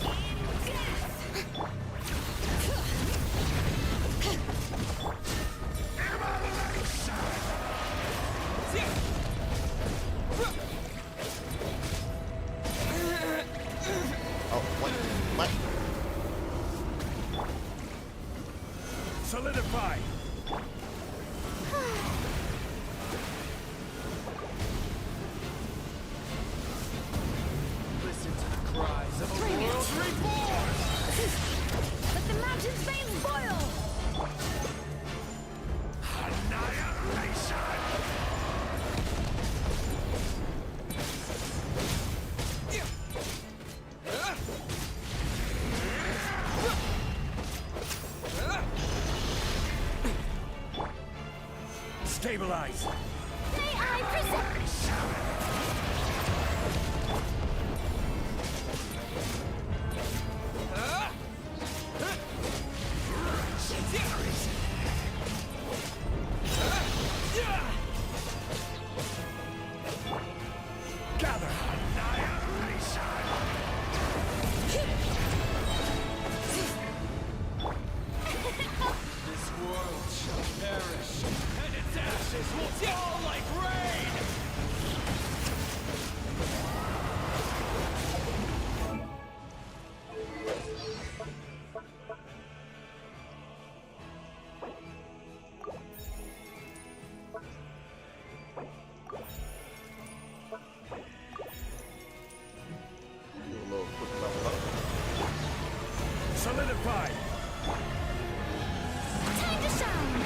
in death. Oh, what? Solidify! Listen to the cries of a world reborn! Let the mountain's veins boil! Annihilation! Stabilize! May I present... Gather! This world shall perish, and its ashes will fall like rain! Do a little quick level up. Solidify! Time to shine!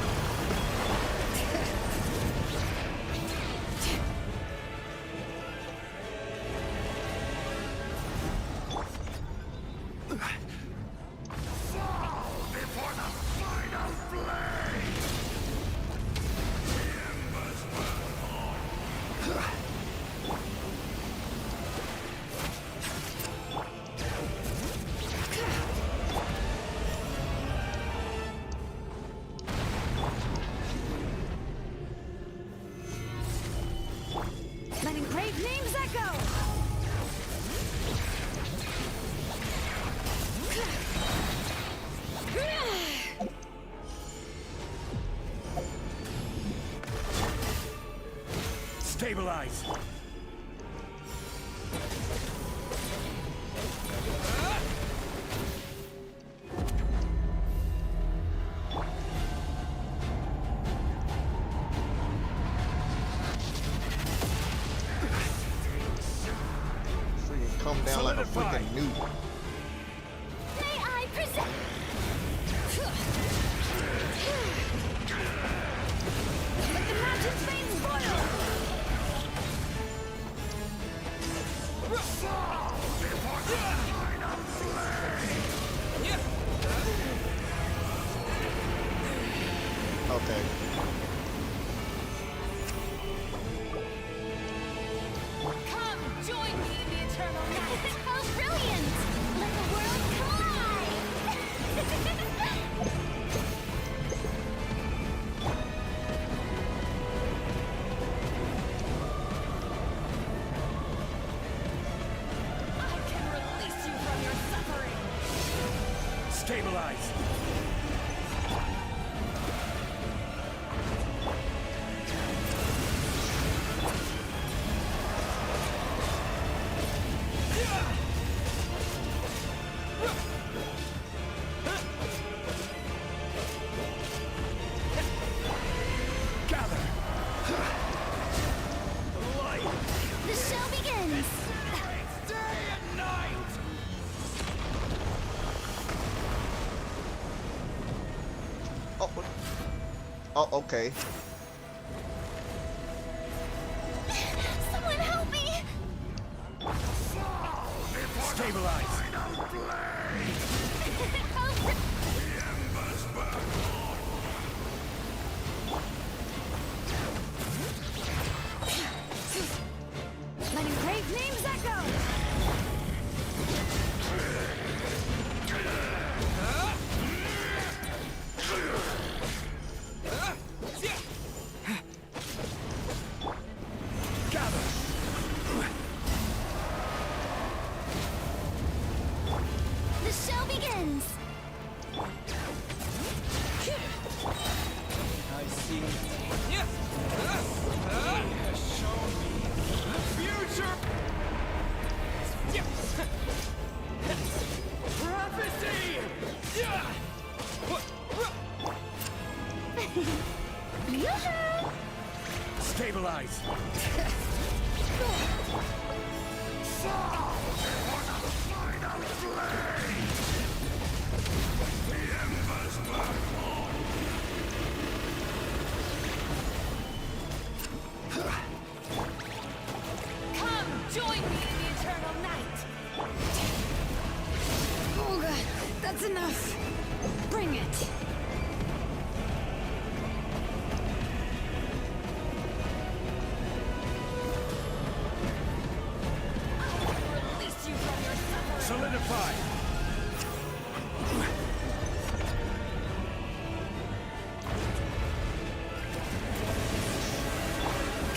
Fall before the final flame! The embers burn on. Letting brave names echo! Stabilize! Freaking come down like a Solidify. freaking nuke. May I present... Let the mountain's veins boil! Fall before the final flame! Okay. Come, join me in the eternal night! How brilliant! Let the world I can release you from your suffering! Stabilize! Gather! Light! The show begins! Day and night! Oh, okay. Someone help me! Stabilize. Letting brave names echo! The show begins! I see. Yes! He has shown me the future! Prophecy! Stabilize. Come, join me in the eternal night! Oh god, that's enough. Bring it. Release you from your suffering! Solidify.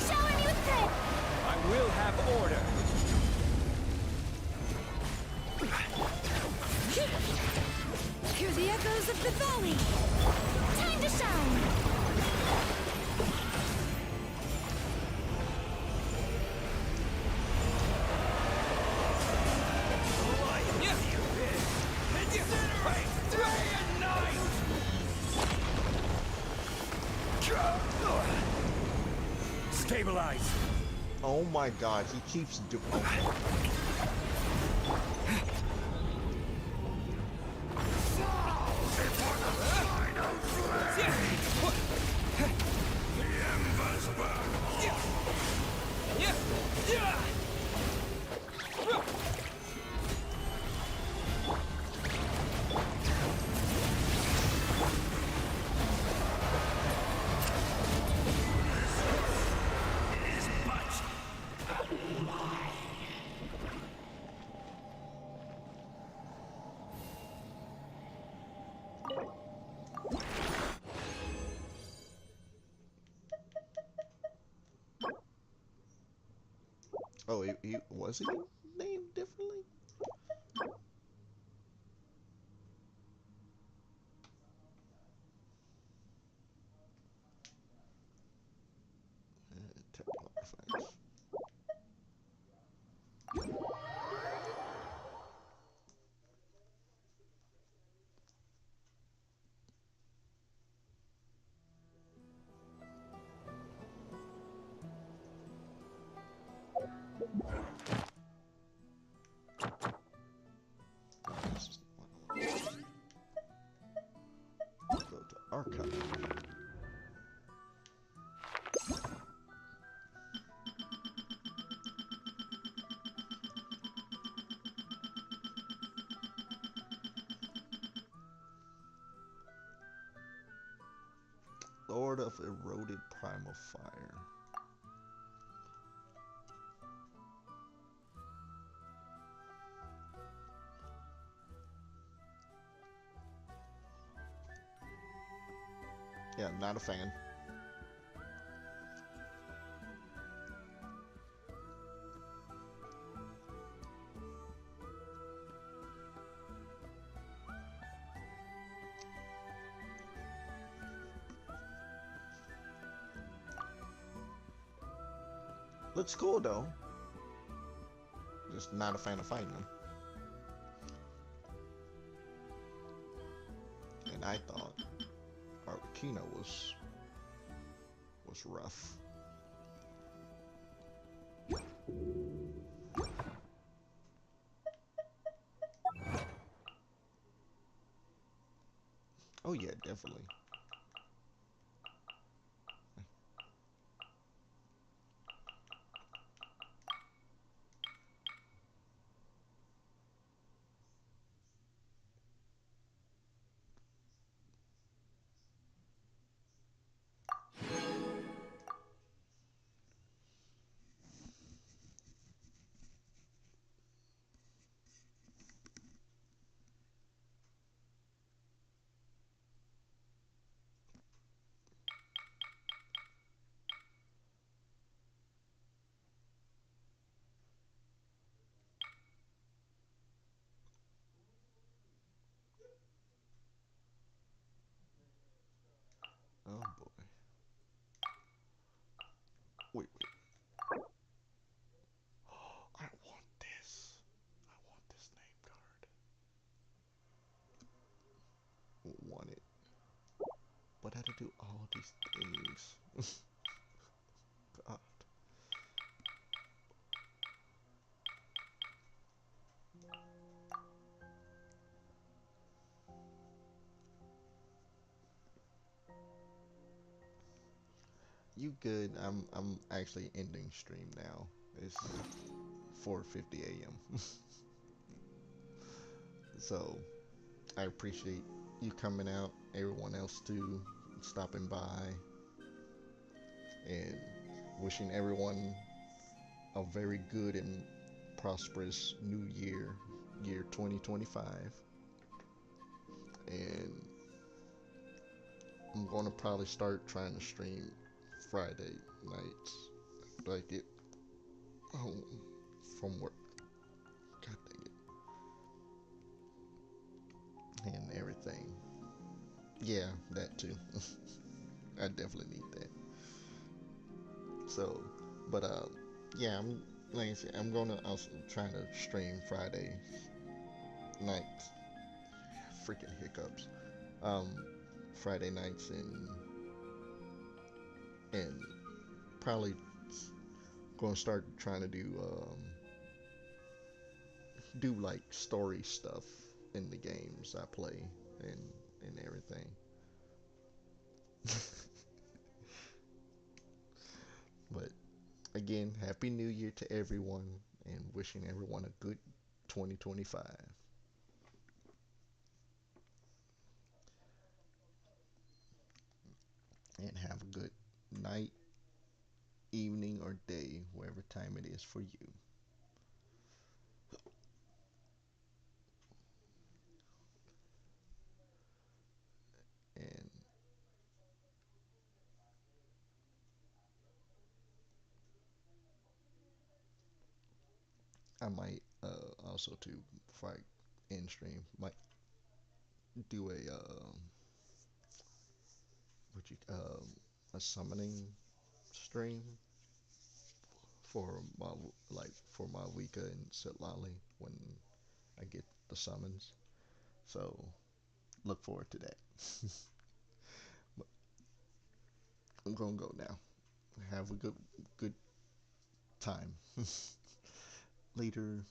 Shower me with good. I will have order. Hear the echoes of the valley. Time to shine. Stabilize. Oh my god, he keeps doing. Oh, he was he named differently? Temple artifacts. Go to archive. Lord of Eroded Primal Fire. Yeah, not a fan. Looks cool though. Just not a fan of fighting them. And I thought Arlecchino was rough. Oh yeah, definitely. do all these things. God. You good? I'm actually ending stream now. It's 4:50 a.m. So I appreciate you coming out, everyone else too, stopping by, and wishing everyone a very good and prosperous new year, year 2025. And I'm gonna probably start trying to stream Friday nights, like it home from work. God dang it, and everything. Yeah, that too. I definitely need that. So, but yeah, I'm like I said, I'm gonna also try to stream Friday nights. Freaking hiccups. Um, Friday nights and probably gonna start trying to do like story stuff in the games I play and everything. But again, happy new year to everyone and wishing everyone a good 2025 and have a good night, evening or day, whatever time it is for you. And I might also too before I end stream might do a summoning stream for my for my Wika and Sitlali when I get the summons. So look forward to that. But I'm gonna go now. Have a good time. Later.